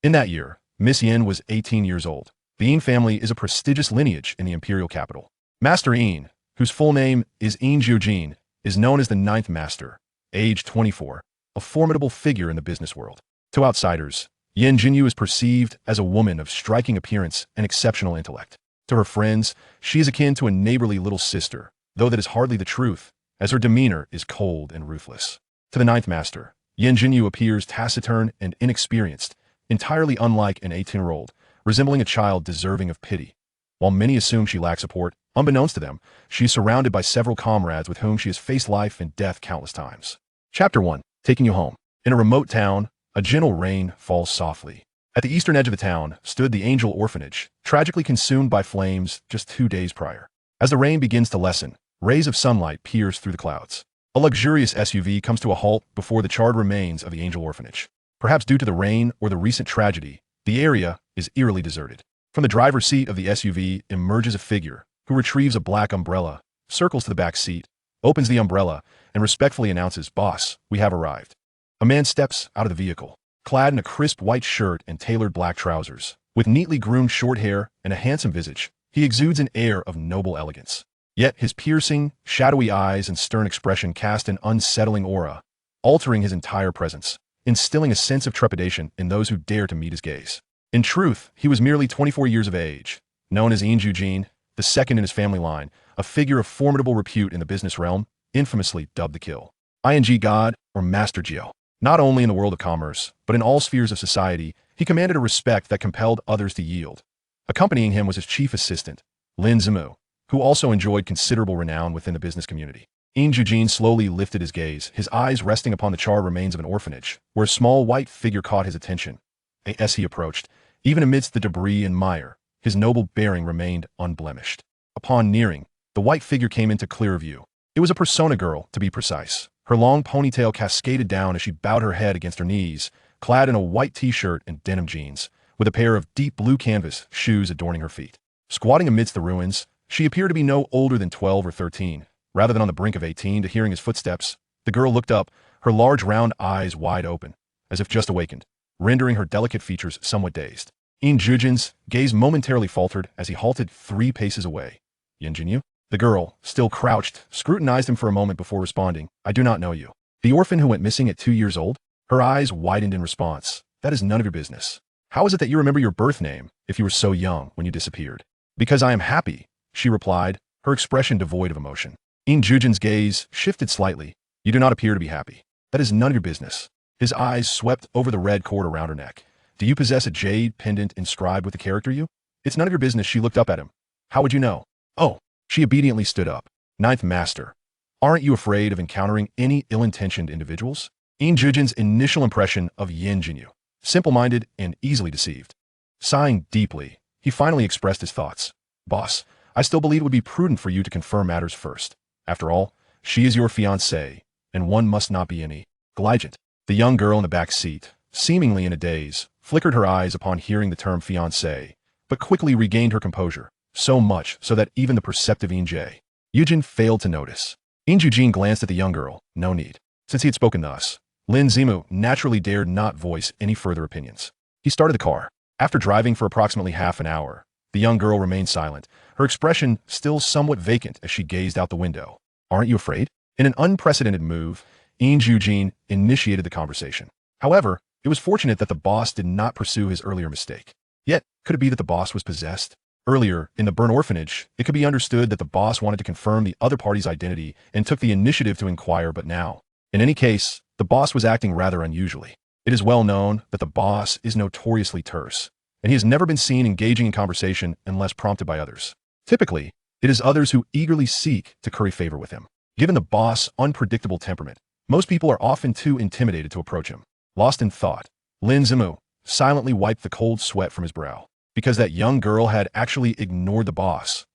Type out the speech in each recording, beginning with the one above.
In that year, Miss Yin was 18 years old. The Yin family is a prestigious lineage in the imperial capital. Master Yin, whose full name is Yin Jiujin, is known as the Ninth Master, age 24, a formidable figure in the business world. To outsiders, Yin Jinyu is perceived as a woman of striking appearance and exceptional intellect. To her friends, she is akin to a neighborly little sister, though that is hardly the truth, as her demeanor is cold and ruthless. To the Ninth Master, Yin Jinyu appears taciturn and inexperienced, entirely unlike an 18-year-old, resembling a child deserving of pity. While many assume she lacks support, unbeknownst to them, she is surrounded by several comrades with whom she has faced life and death countless times. Chapter 1. Taking you home. In a remote town, a gentle rain falls softly. At the eastern edge of the town stood the Angel Orphanage, tragically consumed by flames just 2 days prior. As the rain begins to lessen, rays of sunlight pierce through the clouds. A luxurious SUV comes to a halt before the charred remains of the Angel Orphanage. Perhaps due to the rain or the recent tragedy, the area is eerily deserted. From the driver's seat of the SUV emerges a figure who retrieves a black umbrella, circles to the back seat, opens the umbrella, and respectfully announces, "Boss, we have arrived." A man steps out of the vehicle, clad in a crisp white shirt and tailored black trousers. With neatly groomed short hair and a handsome visage, he exudes an air of noble elegance. Yet his piercing, shadowy eyes and stern expression cast an unsettling aura, altering his entire presence, instilling a sense of trepidation in those who dare to meet his gaze. In truth, he was merely 24 years of age, known as Yin Jiujin, the second in his family line, a figure of formidable repute in the business realm, infamously dubbed the Kill. Ing God, or Master Jiu. Not only in the world of commerce, but in all spheres of society, he commanded a respect that compelled others to yield. Accompanying him was his chief assistant, Lin Zimu, who also enjoyed considerable renown within the business community. Yin Jiujin slowly lifted his gaze, his eyes resting upon the charred remains of an orphanage, where a small white figure caught his attention. As he approached, even amidst the debris and mire, his noble bearing remained unblemished. Upon nearing, the white figure came into clear view. It was a persona girl, to be precise. Her long ponytail cascaded down as she bowed her head against her knees, clad in a white t-shirt and denim jeans, with a pair of deep blue canvas shoes adorning her feet. Squatting amidst the ruins, she appeared to be no older than 12 or 13. Rather than on the brink of 18 to hearing his footsteps, the girl looked up, her large round eyes wide open, as if just awakened, rendering her delicate features somewhat dazed. Yin Jiujin's gaze momentarily faltered as he halted 3 paces away. "Yin Jinyu?" The girl, still crouched, scrutinized him for a moment before responding, "I do not know you." "The orphan who went missing at 2 years old?" Her eyes widened in response. "That is none of your business. How is it that you remember your birth name if you were so young when you disappeared?" "Because I am happy," she replied, her expression devoid of emotion. Yin Jiujin's gaze shifted slightly. "You do not appear to be happy. That is none of your business." His eyes swept over the red cord around her neck. "Do you possess a jade pendant inscribed with the character you?" "It's none of your business." She looked up at him. "How would you know?" "Oh." She obediently stood up. "Ninth Master, aren't you afraid of encountering any ill-intentioned individuals?" Yin Jiujin's initial impression of Yin Jinyu: simple-minded and easily deceived. Sighing deeply, he finally expressed his thoughts. "Boss, I still believe it would be prudent for you to confirm matters first. After all, she is your fiancée, and one must not be any negligent." The young girl in the back seat, seemingly in a daze, flickered her eyes upon hearing the term fiancé, but quickly regained her composure, so much so that even the perceptive Yin Jiujin failed to notice. Yin Jiujin glanced at the young girl. No need. Since he had spoken thus, Lin Zimu naturally dared not voice any further opinions. He started the car. After driving for approximately half an hour, the young girl remained silent, her expression still somewhat vacant as she gazed out the window. "Aren't you afraid?" In an unprecedented move, Yin Jiujin initiated the conversation. However, it was fortunate that the boss did not pursue his earlier mistake. Yet, could it be that the boss was possessed? Earlier, in the burnt orphanage, it could be understood that the boss wanted to confirm the other party's identity and took the initiative to inquire, but now, in any case, the boss was acting rather unusually. It is well known that the boss is notoriously terse, and he has never been seen engaging in conversation unless prompted by others. Typically, it is others who eagerly seek to curry favor with him. Given the boss' unpredictable temperament, most people are often too intimidated to approach him. Lost in thought, Lin Zimu silently wiped the cold sweat from his brow. Because that young girl had actually ignored the boss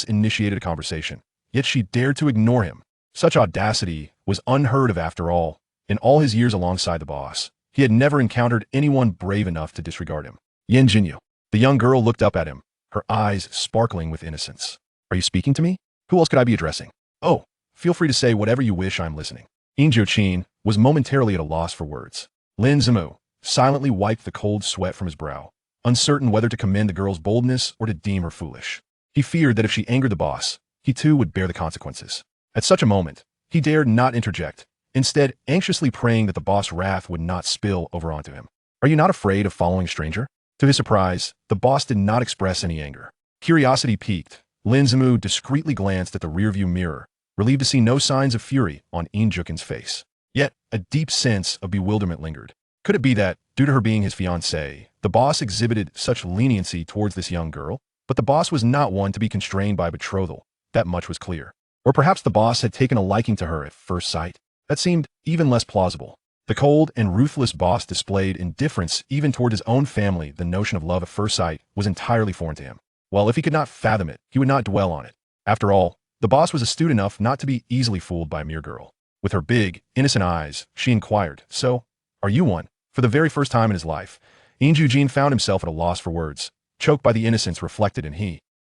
initiated a conversation, yet she dared to ignore him. Such audacity was unheard of after all. In all his years alongside the boss, he had never encountered anyone brave enough to disregard him. "Yin Jinyu." The young girl looked up at him, her eyes sparkling with innocence. "Are you speaking to me? Who else could I be addressing?" "Oh, feel free to say whatever you wish, I'm listening." Yin Jiujin was momentarily at a loss for words. Lin Zimu, silently wiped the cold sweat from his brow, uncertain whether to commend the girl's boldness or to deem her foolish. He feared that if she angered the boss, he too would bear the consequences. At such a moment, he dared not interject, instead anxiously praying that the boss' wrath would not spill over onto him. "Are you not afraid of following a stranger?" To his surprise, the boss did not express any anger. Curiosity piqued, Lin Zimu discreetly glanced at the rearview mirror, relieved to see no signs of fury on Yin Jiujin's face. Yet, a deep sense of bewilderment lingered. Could it be that, due to her being his fiancée, the boss exhibited such leniency towards this young girl? But the boss was not one to be constrained by a betrothal. That much was clear. Or perhaps the boss had taken a liking to her at first sight. That seemed even less plausible. The cold and ruthless boss displayed indifference even toward his own family. The notion of love at first sight was entirely foreign to him. Well, if he could not fathom it, he would not dwell on it. After all, the boss was astute enough not to be easily fooled by a mere girl. With her big, innocent eyes, she inquired, "So, are you one?" For the very first time in his life, Yin Jiujin found himself at a loss for words, choked by the innocence reflected in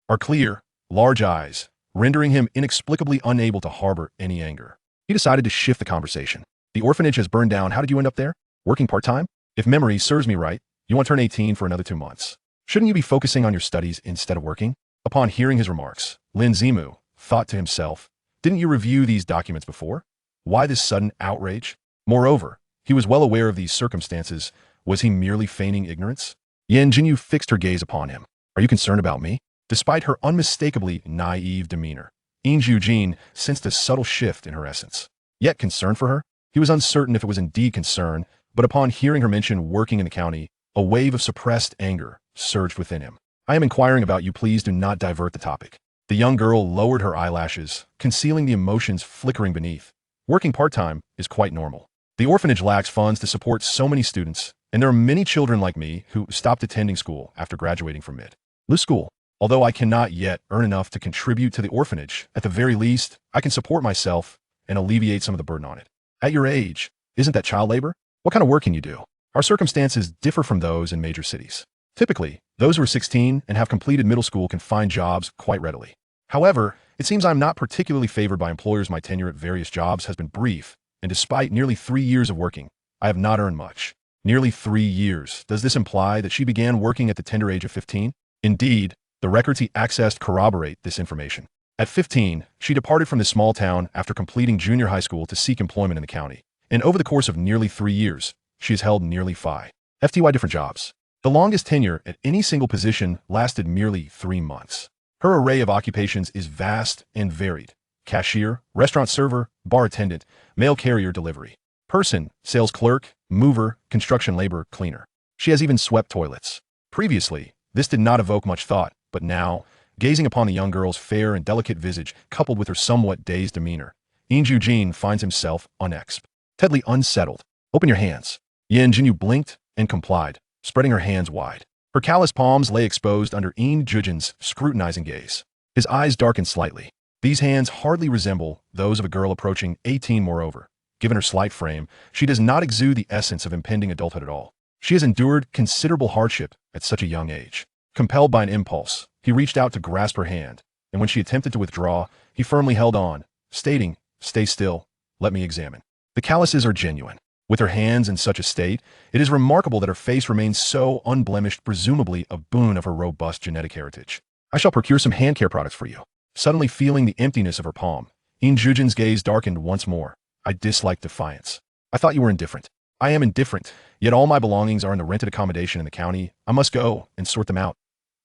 her clear, large eyes, rendering him inexplicably unable to harbor any anger. He decided to shift the conversation. "The orphanage has burned down. How did you end up there? Working part-time? If memory serves me right, you want to turn 18 for another 2 months. Shouldn't you be focusing on your studies instead of working?" Upon hearing his remarks, Lin Zimu thought to himself, "Didn't you review these documents before? Why this sudden outrage?" Moreover, he was well aware of these circumstances. Was he merely feigning ignorance? Jinyu fixed her gaze upon him. "Are you concerned about me?" Despite her unmistakably naive demeanor, Yin Jiujin sensed a subtle shift in her essence. Yet concern for her? He was uncertain if it was indeed concern, but upon hearing her mention working in the county, a wave of suppressed anger surged within him. "I am inquiring about you. Please do not divert the topic." The young girl lowered her eyelashes, concealing the emotions flickering beneath. "Working part-time is quite normal. The orphanage lacks funds to support so many students, and there are many children like me who stopped attending school after graduating from middle school. Although I cannot yet earn enough to contribute to the orphanage, at the very least, I can support myself and alleviate some of the burden on it. At your age, isn't that child labor? What kind of work can you do? Our circumstances differ from those in major cities. Typically, those who are 16 and have completed middle school can find jobs quite readily. However, it seems I'm not particularly favored by employers. My tenure at various jobs has been brief, and despite nearly 3 years of working, I have not earned much." Nearly 3 years. Does this imply that she began working at the tender age of 15? Indeed, the records he accessed corroborate this information. At 15, she departed from this small town after completing junior high school to seek employment in the county. And over the course of nearly 3 years, she has held nearly 5 different jobs. The longest tenure at any single position lasted merely 3 months. Her array of occupations is vast and varied. Cashier, restaurant server, bar attendant, mail carrier delivery, person, sales clerk, mover, construction labor, cleaner. She has even swept toilets. Previously, this did not evoke much thought, but now, gazing upon the young girl's fair and delicate visage coupled with her somewhat dazed demeanor, Yin Jiujin finds himself unexpectedly unsettled. "Open your hands." Yin Jinyu blinked and complied, spreading her hands wide. Her callous palms lay exposed under Yin Jiujin's scrutinizing gaze. His eyes darkened slightly. These hands hardly resemble those of a girl approaching 18. Moreover, given her slight frame, she does not exude the essence of impending adulthood at all. She has endured considerable hardship at such a young age. Compelled by an impulse, he reached out to grasp her hand, and when she attempted to withdraw, he firmly held on, stating, "Stay still, let me examine." The calluses are genuine. With her hands in such a state, it is remarkable that her face remains so unblemished, presumably a boon of her robust genetic heritage. "I shall procure some hand care products for you." Suddenly feeling the emptiness of her palm, Yin Jiujin's gaze darkened once more. "I dislike defiance. I thought you were indifferent." "I am indifferent, yet all my belongings are in the rented accommodation in the county. I must go and sort them out."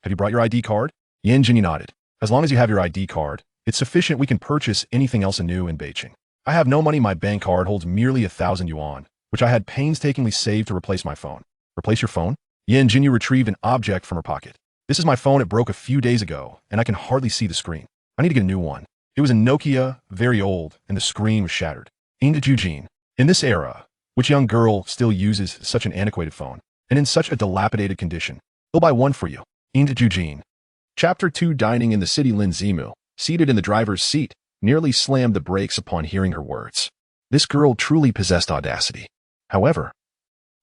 "Have you brought your ID card?" Yin Jinyu nodded. "As long as you have your ID card, it's sufficient. We can purchase anything else anew in Beijing. I have no money. My bank card holds merely 1,000 yuan, which I had painstakingly saved to replace my phone." "Replace your phone?" Yin Jinyu retrieved an object from her pocket. "This is my phone. It broke a few days ago, and I can hardly see the screen. I need to get a new one." It was a Nokia, very old, and the screen was shattered. Yin Jiujin. In this era, which young girl still uses such an antiquated phone, and in such a dilapidated condition? "I'll buy one for you." Yin Jiujin. Chapter 2. Dining in the city. Lin Zimu, seated in the driver's seat, nearly slammed the brakes upon hearing her words. This girl truly possessed audacity. However,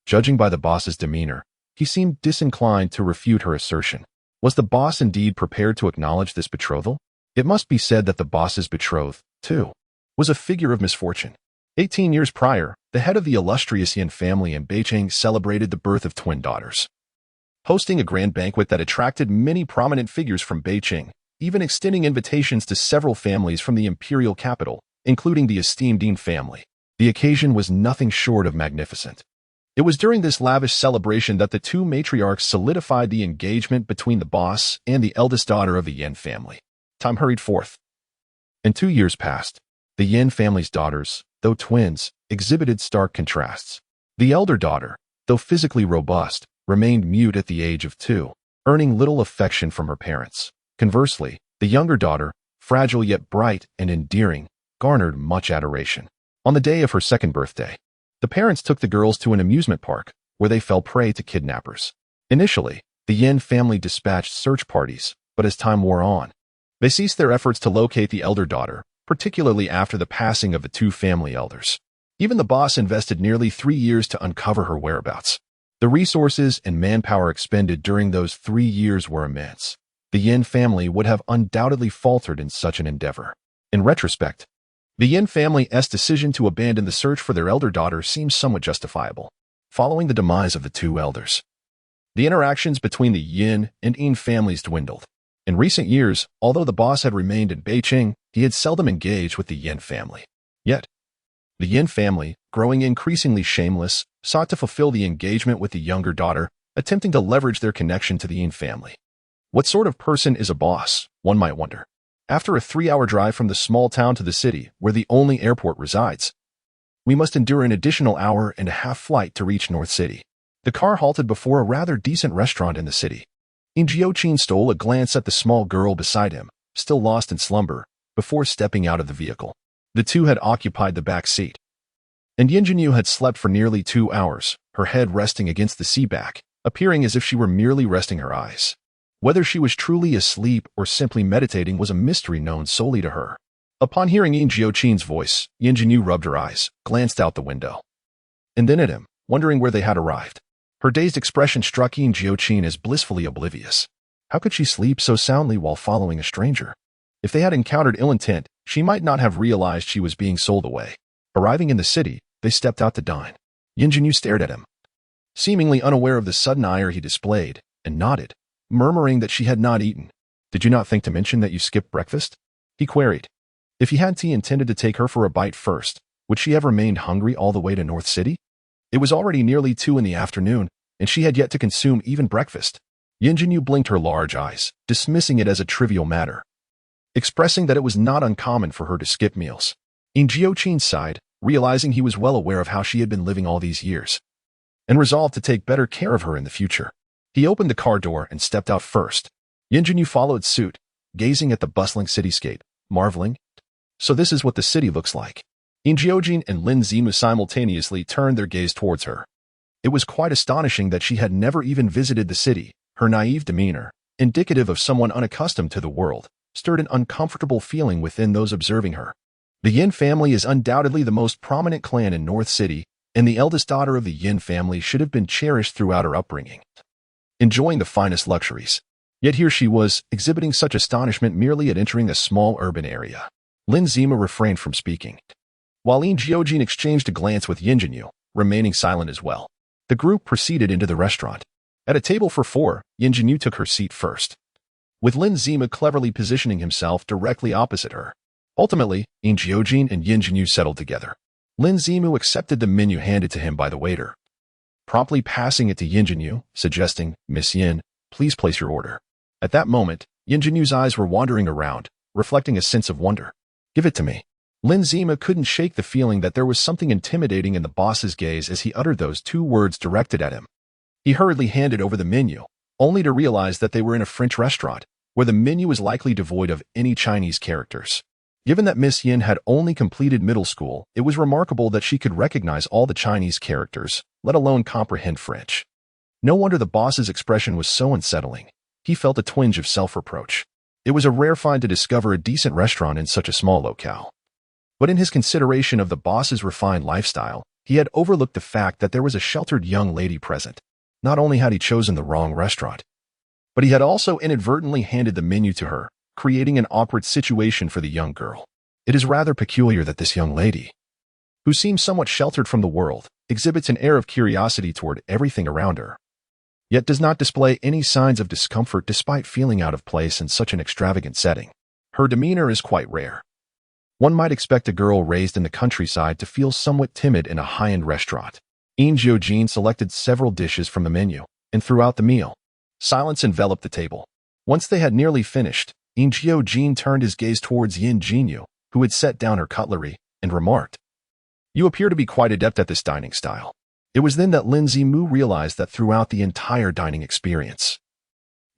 judging by the boss's demeanor, he seemed disinclined to refute her assertion. Was the boss indeed prepared to acknowledge this betrothal? It must be said that the boss's betrothed, too, was a figure of misfortune. 18 years prior, they the head of the illustrious Yin family in Beijing celebrated the birth of twin daughters, hosting a grand banquet that attracted many prominent figures from Beijing, even extending invitations to several families from the imperial capital, including the esteemed Yin family. The occasion was nothing short of magnificent. It was during this lavish celebration that the two matriarchs solidified the engagement between the boss and the eldest daughter of the Yin family. Time hurried forth, and 2 years passed. The Yin family's daughters, though twins, exhibited stark contrasts. The elder daughter, though physically robust, remained mute at the age of 2, earning little affection from her parents. Conversely, the younger daughter, fragile yet bright and endearing, garnered much adoration. On the day of her second birthday, the parents took the girls to an amusement park, where they fell prey to kidnappers. Initially, the Yin family dispatched search parties, but as time wore on, they ceased their efforts to locate the elder daughter, particularly after the passing of the two family elders. Even the boss invested nearly 3 years to uncover her whereabouts. The resources and manpower expended during those 3 years were immense. The Yin family would have undoubtedly faltered in such an endeavor. In retrospect, the Yin family's decision to abandon the search for their elder daughter seems somewhat justifiable. Following the demise of the two elders, the interactions between the Yin and Yin families dwindled. In recent years, although the boss had remained in Beijing, he had seldom engaged with the Yin family. Yet, the Yin family, growing increasingly shameless, sought to fulfill the engagement with the younger daughter, attempting to leverage their connection to the Yin family. What sort of person is a boss, one might wonder. After a 3-hour drive from the small town to the city, where the only airport resides, we must endure an additional hour-and-a-half flight to reach North City. The car halted before a rather decent restaurant in the city. Yin Jiujin stole a glance at the small girl beside him, still lost in slumber, before stepping out of the vehicle. The two had occupied the back seat, and Yin Jinyu had slept for nearly 2 hours, her head resting against the seatback, appearing as if she were merely resting her eyes. Whether she was truly asleep or simply meditating was a mystery known solely to her. Upon hearing Yin Jiujin's voice, Yin Jinyu rubbed her eyes, glanced out the window, and then at him, wondering where they had arrived. Her dazed expression struck Yin Jiujin as blissfully oblivious. How could she sleep so soundly while following a stranger? If they had encountered ill intent, she might not have realized she was being sold away. Arriving in the city, they stepped out to dine. Yin Jinyu stared at him, seemingly unaware of the sudden ire he displayed, and nodded, murmuring that she had not eaten. "Did you not think to mention that you skipped breakfast?" he queried. If he intended to take her for a bite first, would she have remained hungry all the way to North City? It was already nearly 2 in the afternoon, and she had yet to consume even breakfast. Yin Jinyu blinked her large eyes, dismissing it as a trivial matter, expressing that it was not uncommon for her to skip meals. Yin Jiujin sighed, realizing he was well aware of how she had been living all these years, and resolved to take better care of her in the future. He opened the car door and stepped out first. Yin Jinyu followed suit, gazing at the bustling cityscape, marveling. So this is what the city looks like. Yin Jiujin and Lin Zimu simultaneously turned their gaze towards her. It was quite astonishing that she had never even visited the city. Her naive demeanor, indicative of someone unaccustomed to the world, stirred an uncomfortable feeling within those observing her. The Yin family is undoubtedly the most prominent clan in North City, and the eldest daughter of the Yin family should have been cherished throughout her upbringing, enjoying the finest luxuries. Yet here she was, exhibiting such astonishment merely at entering a small urban area. Lin Zimu refrained from speaking, while Yin Jiujin exchanged a glance with Yin Jinyu, remaining silent as well. The group proceeded into the restaurant. At a table for 4, Yin Jinyu took her seat first, with Lin Zimu cleverly positioning himself directly opposite her. Ultimately, Yin Jiujin and Yin Jinyu settled together. Lin Zimu accepted the menu handed to him by the waiter, promptly passing it to Yin Jinyu, suggesting, "Miss Yin, please place your order." At that moment, Yin Jinyu's eyes were wandering around, reflecting a sense of wonder. "Give it to me." Lin Zimu couldn't shake the feeling that there was something intimidating in the boss's gaze as he uttered those 2 words directed at him. He hurriedly handed over the menu, only to realize that they were in a French restaurant, where the menu was likely devoid of any Chinese characters. Given that Miss Yin had only completed middle school, it was remarkable that she could recognize all the Chinese characters, let alone comprehend French. No wonder the boss's expression was so unsettling. He felt a twinge of self-reproach. It was a rare find to discover a decent restaurant in such a small locale. But in his consideration of the boss's refined lifestyle, he had overlooked the fact that there was a sheltered young lady present. Not only had he chosen the wrong restaurant, but he had also inadvertently handed the menu to her, creating an awkward situation for the young girl. It is rather peculiar that this young lady, who seems somewhat sheltered from the world, exhibits an air of curiosity toward everything around her, yet does not display any signs of discomfort despite feeling out of place in such an extravagant setting. Her demeanor is quite rare. One might expect a girl raised in the countryside to feel somewhat timid in a high-end restaurant. Yin Jiujin selected several dishes from the menu, and throughout the meal, silence enveloped the table. Once they had nearly finished, Yin Jiujin turned his gaze towards Yin Jinyu, who had set down her cutlery, and remarked, "You appear to be quite adept at this dining style." It was then that Lin Zimu realized that throughout the entire dining experience,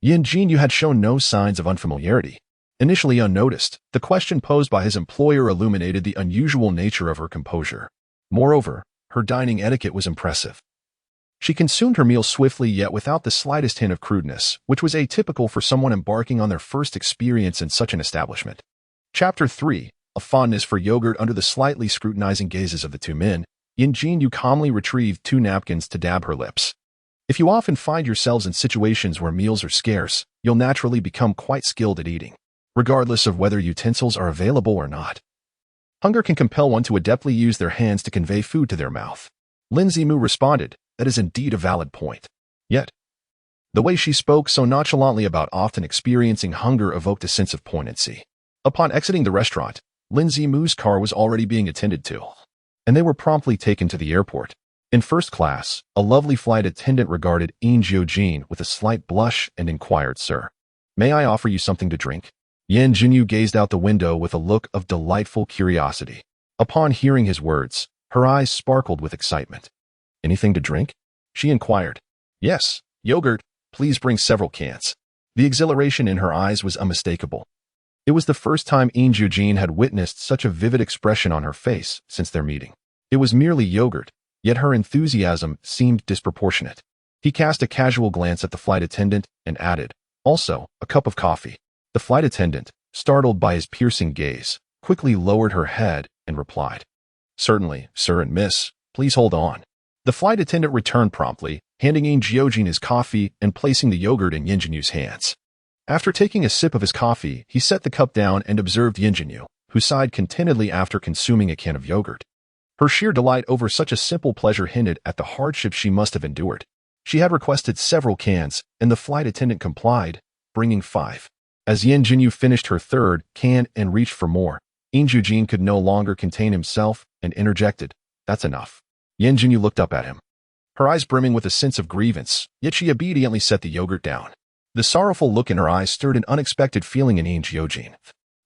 Yin Jinyu had shown no signs of unfamiliarity. Initially unnoticed, the question posed by his employer illuminated the unusual nature of her composure. Moreover, her dining etiquette was impressive. She consumed her meal swiftly yet without the slightest hint of crudeness, which was atypical for someone embarking on their first experience in such an establishment. Chapter 3. A fondness for yogurt. Under the slightly scrutinizing gazes of the two men, Yin Jinyu calmly retrieved 2 napkins to dab her lips. If you often find yourselves in situations where meals are scarce, you'll naturally become quite skilled at eating, regardless of whether utensils are available or not. Hunger can compel one to adeptly use their hands to convey food to their mouth. Lin Zimu responded, "That is indeed a valid point." Yet, the way she spoke so nonchalantly about often experiencing hunger evoked a sense of poignancy. Upon exiting the restaurant, Lin Zimu's car was already being attended to, and they were promptly taken to the airport. In first class, a lovely flight attendant regarded Yin Jiujin with a slight blush and inquired, "Sir, may I offer you something to drink?" Yin Jinyu gazed out the window with a look of delightful curiosity. Upon hearing his words, her eyes sparkled with excitement. "Anything to drink?" she inquired. "Yes, yogurt. Please bring several cans." The exhilaration in her eyes was unmistakable. It was the first time Yin Jiujin had witnessed such a vivid expression on her face since their meeting. It was merely yogurt, yet her enthusiasm seemed disproportionate. He cast a casual glance at the flight attendant and added, "Also, a cup of coffee." The flight attendant, startled by his piercing gaze, quickly lowered her head and replied, "Certainly, sir and miss, please hold on." The flight attendant returned promptly, handing Yin Jiujin his coffee and placing the yogurt in Yin Jinyu's hands. After taking a sip of his coffee, he set the cup down and observed Yin Jinyu, who sighed contentedly after consuming a can of yogurt. Her sheer delight over such a simple pleasure hinted at the hardship she must have endured. She had requested several cans, and the flight attendant complied, bringing 5. As Yin Jinyu finished her 3rd can and reached for more, Yin Jiujin could no longer contain himself and interjected, "That's enough." Yin Jinyu looked up at him, her eyes brimming with a sense of grievance, yet she obediently set the yogurt down. The sorrowful look in her eyes stirred an unexpected feeling in Yin Jiujin,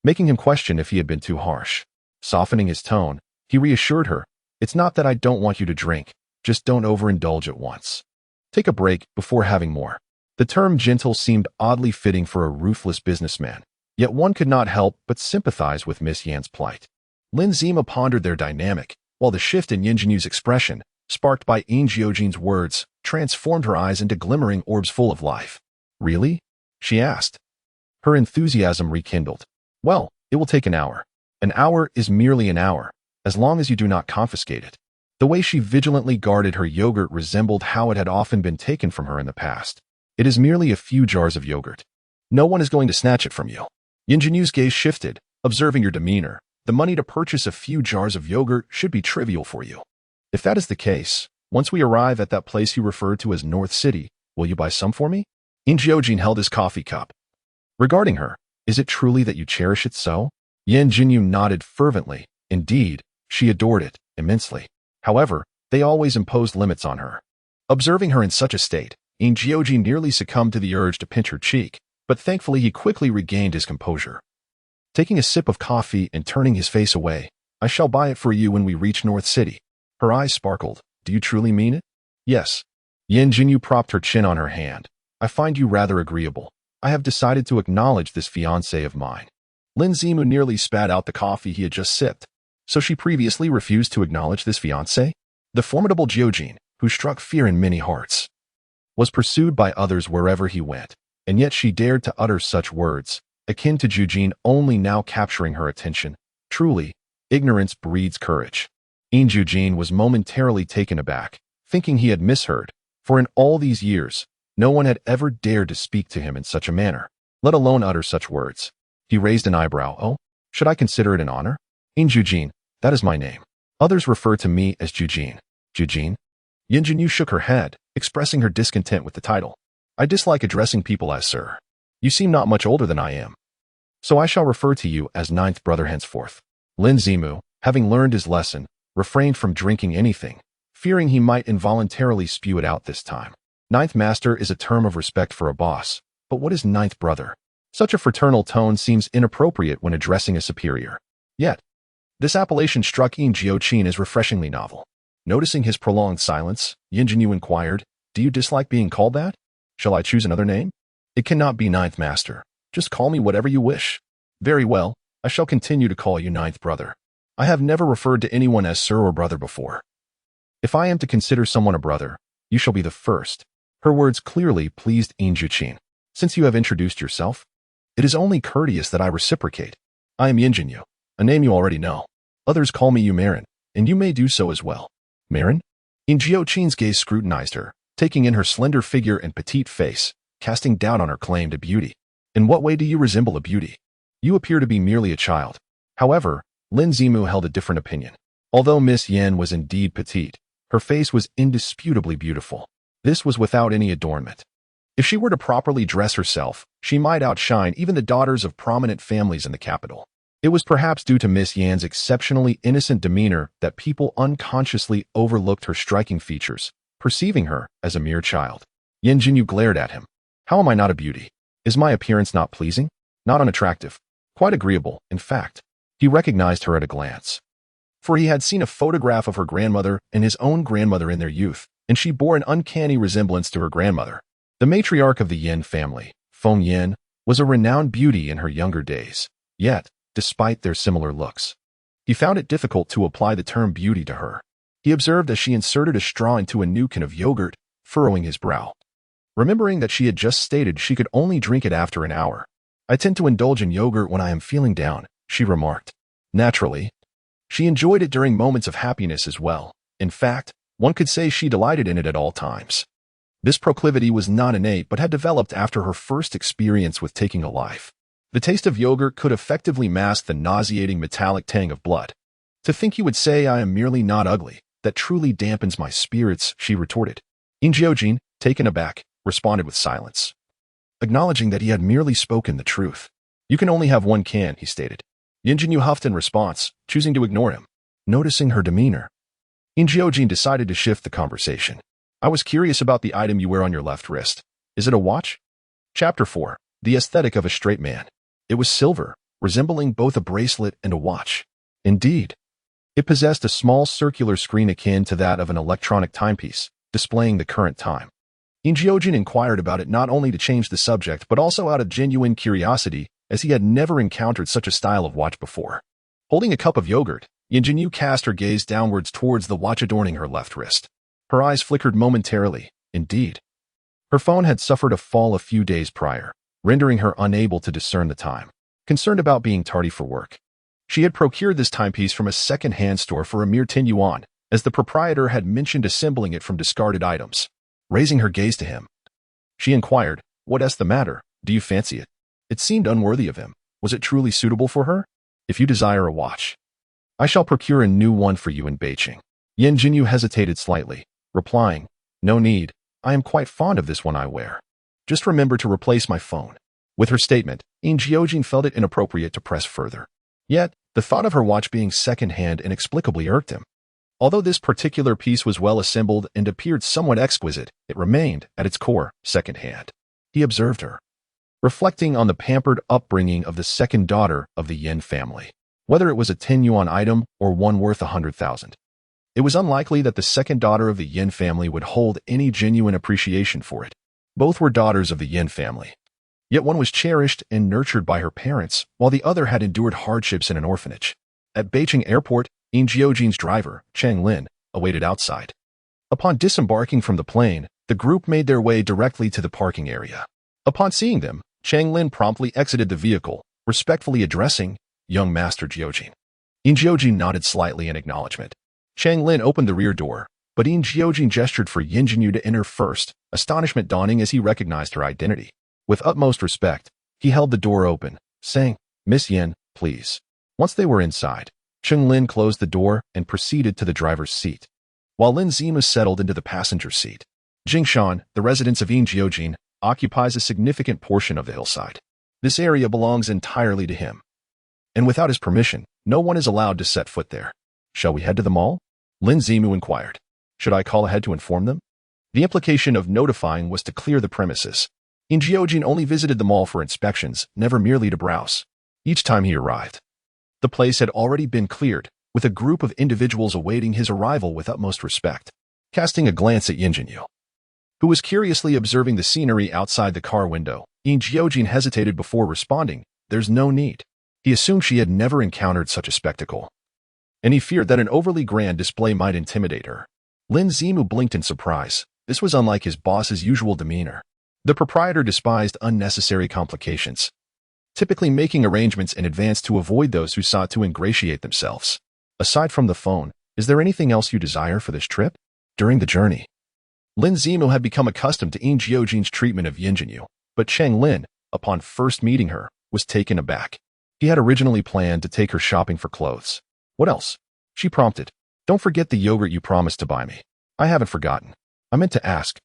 making him question if he had been too harsh. Softening his tone, he reassured her, "It's not that I don't want you to drink, just don't overindulge at once. Take a break before having more." The term gentle seemed oddly fitting for a ruthless businessman, yet one could not help but sympathize with Miss Yan's plight. Lin Zimu pondered their dynamic, while the shift in Yin Jinyu's expression, sparked by Yin Jiujin's words, transformed her eyes into glimmering orbs full of life. "Really?" she asked. Her enthusiasm rekindled. "Well, it will take an hour. An hour is merely an hour, as long as you do not confiscate it." The way she vigilantly guarded her yogurt resembled how it had often been taken from her in the past. "It is merely a few jars of yogurt. No one is going to snatch it from you." Yin Jinyu's gaze shifted, observing your demeanor. The money to purchase a few jars of yogurt should be trivial for you. If that is the case, once we arrive at that place you referred to as North City, will you buy some for me? Yin Jiujin held his coffee cup. Regarding her, "Is it truly that you cherish it so?" Yin Jinyu nodded fervently. Indeed, she adored it immensely. However, they always imposed limits on her. Observing her in such a state, Yin Jiujin nearly succumbed to the urge to pinch her cheek, but thankfully he quickly regained his composure. Taking a sip of coffee and turning his face away, "I shall buy it for you when we reach North City." Her eyes sparkled. "Do you truly mean it?" "Yes." Yin Jinyu propped her chin on her hand. "I find you rather agreeable. I have decided to acknowledge this fiancé of mine." Lin Zimu nearly spat out the coffee he had just sipped. So she previously refused to acknowledge this fiancé? The formidable Jiujin, who struck fear in many hearts, was pursued by others wherever he went, and yet she dared to utter such words, akin to Jiujin only now capturing her attention. Truly, ignorance breeds courage. Yin Jiujin was momentarily taken aback, thinking he had misheard, for in all these years, no one had ever dared to speak to him in such a manner, let alone utter such words. He raised an eyebrow. "Oh, should I consider it an honor?" "Yin Jiujin, that is my name." Others refer to me as Jiujin. Jiujin? Yin Jinyu shook her head, expressing her discontent with the title. I dislike addressing people as sir. You seem not much older than I am. So I shall refer to you as ninth brother henceforth. Lin Zimu, having learned his lesson, refrained from drinking anything, fearing he might involuntarily spew it out this time. Ninth master is a term of respect for a boss, but what is ninth brother? Such a fraternal tone seems inappropriate when addressing a superior. Yet, this appellation struck Yin Jiujin as refreshingly novel. Noticing his prolonged silence, Yin Jinyu inquired, "Do you dislike being called that? Shall I choose another name?" "It cannot be ninth master. Just call me whatever you wish." "Very well, I shall continue to call you ninth brother. I have never referred to anyone as sir or brother before. If I am to consider someone a brother, you shall be the first." Her words clearly pleased Yin Jiujin. "Since you have introduced yourself, it is only courteous that I reciprocate. I am Yin Jinyu, a name you already know. Others call me Marin, and you may do so as well." "Marin?" Yin Jiujin's gaze scrutinized her, taking in her slender figure and petite face, casting doubt on her claim to beauty. "In what way do you resemble a beauty? You appear to be merely a child." However, Lin Zimu held a different opinion. Although Miss Yen was indeed petite, her face was indisputably beautiful. This was without any adornment. If she were to properly dress herself, she might outshine even the daughters of prominent families in the capital. It was perhaps due to Miss Yan's exceptionally innocent demeanor that people unconsciously overlooked her striking features, perceiving her as a mere child. Yin Jinyu glared at him. "How am I not a beauty? Is my appearance not pleasing? Not unattractive? Quite agreeable, in fact." He recognized her at a glance. For he had seen a photograph of her grandmother and his own grandmother in their youth, and she bore an uncanny resemblance to her grandmother. The matriarch of the Yin family, Feng Yin, was a renowned beauty in her younger days. Yet, despite their similar looks, he found it difficult to apply the term beauty to her. He observed as she inserted a straw into a new can of yogurt, furrowing his brow. Remembering that she had just stated she could only drink it after an hour. "I tend to indulge in yogurt when I am feeling down," she remarked. Naturally, she enjoyed it during moments of happiness as well. In fact, one could say she delighted in it at all times. This proclivity was not innate but had developed after her first experience with taking a life. The taste of yogurt could effectively mask the nauseating metallic tang of blood. "To think you would say I am merely not ugly, that truly dampens my spirits," she retorted. Yin Jiujin, taken aback, responded with silence, acknowledging that he had merely spoken the truth. "You can only have one can," he stated. Yin Jinyu huffed in response, choosing to ignore him. Noticing her demeanor, Yin Jiujin decided to shift the conversation. "I was curious about the item you wear on your left wrist. Is it a watch?" Chapter 4. The Aesthetic of a Straight Man. It was silver, resembling both a bracelet and a watch. Indeed, it possessed a small circular screen akin to that of an electronic timepiece, displaying the current time. Yin Jiujin inquired about it not only to change the subject but also out of genuine curiosity, as he had never encountered such a style of watch before. Holding a cup of yogurt, Yin Jinyu cast her gaze downwards towards the watch adorning her left wrist. Her eyes flickered momentarily. Indeed, her phone had suffered a fall a few days prior, rendering her unable to discern the time. Concerned about being tardy for work, she had procured this timepiece from a second-hand store for a mere 10 yuan, as the proprietor had mentioned assembling it from discarded items. Raising her gaze to him, she inquired, "What's the matter? Do you fancy it?" It seemed unworthy of him. Was it truly suitable for her? "If you desire a watch, I shall procure a new one for you in Beijing." Yin Jinyu hesitated slightly, replying, "No need. I am quite fond of this one I wear. Just remember to replace my phone." With her statement, Yin Jiujin felt it inappropriate to press further. Yet, the thought of her watch being second-hand inexplicably irked him. Although this particular piece was well assembled and appeared somewhat exquisite, it remained, at its core, second-hand. He observed her, reflecting on the pampered upbringing of the second daughter of the Yin family. Whether it was a 10 yuan item or one worth 100,000. It was unlikely that the second daughter of the Yin family would hold any genuine appreciation for it. Both were daughters of the Yin family. Yet one was cherished and nurtured by her parents, while the other had endured hardships in an orphanage. At Beijing Airport, Yin Jiujin's driver, Chang Lin, awaited outside. Upon disembarking from the plane, the group made their way directly to the parking area. Upon seeing them, Chang Lin promptly exited the vehicle, respectfully addressing young Master Jiujin. Yin Jiujin nodded slightly in acknowledgement. Chang Lin opened the rear door, but Yin Jiujin gestured for Yin Jinyu to enter first, astonishment dawning as he recognized her identity. With utmost respect, he held the door open, saying, "Miss Yin, please." Once they were inside, Cheng Lin closed the door and proceeded to the driver's seat, while Lin Zimu settled into the passenger seat. Jingshan, the residence of Yin Jiujin, occupies a significant portion of the hillside. This area belongs entirely to him, and without his permission, no one is allowed to set foot there. Shall we head to the mall? Lin Zimu inquired. Should I call ahead to inform them? The implication of notifying was to clear the premises. Yin Jiujin only visited the mall for inspections, never merely to browse. Each time he arrived, the place had already been cleared, with a group of individuals awaiting his arrival with utmost respect. Casting a glance at Yin Jinyu, who was curiously observing the scenery outside the car window, Yin Jiujin hesitated before responding. There's no need. He assumed she had never encountered such a spectacle, and he feared that an overly grand display might intimidate her. Lin Zimu blinked in surprise. This was unlike his boss's usual demeanor. The proprietor despised unnecessary complications, typically making arrangements in advance to avoid those who sought to ingratiate themselves. Aside from the phone, is there anything else you desire for this trip? During the journey, Lin Zimu had become accustomed to Yin Jiujin's treatment of Yin Jinyu, but Cheng Lin, upon first meeting her, was taken aback. He had originally planned to take her shopping for clothes. What else? She prompted. Don't forget the yogurt you promised to buy me. I haven't forgotten. I meant to ask.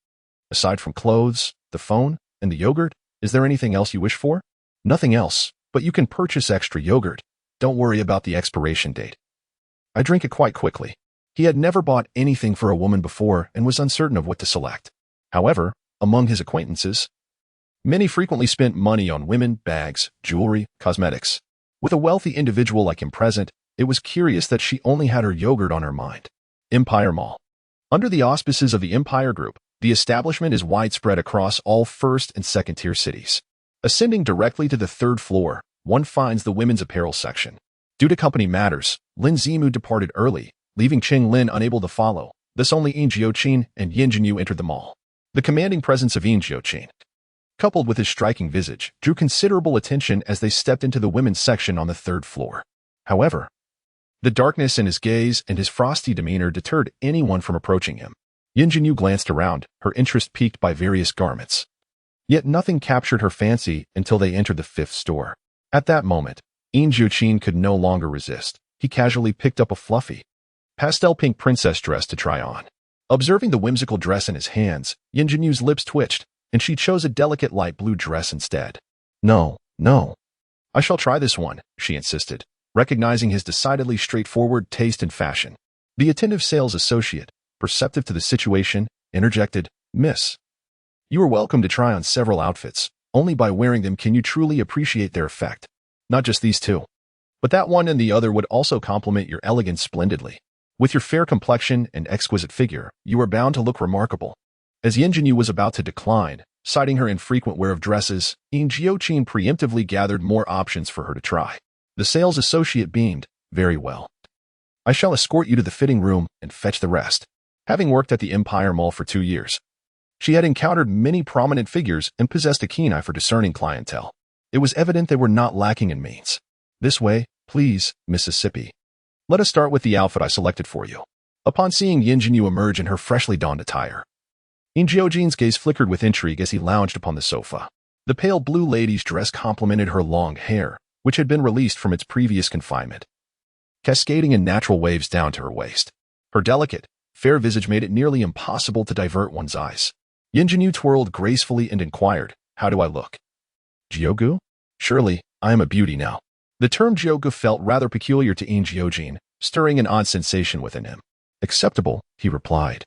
Aside from clothes, the phone, and the yogurt, is there anything else you wish for? Nothing else, but you can purchase extra yogurt. Don't worry about the expiration date. I drink it quite quickly. He had never bought anything for a woman before and was uncertain of what to select. However, among his acquaintances, many frequently spent money on women, bags, jewelry, cosmetics. With a wealthy individual like him present, it was curious that she only had her yogurt on her mind. Empire Mall. Under the auspices of the Empire Group, the establishment is widespread across all first and second-tier cities. Ascending directly to the third floor, one finds the women's apparel section. Due to company matters, Lin Zimu departed early, leaving Cheng Lin unable to follow. Thus only Yin Jiujin and Yin Jinyu entered the mall. The commanding presence of Yin Jiujin, coupled with his striking visage, drew considerable attention as they stepped into the women's section on the third floor. However, the darkness in his gaze and his frosty demeanor deterred anyone from approaching him. Yin Jinyu glanced around, her interest piqued by various garments. Yet nothing captured her fancy until they entered the fifth store. At that moment, Yin Jiujin could no longer resist. He casually picked up a fluffy, pastel pink princess dress to try on. Observing the whimsical dress in his hands, Yin Jinyu's lips twitched, and she chose a delicate light blue dress instead. No. I shall try this one, she insisted, recognizing his decidedly straightforward taste and fashion. The attentive sales associate, perceptive to the situation, interjected, Miss, you are welcome to try on several outfits. Only by wearing them can you truly appreciate their effect. Not just these two, but that one and the other would also complement your elegance splendidly. With your fair complexion and exquisite figure, you are bound to look remarkable. As Yin Jinyu was about to decline, citing her infrequent wear of dresses, Yin Jiujin preemptively gathered more options for her to try. The sales associate beamed. Very well. I shall escort you to the fitting room and fetch the rest. Having worked at the Empire Mall for 2 years, she had encountered many prominent figures and possessed a keen eye for discerning clientele. It was evident they were not lacking in means. This way, please, Mississippi. Let us start with the outfit I selected for you. Upon seeing Yin Jinyu emerge in her freshly donned attire, Yin Jiujin's gaze flickered with intrigue as he lounged upon the sofa. The pale blue lady's dress complemented her long hair, which had been released from its previous confinement, cascading in natural waves down to her waist. Her delicate, fair visage made it nearly impossible to divert one's eyes. Yin Jinyu twirled gracefully and inquired, How do I look? Jiugu? Surely, I am a beauty now. The term Jiugu felt rather peculiar to Yin Jiujin, stirring an odd sensation within him. Acceptable, he replied,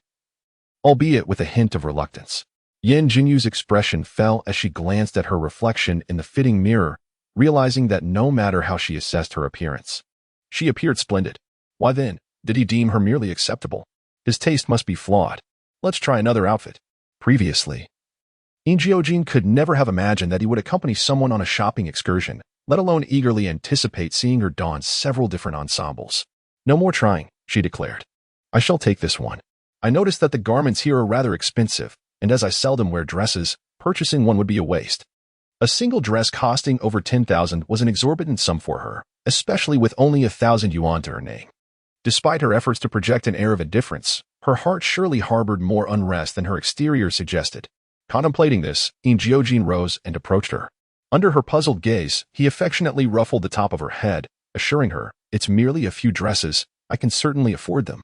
albeit with a hint of reluctance. Yin Jinyu's expression fell as she glanced at her reflection in the fitting mirror, realizing that no matter how she assessed her appearance, she appeared splendid. Why then, did he deem her merely acceptable? His taste must be flawed. Let's try another outfit. Previously, Yin Jiujin could never have imagined that he would accompany someone on a shopping excursion, let alone eagerly anticipate seeing her don several different ensembles. No more trying, she declared. I shall take this one. I noticed that the garments here are rather expensive, and as I seldom wear dresses, purchasing one would be a waste. A single dress costing over 10,000 was an exorbitant sum for her, especially with only 1,000 yuan to her name. Despite her efforts to project an air of indifference, her heart surely harbored more unrest than her exterior suggested. Contemplating this, Yin Jiujin rose and approached her. Under her puzzled gaze, he affectionately ruffled the top of her head, assuring her, It's merely a few dresses. I can certainly afford them.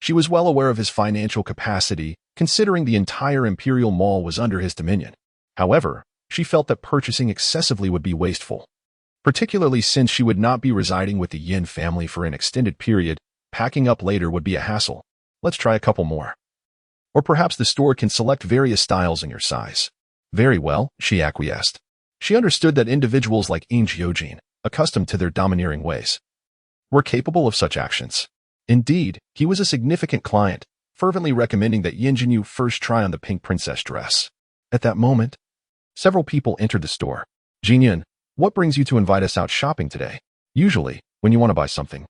She was well aware of his financial capacity, considering the entire Imperial Mall was under his dominion. However, she felt that purchasing excessively would be wasteful. Particularly since she would not be residing with the Yin family for an extended period, packing up later would be a hassle. Let's try a couple more. Or perhaps the store can select various styles in your size. Very well, she acquiesced. She understood that individuals like Yin Jiujin, accustomed to their domineering ways, were capable of such actions. Indeed, he was a significant client, fervently recommending that Jinyu first try on the pink princess dress. At that moment, several people entered the store. Jinyu, what brings you to invite us out shopping today? Usually, when you want to buy something,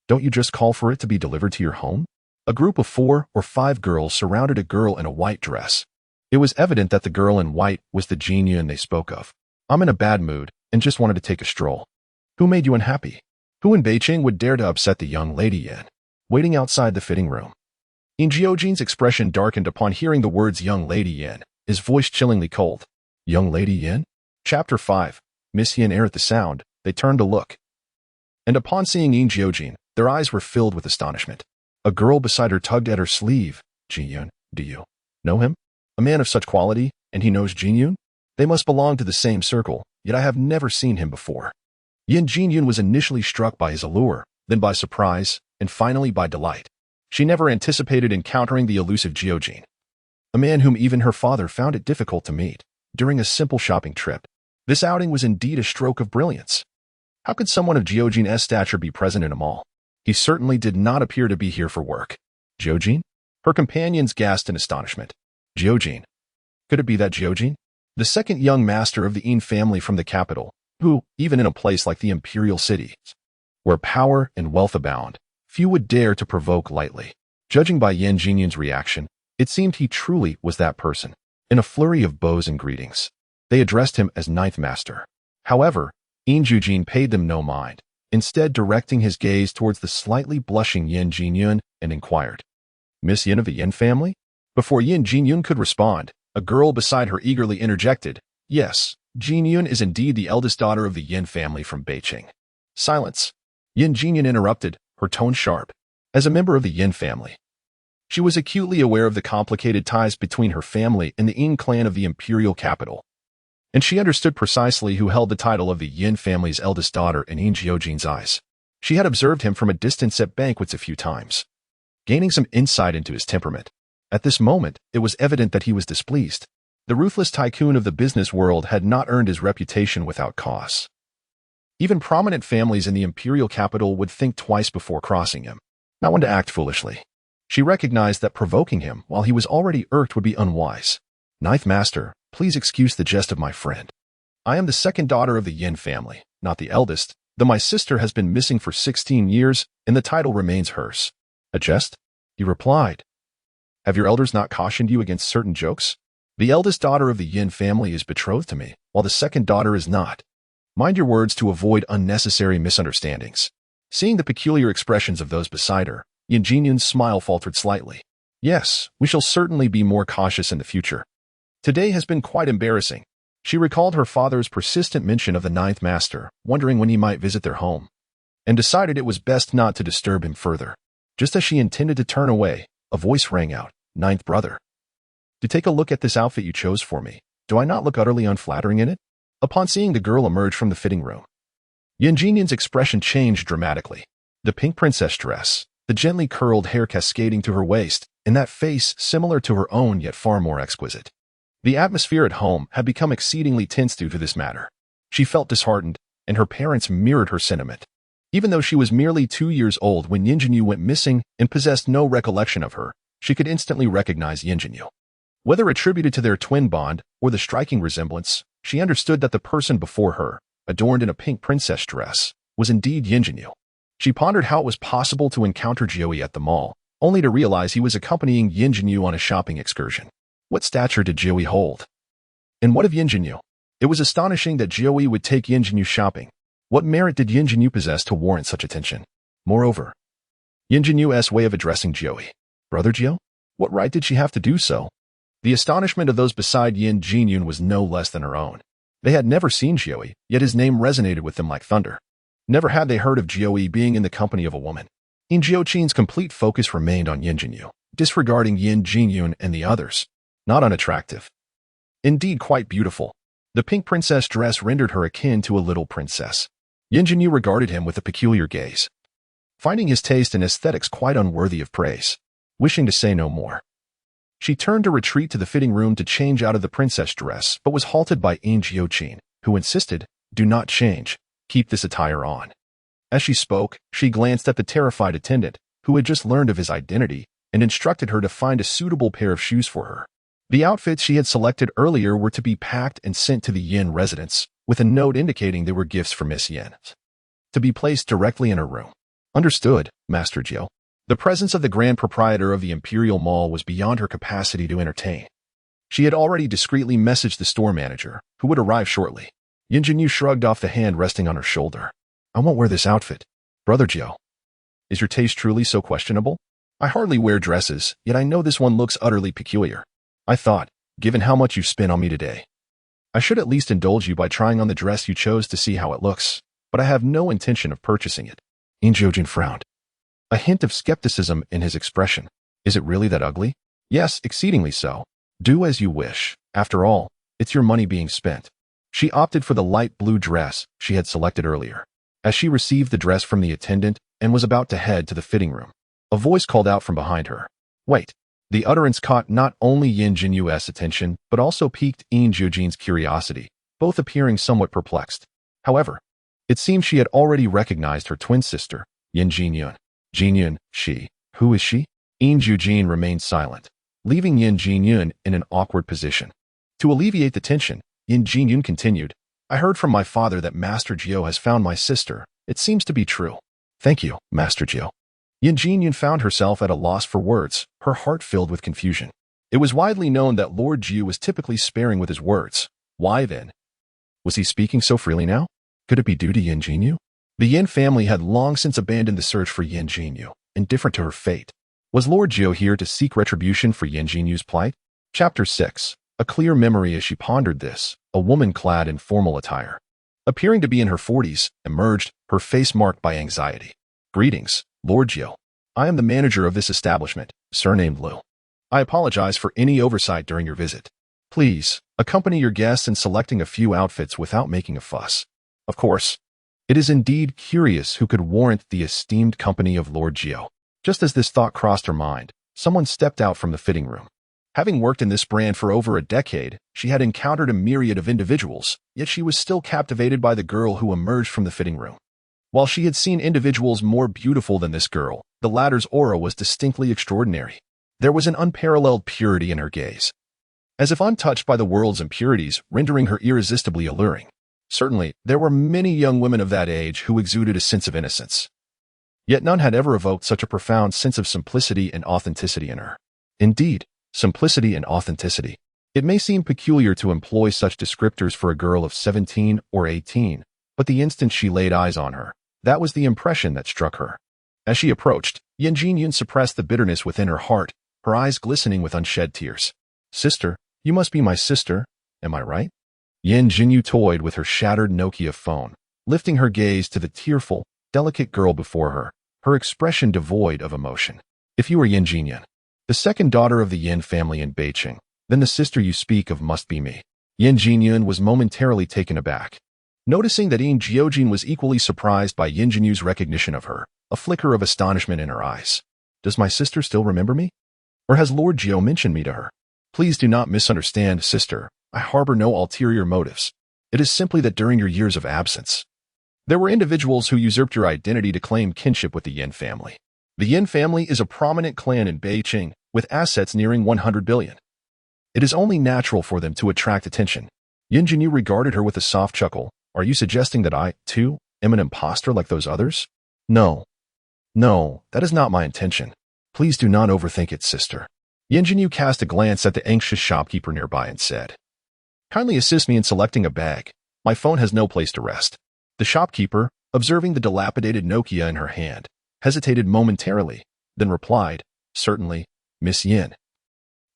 don't you just call for it to be delivered to your home? A group of 4 or 5 girls surrounded a girl in a white dress. It was evident that the girl in white was the Jinyu they spoke of. I'm in a bad mood and just wanted to take a stroll. Who made you unhappy? Who in Beijing would dare to upset the young lady Yin? Waiting outside the fitting room. Yin Jiujin's expression darkened upon hearing the words young lady Yin, his voice chillingly cold. Young lady Yin? Chapter 5. Miss Yin ere at the sound, they turned to look. And upon seeing Yin Jiujin, their eyes were filled with astonishment. A girl beside her tugged at her sleeve. Jinyu, do you know him? A man of such quality, and he knows Jinyu? They must belong to the same circle, yet I have never seen him before. Yin Jinyu was initially struck by his allure, then by surprise, and finally by delight. She never anticipated encountering the elusive Jiujin, a man whom even her father found it difficult to meet. During a simple shopping trip, this outing was indeed a stroke of brilliance. How could someone of Jiujin's stature be present in a mall? He certainly did not appear to be here for work. Jiujin? Her companions gasped in astonishment. Jiujin? Could it be that Jiujin? The second young master of the Yin family from the capital, who, even in a place like the imperial cities, where power and wealth abound, few would dare to provoke lightly. Judging by Yin Jinyun's reaction, it seemed he truly was that person. In a flurry of bows and greetings, they addressed him as Ninth Master. However, Yin Jiujin paid them no mind, instead directing his gaze towards the slightly blushing Yin Jinyun and inquired, Miss Yin of the Yin family? Before Yin Jinyun could respond, a girl beside her eagerly interjected, Yes, Jinyun is indeed the eldest daughter of the Yin family from Beijing. Silence. Yin Jinyun interrupted, her tone sharp. As a member of the Yin family, she was acutely aware of the complicated ties between her family and the Yin clan of the imperial capital, and she understood precisely who held the title of the Yin family's eldest daughter in Yin Jiujin's eyes. She had observed him from a distance at banquets a few times, gaining some insight into his temperament. At this moment, it was evident that he was displeased. The ruthless tycoon of the business world had not earned his reputation without cause. Even prominent families in the imperial capital would think twice before crossing him, not one to act foolishly. She recognized that provoking him while he was already irked would be unwise. Ninth Master, please excuse the jest of my friend. I am the second daughter of the Yin family, not the eldest, though my sister has been missing for 16 years and the title remains hers. A jest? He replied. Have your elders not cautioned you against certain jokes? The eldest daughter of the Yin family is betrothed to me, while the second daughter is not. Mind your words to avoid unnecessary misunderstandings. Seeing the peculiar expressions of those beside her, Yin Jinyun's smile faltered slightly. Yes, we shall certainly be more cautious in the future. Today has been quite embarrassing. She recalled her father's persistent mention of the Ninth Master, wondering when he might visit their home, and decided it was best not to disturb him further. Just as she intended to turn away, a voice rang out, Ninth Brother. To take a look at this outfit you chose for me, do I not look utterly unflattering in it? Upon seeing the girl emerge from the fitting room, Yin Jinyun's expression changed dramatically. The pink princess dress, the gently curled hair cascading to her waist, and that face similar to her own yet far more exquisite. The atmosphere at home had become exceedingly tense due to this matter. She felt disheartened, and her parents mirrored her sentiment. Even though she was merely 2 years old when Yin Jinyu went missing and possessed no recollection of her, she could instantly recognize Yin Jinyu. Whether attributed to their twin bond or the striking resemblance, she understood that the person before her, adorned in a pink princess dress, was indeed Yin Jinyu. She pondered how it was possible to encounter Jiu at the mall, only to realize he was accompanying Yin Jinyu on a shopping excursion. What stature did Jiu hold? And what of Yin Jinyu? It was astonishing that Jiu would take Yin Jinyu shopping. What merit did Yin Jinyu possess to warrant such attention? Moreover, Yin Jinyu's way of addressing Jiu. Brother Jiu? What right did she have to do so? The astonishment of those beside Yin Jinyun was no less than her own. They had never seen Jiu, yet his name resonated with them like thunder. Never had they heard of Jiu being in the company of a woman. Yin Jiujin's complete focus remained on Yin Jinyu, disregarding Yin Jiujin and the others. Not unattractive. Indeed quite beautiful. The pink princess dress rendered her akin to a little princess. Yin Jinyu regarded him with a peculiar gaze, finding his taste and aesthetics quite unworthy of praise. Wishing to say no more, she turned to retreat to the fitting room to change out of the princess dress, but was halted by Yin Jiujin, who insisted, "Do not change. Keep this attire on." As she spoke, she glanced at the terrified attendant, who had just learned of his identity, and instructed her to find a suitable pair of shoes for her. The outfits she had selected earlier were to be packed and sent to the Yin residence, with a note indicating they were gifts for Miss Yin, to be placed directly in her room. Understood, Master Jiu. The presence of the grand proprietor of the Imperial Mall was beyond her capacity to entertain. She had already discreetly messaged the store manager, who would arrive shortly. Yin Jinyu shrugged off the hand resting on her shoulder. "I won't wear this outfit. Brother Jiu. Is your taste truly so questionable? I hardly wear dresses, yet I know this one looks utterly peculiar. I thought, given how much you've spent on me today, I should at least indulge you by trying on the dress you chose to see how it looks, but I have no intention of purchasing it." Yin Jiujin frowned, a hint of skepticism in his expression. "Is it really that ugly?" "Yes, exceedingly so. Do as you wish. After all, it's your money being spent." She opted for the light blue dress she had selected earlier. As she received the dress from the attendant and was about to head to the fitting room, a voice called out from behind her, "Wait." The utterance caught not only Yin Jinyu's attention, but also piqued Yin Jiujin's curiosity, both appearing somewhat perplexed. However, it seemed she had already recognized her twin sister, Yin Jinyu. Jinyu, she. Who is she? Yin Jiujin remained silent, leaving Yin Jinyu in an awkward position. To alleviate the tension, Yin Jinyu continued, "I heard from my father that Master Jiu has found my sister. It seems to be true." "Thank you, Master Jiu." Yin Jinyu found herself at a loss for words, her heart filled with confusion. It was widely known that Lord Jiu was typically sparing with his words. Why then? Was he speaking so freely now? Could it be due to Yin Jinyu? The Yin family had long since abandoned the search for Yin Jinyu, indifferent to her fate. Was Lord Jiu here to seek retribution for Yin Jinyu's plight? Chapter 6. A clear memory as she pondered this, a woman clad in formal attire, appearing to be in her 40s, emerged, her face marked by anxiety. "Greetings, Lord Jiu. I am the manager of this establishment, surnamed Liu. I apologize for any oversight during your visit. Please, accompany your guests in selecting a few outfits without making a fuss. Of course, it is indeed curious who could warrant the esteemed company of Lord Jiu." Just as this thought crossed her mind, someone stepped out from the fitting room. Having worked in this brand for over a decade, she had encountered a myriad of individuals, yet she was still captivated by the girl who emerged from the fitting room. While she had seen individuals more beautiful than this girl, the latter's aura was distinctly extraordinary. There was an unparalleled purity in her gaze, as if untouched by the world's impurities, rendering her irresistibly alluring. Certainly, there were many young women of that age who exuded a sense of innocence. Yet none had ever evoked such a profound sense of simplicity and authenticity in her. Indeed, simplicity and authenticity. It may seem peculiar to employ such descriptors for a girl of 17 or 18, but the instant she laid eyes on her, that was the impression that struck her. As she approached, Yin Jinyu suppressed the bitterness within her heart, her eyes glistening with unshed tears. "Sister, you must be my sister, am I right?" Yin Jinyu toyed with her shattered Nokia phone, lifting her gaze to the tearful, delicate girl before her, her expression devoid of emotion. "If you are Yin Jinyu, the second daughter of the Yin family in Beijing, then the sister you speak of must be me." Yin Jinyu was momentarily taken aback, noticing that Yin Jiujin was equally surprised by Yin Jinyu's recognition of her, a flicker of astonishment in her eyes. "Does my sister still remember me? Or has Lord Jiu mentioned me to her? Please do not misunderstand, sister. I harbor no ulterior motives. It is simply that during your years of absence, there were individuals who usurped your identity to claim kinship with the Yin family. The Yin family is a prominent clan in Beijing, with assets nearing 100 billion. It is only natural for them to attract attention." Yin Jinyu regarded her with a soft chuckle. "Are you suggesting that I, too, am an imposter like those others?" No, that is not my intention. Please do not overthink it, sister." Yin Jinyu cast a glance at the anxious shopkeeper nearby and said, "Kindly assist me in selecting a bag. My phone has no place to rest." The shopkeeper, observing the dilapidated Nokia in her hand, hesitated momentarily, then replied, "Certainly, Miss Yin.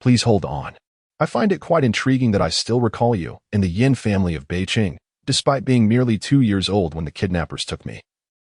Please hold on. I find it quite intriguing that I still recall you in the Yin family of Beijing, despite being merely 2 years old when the kidnappers took me.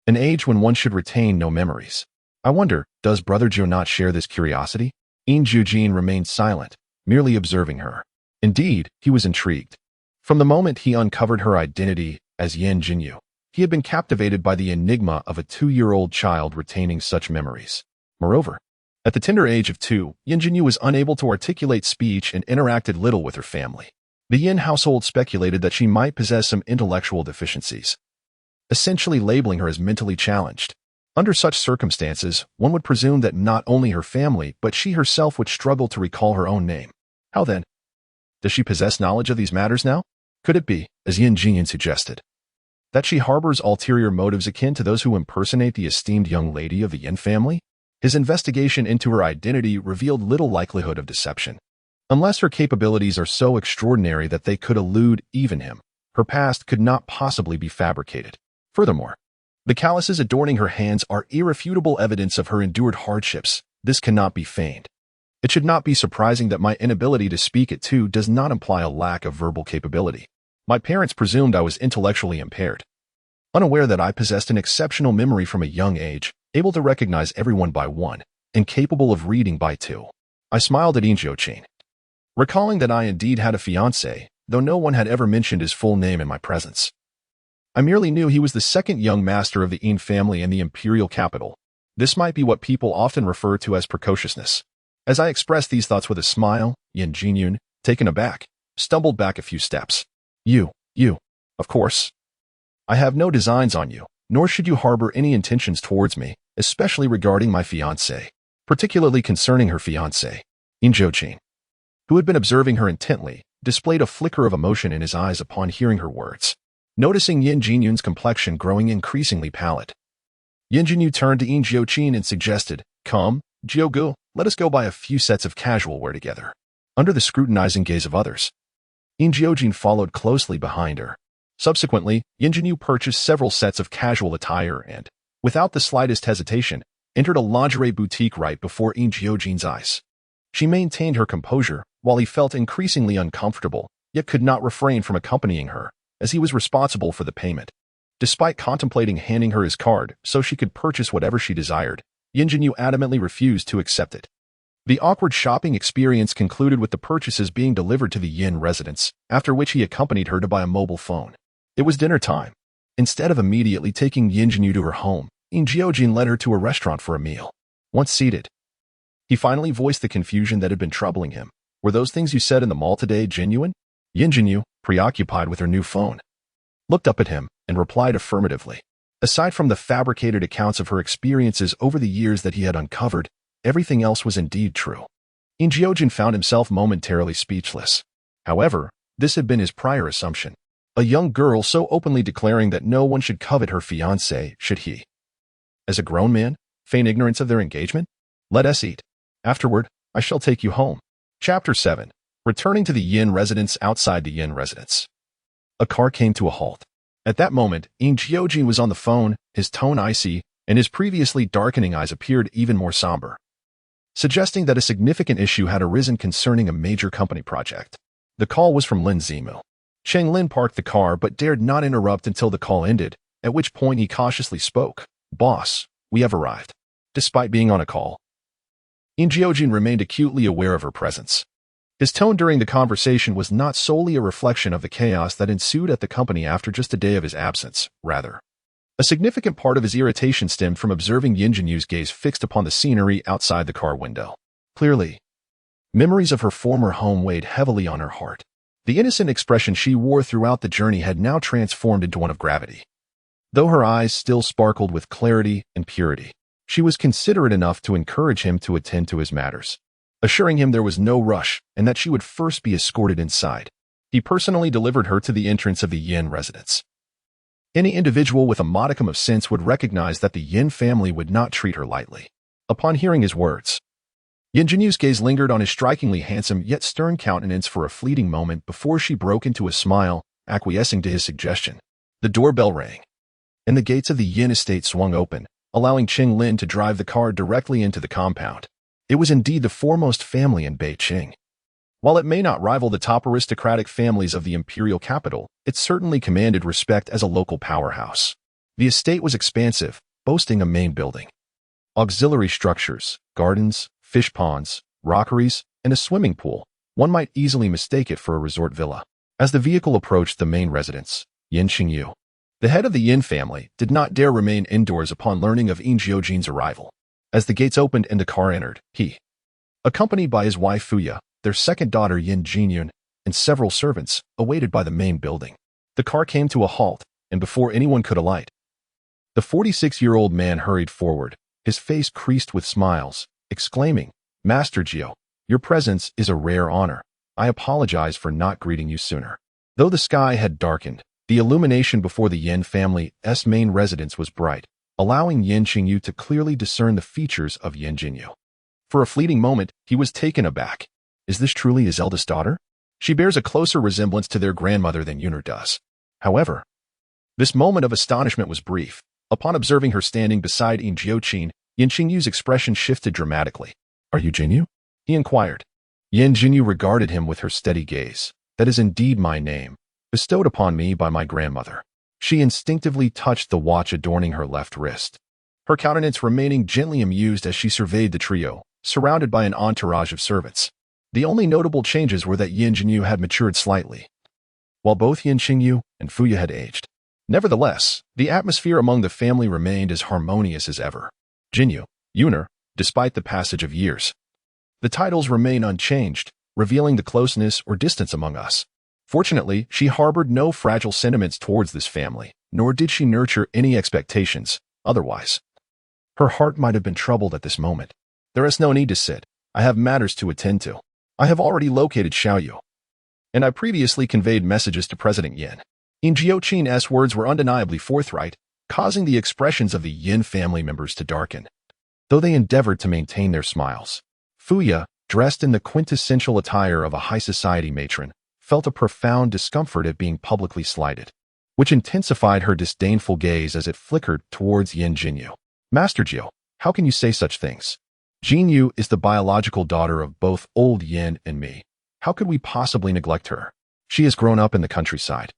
an age when one should retain no memories. I wonder, does Brother Jiu not share this curiosity? Yin Jiujin remained silent, merely observing her. Indeed, he was intrigued. From the moment he uncovered her identity as Yin Jinyu, he had been captivated by the enigma of a 2-year-old child retaining such memories. Moreover, at the tender age of 2, Yin Jinyu was unable to articulate speech and interacted little with her family. The Yin household speculated that she might possess some intellectual deficiencies, essentially labeling her as mentally challenged. Under such circumstances, one would presume that not only her family, but she herself would struggle to recall her own name. How then? Does she possess knowledge of these matters now? Could it be, as Yin Jiujin suggested, that she harbors ulterior motives akin to those who impersonate the esteemed young lady of the Yin family? His investigation into her identity revealed little likelihood of deception. Unless her capabilities are so extraordinary that they could elude even him, her past could not possibly be fabricated. Furthermore, the calluses adorning her hands are irrefutable evidence of her endured hardships. This cannot be feigned. It should not be surprising that my inability to speak at 2 does not imply a lack of verbal capability. My parents presumed I was intellectually impaired, unaware that I possessed an exceptional memory from a young age, able to recognize everyone by 1, and capable of reading by 2. I smiled at Yin Jiujin, recalling that I indeed had a fiancé, though no one had ever mentioned his full name in my presence. I merely knew he was the second young master of the Yin family in the imperial capital. This might be what people often refer to as precociousness. As I expressed these thoughts with a smile, Yin Jiujin, taken aback, stumbled back a few steps. You, of course. I have no designs on you, nor should you harbor any intentions towards me, especially regarding my fiancé, particularly concerning her fiancé. Yin Jiujin, who had been observing her intently, displayed a flicker of emotion in his eyes upon hearing her words. Noticing Yin Jinyun's complexion growing increasingly pallid, Yin Jinyu turned to Yin Jiujin and suggested, "Come, Jiugu, let us go buy a few sets of casual wear together." Under the scrutinizing gaze of others, Yin Jiujin followed closely behind her. Subsequently, Yin Jinyu purchased several sets of casual attire and, without the slightest hesitation, entered a lingerie boutique right before Yin Jiujin's eyes. She maintained her composure, while he felt increasingly uncomfortable, yet could not refrain from accompanying her, as he was responsible for the payment. Despite contemplating handing her his card so she could purchase whatever she desired, Yin Jinyu adamantly refused to accept it. The awkward shopping experience concluded with the purchases being delivered to the Yin residence, after which he accompanied her to buy a mobile phone. It was dinner time. Instead of immediately taking Yin Jinyu to her home, Yin Jiujin led her to a restaurant for a meal. Once seated, he finally voiced the confusion that had been troubling him. "Were those things you said in the mall today genuine?" Yin Jinyu, preoccupied with her new phone, looked up at him and replied affirmatively. Aside from the fabricated accounts of her experiences over the years that he had uncovered, everything else was indeed true. Yin Jiujin found himself momentarily speechless. However, this had been his prior assumption. A young girl so openly declaring that no one should covet her fiancé, should he, as a grown man, feign ignorance of their engagement? Let us eat. Afterward, I shall take you home. Chapter 7. Returning to the Yin residence. Outside the Yin residence, a car came to a halt. At that moment, Yin Jiujin was on the phone, his tone icy, and his previously darkening eyes appeared even more somber, suggesting that a significant issue had arisen concerning a major company project. The call was from Lin Zimu. Cheng Lin parked the car but dared not interrupt until the call ended, at which point he cautiously spoke. "Boss, we have arrived." Despite being on a call, Yin Jiujin remained acutely aware of her presence. His tone during the conversation was not solely a reflection of the chaos that ensued at the company after just a day of his absence. Rather, a significant part of his irritation stemmed from observing Yin Jinyu's gaze fixed upon the scenery outside the car window. Clearly, memories of her former home weighed heavily on her heart. The innocent expression she wore throughout the journey had now transformed into one of gravity. Though her eyes still sparkled with clarity and purity, she was considerate enough to encourage him to attend to his matters, assuring him there was no rush and that she would first be escorted inside. He personally delivered her to the entrance of the Yin residence. Any individual with a modicum of sense would recognize that the Yin family would not treat her lightly. Upon hearing his words, Yin Jinyu's gaze lingered on his strikingly handsome yet stern countenance for a fleeting moment before she broke into a smile, acquiescing to his suggestion. The doorbell rang, and the gates of the Yin estate swung open, allowing Cheng Lin to drive the car directly into the compound. It was indeed the foremost family in Beijing. While it may not rival the top aristocratic families of the imperial capital, it certainly commanded respect as a local powerhouse. The estate was expansive, boasting a main building, auxiliary structures, gardens, fish ponds, rockeries, and a swimming pool. One might easily mistake it for a resort villa. As the vehicle approached the main residence, Yin Jiujin, the head of the Yin family, did not dare remain indoors upon learning of Yin Jiujin's arrival. As the gates opened and the car entered, he, accompanied by his wife Fuya, their second daughter Yin Jiujin, and several servants, awaited by the main building. The car came to a halt, and before anyone could alight, the 46-year-old man hurried forward, his face creased with smiles, exclaiming, "Master Jiu, your presence is a rare honor. I apologize for not greeting you sooner." Though the sky had darkened, the illumination before the Yin family's main residence was bright, allowing Yin Jiujin to clearly discern the features of Yin Jinyu. For a fleeting moment, he was taken aback. Is this truly his eldest daughter? She bears a closer resemblance to their grandmother than Yuner does. However, this moment of astonishment was brief. Upon observing her standing beside Yin Jiujin, Yin Jinyu's expression shifted dramatically. "Are you Jinyu?" he inquired. Yin Jinyu regarded him with her steady gaze. "That is indeed my name, bestowed upon me by my grandmother." She instinctively touched the watch adorning her left wrist, her countenance remaining gently amused as she surveyed the trio, surrounded by an entourage of servants. The only notable changes were that Yin Jinyu had matured slightly, while both Yin Jinyu and Fuya had aged. Nevertheless, the atmosphere among the family remained as harmonious as ever. Jinyu, Yuner, despite the passage of years. The titles remain unchanged, revealing the closeness or distance among us. Fortunately, she harbored no fragile sentiments towards this family, nor did she nurture any expectations, otherwise. Her heart might have been troubled at this moment. "There is no need to sit. I have matters to attend to. I have already located Xiaoyu, and I previously conveyed messages to President Yin." Yin Jiujin's words were undeniably forthright, causing the expressions of the Yin family members to darken, though they endeavored to maintain their smiles. Fuya, dressed in the quintessential attire of a high society matron, felt a profound discomfort at being publicly slighted, which intensified her disdainful gaze as it flickered towards Yin Jinyu. "Master Jiu, how can you say such things? Jinyu is the biological daughter of both old Yin and me. How could we possibly neglect her? She has grown up in the countryside,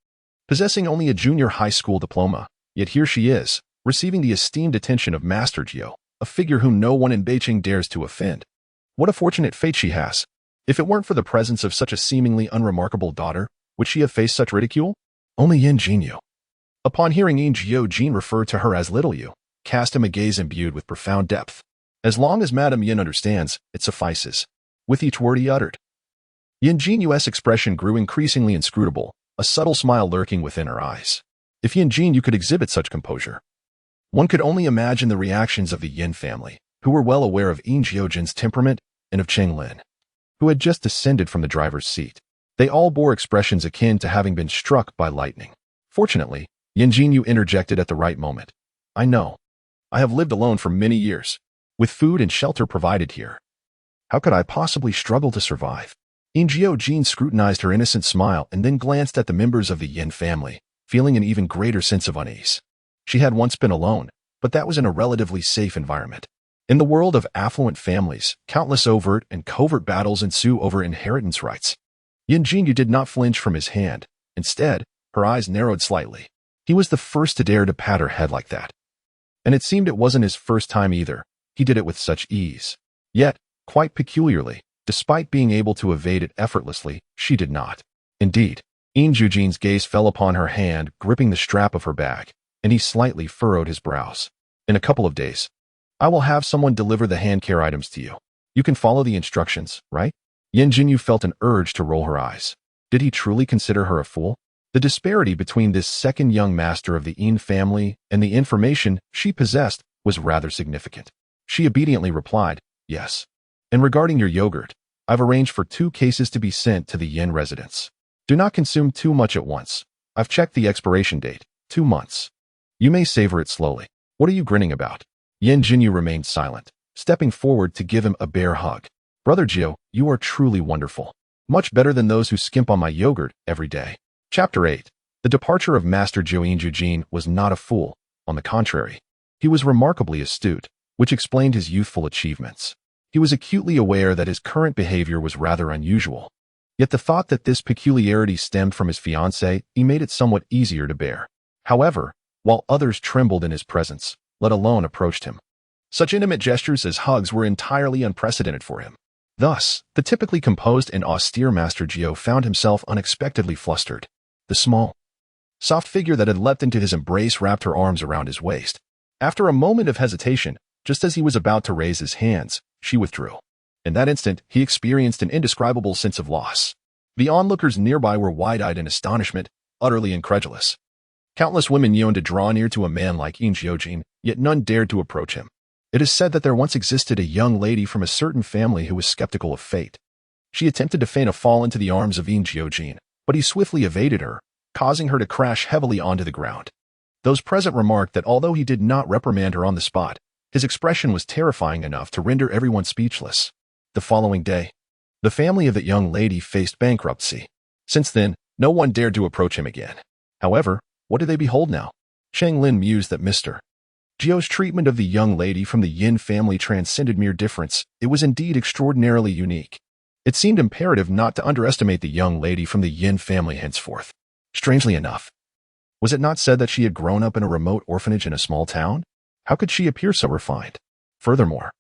possessing only a junior high school diploma, yet here she is, receiving the esteemed attention of Master Jiu, a figure whom no one in Beijing dares to offend. What a fortunate fate she has. If it weren't for the presence of such a seemingly unremarkable daughter, would she have faced such ridicule?" Only Yin Jinyu, upon hearing Yin Jiujin refer to her as Little Yu, cast him a gaze imbued with profound depth. "As long as Madame Yin understands, it suffices." With each word he uttered, Yin Jinyu's expression grew increasingly inscrutable, a subtle smile lurking within her eyes. If Yin Jinyu could exhibit such composure, one could only imagine the reactions of the Yin family, who were well aware of Yin Jiujin's temperament and of Cheng Lin, who had just descended from the driver's seat. They all bore expressions akin to having been struck by lightning. Fortunately, Yin Jinyu interjected at the right moment. "I know. I have lived alone for many years, with food and shelter provided here. How could I possibly struggle to survive?" Yin Jiujin scrutinized her innocent smile and then glanced at the members of the Yin family, feeling an even greater sense of unease. She had once been alone, but that was in a relatively safe environment. In the world of affluent families, countless overt and covert battles ensue over inheritance rights. Yin Jinyu did not flinch from his hand. Instead, her eyes narrowed slightly. He was the first to dare to pat her head like that. And it seemed it wasn't his first time either. He did it with such ease. Yet, quite peculiarly, despite being able to evade it effortlessly, she did not. Indeed, Yin Jiujin's gaze fell upon her hand gripping the strap of her bag, and he slightly furrowed his brows. "In a couple of days, I will have someone deliver the hand care items to you. You can follow the instructions, right?" Yin Jinyu felt an urge to roll her eyes. Did he truly consider her a fool? The disparity between this second young master of the Yin family and the information she possessed was rather significant. She obediently replied, "Yes. And regarding your yogurt, I've arranged for 2 cases to be sent to the Yin residence. Do not consume too much at once. I've checked the expiration date, 2 months. You may savor it slowly." "What are you grinning about?" Yin Jinyu remained silent, stepping forward to give him a bear hug. "Brother Jiu, you are truly wonderful. Much better than those who skimp on my yogurt every day." Chapter 8. The departure of Master Jiu. Yin Jiujin was not a fool. On the contrary, he was remarkably astute, which explained his youthful achievements. He was acutely aware that his current behavior was rather unusual. Yet the thought that this peculiarity stemmed from his fiancée made it somewhat easier to bear. However, while others trembled in his presence, let alone approached him. Such intimate gestures as hugs were entirely unprecedented for him. Thus, the typically composed and austere Master Jiu found himself unexpectedly flustered. The small, soft figure that had leapt into his embrace wrapped her arms around his waist. After a moment of hesitation, just as he was about to raise his hands, she withdrew. In that instant, he experienced an indescribable sense of loss. The onlookers nearby were wide-eyed in astonishment, utterly incredulous. Countless women yearned to draw near to a man like Yin Jiujin, yet none dared to approach him. It is said that there once existed a young lady from a certain family who was skeptical of fate. She attempted to feign a fall into the arms of Yin Jiujin, but he swiftly evaded her, causing her to crash heavily onto the ground. Those present remarked that although he did not reprimand her on the spot, his expression was terrifying enough to render everyone speechless. The following day, the family of that young lady faced bankruptcy. Since then, no one dared to approach him again. However, what did they behold now? Cheng Lin mused that Mr. Jiu's treatment of the young lady from the Yin family transcended mere difference. It was indeed extraordinarily unique. It seemed imperative not to underestimate the young lady from the Yin family henceforth. Strangely enough, was it not said that she had grown up in a remote orphanage in a small town? How could she appear so refined? Furthermore,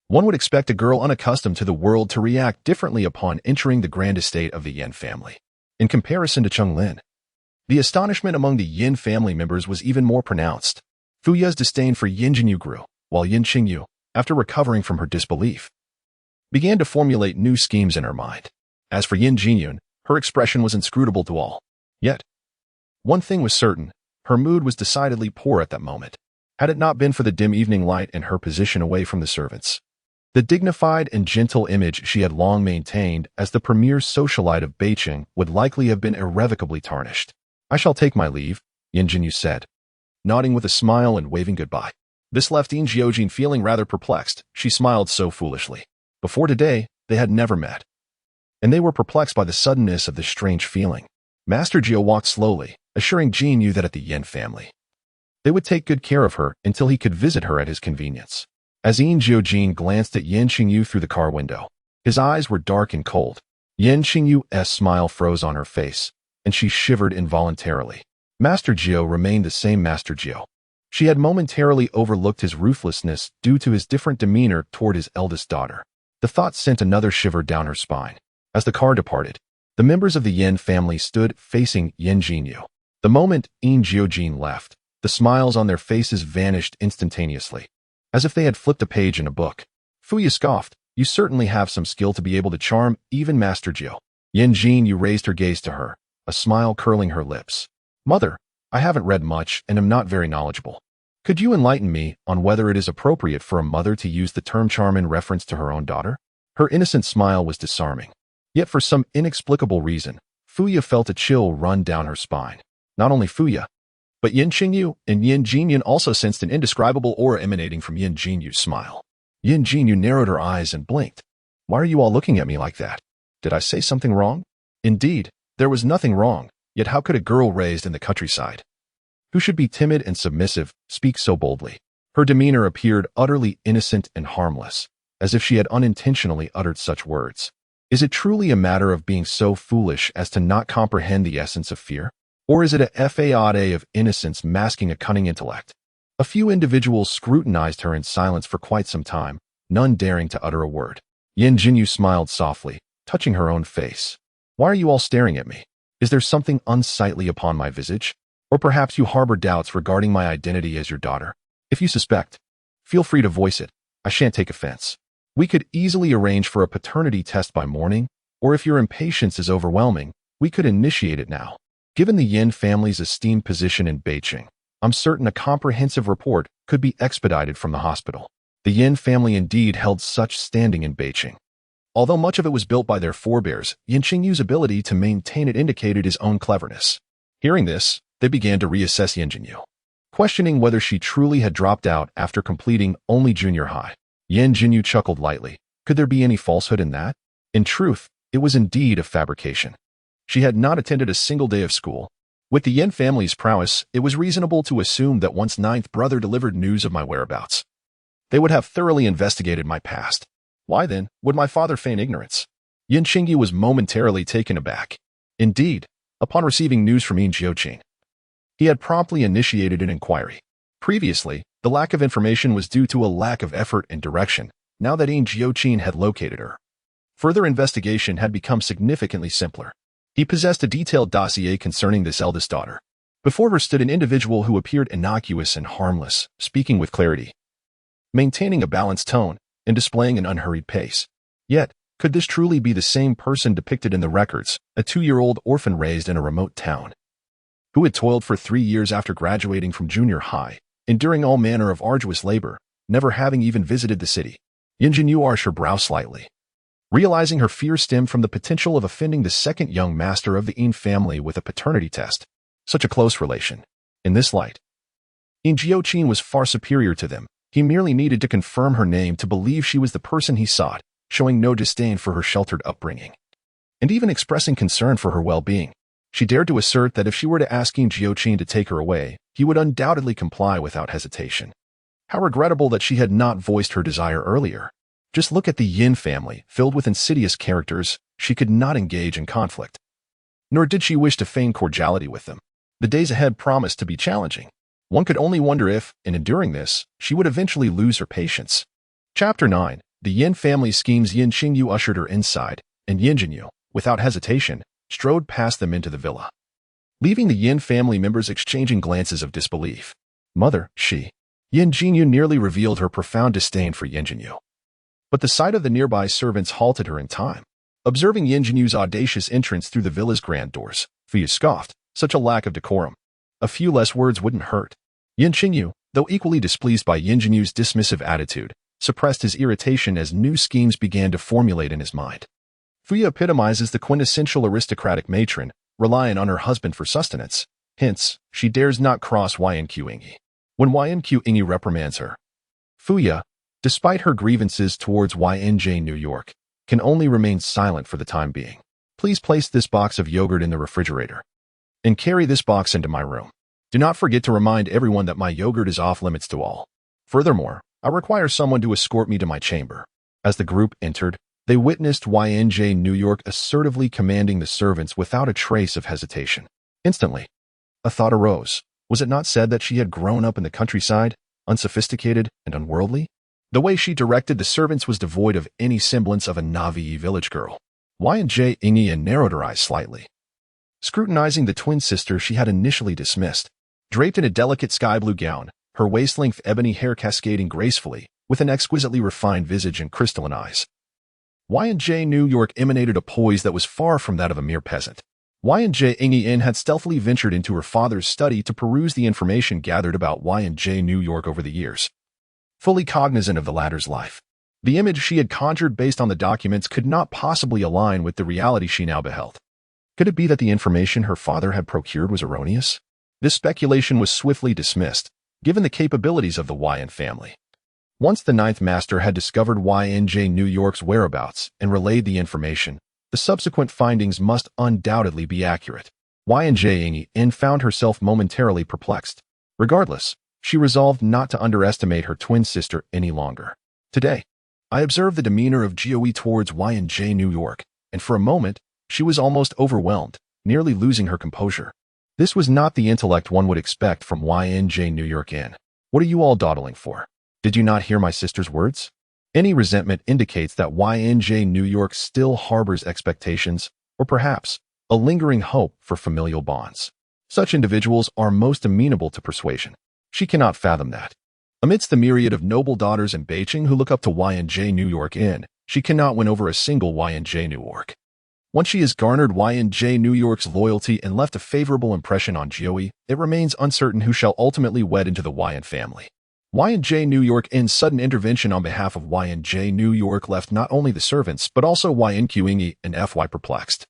one would expect a girl unaccustomed to the world to react differently upon entering the grand estate of the Yin family. In comparison to Cheng Lin, the astonishment among the Yin family members was even more pronounced. Fuya's disdain for Yin Jinyu grew, while Yin Jinyu, after recovering from her disbelief, began to formulate new schemes in her mind. As for Yin Jinyu, her expression was inscrutable to all. Yet, one thing was certain, her mood was decidedly poor at that moment. Had it not been for the dim evening light and her position away from the servants, the dignified and gentle image she had long maintained as the premier socialite of Beijing would likely have been irrevocably tarnished. I shall take my leave, Yin Jinyu said, nodding with a smile and waving goodbye. This left Yin Jiujin feeling rather perplexed. She smiled so foolishly. Before today, they had never met, and they were perplexed by the suddenness of this strange feeling. Master Jiu walked slowly, assuring Jinyu that at the Yin family, they would take good care of her until he could visit her at his convenience. As Yin Jiujin glanced at Yin Xingyu through the car window, his eyes were dark and cold. Yin Xingyu's smile froze on her face, and she shivered involuntarily. Master Jiu remained the same Master Jiu. She had momentarily overlooked his ruthlessness due to his different demeanor toward his eldest daughter. The thought sent another shiver down her spine. As the car departed, the members of the Yin family stood facing Yin Jinyu. The moment Yin Jiujin left, the smiles on their faces vanished instantaneously, as if they had flipped a page in a book. Fuya scoffed, "You certainly have some skill to be able to charm even Master Jiu." Yin Jinyu raised her gaze to her, a smile curling her lips. "Mother, I haven't read much and am not very knowledgeable. Could you enlighten me on whether it is appropriate for a mother to use the term charm in reference to her own daughter?" Her innocent smile was disarming. Yet for some inexplicable reason, Fuya felt a chill run down her spine. Not only Fuya, but Yin Xingyu and Yin Jinyu also sensed an indescribable aura emanating from Yin Jinyu's smile. Yin Jinyu narrowed her eyes and blinked. "Why are you all looking at me like that? Did I say something wrong?" Indeed, there was nothing wrong, yet how could a girl raised in the countryside, who should be timid and submissive, speak so boldly? Her demeanor appeared utterly innocent and harmless, as if she had unintentionally uttered such words. Is it truly a matter of being so foolish as to not comprehend the essence of fear? Or is it a facade of innocence masking a cunning intellect? A few individuals scrutinized her in silence for quite some time, none daring to utter a word. Yin Jinyu smiled softly, touching her own face. "Why are you all staring at me? Is there something unsightly upon my visage? Or perhaps you harbor doubts regarding my identity as your daughter? If you suspect, feel free to voice it. I shan't take offense. We could easily arrange for a paternity test by morning, or if your impatience is overwhelming, we could initiate it now. Given the Yin family's esteemed position in Beijing, I'm certain a comprehensive report could be expedited from the hospital." The Yin family indeed held such standing in Beijing. Although much of it was built by their forebears, Yin Xingyu's ability to maintain it indicated his own cleverness. Hearing this, they began to reassess Yin Jinyu, questioning whether she truly had dropped out after completing only junior high. Yin Jinyu chuckled lightly. Could there be any falsehood in that? In truth, it was indeed a fabrication. She had not attended a single day of school. With the Yin family's prowess, it was reasonable to assume that once ninth brother delivered news of my whereabouts, they would have thoroughly investigated my past. Why then would my father feign ignorance? Yin Xingyu was momentarily taken aback. Indeed, upon receiving news from Yin Jiujin, He had promptly initiated an inquiry. Previously, the lack of information was due to a lack of effort and direction, now that Yin Jiujin had located her. Further investigation had become significantly simpler. He possessed a detailed dossier concerning this eldest daughter. Before her stood an individual who appeared innocuous and harmless, speaking with clarity, maintaining a balanced tone, and displaying an unhurried pace. Yet, could this truly be the same person depicted in the records, a 2-year-old orphan raised in a remote town, who had toiled for 3 years after graduating from junior high, enduring all manner of arduous labor, never having even visited the city? Yin Jinyu arched her brow slightly, realizing her fear stemmed from the potential of offending the second young master of the Yin family with a paternity test. Such a close relation. In this light, Yin Jiujin was far superior to them. He merely needed to confirm her name to believe she was the person he sought, showing no disdain for her sheltered upbringing, and even expressing concern for her well-being. She dared to assert that if she were to ask Yin Jiujin to take her away, he would undoubtedly comply without hesitation. How regrettable that she had not voiced her desire earlier. Just look at the Yin family, filled with insidious characters. She could not engage in conflict, nor did she wish to feign cordiality with them. The days ahead promised to be challenging. One could only wonder if, in enduring this, she would eventually lose her patience. Chapter 9. The Yin family schemes. Yin Jinyu ushered her inside, and Yin Jinyu, without hesitation, strode past them into the villa, leaving the Yin family members exchanging glances of disbelief. Mother, she. Yin Jinyu nearly revealed her profound disdain for Yin Jinyu. But the sight of the nearby servants halted her in time. Observing Yin Jinyu's audacious entrance through the villa's grand doors, Fuya scoffed. Such a lack of decorum. A few less words wouldn't hurt. Yin Jinyu, though equally displeased by Yin Jinyu's dismissive attitude, suppressed his irritation as new schemes began to formulate in his mind. Fuya epitomizes the quintessential aristocratic matron, relying on her husband for sustenance. Hence, she dares not cross Yin when Yin reprimands her. Fuya, despite her grievances towards Yin New York, can only remain silent for the time being. Please place this box of yogurt in the refrigerator, and carry this box into my room. Do not forget to remind everyone that my yogurt is off limits to all. Furthermore, I require someone to escort me to my chamber. As the group entered, they witnessed Yin New York assertively commanding the servants without a trace of hesitation. Instantly, a thought arose. Was it not said that she had grown up in the countryside, unsophisticated and unworldly? The way she directed the servants was devoid of any semblance of a naïve village girl. Yin narrowed her eyes slightly, scrutinizing the twin sister she had initially dismissed. Draped in a delicate sky-blue gown, her waist-length ebony hair cascading gracefully, with an exquisitely refined visage and crystalline eyes, Yin New York emanated a poise that was far from that of a mere peasant. Yin had stealthily ventured into her father's study to peruse the information gathered about Yin New York over the years, fully cognizant of the latter's life. The image she had conjured based on the documents could not possibly align with the reality she now beheld. Could it be that the information her father had procured was erroneous? This speculation was swiftly dismissed, given the capabilities of the Yin family. Once the ninth master had discovered Yin New York's whereabouts and relayed the information, the subsequent findings must undoubtedly be accurate. Yin found herself momentarily perplexed. Regardless, she resolved not to underestimate her twin sister any longer. Today, I observed the demeanor of Jiu towards Yin New York, and for a moment, she was almost overwhelmed, nearly losing her composure. This was not the intellect one would expect from Yin New York Inn. What are you all dawdling for? Did you not hear my sister's words? Any resentment indicates that Yin New York still harbors expectations, or perhaps a lingering hope for familial bonds. Such individuals are most amenable to persuasion. She cannot fathom that. Amidst the myriad of noble daughters in Beijing who look up to Yin New York Inn, she cannot win over a single Yin New York. Once she has garnered Yin New York's loyalty and left a favorable impression on Jiu, it remains uncertain who shall ultimately wed into the Yin family. Yin New York Inn's sudden intervention on behalf of Yin New York left not only the servants but also Yin and Fy perplexed.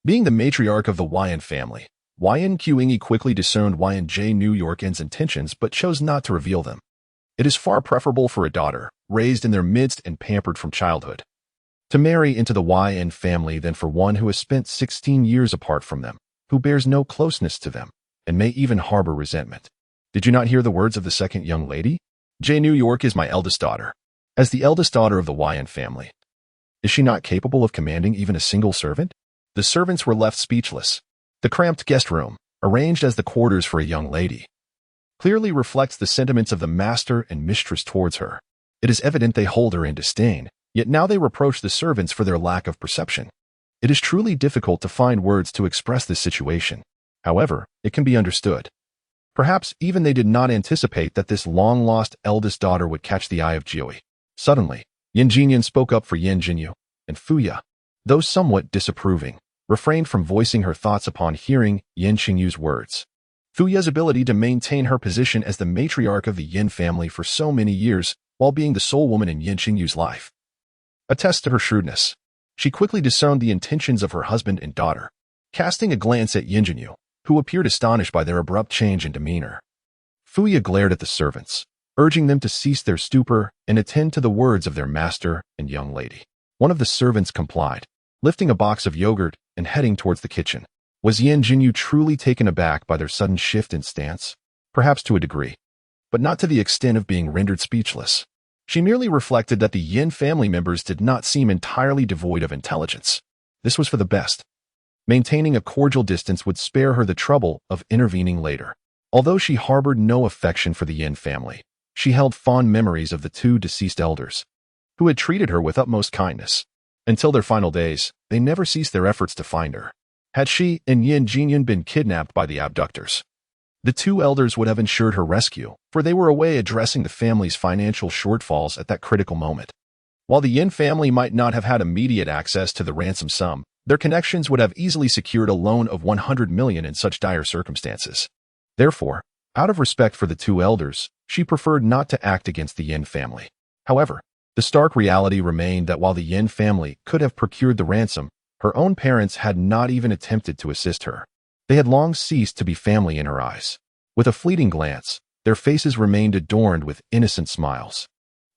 Being the matriarch of the Yin family, Yin quickly discerned Yin New York Inn's intentions but chose not to reveal them. It is far preferable for a daughter, raised in their midst and pampered from childhood, to marry into the Yin family than for one who has spent 16 years apart from them, who bears no closeness to them, and may even harbor resentment. Did you not hear the words of the second young lady? New York is my eldest daughter. As the eldest daughter of the Yin family, is she not capable of commanding even a single servant? The servants were left speechless. The cramped guest room, arranged as the quarters for a young lady, clearly reflects the sentiments of the master and mistress towards her. It is evident they hold her in disdain, yet now they reproach the servants for their lack of perception. It is truly difficult to find words to express this situation. However, it can be understood. Perhaps even they did not anticipate that this long-lost eldest daughter would catch the eye of Jiu. Suddenly, Yin Jiujin spoke up for Yin Jinyu, and Fuya, though somewhat disapproving, refrained from voicing her thoughts upon hearing Yin Qinyu's words. Fuya's ability to maintain her position as the matriarch of the Yin family for so many years while being the sole woman in Yin Qinyu's life attests to her shrewdness. She quickly discerned the intentions of her husband and daughter, casting a glance at Yin Jinyu, who appeared astonished by their abrupt change in demeanor. Fuya glared at the servants, urging them to cease their stupor and attend to the words of their master and young lady. One of the servants complied, lifting a box of yogurt and heading towards the kitchen. Was Yin Jinyu truly taken aback by their sudden shift in stance? Perhaps to a degree, but not to the extent of being rendered speechless. She merely reflected that the Yin family members did not seem entirely devoid of intelligence. This was for the best. Maintaining a cordial distance would spare her the trouble of intervening later. Although she harbored no affection for the Yin family, she held fond memories of the two deceased elders, who had treated her with utmost kindness. Until their final days, they never ceased their efforts to find her. Had she and Yin Jiujin been kidnapped by the abductors, the two elders would have ensured her rescue, for they were away addressing the family's financial shortfalls at that critical moment. While the Yin family might not have had immediate access to the ransom sum, their connections would have easily secured a loan of 100 million in such dire circumstances. Therefore, out of respect for the two elders, she preferred not to act against the Yin family. However, the stark reality remained that while the Yin family could have procured the ransom, her own parents had not even attempted to assist her. They had long ceased to be family in her eyes. With a fleeting glance, their faces remained adorned with innocent smiles.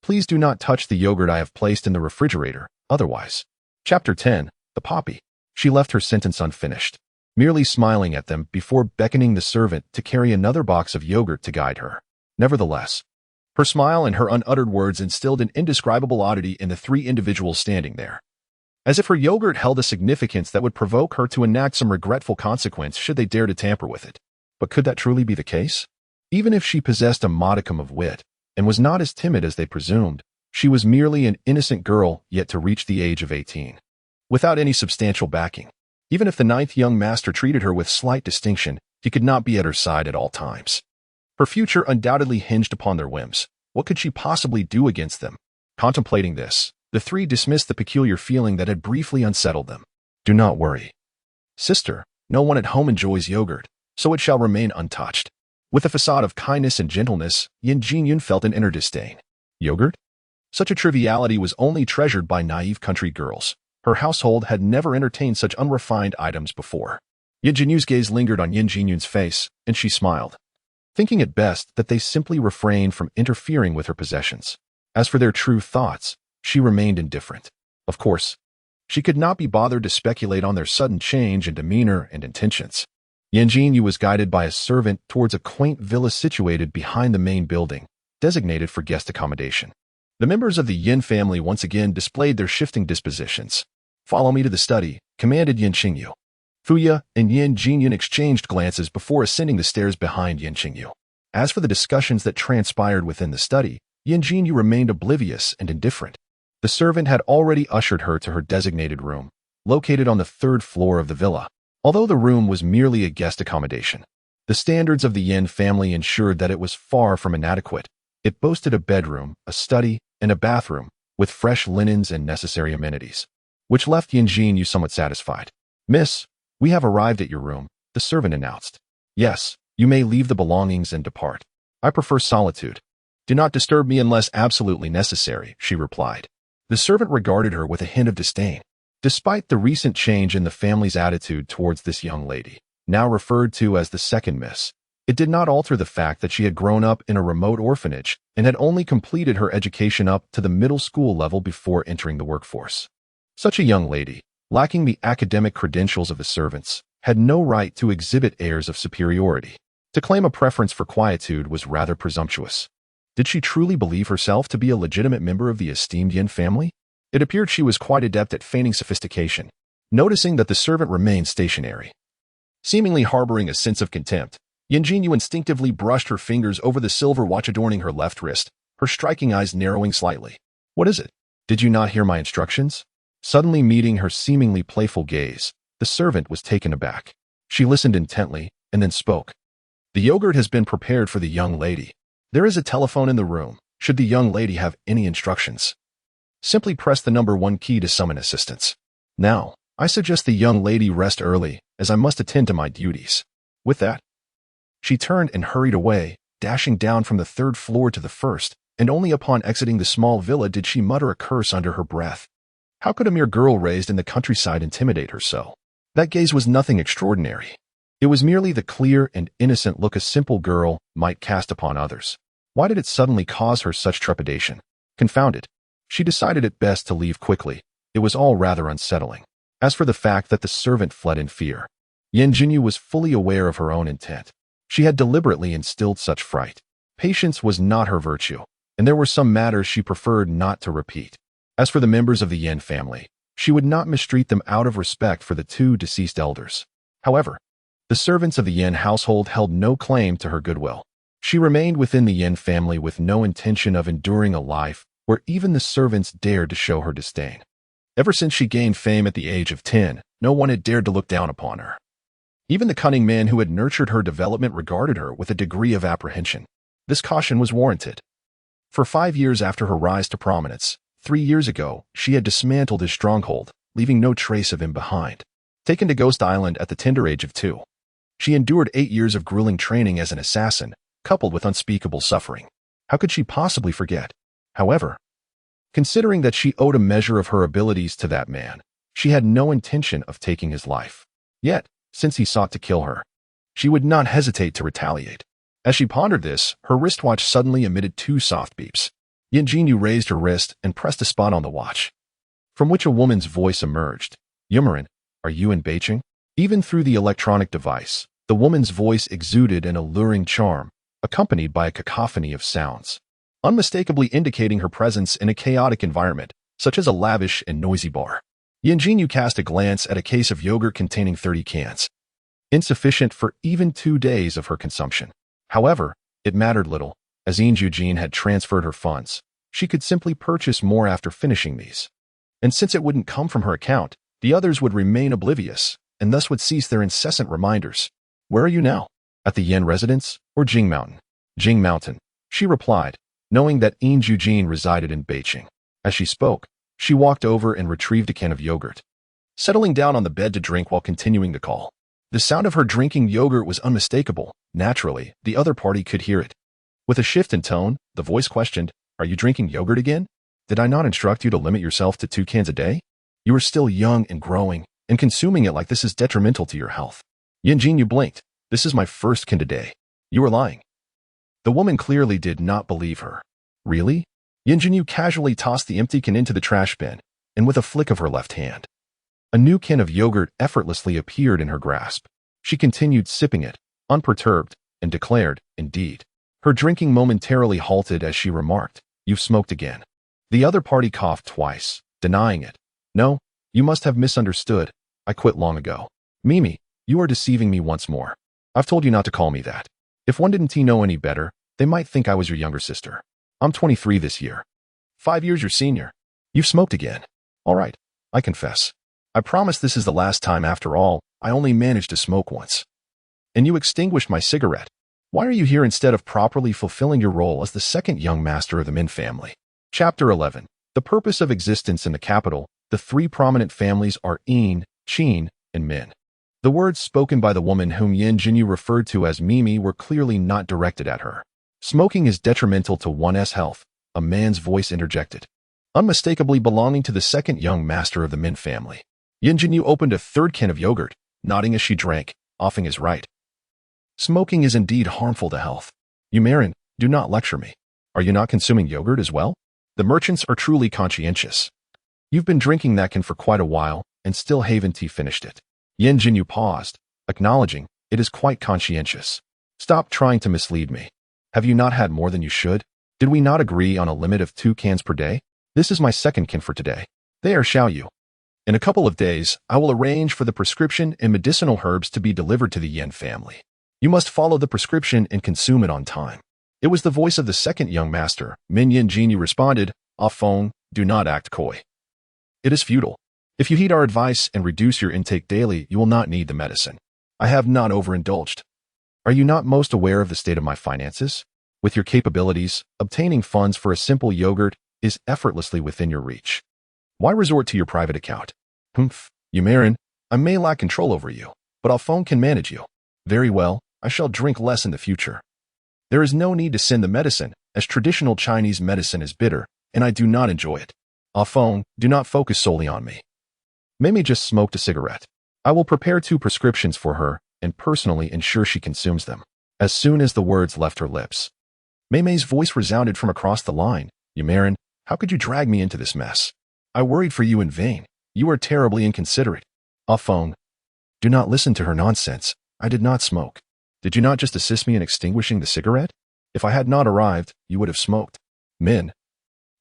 Please do not touch the yogurt I have placed in the refrigerator, otherwise. Chapter 10. The Poppy. She left her sentence unfinished, merely smiling at them before beckoning the servant to carry another box of yogurt to guide her. Nevertheless, her smile and her unuttered words instilled an indescribable oddity in the three individuals standing there. As if her yogurt held a significance that would provoke her to enact some regretful consequence should they dare to tamper with it. But could that truly be the case? Even if she possessed a modicum of wit, and was not as timid as they presumed, she was merely an innocent girl yet to reach the age of 18. Without any substantial backing. Even if the ninth young master treated her with slight distinction, he could not be at her side at all times. Her future undoubtedly hinged upon their whims. What could she possibly do against them? Contemplating this, the three dismissed the peculiar feeling that had briefly unsettled them. Do not worry. Sister, no one at home enjoys yogurt, so it shall remain untouched. With a facade of kindness and gentleness, Yin Jiujin felt an inner disdain. Yogurt? Such a triviality was only treasured by naive country girls. Her household had never entertained such unrefined items before. Yin Jinyu's gaze lingered on Yin Jinyun's face, and she smiled, thinking it best that they simply refrained from interfering with her possessions. As for their true thoughts, she remained indifferent. Of course, she could not be bothered to speculate on their sudden change in demeanor and intentions. Yin Jinyu was guided by a servant towards a quaint villa situated behind the main building, designated for guest accommodation. The members of the Yin family once again displayed their shifting dispositions. Follow me to the study, commanded Yin Qingyu. Fuya and Yin Jinyun exchanged glances before ascending the stairs behind Yin Qingyu. As for the discussions that transpired within the study, Yin Jinyu remained oblivious and indifferent. The servant had already ushered her to her designated room, located on the third floor of the villa. Although the room was merely a guest accommodation, the standards of the Yin family ensured that it was far from inadequate. It boasted a bedroom, a study, and a bathroom, with fresh linens and necessary amenities, which left Yin Jinyu somewhat satisfied. Miss, we have arrived at your room, the servant announced. Yes, you may leave the belongings and depart. I prefer solitude. Do not disturb me unless absolutely necessary, she replied. The servant regarded her with a hint of disdain. Despite the recent change in the family's attitude towards this young lady, now referred to as the second miss, it did not alter the fact that she had grown up in a remote orphanage and had only completed her education up to the middle school level before entering the workforce. Such a young lady, lacking the academic credentials of the servants, had no right to exhibit airs of superiority. To claim a preference for quietude was rather presumptuous. Did she truly believe herself to be a legitimate member of the esteemed Yin family? It appeared she was quite adept at feigning sophistication. Noticing that the servant remained stationary, Seemingly harboring a sense of contempt, Yin Jinyu instinctively brushed her fingers over the silver watch adorning her left wrist, her striking eyes narrowing slightly. What is it? Did you not hear my instructions? Suddenly meeting her seemingly playful gaze, the servant was taken aback. She listened intently, and then spoke. The yogurt has been prepared for the young lady. There is a telephone in the room. Should the young lady have any instructions, simply press the number 1 key to summon assistance. Now, I suggest the young lady rest early, as I must attend to my duties. With that, she turned and hurried away, dashing down from the 3rd floor to the 1st, and only upon exiting the small villa did she mutter a curse under her breath. How could a mere girl raised in the countryside intimidate her so? That gaze was nothing extraordinary. It was merely the clear and innocent look a simple girl might cast upon others. Why did it suddenly cause her such trepidation? Confounded, she decided it best to leave quickly. It was all rather unsettling. As for the fact that the servant fled in fear, Yin Jinyu was fully aware of her own intent. She had deliberately instilled such fright. Patience was not her virtue, and there were some matters she preferred not to repeat. As for the members of the Yin family, she would not mistreat them out of respect for the 2 deceased elders. However, the servants of the Yin household held no claim to her goodwill. She remained within the Yin family with no intention of enduring a life where even the servants dared to show her disdain. Ever since she gained fame at the age of 10, no one had dared to look down upon her. Even the cunning man who had nurtured her development regarded her with a degree of apprehension. This caution was warranted. For 5 years after her rise to prominence, 3 years ago, she had dismantled his stronghold, leaving no trace of him behind. Taken to Ghost Island at the tender age of 2, she endured 8 years of grueling training as an assassin, coupled with unspeakable suffering. How could she possibly forget? However, considering that she owed a measure of her abilities to that man, she had no intention of taking his life. Yet, since he sought to kill her, she would not hesitate to retaliate. As she pondered this, her wristwatch suddenly emitted 2 soft beeps. Yin Jinyu raised her wrist and pressed a spot on the watch, from which a woman's voice emerged. Yumarin, are you in Beijing? Even through the electronic device, the woman's voice exuded an alluring charm, accompanied by a cacophony of sounds, unmistakably indicating her presence in a chaotic environment, such as a lavish and noisy bar. Yin Jinyu cast a glance at a case of yogurt containing 30 cans, insufficient for even 2 days of her consumption. However, it mattered little, as Yin Jiujin had transferred her funds. She could simply purchase more after finishing these. And since it wouldn't come from her account, the others would remain oblivious, and thus would cease their incessant reminders. Where are you now? At the Yin residence, or Jing Mountain? Jing Mountain, she replied, knowing that Yin Jiujin resided in Beijing. As she spoke, she walked over and retrieved a can of yogurt, settling down on the bed to drink while continuing the call. The sound of her drinking yogurt was unmistakable. Naturally, the other party could hear it. With a shift in tone, the voice questioned, are you drinking yogurt again? Did I not instruct you to limit yourself to 2 cans a day? You are still young and growing, and consuming it like this is detrimental to your health. Yin Jinyu blinked. This is my 1st can today. You are lying. The woman clearly did not believe her. Really? Yin Jinyu casually tossed the empty can into the trash bin, and with a flick of her left hand, a new can of yogurt effortlessly appeared in her grasp. She continued sipping it, unperturbed, and declared, indeed. Her drinking momentarily halted as she remarked, you've smoked again. The other party coughed twice, denying it. No, you must have misunderstood. I quit long ago. Mimi, you are deceiving me once more. I've told you not to call me that. If one didn't know any better, they might think I was your younger sister. I'm 23 this year. 5 years your senior. You've smoked again. All right, I confess. I promise this is the last time. After all, I only managed to smoke once. And you extinguished my cigarette. Why are you here instead of properly fulfilling your role as the 2nd young master of the Min family? Chapter 11. The purpose of existence in the capital. The 3 prominent families are Yin, Qin, and Min. The words spoken by the woman whom Yin Jinyu referred to as Mimi were clearly not directed at her. Smoking is detrimental to one's health, a man's voice interjected, unmistakably belonging to the 2nd young master of the Min family. Yin Jinyu opened a 3rd can of yogurt, nodding as she drank, offing his right. Smoking is indeed harmful to health. Yumarin, do not lecture me. Are you not consuming yogurt as well? The merchants are truly conscientious. You've been drinking that can for quite a while, and still haven't finished it. Yin Jinyu paused, acknowledging, it is quite conscientious. Stop trying to mislead me. Have you not had more than you should? Did we not agree on a limit of 2 cans per day? This is my 2nd can for today. There shall you. In a couple of days, I will arrange for the prescription and medicinal herbs to be delivered to the Yin family. You must follow the prescription and consume it on time." It was the voice of the second young master. Yin Jinyu responded, "Phone, do not act coy. It is futile. If you heed our advice and reduce your intake daily, you will not need the medicine. I have not overindulged. Are you not most aware of the state of my finances? With your capabilities, obtaining funds for a simple yogurt is effortlessly within your reach. Why resort to your private account? Umarin, I may lack control over you, but phone can manage you. Very well, I shall drink less in the future. There is no need to send the medicine, as traditional Chinese medicine is bitter, and I do not enjoy it. Phone, do not focus solely on me. Mei just smoked a cigarette. I will prepare 2 prescriptions for her and personally ensure she consumes them." As soon as the words left her lips, Mei's voice resounded from across the line. "Umarin, how could you drag me into this mess? I worried for you in vain. You are terribly inconsiderate." Phone, do not listen to her nonsense. I did not smoke. Did you not just assist me in extinguishing the cigarette? If I had not arrived, you would have smoked. Min,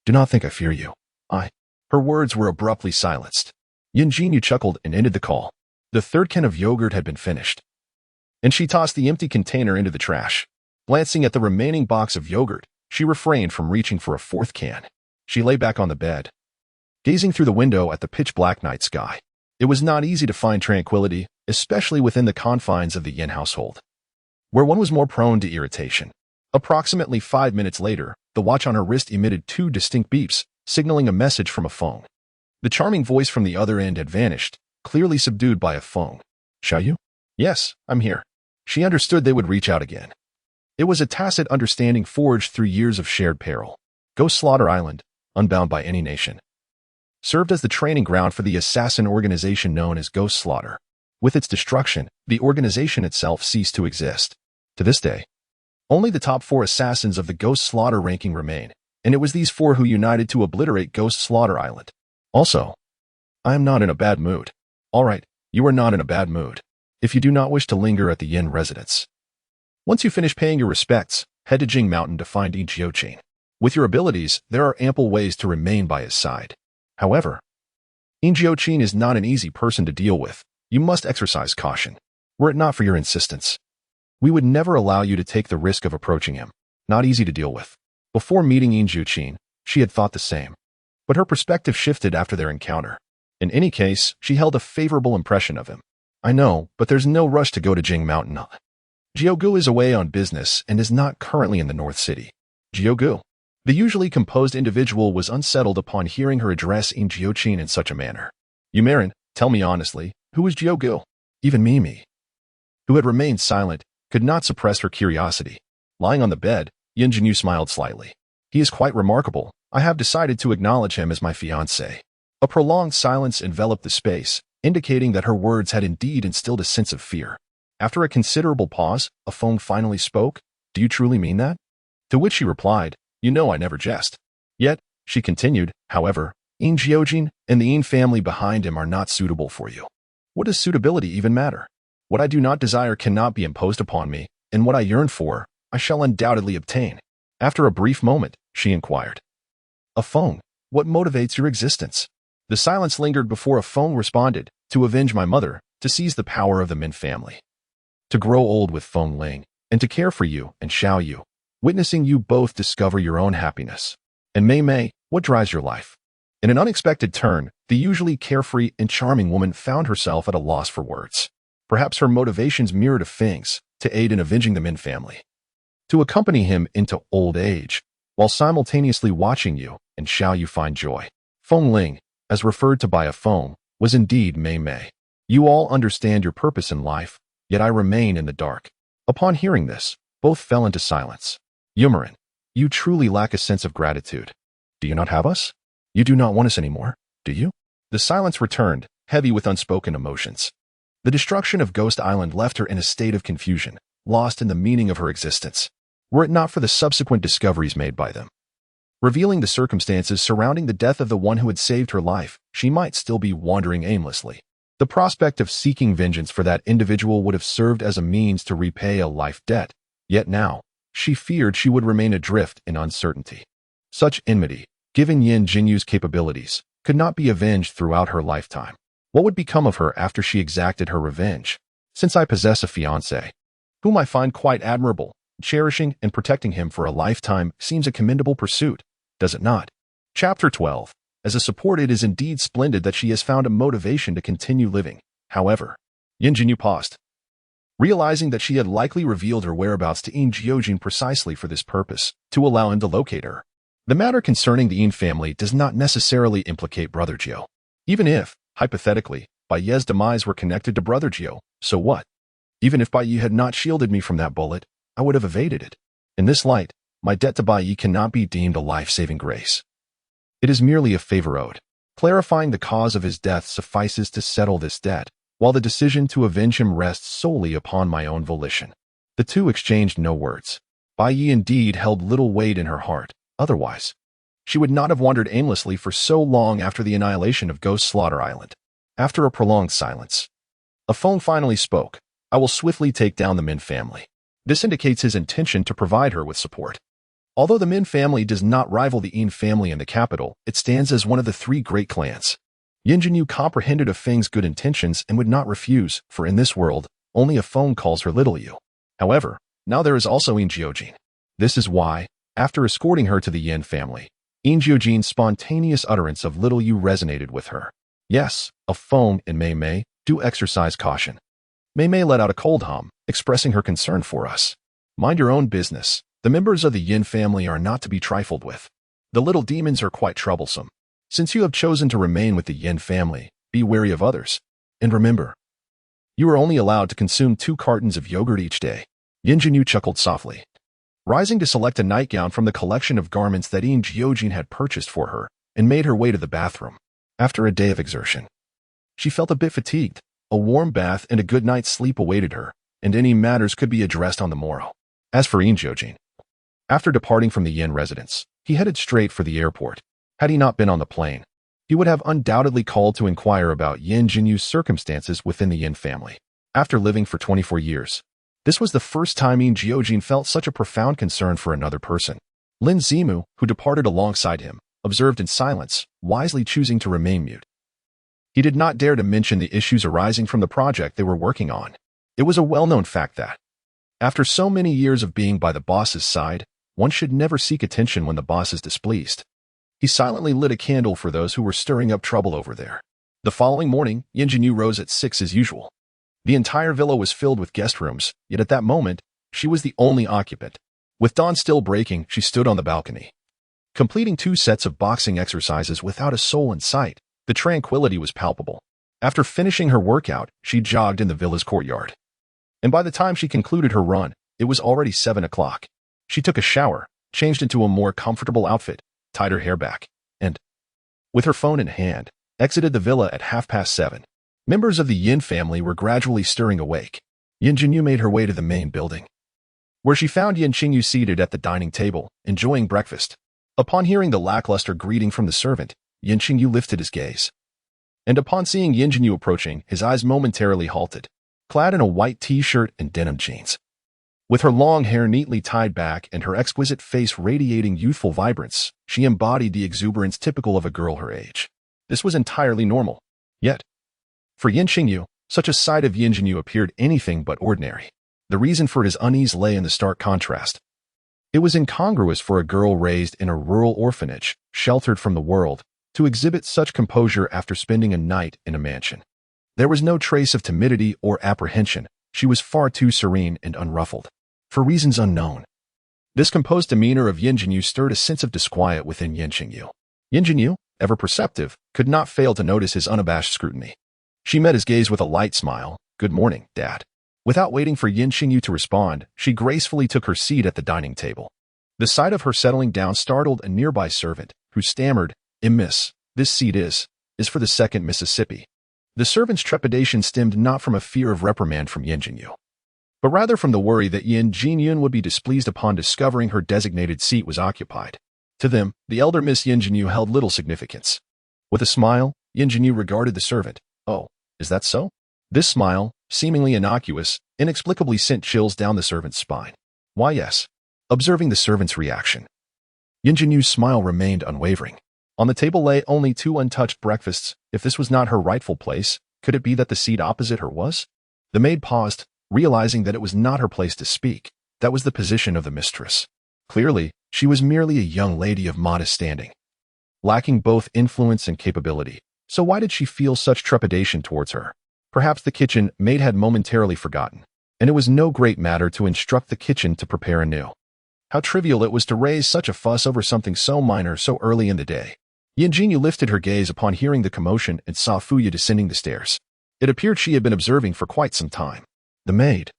do not think I fear you. Her words were abruptly silenced. Yin Jinyu chuckled and ended the call. The 3rd can of yogurt had been finished, and she tossed the empty container into the trash. Glancing at the remaining box of yogurt, she refrained from reaching for a 4th can. She lay back on the bed, gazing through the window at the pitch-black night sky. It was not easy to find tranquility, especially within the confines of the Yin household, where one was more prone to irritation. Approximately 5 minutes later, the watch on her wrist emitted 2 distinct beeps, signaling a message from a phone. The charming voice from the other end had vanished, clearly subdued by a phone. "Shall you?" "Yes, I'm here." She understood they would reach out again. It was a tacit understanding forged through years of shared peril. Ghost Slaughter Island, unbound by any nation, served as the training ground for the assassin organization known as Ghost Slaughter. With its destruction, the organization itself ceased to exist. To this day, only the top 4 assassins of the Ghost Slaughter ranking remain, and it was these 4 who united to obliterate Ghost Slaughter Island. Also, I am not in a bad mood. All right, you are not in a bad mood. If you do not wish to linger at the Yin residence, once you finish paying your respects, head to Jing Mountain to find Yin Jiujin. With your abilities, there are ample ways to remain by his side. However, Yin Jiujin is not an easy person to deal with. You must exercise caution. Were it not for your insistence, we would never allow you to take the risk of approaching him. Not easy to deal with. Before meeting Yin Jiujin, she had thought the same. But her perspective shifted after their encounter. In any case, she held a favorable impression of him. "I know, but there's no rush to go to Jing Mountain. Jiugu is away on business and is not currently in the North City." Jiugu, the usually composed individual, was unsettled upon hearing her address Yin Jiujin in such a manner. "Umarin, tell me honestly, who is Jiugu?" Even Mimi, who had remained silent, could not suppress her curiosity. Lying on the bed, Yin Jinyu smiled slightly. "He is quite remarkable. I have decided to acknowledge him as my fiancé." A prolonged silence enveloped the space, indicating that her words had indeed instilled a sense of fear. After a considerable pause, a phone finally spoke. "Do you truly mean that?" To which she replied, "You know I never jest." Yet, she continued, "However, Yin Jiujin and the Yin family behind him are not suitable for you." What does suitability even matter? What I do not desire cannot be imposed upon me, and what I yearn for, I shall undoubtedly obtain. After a brief moment, she inquired, "A phone, what motivates your existence?" The silence lingered before a phone responded, "To avenge my mother, to seize the power of the Min family, to grow old with Feng Ling, and to care for you and Xiao Yu, witnessing you both discover your own happiness." And Mei, what drives your life? In an unexpected turn, the usually carefree and charming woman found herself at a loss for words. Perhaps her motivations mirrored a Feng's, to aid in avenging the Min family, to accompany him into old age, while simultaneously watching you and Xiao Yu find joy. Feng Ling, as referred to by a Feng, was indeed Mei. "You all understand your purpose in life, yet I remain in the dark." Upon hearing this, both fell into silence. "Umarin, you truly lack a sense of gratitude. Do you not have us? You do not want us anymore, do you?" The silence returned, heavy with unspoken emotions. The destruction of Ghost Island left her in a state of confusion, lost in the meaning of her existence, were it not for the subsequent discoveries made by them. Revealing the circumstances surrounding the death of the one who had saved her life, she might still be wandering aimlessly. The prospect of seeking vengeance for that individual would have served as a means to repay a life debt, yet now, she feared she would remain adrift in uncertainty. Such enmity, given Yin Jinyu's capabilities, could not be avenged throughout her lifetime. What would become of her after she exacted her revenge? Since I possess a fiancé, whom I find quite admirable, cherishing and protecting him for a lifetime seems a commendable pursuit, does it not? Chapter 12. As a support, it is indeed splendid that she has found a motivation to continue living. However, Yin Jinyu paused, realizing that she had likely revealed her whereabouts to Yin Jiujin precisely for this purpose, to allow him to locate her. The matter concerning the Yin family does not necessarily implicate Brother Jiu. Even if, hypothetically, Bai Ye's demise were connected to Brother Jiu, so what? Even if Bai Ye had not shielded me from that bullet, I would have evaded it. In this light, my debt to Bai Ye cannot be deemed a life-saving grace. It is merely a favor owed. Clarifying the cause of his death suffices to settle this debt, while the decision to avenge him rests solely upon my own volition. The two exchanged no words. Bai Ye indeed held little weight in her heart. Otherwise, she would not have wandered aimlessly for so long after the annihilation of Ghost Slaughter Island. After a prolonged silence, a phone finally spoke. I will swiftly take down the Min family. This indicates his intention to provide her with support. Although the Min family does not rival the Yin family in the capital, it stands as one of the three great clans. Yin Jinyu comprehended of Feng's good intentions and would not refuse, for in this world, only a phone calls her little you. However, now there is also Yin Jiujin. This is why, after escorting her to the Yin family, Yin Jiujin's spontaneous utterance of little you resonated with her. Yes, a phone and Mei, do exercise caution. Mei let out a cold hum, expressing her concern for us. Mind your own business. The members of the Yin family are not to be trifled with. The little demons are quite troublesome. Since you have chosen to remain with the Yin family, be wary of others. And remember, you are only allowed to consume 2 cartons of yogurt each day. Yin Jinyu chuckled softly, rising to select a nightgown from the collection of garments that Yin Jiujin had purchased for her, and made her way to the bathroom. After a day of exertion, she felt a bit fatigued. A warm bath and a good night's sleep awaited her, and any matters could be addressed on the morrow. As for Yin Jiujin, after departing from the Yin residence, he headed straight for the airport. Had he not been on the plane, he would have undoubtedly called to inquire about Yin Jinyu's circumstances within the Yin family. After living for 24 years, this was the first time Yin Jiujin felt such a profound concern for another person. Lin Zimu, who departed alongside him, observed in silence, wisely choosing to remain mute. He did not dare to mention the issues arising from the project they were working on. It was a well-known fact that, after so many years of being by the boss's side, one should never seek attention when the boss is displeased. He silently lit a candle for those who were stirring up trouble over there. The following morning, Yin Jinyu rose at 6 as usual. The entire villa was filled with guest rooms, yet at that moment, she was the only occupant. With dawn still breaking, she stood on the balcony, completing 2 sets of boxing exercises without a soul in sight. The tranquility was palpable. After finishing her workout, she jogged in the villa's courtyard. And by the time she concluded her run, it was already 7 o'clock. She took a shower, changed into a more comfortable outfit, tied her hair back, and, with her phone in hand, exited the villa at 7:30. Members of the Yin family were gradually stirring awake. Yin Jinyu made her way to the main building, where she found Yin Qingyu seated at the dining table, enjoying breakfast. Upon hearing the lackluster greeting from the servant, Yin Qingyu lifted his gaze. And upon seeing Yin Jinyu approaching, his eyes momentarily halted, clad in a white t-shirt and denim jeans. With her long hair neatly tied back and her exquisite face radiating youthful vibrance, she embodied the exuberance typical of a girl her age. This was entirely normal. Yet, for Yin Qingyu, such a sight of Yin Jinyu appeared anything but ordinary. The reason for his unease lay in the stark contrast. It was incongruous for a girl raised in a rural orphanage, sheltered from the world, to exhibit such composure after spending a night in a mansion. There was no trace of timidity or apprehension. She was far too serene and unruffled. For reasons unknown, this composed demeanor of Yin Jinyu stirred a sense of disquiet within Yin Qingyu. Yin Jinyu, ever perceptive, could not fail to notice his unabashed scrutiny. She met his gaze with a light smile. "Good morning, Dad." Without waiting for Yin Qingyu to respond, she gracefully took her seat at the dining table. The sight of her settling down startled a nearby servant, who stammered, "Miss, this seat is for the 2nd Mississippi." The servant's trepidation stemmed not from a fear of reprimand from Yin Jinyu, but rather from the worry that Yin Jinyun would be displeased upon discovering her designated seat was occupied. To them, the elder Miss Yin Jinyu held little significance. With a smile, Yin Jinyu regarded the servant. "Oh, is that so?" This smile, seemingly innocuous, inexplicably sent chills down the servant's spine. "Why, yes." Observing the servant's reaction, Yin Jinyu's smile remained unwavering. On the table lay only 2 untouched breakfasts. If this was not her rightful place, could it be that the seat opposite her was? The maid paused, realizing that it was not her place to speak. That was the position of the mistress. Clearly, she was merely a young lady of modest standing, lacking both influence and capability. So why did she feel such trepidation towards her? Perhaps the kitchen maid had momentarily forgotten, and it was no great matter to instruct the kitchen to prepare anew. How trivial it was to raise such a fuss over something so minor so early in the day. Yin Jinyu lifted her gaze upon hearing the commotion and saw Fuya descending the stairs. It appeared she had been observing for quite some time. The maid,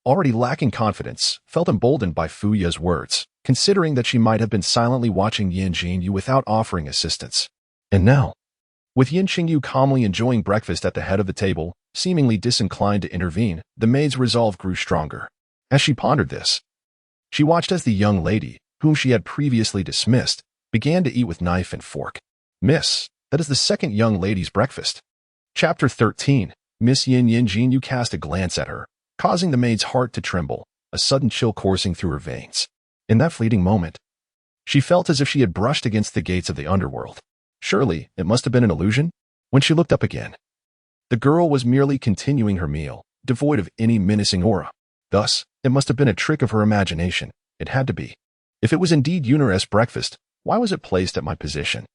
already lacking confidence, felt emboldened by Fuya's words, considering that she might have been silently watching Yin Jinyu without offering assistance. And now, with Yin Jinyu calmly enjoying breakfast at the head of the table, seemingly disinclined to intervene, the maid's resolve grew stronger. As she pondered this, she watched as the young lady, whom she had previously dismissed, began to eat with knife and fork. Miss, that is the second young lady's breakfast. Chapter 13. Miss Yin Jinyu cast a glance at her, causing the maid's heart to tremble, a sudden chill coursing through her veins. In that fleeting moment, she felt as if she had brushed against the gates of the underworld. Surely, it must have been an illusion? When she looked up again, the girl was merely continuing her meal, devoid of any menacing aura. Thus, it must have been a trick of her imagination. It had to be. If it was indeed Yunar's breakfast, why was it placed at my position?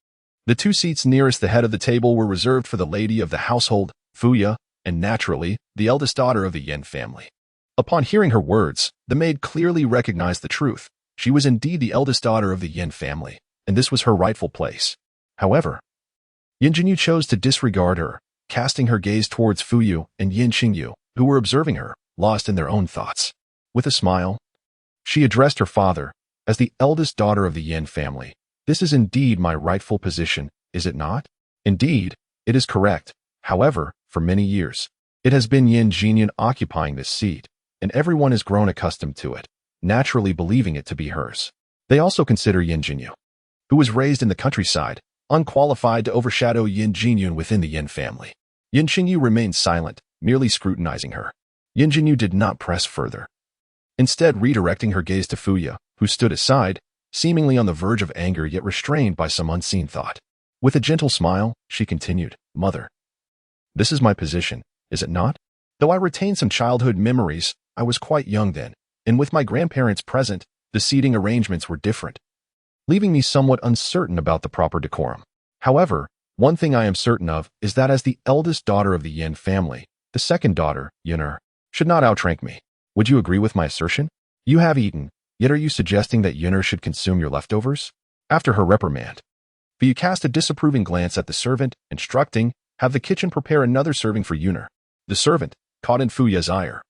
The 2 seats nearest the head of the table were reserved for the lady of the household, Fuya, and naturally, the eldest daughter of the Yin family. Upon hearing her words, the maid clearly recognized the truth. She was indeed the eldest daughter of the Yin family, and this was her rightful place. However, Yin Jinyu chose to disregard her, casting her gaze towards Fuyu and Yin Jinyu, who were observing her, lost in their own thoughts. With a smile, she addressed her father, as the eldest daughter of the Yin family. This is indeed my rightful position, is it not? Indeed, it is correct. However, for many years, it has been Yin Jiujin occupying this seat, and everyone has grown accustomed to it, naturally believing it to be hers. They also consider Yin Jinyu, who was raised in the countryside, unqualified to overshadow Yin Jiujin within the Yin family. Yin Jinyu remained silent, merely scrutinizing her. Yin Jinyu did not press further, instead redirecting her gaze to Fuya, who stood aside, seemingly on the verge of anger yet restrained by some unseen thought. With a gentle smile, she continued, Mother, this is my position, is it not? Though I retain some childhood memories, I was quite young then, and with my grandparents present, the seating arrangements were different, leaving me somewhat uncertain about the proper decorum. However, one thing I am certain of is that as the eldest daughter of the Yin family, the second daughter, Yunar, should not outrank me. Would you agree with my assertion? You have eaten, yet are you suggesting that Yunar should consume your leftovers? After her reprimand, Fuya cast a disapproving glance at the servant, instructing, have the kitchen prepare another serving for Yunar. The servant, caught in Fuya's ire,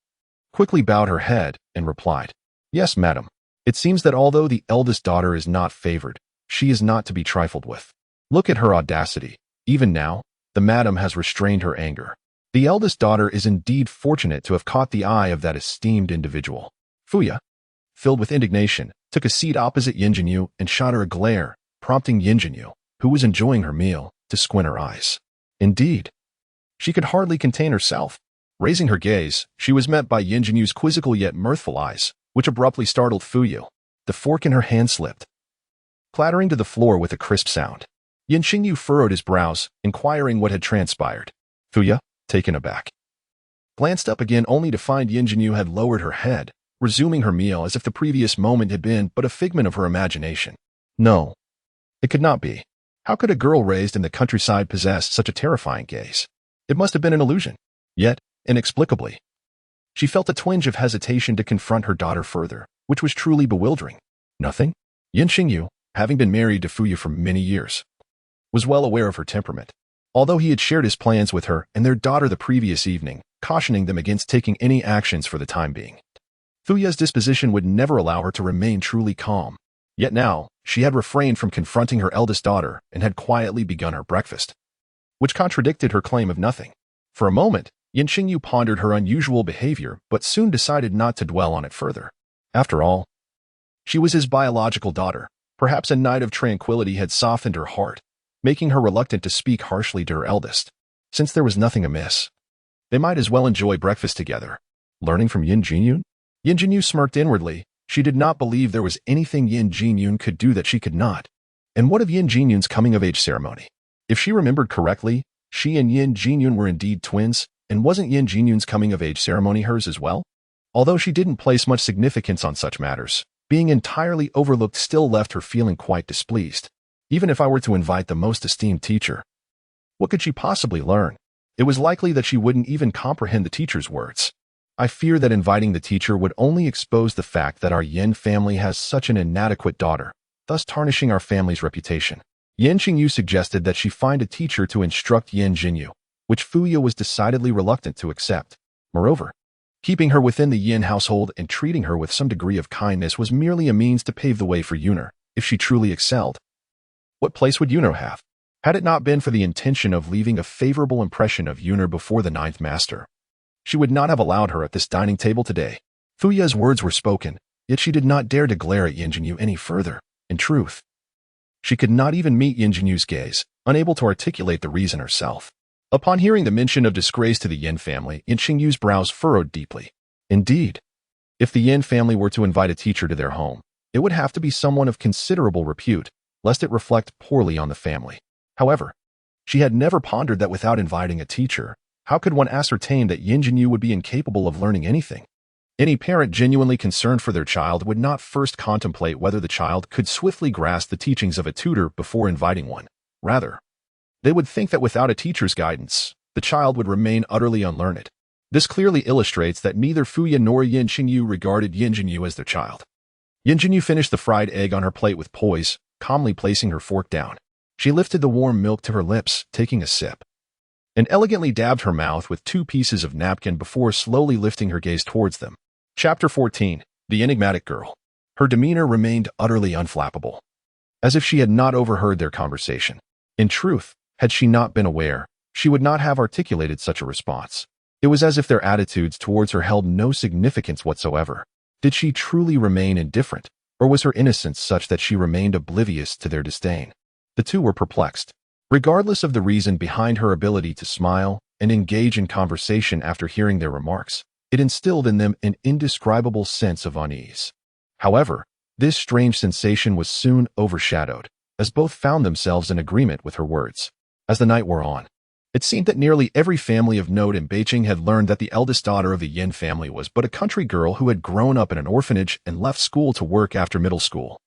quickly bowed her head and replied, Yes, madam. It seems that although the eldest daughter is not favored, she is not to be trifled with. Look at her audacity. Even now, the madam has restrained her anger. The eldest daughter is indeed fortunate to have caught the eye of that esteemed individual. Fuya, filled with indignation, took a seat opposite Yin Jinyu and shot her a glare, prompting Yin Jinyu, who was enjoying her meal, to squint her eyes. Indeed, she could hardly contain herself. Raising her gaze, she was met by Yin Jinyu's quizzical yet mirthful eyes, which abruptly startled Fuya. The fork in her hand slipped, clattering to the floor with a crisp sound. Yin Jinyu furrowed his brows, inquiring what had transpired. Fuya, taken aback, glanced up again only to find Yin Jinyu had lowered her head, resuming her meal as if the previous moment had been but a figment of her imagination. No, it could not be. How could a girl raised in the countryside possess such a terrifying gaze? It must have been an illusion. Yet, inexplicably, she felt a twinge of hesitation to confront her daughter further, which was truly bewildering. Nothing? Yin Jinyu, having been married to Fuya for many years, was well aware of her temperament. Although he had shared his plans with her and their daughter the previous evening, cautioning them against taking any actions for the time being, Fuya's disposition would never allow her to remain truly calm. Yet now, she had refrained from confronting her eldest daughter and had quietly begun her breakfast, which contradicted her claim of nothing. For a moment, Yin Jinyu pondered her unusual behavior but soon decided not to dwell on it further. After all, she was his biological daughter. Perhaps a night of tranquility had softened her heart, making her reluctant to speak harshly to her eldest. Since there was nothing amiss, they might as well enjoy breakfast together. Learning from Yin Jinyu? Yin Jinyu smirked inwardly. She did not believe there was anything Yin Jinyu could do that she could not. And what of Yin Jiunyun's coming-of-age ceremony? If she remembered correctly, she and Yin Jiunyun were indeed twins, and wasn't Yin Jiunyun's coming-of-age ceremony hers as well? Although she didn't place much significance on such matters, being entirely overlooked still left her feeling quite displeased. Even if I were to invite the most esteemed teacher, what could she possibly learn? It was likely that she wouldn't even comprehend the teacher's words. I fear that inviting the teacher would only expose the fact that our Yin family has such an inadequate daughter, thus tarnishing our family's reputation. Yin Jinyu suggested that she find a teacher to instruct Yin Jinyu, which Fuya was decidedly reluctant to accept. Moreover, keeping her within the Yin household and treating her with some degree of kindness was merely a means to pave the way for Yuner, if she truly excelled. What place would Yuner have? Had it not been for the intention of leaving a favorable impression of Yuner before the ninth master, she would not have allowed her at this dining table today. Fuya's words were spoken, yet she did not dare to glare at Yin Jinyu any further. In truth, she could not even meet Yin Jinyu's gaze, unable to articulate the reason herself. Upon hearing the mention of disgrace to the Yin family, Yin Jinyu's brows furrowed deeply. Indeed, if the Yin family were to invite a teacher to their home, it would have to be someone of considerable repute, lest it reflect poorly on the family. However, she had never pondered that without inviting a teacher, how could one ascertain that Yin Jinyu would be incapable of learning anything? Any parent genuinely concerned for their child would not first contemplate whether the child could swiftly grasp the teachings of a tutor before inviting one. Rather, they would think that without a teacher's guidance, the child would remain utterly unlearned. This clearly illustrates that neither Fuya nor Yin Jinyu regarded Yin Jinyu as their child. Yin Jinyu finished the fried egg on her plate with poise, calmly placing her fork down. She lifted the warm milk to her lips, taking a sip, and elegantly dabbed her mouth with 2 pieces of napkin before slowly lifting her gaze towards them. Chapter 14. The Enigmatic Girl. Her demeanor remained utterly unflappable, as if she had not overheard their conversation. In truth, had she not been aware, she would not have articulated such a response. It was as if their attitudes towards her held no significance whatsoever. Did she truly remain indifferent, or was her innocence such that she remained oblivious to their disdain? The two were perplexed. Regardless of the reason behind her ability to smile and engage in conversation after hearing their remarks, it instilled in them an indescribable sense of unease. However, this strange sensation was soon overshadowed, as both found themselves in agreement with her words. As the night wore on, it seemed that nearly every family of note in Beijing had learned that the eldest daughter of the Yin family was but a country girl who had grown up in an orphanage and left school to work after middle school.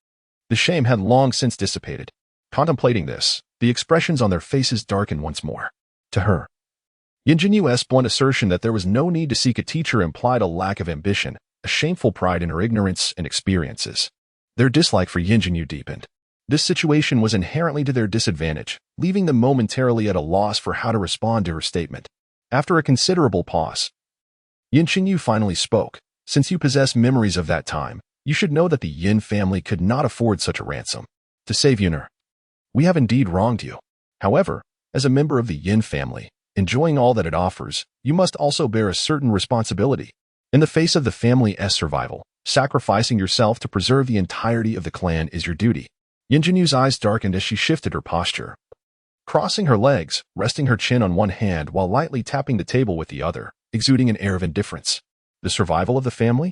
The shame had long since dissipated. Contemplating this, the expressions on their faces darkened once more. To her, Yin Jinyu's blunt assertion that there was no need to seek a teacher implied a lack of ambition, a shameful pride in her ignorance and experiences. Their dislike for Yin Jinyu deepened. This situation was inherently to their disadvantage, leaving them momentarily at a loss for how to respond to her statement. After a considerable pause, Yin Jinyu finally spoke. Since you possess memories of that time, you should know that the Yin family could not afford such a ransom. To save Yuner, we have indeed wronged you. However, as a member of the Yin family, enjoying all that it offers, you must also bear a certain responsibility. In the face of the family's survival, sacrificing yourself to preserve the entirety of the clan is your duty. Yin Jinyu's eyes darkened as she shifted her posture, crossing her legs, resting her chin on one hand while lightly tapping the table with the other, exuding an air of indifference. The survival of the family?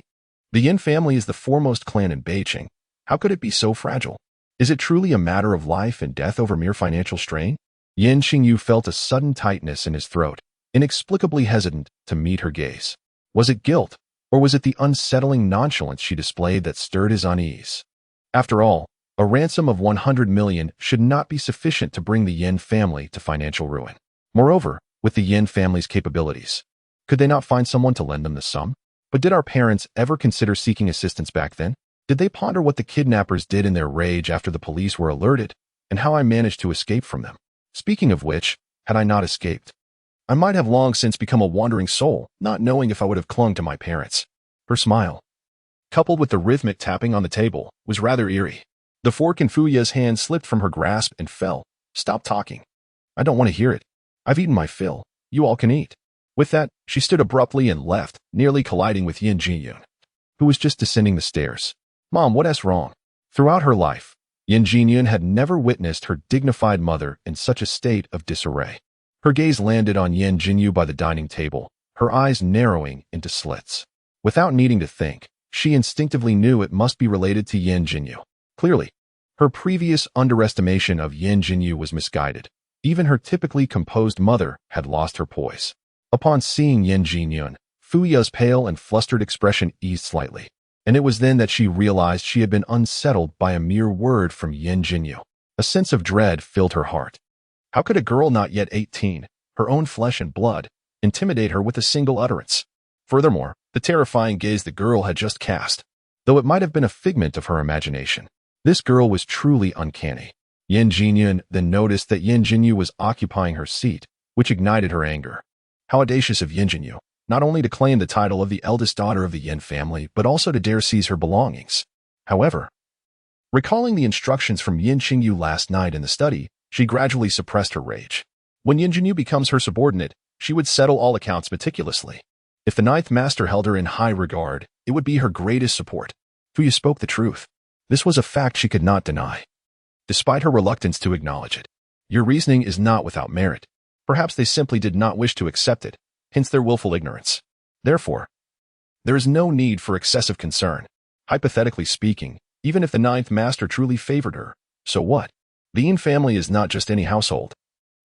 The Yin family is the foremost clan in Beijing. How could it be so fragile? Is it truly a matter of life and death over mere financial strain? Yin Jinyu felt a sudden tightness in his throat, inexplicably hesitant to meet her gaze. Was it guilt, or was it the unsettling nonchalance she displayed that stirred his unease? After all, a ransom of 100 million should not be sufficient to bring the Yin family to financial ruin. Moreover, with the Yin family's capabilities, could they not find someone to lend them the sum? But did our parents ever consider seeking assistance back then? Did they ponder what the kidnappers did in their rage after the police were alerted, and how I managed to escape from them? Speaking of which, had I not escaped, I might have long since become a wandering soul, not knowing if I would have clung to my parents. Her smile, coupled with the rhythmic tapping on the table, was rather eerie. The fork in Fuya's hand slipped from her grasp and fell. Stop talking. I don't want to hear it. I've eaten my fill. You all can eat. With that, she stood abruptly and left, nearly colliding with Yin Jiunyun, who was just descending the stairs. Mom, what's wrong? Throughout her life, Yin Jiunyun had never witnessed her dignified mother in such a state of disarray. Her gaze landed on Yin Jinyu by the dining table, her eyes narrowing into slits. Without needing to think, she instinctively knew it must be related to Yin Jinyu. Clearly, Her previous underestimation of Yin Jinyu was misguided. Even her typically composed mother had lost her poise. Upon seeing Yin Jiujin, Fuya's pale and flustered expression eased slightly, and it was then that she realized she had been unsettled by a mere word from Yin Jinyu. A sense of dread filled her heart. How could a girl not yet 18, her own flesh and blood, intimidate her with a single utterance? Furthermore, the terrifying gaze the girl had just cast, though it might have been a figment of her imagination, this girl was truly uncanny. Yin Jiujin then noticed that Yin Jinyu was occupying her seat, which ignited her anger. How audacious of Yin Jinyu, not only to claim the title of the eldest daughter of the Yin family, but also to dare seize her belongings. However, recalling the instructions from Yin Jinyu last night in the study, she gradually suppressed her rage. When Yin Jinyu becomes her subordinate, she would settle all accounts meticulously. If the ninth master held her in high regard, it would be her greatest support. Fuya spoke the truth. This was a fact she could not deny, despite her reluctance to acknowledge it. Your reasoning is not without merit. Perhaps they simply did not wish to accept it, hence their willful ignorance. Therefore, there is no need for excessive concern. Hypothetically speaking, even if the ninth master truly favored her, so what? The Yin family is not just any household.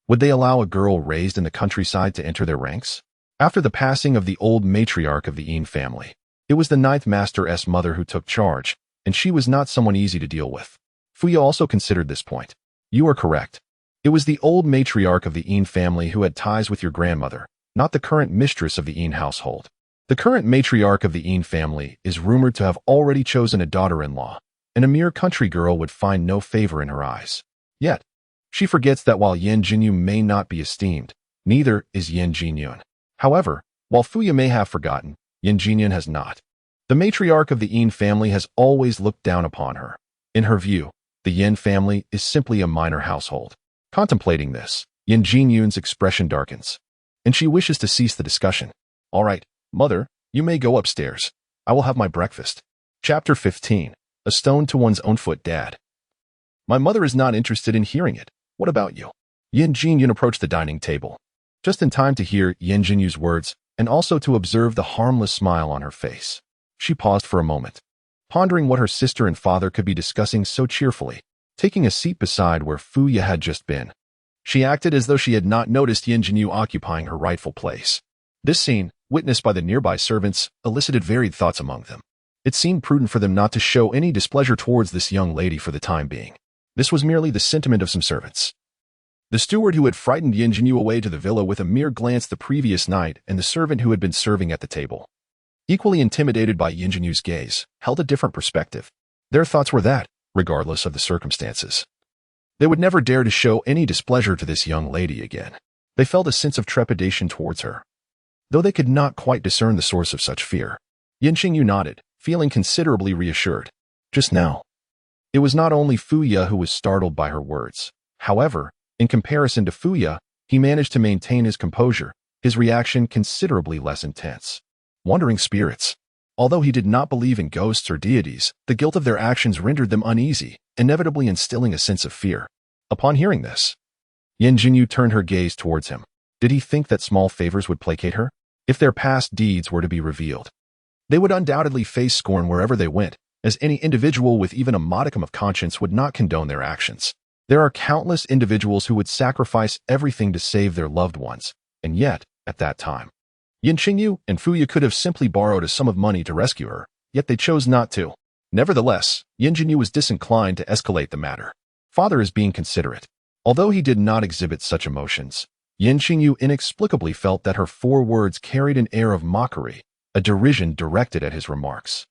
Would they allow a girl raised in the countryside to enter their ranks? After the passing of the old matriarch of the Yin family, it was the ninth master's mother who took charge, and she was not someone easy to deal with. Fuya also considered this point. You are correct. It was the old matriarch of the Yin family who had ties with your grandmother, not the current mistress of the Yin household. The current matriarch of the Yin family is rumored to have already chosen a daughter-in-law, and a mere country girl would find no favor in her eyes. Yet, she forgets that while Yin Jinyu may not be esteemed, neither is Yin Jiujin. However, while Fuya may have forgotten, Yin Jiujin has not. The matriarch of the Yin family has always looked down upon her. In her view, the Yin family is simply a minor household. Contemplating this, Yin Jiujin's expression darkens, and she wishes to cease the discussion. All right, mother, you may go upstairs. I will have my breakfast. Chapter 15. A stone to one's own foot, Dad. My mother is not interested in hearing it. What about you? Yin Jiujin approached the dining table, just in time to hear Yin Jinyu's words and also to observe the harmless smile on her face. She paused for a moment, pondering what her sister and father could be discussing so cheerfully, taking a seat beside where Fuya had just been. She acted as though she had not noticed Yin Jinyu occupying her rightful place. This scene, witnessed by the nearby servants, elicited varied thoughts among them. It seemed prudent for them not to show any displeasure towards this young lady for the time being. This was merely the sentiment of some servants. The steward who had frightened Yin Jinyu away to the villa with a mere glance the previous night and the servant who had been serving at the table, equally intimidated by Yin Jinyu's gaze, held a different perspective. Their thoughts were that, regardless of the circumstances, they would never dare to show any displeasure to this young lady again. They felt a sense of trepidation towards her, though they could not quite discern the source of such fear. Yin Jinyu nodded, feeling considerably reassured. Just now, it was not only Fuya who was startled by her words. However, in comparison to Fuya, he managed to maintain his composure, his reaction considerably less intense. Wandering spirits. Although he did not believe in ghosts or deities, the guilt of their actions rendered them uneasy, inevitably instilling a sense of fear. Upon hearing this, Yin Jinyu turned her gaze towards him. Did he think that small favors would placate her? If their past deeds were to be revealed, they would undoubtedly face scorn wherever they went, as any individual with even a modicum of conscience would not condone their actions. There are countless individuals who would sacrifice everything to save their loved ones, and yet, at that time, Yin Jinyu and Fuya could have simply borrowed a sum of money to rescue her, yet they chose not to. Nevertheless, Yin Jinyu was disinclined to escalate the matter. Father is being considerate. Although he did not exhibit such emotions, Yin Jinyu inexplicably felt that her 4 words carried an air of mockery, a derision directed at his remarks.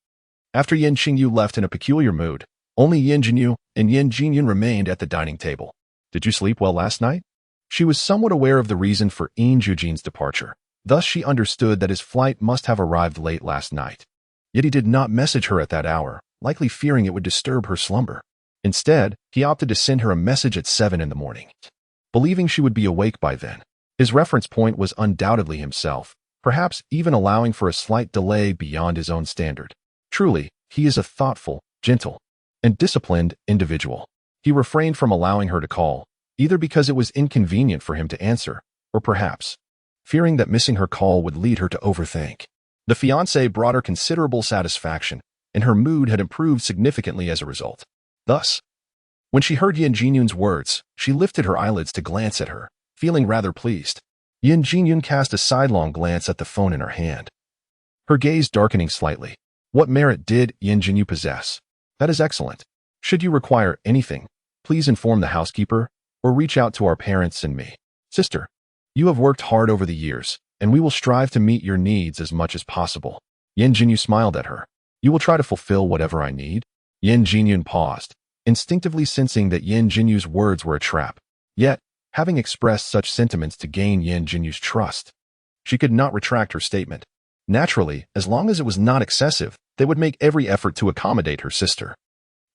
After Yin Jinyu left in a peculiar mood, only Yin Jinyu and Yin Jiujin remained at the dining table. Did you sleep well last night? She was somewhat aware of the reason for Yin Jiujin's departure. Thus she understood that his flight must have arrived late last night. Yet he did not message her at that hour, likely fearing it would disturb her slumber. Instead, he opted to send her a message at 7 in the morning, believing she would be awake by then. His reference point was undoubtedly himself, perhaps even allowing for a slight delay beyond his own standard. Truly, he is a thoughtful, gentle, and disciplined individual. He refrained from allowing her to call, either because it was inconvenient for him to answer, or perhaps fearing that missing her call would lead her to overthink. The fiancée brought her considerable satisfaction, and her mood had improved significantly as a result. Thus, When she heard Yin Jinyun's words, she lifted her eyelids to glance at her, feeling rather pleased. Yin Jinyun cast a sidelong glance at the phone in her hand, her gaze darkening slightly. What merit did Yin Jinyu possess? That is excellent. Should you require anything, please inform the housekeeper or reach out to our parents and me. Sister, you have worked hard over the years, and we will strive to meet your needs as much as possible. Yin Jinyu smiled at her. You will try to fulfill whatever I need? Yin Jinyun paused, instinctively sensing that Yin Jinyu's words were a trap. Yet, having expressed such sentiments to gain Yin Jinyu's trust, she could not retract her statement. Naturally, as long as it was not excessive, they would make every effort to accommodate her sister.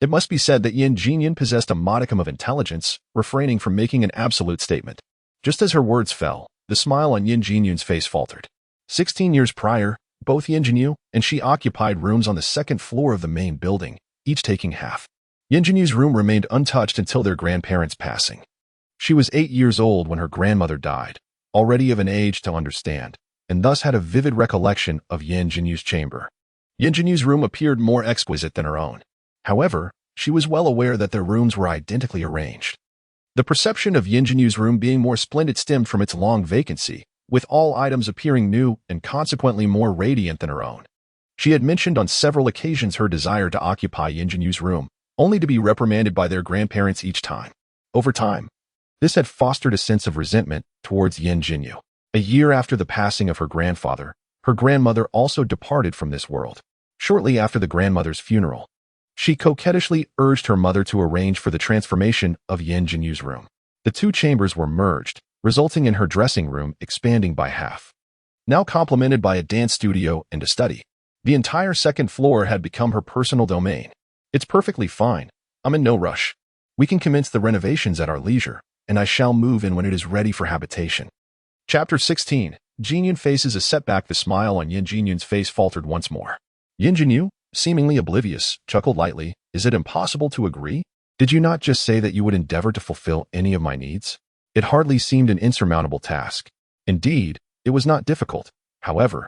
It must be said that Yin Jinyun possessed a modicum of intelligence, refraining from making an absolute statement. Just as her words fell, the smile on Yin Jinyun's face faltered. 16 years prior, both Yin Jinyu and she occupied rooms on the second floor of the main building, each taking half. Yin Jinyu's room remained untouched until their grandparents' passing. She was 8 years old when her grandmother died, already of an age to understand, and thus had a vivid recollection of Yin Jinyu's chamber. Yin Jinyu's room appeared more exquisite than her own. However, she was well aware that their rooms were identically arranged. The perception of Yin Jinyu's room being more splendid stemmed from its long vacancy, with all items appearing new and consequently more radiant than her own. She had mentioned on several occasions her desire to occupy Yin Jinyu's room, only to be reprimanded by their grandparents each time. Over time, this had fostered a sense of resentment towards Yin Jinyu. A year after the passing of her grandfather, her grandmother also departed from this world. Shortly after the grandmother's funeral, she coquettishly urged her mother to arrange for the transformation of Yin Jinyu's room. The two chambers were merged, resulting in her dressing room expanding by half. Now complemented by a dance studio and a study, the entire second floor had become her personal domain. It's perfectly fine. I'm in no rush. We can commence the renovations at our leisure, and I shall move in when it is ready for habitation. Chapter 16. Jinyun faces a setback. The smile on Yin Jinyun's face faltered once more. Yin Jinyu, seemingly oblivious, chuckled lightly. Is it impossible to agree? Did you not just say that you would endeavor to fulfill any of my needs? It hardly seemed an insurmountable task. Indeed, it was not difficult. However,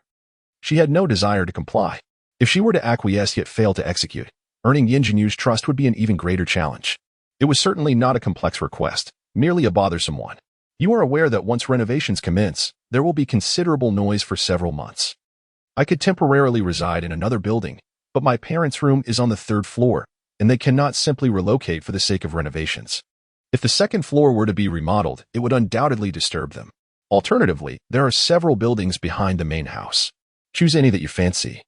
she had no desire to comply. If she were to acquiesce yet fail to execute, earning Yin Jinyu's trust would be an even greater challenge. It was certainly not a complex request, merely a bothersome one. You are aware that once renovations commence, there will be considerable noise for several months. I could temporarily reside in another building, but my parents' room is on the third floor, and they cannot simply relocate for the sake of renovations. If the second floor were to be remodeled, it would undoubtedly disturb them. Alternatively, there are several buildings behind the main house. Choose any that you fancy,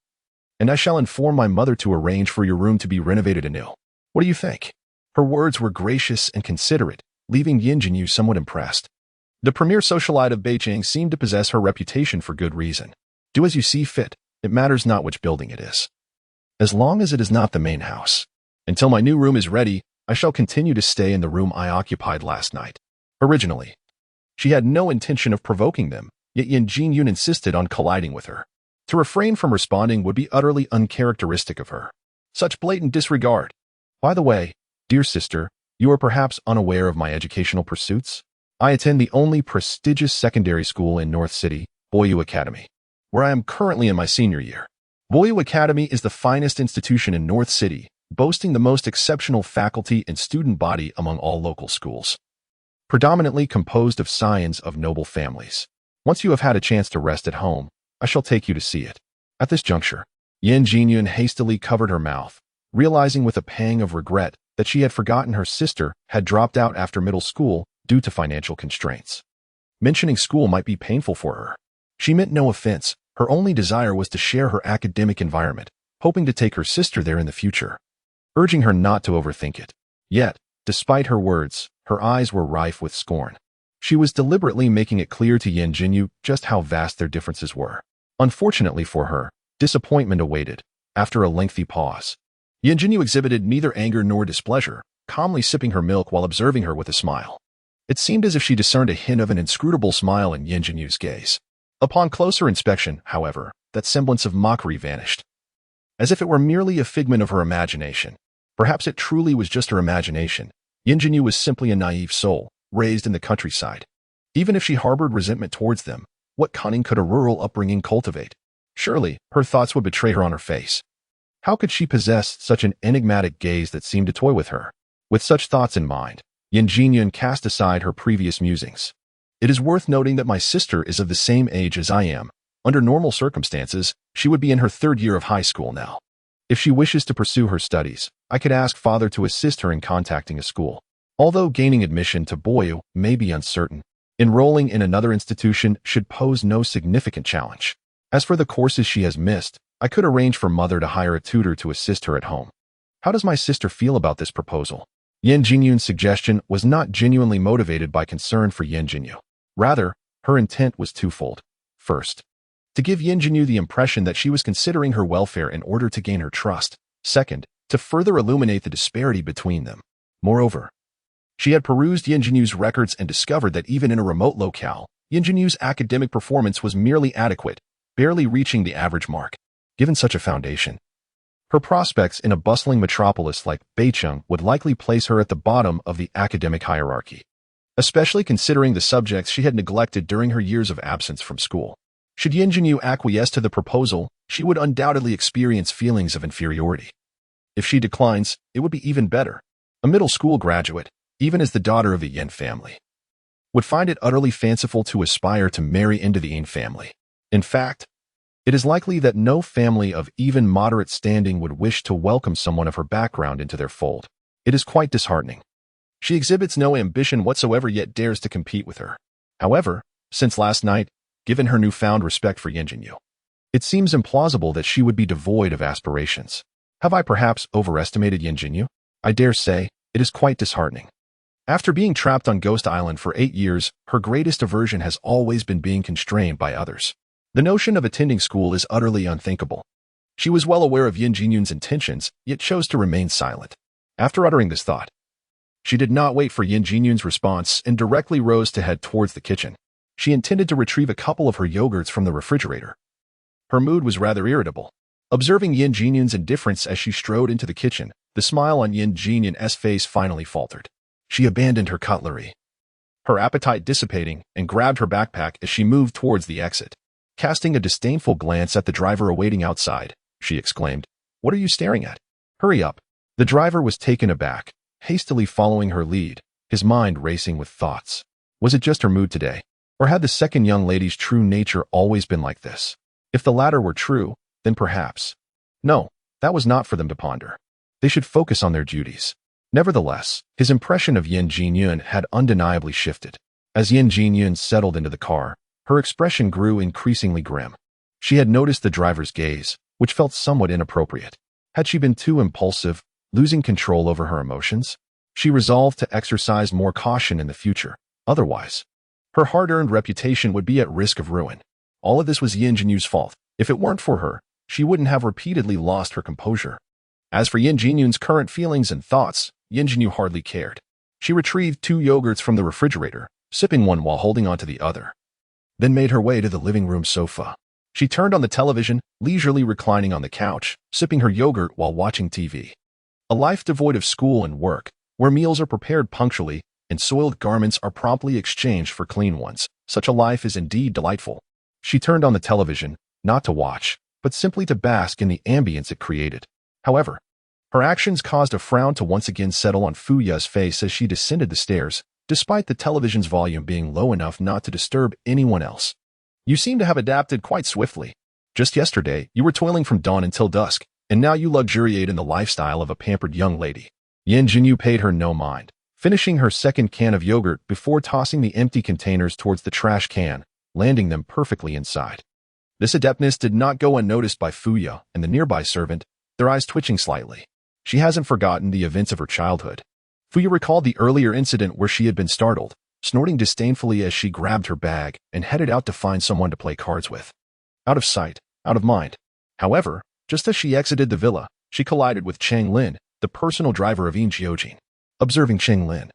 and I shall inform my mother to arrange for your room to be renovated anew. What do you think? Her words were gracious and considerate, leaving Yin Jinyu somewhat impressed. The premier socialite of Beijing seemed to possess her reputation for good reason. Do as you see fit. It matters not which building it is, as long as it is not the main house. Until my new room is ready, I shall continue to stay in the room I occupied last night. Originally, she had no intention of provoking them, yet Yin Jinyun insisted on colliding with her. To refrain from responding would be utterly uncharacteristic of her. Such blatant disregard. By the way, dear sister, you are perhaps unaware of my educational pursuits? I attend the only prestigious secondary school in North City, Boyu Academy, where I am currently in my senior year. Boyu Academy is the finest institution in North City, boasting the most exceptional faculty and student body among all local schools. Predominantly composed of scions of noble families. Once you have had a chance to rest at home, I shall take you to see it. At this juncture, Yin Jinyun hastily covered her mouth, realizing with a pang of regret that she had forgotten her sister had dropped out after middle school due to financial constraints. Mentioning school might be painful for her. She meant no offense. Her only desire was to share her academic environment, hoping to take her sister there in the future, urging her not to overthink it. Yet, despite her words, her eyes were rife with scorn. She was deliberately making it clear to Yin Jinyu just how vast their differences were. Unfortunately for her, disappointment awaited. After a lengthy pause, Yin Jinyu exhibited neither anger nor displeasure, calmly sipping her milk while observing her with a smile. It seemed as if she discerned a hint of an inscrutable smile in Yin Jinyu's gaze. Upon closer inspection, however, that semblance of mockery vanished, as if it were merely a figment of her imagination. Perhaps it truly was just her imagination. Yin Jinyu was simply a naive soul, raised in the countryside. Even if she harbored resentment towards them, what cunning could a rural upbringing cultivate? Surely, her thoughts would betray her on her face. How could she possess such an enigmatic gaze that seemed to toy with her? With such thoughts in mind, Yin Jiujin cast aside her previous musings. It is worth noting that my sister is of the same age as I am. Under normal circumstances, she would be in her 3rd year of high school now. If she wishes to pursue her studies, I could ask father to assist her in contacting a school. Although gaining admission to Boyu may be uncertain, enrolling in another institution should pose no significant challenge. As for the courses she has missed, I could arrange for mother to hire a tutor to assist her at home. How does my sister feel about this proposal? Yin Jiujin's suggestion was not genuinely motivated by concern for Yin Jinyu. Rather, her intent was twofold. First, to give Yin Jinyu the impression that she was considering her welfare in order to gain her trust. Second, to further illuminate the disparity between them. Moreover, she had perused Yin Jinyu's records and discovered that even in a remote locale, Yin Jinyu's academic performance was merely adequate, barely reaching the average mark. Given such a foundation, her prospects in a bustling metropolis like Beicheng would likely place her at the bottom of the academic hierarchy, especially considering the subjects she had neglected during her years of absence from school. Should Yin Jinyu acquiesce to the proposal, she would undoubtedly experience feelings of inferiority. If she declines, it would be even better. A middle school graduate, even as the daughter of the Yin family, would find it utterly fanciful to aspire to marry into the Yin family. In fact, it is likely that no family of even moderate standing would wish to welcome someone of her background into their fold. It is quite disheartening. She exhibits no ambition whatsoever yet dares to compete with her. However, since last night, given her newfound respect for Yin Jinyu, it seems implausible that she would be devoid of aspirations. Have I perhaps overestimated Yin Jinyu? I dare say, it is quite disheartening. After being trapped on Ghost Island for 8 years, her greatest aversion has always been being constrained by others. The notion of attending school is utterly unthinkable. She was well aware of Yin Jinyun's intentions, yet chose to remain silent. After uttering this thought, she did not wait for Yin Jinyun's response and directly rose to head towards the kitchen. She intended to retrieve a couple of her yogurts from the refrigerator. Her mood was rather irritable. Observing Yin Jinyun's indifference as she strode into the kitchen, the smile on Yin Jinyun's face finally faltered. She abandoned her cutlery, her appetite dissipating, and grabbed her backpack as she moved towards the exit. Casting a disdainful glance at the driver awaiting outside, she exclaimed, "What are you staring at? Hurry up." The driver was taken aback, hastily following her lead, his mind racing with thoughts. Was it just her mood today? Or had the second young lady's true nature always been like this? If the latter were true, then perhaps. No, that was not for them to ponder. They should focus on their duties. Nevertheless, his impression of Yin Jinyun had undeniably shifted. As Yin Jinyun settled into the car, her expression grew increasingly grim. She had noticed the driver's gaze, which felt somewhat inappropriate. Had she been too impulsive, losing control over her emotions? She resolved to exercise more caution in the future. Otherwise, her hard-earned reputation would be at risk of ruin. All of this was Yin Jinyu's fault. If it weren't for her, she wouldn't have repeatedly lost her composure. As for Yin Jinyun's current feelings and thoughts, Yin Jinyu hardly cared. She retrieved 2 yogurts from the refrigerator, sipping one while holding onto the other, then made her way to the living room sofa. She turned on the television, leisurely reclining on the couch, sipping her yogurt while watching TV. A life devoid of school and work, where meals are prepared punctually and soiled garments are promptly exchanged for clean ones. Such a life is indeed delightful. She turned on the television, not to watch, but simply to bask in the ambience it created. However, her actions caused a frown to once again settle on Fuya's face as she descended the stairs, despite the television's volume being low enough not to disturb anyone else. "You seem to have adapted quite swiftly. Just yesterday, you were toiling from dawn until dusk, and now you luxuriate in the lifestyle of a pampered young lady." Yin Jinyu paid her no mind, finishing her second can of yogurt before tossing the empty containers towards the trash can, landing them perfectly inside. This adeptness did not go unnoticed by Fuya and the nearby servant, their eyes twitching slightly. She hasn't forgotten the events of her childhood. Fuya recalled the earlier incident where she had been startled, snorting disdainfully as she grabbed her bag and headed out to find someone to play cards with. Out of sight, out of mind. However, just as she exited the villa, she collided with Chang Lin, the personal driver of Yin Jiujin. Observing Chang Lin,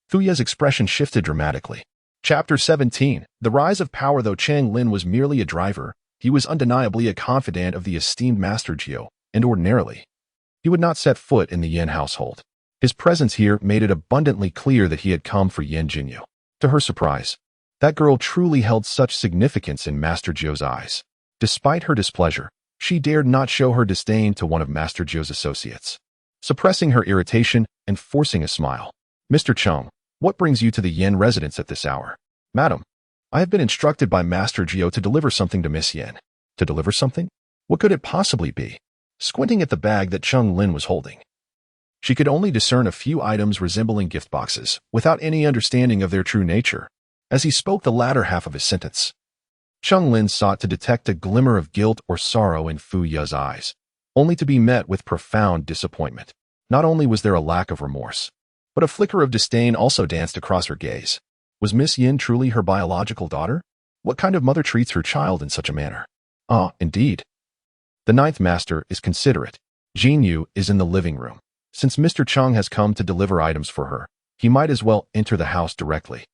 Fuya's expression shifted dramatically. Chapter 17, The Rise of Power. Though Chang Lin was merely a driver, he was undeniably a confidant of the esteemed Master Jiu, and ordinarily, he would not set foot in the Yin household. His presence here made it abundantly clear that he had come for Yin Jinyu. To her surprise, that girl truly held such significance in Master Jiu's eyes. Despite her displeasure, she dared not show her disdain to one of Master Jiu's associates. suppressing her irritation and forcing a smile. "Mr. Chung, what brings you to the Yin residence at this hour?" "Madam, I have been instructed by Master Jiu to deliver something to Miss Yin." "To deliver something? What could it possibly be?" Squinting at the bag that Chung Lin was holding, she could only discern a few items resembling gift boxes, without any understanding of their true nature. As he spoke the latter half of his sentence, Chung Lin sought to detect a glimmer of guilt or sorrow in Fu Ye's eyes, only to be met with profound disappointment. Not only was there a lack of remorse, but a flicker of disdain also danced across her gaze. Was Miss Yin truly her biological daughter? What kind of mother treats her child in such a manner? Ah, indeed. The ninth master is considerate. Jinyu is in the living room. Since Mr. Chung has come to deliver items for her, he might as well enter the house directly.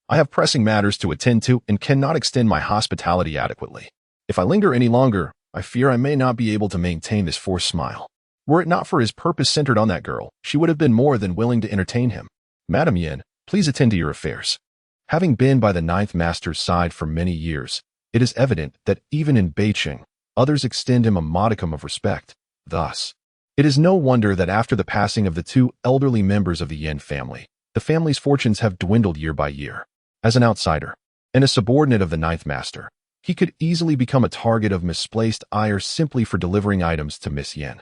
"I have pressing matters to attend to and cannot extend my hospitality adequately. If I linger any longer, I fear I may not be able to maintain this forced smile." Were it not for his purpose centered on that girl, she would have been more than willing to entertain him. "Madam Yin, please attend to your affairs." Having been by the ninth master's side for many years, it is evident that even in Beijing, others extend him a modicum of respect. Thus, it is no wonder that after the passing of the two elderly members of the Yin family, the family's fortunes have dwindled year by year. As an outsider, and a subordinate of the ninth master, he could easily become a target of misplaced ire simply for delivering items to Miss Yin.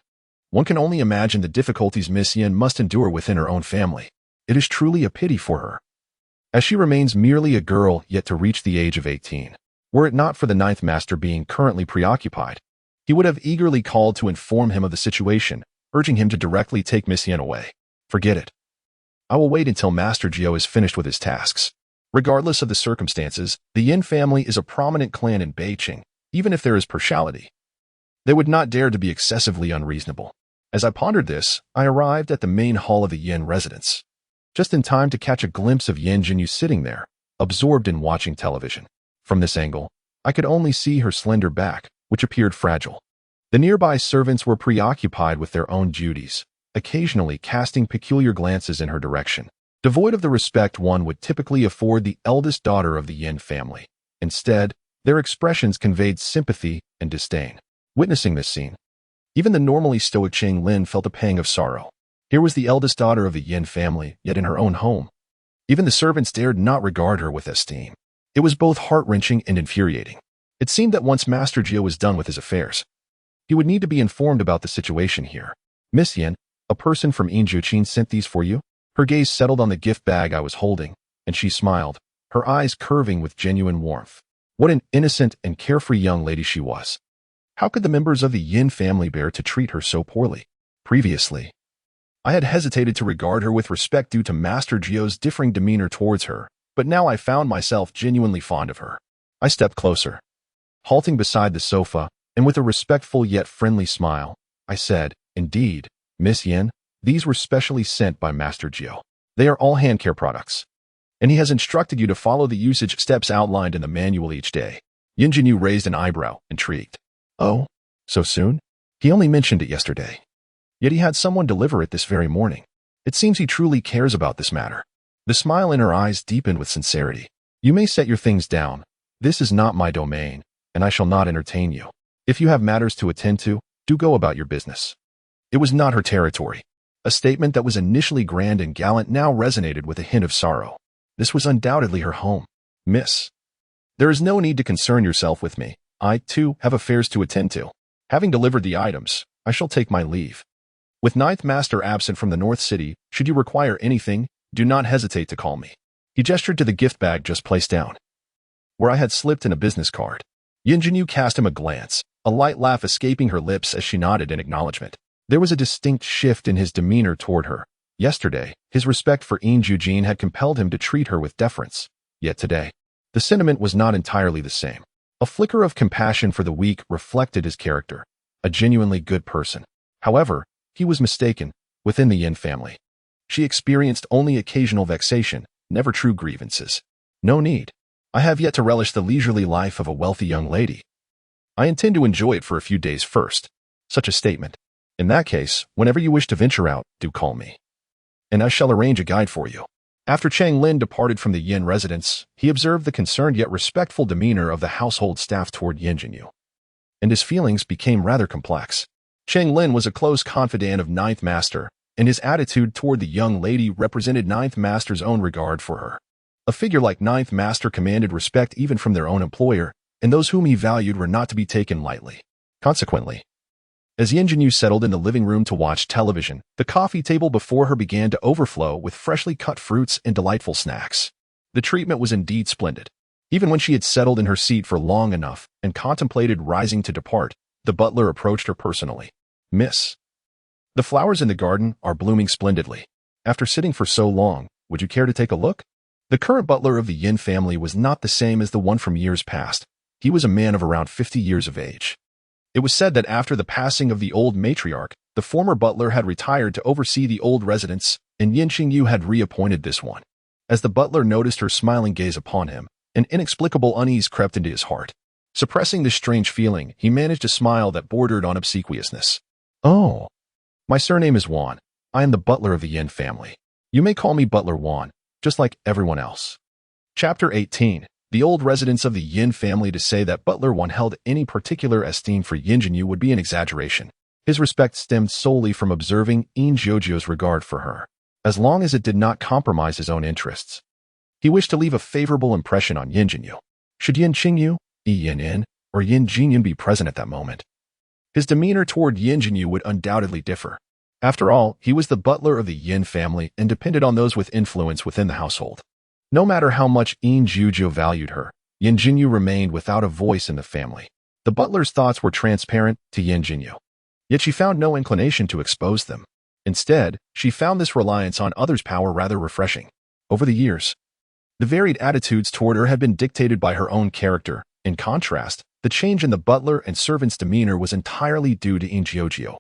One can only imagine the difficulties Miss Yin must endure within her own family. It is truly a pity for her, as she remains merely a girl yet to reach the age of 18. Were it not for the ninth master being currently preoccupied, he would have eagerly called to inform him of the situation, urging him to directly take Miss Yin away. "Forget it. I will wait until Master Jiu is finished with his tasks." Regardless of the circumstances, the Yin family is a prominent clan in Beijing, even if there is partiality. They would not dare to be excessively unreasonable. As I pondered this, I arrived at the main hall of the Yin residence, just in time to catch a glimpse of Yin Jinyu sitting there, absorbed in watching television. From this angle, I could only see her slender back, which appeared fragile. The nearby servants were preoccupied with their own duties, occasionally casting peculiar glances in her direction, devoid of the respect one would typically afford the eldest daughter of the Yin family. Instead, their expressions conveyed sympathy and disdain. Witnessing this scene, even the normally stoic Cheng Lin felt a pang of sorrow. Here was the eldest daughter of the Yin family, yet in her own home. Even the servants dared not regard her with esteem. It was both heart-wrenching and infuriating. It seemed that once Master Jiu was done with his affairs, he would need to be informed about the situation here. "Miss Yin, a person from Yin Jiujin sent these for you." Her gaze settled on the gift bag I was holding, and she smiled, her eyes curving with genuine warmth. What an innocent and carefree young lady she was. How could the members of the Yin family bear to treat her so poorly? Previously, I had hesitated to regard her with respect due to Master Jiu's differing demeanor towards her, but now I found myself genuinely fond of her. I stepped closer, halting beside the sofa, and with a respectful yet friendly smile, I said, "Indeed, Miss Yin, these were specially sent by Master Jiu. They are all hand care products, and he has instructed you to follow the usage steps outlined in the manual each day." Yin Jinyu raised an eyebrow, intrigued. "Oh, so soon? He only mentioned it yesterday. Yet he had someone deliver it this very morning. It seems he truly cares about this matter." The smile in her eyes deepened with sincerity. "You may set your things down. This is not my domain, and I shall not entertain you. If you have matters to attend to, do go about your business." It was not her territory. A statement that was initially grand and gallant now resonated with a hint of sorrow. This was undoubtedly her home. "Miss, there is no need to concern yourself with me. I, too, have affairs to attend to. Having delivered the items, I shall take my leave. With Ninth Master absent from the North City, should you require anything, do not hesitate to call me." He gestured to the gift bag just placed down, where I had slipped in a business card. Yin Jinyu cast him a glance, a light laugh escaping her lips as she nodded in acknowledgement. There was a distinct shift in his demeanor toward her. Yesterday, his respect for Yin Jiujin had compelled him to treat her with deference. Yet today, the sentiment was not entirely the same. A flicker of compassion for the weak reflected his character, a genuinely good person. However, he was mistaken. Within the Yin family, she experienced only occasional vexation, never true grievances. No need. I have yet to relish the leisurely life of a wealthy young lady. I intend to enjoy it for a few days first. Such a statement. In that case, whenever you wish to venture out, do call me, and I shall arrange a guide for you. After Cheng Lin departed from the Yin residence, he observed the concerned yet respectful demeanor of the household staff toward Yin Jinyu, and his feelings became rather complex. Cheng Lin was a close confidant of Ninth Master, and his attitude toward the young lady represented Ninth Master's own regard for her. A figure like Ninth Master commanded respect even from their own employer, and those whom he valued were not to be taken lightly. Consequently, as Yin Jinyu settled in the living room to watch television, the coffee table before her began to overflow with freshly cut fruits and delightful snacks. The treatment was indeed splendid. Even when she had settled in her seat for long enough and contemplated rising to depart, the butler approached her personally. "Miss, the flowers in the garden are blooming splendidly. After sitting for so long, would you care to take a look?" The current butler of the Yin family was not the same as the one from years past. He was a man of around 50 years of age. It was said that after the passing of the old matriarch, the former butler had retired to oversee the old residence, and Yin Jinyu had reappointed this one. As the butler noticed her smiling gaze upon him, an inexplicable unease crept into his heart. Suppressing this strange feeling, he managed a smile that bordered on obsequiousness. "Oh, my surname is Wan. I am the butler of the Yin family. You may call me Butler Wan, just like everyone else." Chapter 18. The old residents of the Yin family. To say that Butler Wan held any particular esteem for Yin Jinyu would be an exaggeration. His respect stemmed solely from observing Yin Jiujin's regard for her, as long as it did not compromise his own interests. He wished to leave a favorable impression on Yin Jinyu. Should Yin Qingyu, Yin, or Yin Jiujin be present at that moment, his demeanor toward Yin Jinyu would undoubtedly differ. After all, he was the butler of the Yin family and depended on those with influence within the household. No matter how much Yin Jiujin valued her, Yin Jinyu remained without a voice in the family. The butler's thoughts were transparent to Yin Jinyu, yet she found no inclination to expose them. Instead, she found this reliance on others' power rather refreshing. Over the years, the varied attitudes toward her had been dictated by her own character. In contrast, the change in the butler and servant's demeanor was entirely due to Yin Jiujin.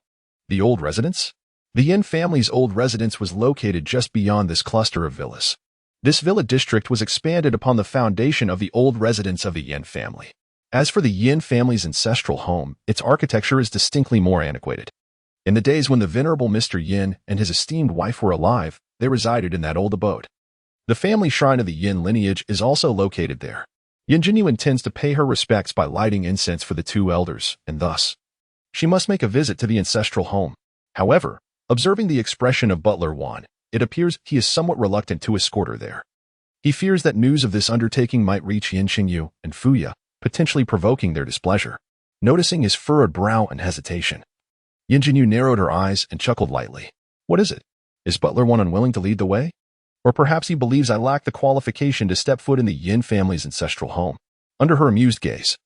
The old residence? The Yin family's old residence was located just beyond this cluster of villas. This villa district was expanded upon the foundation of the old residence of the Yin family. As for the Yin family's ancestral home, its architecture is distinctly more antiquated. In the days when the venerable Mr. Yin and his esteemed wife were alive, they resided in that old abode. The family shrine of the Yin lineage is also located there. Yin Jinyu intends to pay her respects by lighting incense for the two elders, and thus, she must make a visit to the ancestral home. However, observing the expression of Butler Wan, it appears he is somewhat reluctant to escort her there. He fears that news of this undertaking might reach Yin Qingyu and Fuya, potentially provoking their displeasure. Noticing his furrowed brow and hesitation, Yin Jinyu narrowed her eyes and chuckled lightly. "What is it? Is Butler Wan unwilling to lead the way? Or perhaps he believes I lack the qualification to step foot in the Yin family's ancestral home?" Under her amused gaze,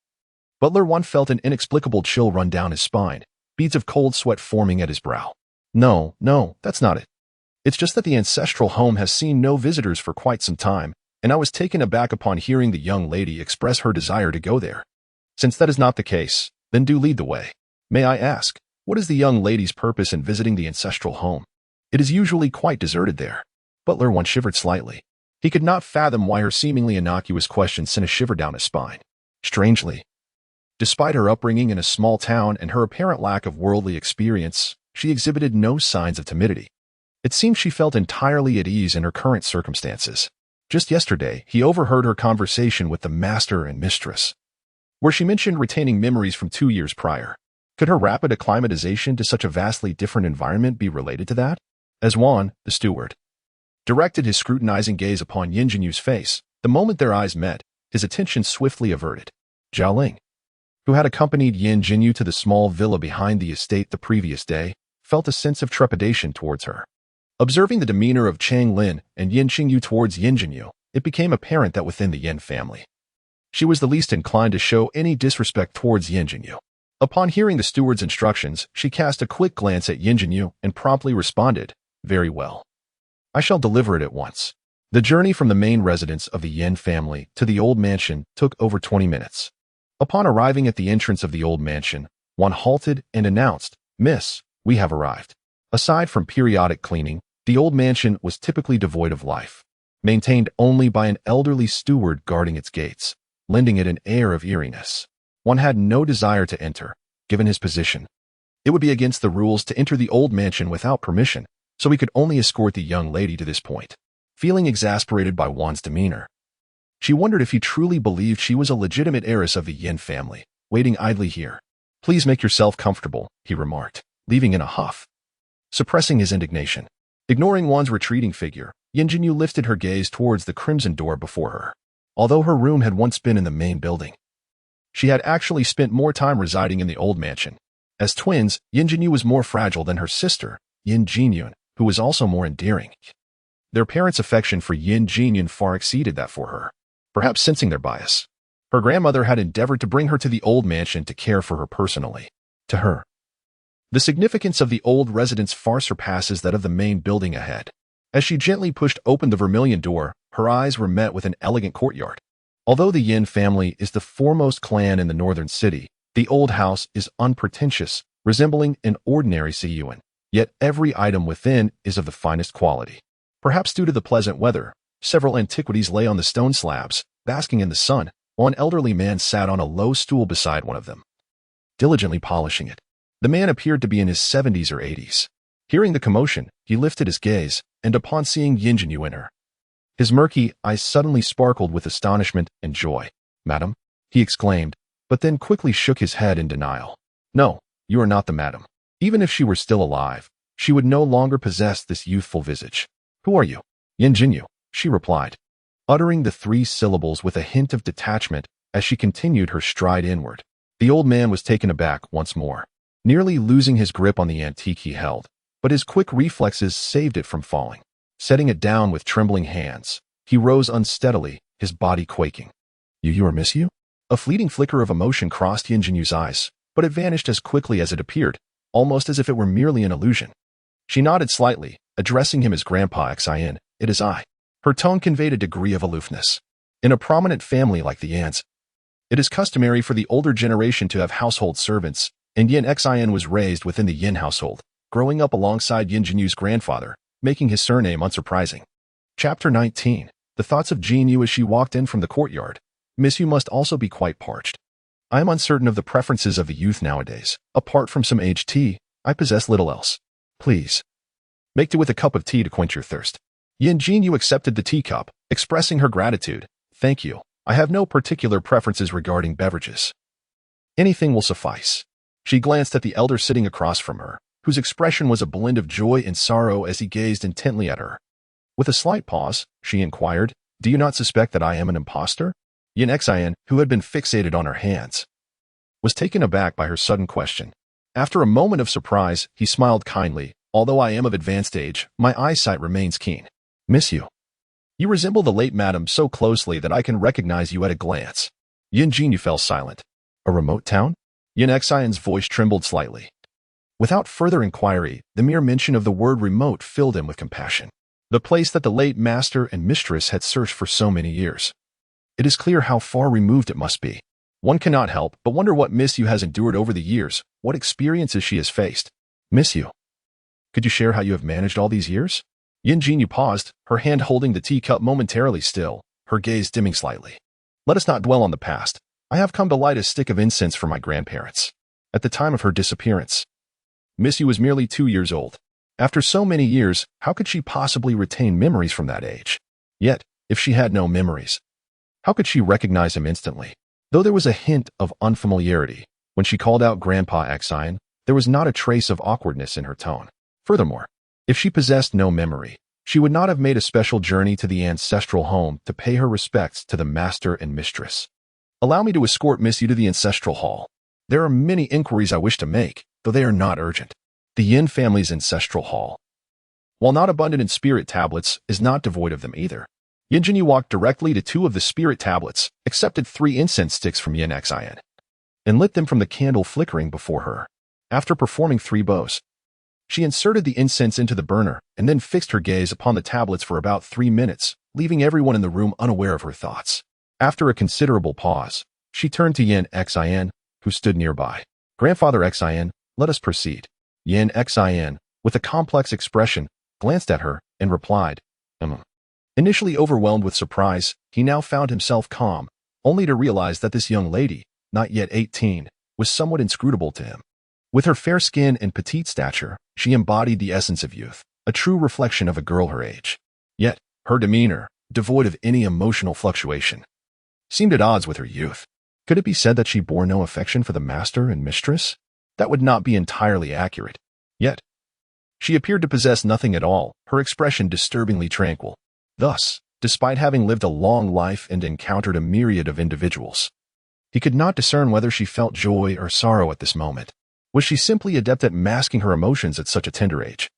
Butler Wan felt an inexplicable chill run down his spine, beads of cold sweat forming at his brow. No, that's not it. It's just that the ancestral home has seen no visitors for quite some time, and I was taken aback upon hearing the young lady express her desire to go there. Since that is not the case, then do lead the way. May I ask, what is the young lady's purpose in visiting the ancestral home? It is usually quite deserted there. Butler Wan shivered slightly. He could not fathom why her seemingly innocuous question sent a shiver down his spine. Strangely, despite her upbringing in a small town and her apparent lack of worldly experience, she exhibited no signs of timidity. It seemed she felt entirely at ease in her current circumstances. Just yesterday, he overheard her conversation with the master and mistress, where she mentioned retaining memories from 2 years prior. Could her rapid acclimatization to such a vastly different environment be related to that? As Wan, the steward, directed his scrutinizing gaze upon Yin Jinyu's face, the moment their eyes met, his attention swiftly averted. Zhao Ling, who had accompanied Yin Jinyu to the small villa behind the estate the previous day, felt a sense of trepidation towards her. Observing the demeanor of Chang Lin and Yin Qingyu towards Yin Jinyu, it became apparent that within the Yin family, she was the least inclined to show any disrespect towards Yin Jinyu. Upon hearing the steward's instructions, she cast a quick glance at Yin Jinyu and promptly responded, "Very well. I shall deliver it at once." The journey from the main residence of the Yin family to the old mansion took over 20 minutes. Upon arriving at the entrance of the old mansion, Wan halted and announced, "Miss, we have arrived." Aside from periodic cleaning, the old mansion was typically devoid of life, maintained only by an elderly steward guarding its gates, lending it an air of eeriness. One had no desire to enter, given his position. It would be against the rules to enter the old mansion without permission, so he could only escort the young lady to this point. Feeling exasperated by Wan's demeanor, she wondered if he truly believed she was a legitimate heiress of the Yin family, waiting idly here. "Please make yourself comfortable," he remarked, leaving in a huff. suppressing his indignation. Ignoring Wan's retreating figure, Yin Jinyu lifted her gaze towards the crimson door before her. Although her room had once been in the main building, she had actually spent more time residing in the old mansion. As twins, Yin Jinyu was more fragile than her sister, Yin Jiujin, who was also more endearing. Their parents' affection for Yin Jiujin far exceeded that for her. Perhaps sensing their bias, her grandmother had endeavored to bring her to the old mansion to care for her personally. To her, the significance of the old residence far surpasses that of the main building ahead. As she gently pushed open the vermilion door, her eyes were met with an elegant courtyard. Although the Yin family is the foremost clan in the northern city, the old house is unpretentious, resembling an ordinary Siyuan. Yet every item within is of the finest quality. Perhaps due to the pleasant weather, several antiquities lay on the stone slabs, basking in the sun, while an elderly man sat on a low stool beside one of them, diligently polishing it. The man appeared to be in his 70s or 80s. Hearing the commotion, he lifted his gaze, and upon seeing Yin Jinyu enter, his murky eyes suddenly sparkled with astonishment and joy. "Madam?" he exclaimed, but then quickly shook his head in denial. "No, you are not the madam. Even if she were still alive, she would no longer possess this youthful visage." "Who are you?" "Yin Jinyu," she replied, uttering the 3 syllables with a hint of detachment as she continued her stride inward. The old man was taken aback once more, nearly losing his grip on the antique he held, but his quick reflexes saved it from falling. Setting it down with trembling hands, he rose unsteadily, his body quaking. You are Miss You?" A fleeting flicker of emotion crossed Yin Jinyu's eyes, but it vanished as quickly as it appeared, almost as if it were merely an illusion. She nodded slightly, addressing him as Grandpa Xin. "It is I." Her tone conveyed a degree of aloofness. In a prominent family like the Yans, it is customary for the older generation to have household servants, and Yin Xin was raised within the Yin household, growing up alongside Yin Jinyu's grandfather, making his surname unsurprising. Chapter 19. The thoughts of Jinyu as she walked in from the courtyard. "Miss You must also be quite parched. I am uncertain of the preferences of the youth nowadays. Apart from some aged tea, I possess little else. Please, make do with a cup of tea to quench your thirst." Yin Jinyu accepted the teacup, expressing her gratitude. "Thank you. I have no particular preferences regarding beverages. Anything will suffice." She glanced at the elder sitting across from her, whose expression was a blend of joy and sorrow as he gazed intently at her. With a slight pause, she inquired, "Do you not suspect that I am an impostor?" Yin Xin, who had been fixated on her hands, was taken aback by her sudden question. After a moment of surprise, he smiled kindly. "Although I am of advanced age, my eyesight remains keen. Miss You, you resemble the late madam so closely that I can recognize you at a glance." Yin Jinyu fell silent. "A remote town?" Yin Xion's voice trembled slightly. Without further inquiry, the mere mention of the word remote filled him with compassion. The place that the late master and mistress had searched for so many years. It is clear how far removed it must be. One cannot help but wonder what Miss You has endured over the years, what experiences she has faced. "Miss You, could you share how you have managed all these years?" Yin Jinyu paused, her hand holding the teacup momentarily still, her gaze dimming slightly. "Let us not dwell on the past. I have come to light a stick of incense for my grandparents. At the time of her disappearance, Miss You was merely 2 years old. After so many years, how could she possibly retain memories from that age? Yet, if she had no memories, how could she recognize him instantly? Though there was a hint of unfamiliarity, when she called out Grandpa Xin, there was not a trace of awkwardness in her tone. Furthermore, if she possessed no memory, she would not have made a special journey to the ancestral home to pay her respects to the master and mistress. "Allow me to escort Miss You to the ancestral hall. There are many inquiries I wish to make, though they are not urgent." The Yin family's ancestral hall, while not abundant in spirit tablets, is not devoid of them either. Yin Jinyu walked directly to 2 of the spirit tablets, accepted 3 incense sticks from Yin Xin, and lit them from the candle flickering before her. After performing 3 bows, she inserted the incense into the burner and then fixed her gaze upon the tablets for about 3 minutes, leaving everyone in the room unaware of her thoughts. After a considerable pause, she turned to Yin Xin, who stood nearby. "Grandfather Xin, let us proceed." Yin Xin, with a complex expression, glanced at her and replied, Initially overwhelmed with surprise, he now found himself calm, only to realize that this young lady, not yet 18, was somewhat inscrutable to him. With her fair skin and petite stature, she embodied the essence of youth, a true reflection of a girl her age. Yet, her demeanor, devoid of any emotional fluctuation, seemed at odds with her youth. Could it be said that she bore no affection for the master and mistress? That would not be entirely accurate. Yet, She appeared to possess nothing at all, her expression disturbingly tranquil. Thus, despite having lived a long life and encountered a myriad of individuals, he could not discern whether she felt joy or sorrow at this moment. Was she simply adept at masking her emotions at such a tender age?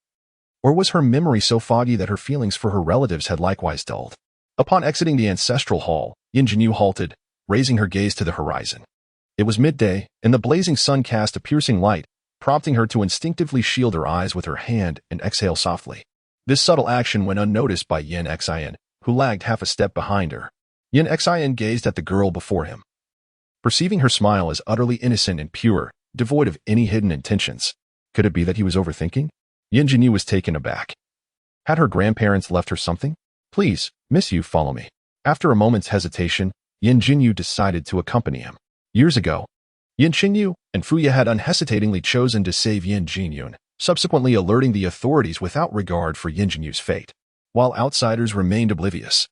Or was her memory so foggy that her feelings for her relatives had likewise dulled? Upon exiting the ancestral hall, Yin Jiujin halted, raising her gaze to the horizon. It was midday, and the blazing sun cast a piercing light, prompting her to instinctively shield her eyes with her hand and exhale softly. This subtle action went unnoticed by Yin Jiujin, who lagged half a step behind her. Yin Jiujin gazed at the girl before him. Perceiving her smile as utterly innocent and pure, devoid of any hidden intentions, could it be that he was overthinking? Yin Jinyu was taken aback. Had her grandparents left her something? Please, Miss Yu, follow me. After a moment's hesitation, Yin Jinyu decided to accompany him. Years ago, Yin Jinyu and Fuya had unhesitatingly chosen to save Yin Jiujin, subsequently alerting the authorities without regard for Yin Jinyu's fate, while outsiders remained oblivious.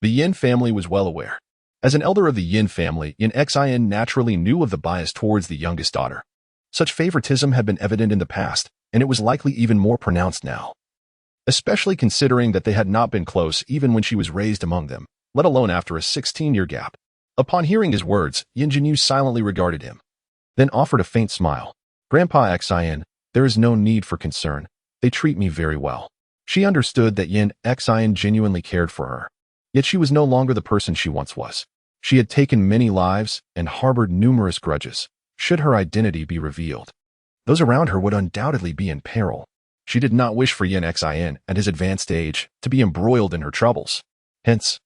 The Yin family was well aware. As an elder of the Yin family, Yin Jiujin naturally knew of the bias towards the youngest daughter. Such favoritism had been evident in the past, and it was likely even more pronounced now. Especially considering that they had not been close even when she was raised among them, let alone after a 16-year gap. Upon hearing his words, Yin Jinyu silently regarded him, then offered a faint smile. Grandpa Jiujin, there is no need for concern. They treat me very well. She understood that Yin Jiujin genuinely cared for her. Yet she was no longer the person she once was. She had taken many lives and harbored numerous grudges. Should her identity be revealed, those around her would undoubtedly be in peril. She did not wish for Yin Jiujin, at his advanced age, to be embroiled in her troubles. Hence,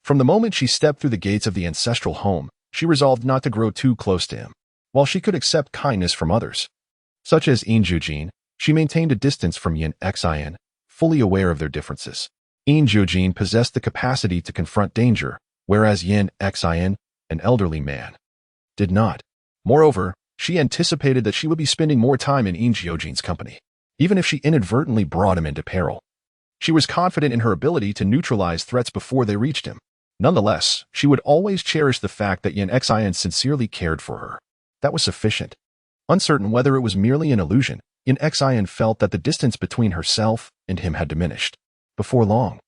from the moment she stepped through the gates of the ancestral home, she resolved not to grow too close to him. While she could accept kindness from others, such as Yin Jiujin, she maintained a distance from Yin Jiujin, fully aware of their differences. Yin Jiujin possessed the capacity to confront danger, whereas Yin Jiujin, an elderly man, did not. Moreover, she anticipated that she would be spending more time in Yin Jiujin's company, even if she inadvertently brought him into peril. She was confident in her ability to neutralize threats before they reached him. Nonetheless, she would always cherish the fact that Yin Jiujin sincerely cared for her. That was sufficient. Uncertain whether it was merely an illusion, Yin Jiujin felt that the distance between herself and him had diminished. Before long,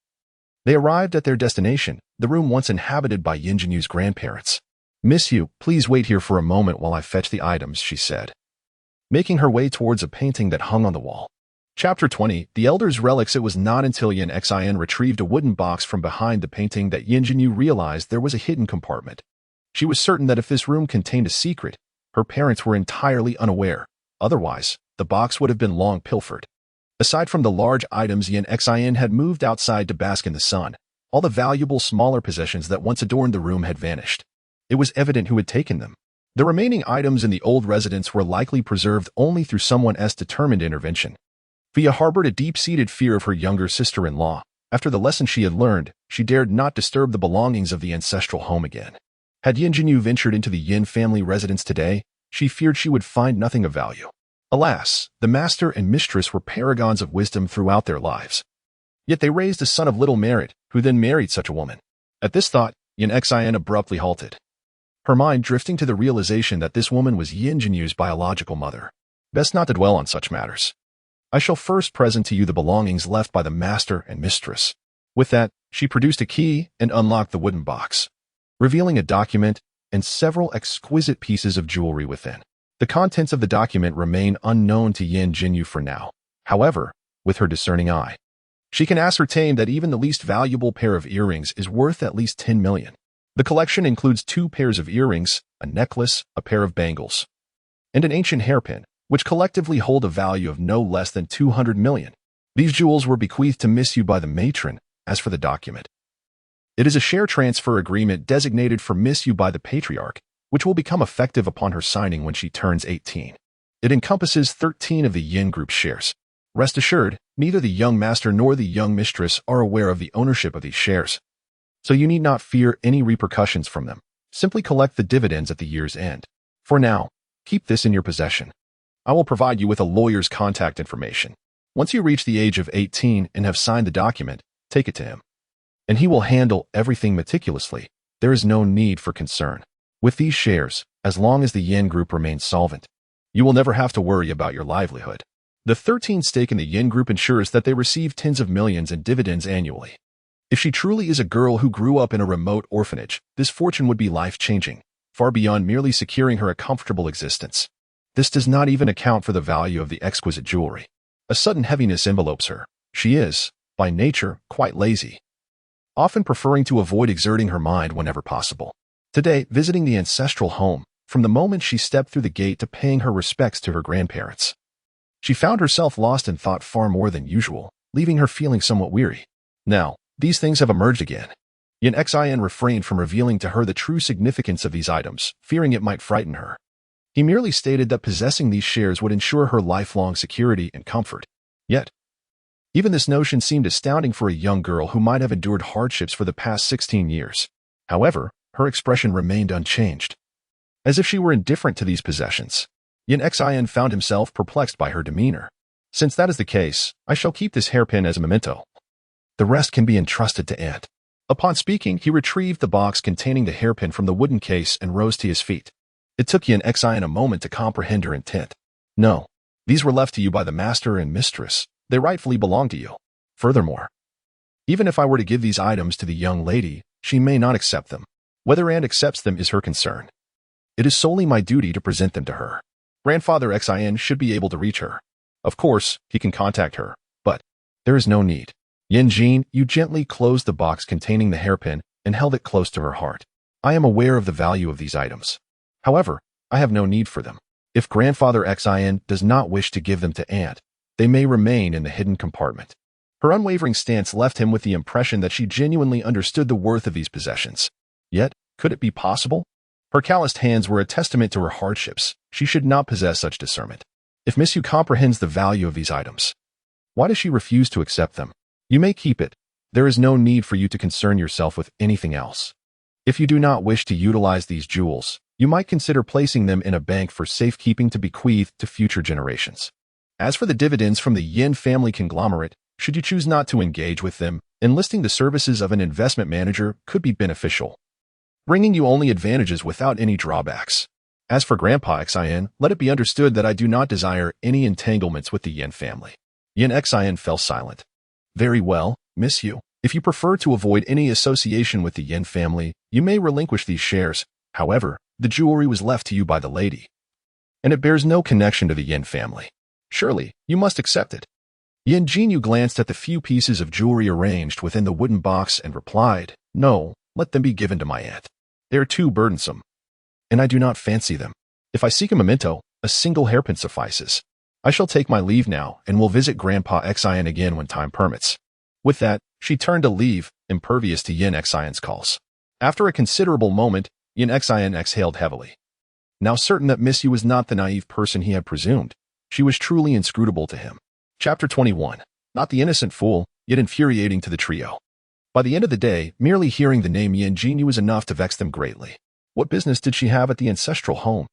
they arrived at their destination, the room once inhabited by Yin Jinyu's grandparents. Miss Yu, please wait here for a moment while I fetch the items, she said, making her way towards a painting that hung on the wall. Chapter 20, The Elder's Relics. It was not until Yin Jiujin retrieved a wooden box from behind the painting that Yin Jinyu realized there was a hidden compartment. She was certain that if this room contained a secret, her parents were entirely unaware. Otherwise, the box would have been long pilfered. Aside from the large items Yin Jiujin had moved outside to bask in the sun, all the valuable smaller possessions that once adorned the room had vanished. It was evident who had taken them. The remaining items in the old residence were likely preserved only through someone's determined intervention. Fia harbored a deep-seated fear of her younger sister-in-law. After the lesson she had learned, she dared not disturb the belongings of the ancestral home again. Had Yin Jinyu ventured into the Yin family residence today, she feared she would find nothing of value. Alas, the master and mistress were paragons of wisdom throughout their lives. Yet they raised a son of little merit, who then married such a woman. At this thought, Yin Jiujin abruptly halted, her mind drifting to the realization that this woman was Yin Jinyu's biological mother. Best not to dwell on such matters. I shall first present to you the belongings left by the master and mistress. With that, she produced a key and unlocked the wooden box, revealing a document and several exquisite pieces of jewelry within. The contents of the document remain unknown to Yin Jinyu for now. However, with her discerning eye, she can ascertain that even the least valuable pair of earrings is worth at least 10 million. The collection includes 2 pairs of earrings, a necklace, a pair of bangles, and an ancient hairpin, which collectively hold a value of no less than 200 million. These jewels were bequeathed to Miss Yu by the matron. As for the document, it is a share transfer agreement designated for Miss Yu by the patriarch, which will become effective upon her signing when she turns 18. It encompasses 13 of the Yin Group's shares. Rest assured, neither the young master nor the young mistress are aware of the ownership of these shares, so you need not fear any repercussions from them. Simply collect the dividends at the year's end. For now, keep this in your possession. I will provide you with a lawyer's contact information. Once you reach the age of 18 and have signed the document, take it to him, and he will handle everything meticulously. There is no need for concern. With these shares, as long as the Yin Group remains solvent, you will never have to worry about your livelihood. The 13 stake in the Yin group ensures that they receive tens of millions in dividends annually. If she truly is a girl who grew up in a remote orphanage, this fortune would be life-changing, far beyond merely securing her a comfortable existence. This does not even account for the value of the exquisite jewelry. A sudden heaviness envelopes her. She is, by nature, quite lazy, often preferring to avoid exerting her mind whenever possible. Today, visiting the ancestral home, from the moment she stepped through the gate to paying her respects to her grandparents, she found herself lost in thought far more than usual, leaving her feeling somewhat weary. Now, these things have emerged again. Yin Jiujin refrained from revealing to her the true significance of these items, fearing it might frighten her. He merely stated that possessing these shares would ensure her lifelong security and comfort. Yet, even this notion seemed astounding for a young girl who might have endured hardships for the past 16 years. However, her expression remained unchanged, as if she were indifferent to these possessions. Yin Jiujin found himself perplexed by her demeanor. Since that is the case, I shall keep this hairpin as a memento. The rest can be entrusted to Aunt. Upon speaking, he retrieved the box containing the hairpin from the wooden case and rose to his feet. It took Yin Jiujin a moment to comprehend her intent. No, these were left to you by the master and mistress. They rightfully belong to you. Furthermore, even if I were to give these items to the young lady, she may not accept them. Whether Aunt accepts them is her concern. It is solely my duty to present them to her. Grandfather Jiujin should be able to reach her. Of course, he can contact her, but there is no need. Yin Jiujin, you gently closed the box containing the hairpin and held it close to her heart. I am aware of the value of these items. However, I have no need for them. If Grandfather Jiujin does not wish to give them to Aunt, they may remain in the hidden compartment. Her unwavering stance left him with the impression that she genuinely understood the worth of these possessions. Yet, could it be possible? Her calloused hands were a testament to her hardships. She should not possess such discernment. If Miss Yu comprehends the value of these items, why does she refuse to accept them? You may keep it. There is no need for you to concern yourself with anything else. If you do not wish to utilize these jewels, you might consider placing them in a bank for safekeeping to bequeath to future generations. As for the dividends from the Yin family conglomerate, should you choose not to engage with them, enlisting the services of an investment manager could be beneficial, bringing you only advantages without any drawbacks. As for Grandpa Jiujin, let it be understood that I do not desire any entanglements with the Yin family. Yin Jiujin fell silent. Very well, Miss Yu. If you prefer to avoid any association with the Yin family, you may relinquish these shares. However, the jewelry was left to you by the lady, and it bears no connection to the Yin family. Surely, you must accept it. Yin Jinyu glanced at the few pieces of jewelry arranged within the wooden box and replied, No, let them be given to my aunt. They are too burdensome, and I do not fancy them. If I seek a memento, a single hairpin suffices. I shall take my leave now and will visit Grandpa Jiujin again when time permits. With that, she turned to leave, impervious to Yin Jiujin's calls. After a considerable moment, Yin Jiujin exhaled heavily. Now certain that Miss Yu was not the naive person he had presumed, she was truly inscrutable to him. Chapter 21. Not the innocent fool, yet infuriating to the trio. By the end of the day, merely hearing the name Yin Jiujin was enough to vex them greatly. What business did she have at the ancestral home?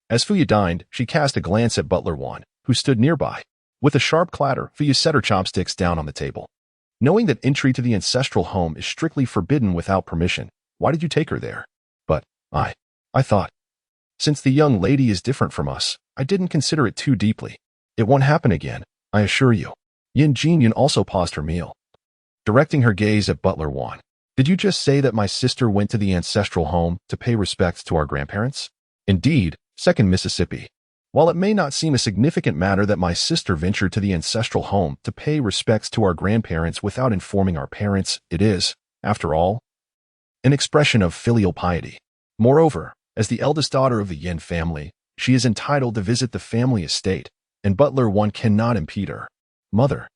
As Fuya dined, she cast a glance at Butler Wan, who stood nearby. With a sharp clatter, Fuya set her chopsticks down on the table. Knowing that entry to the ancestral home is strictly forbidden without permission, why did you take her there? But, I thought, since the young lady is different from us, I didn't consider it too deeply. It won't happen again, I assure you. Yin Jiujin also paused her meal, directing her gaze at Butler Wan. Did you just say that my sister went to the ancestral home to pay respects to our grandparents? Indeed, Second Mississippi. While it may not seem a significant matter that my sister ventured to the ancestral home to pay respects to our grandparents without informing our parents, it is, after all, an expression of filial piety. Moreover, as the eldest daughter of the Yin family, she is entitled to visit the family estate, and Butler Wan cannot impede her. Mother,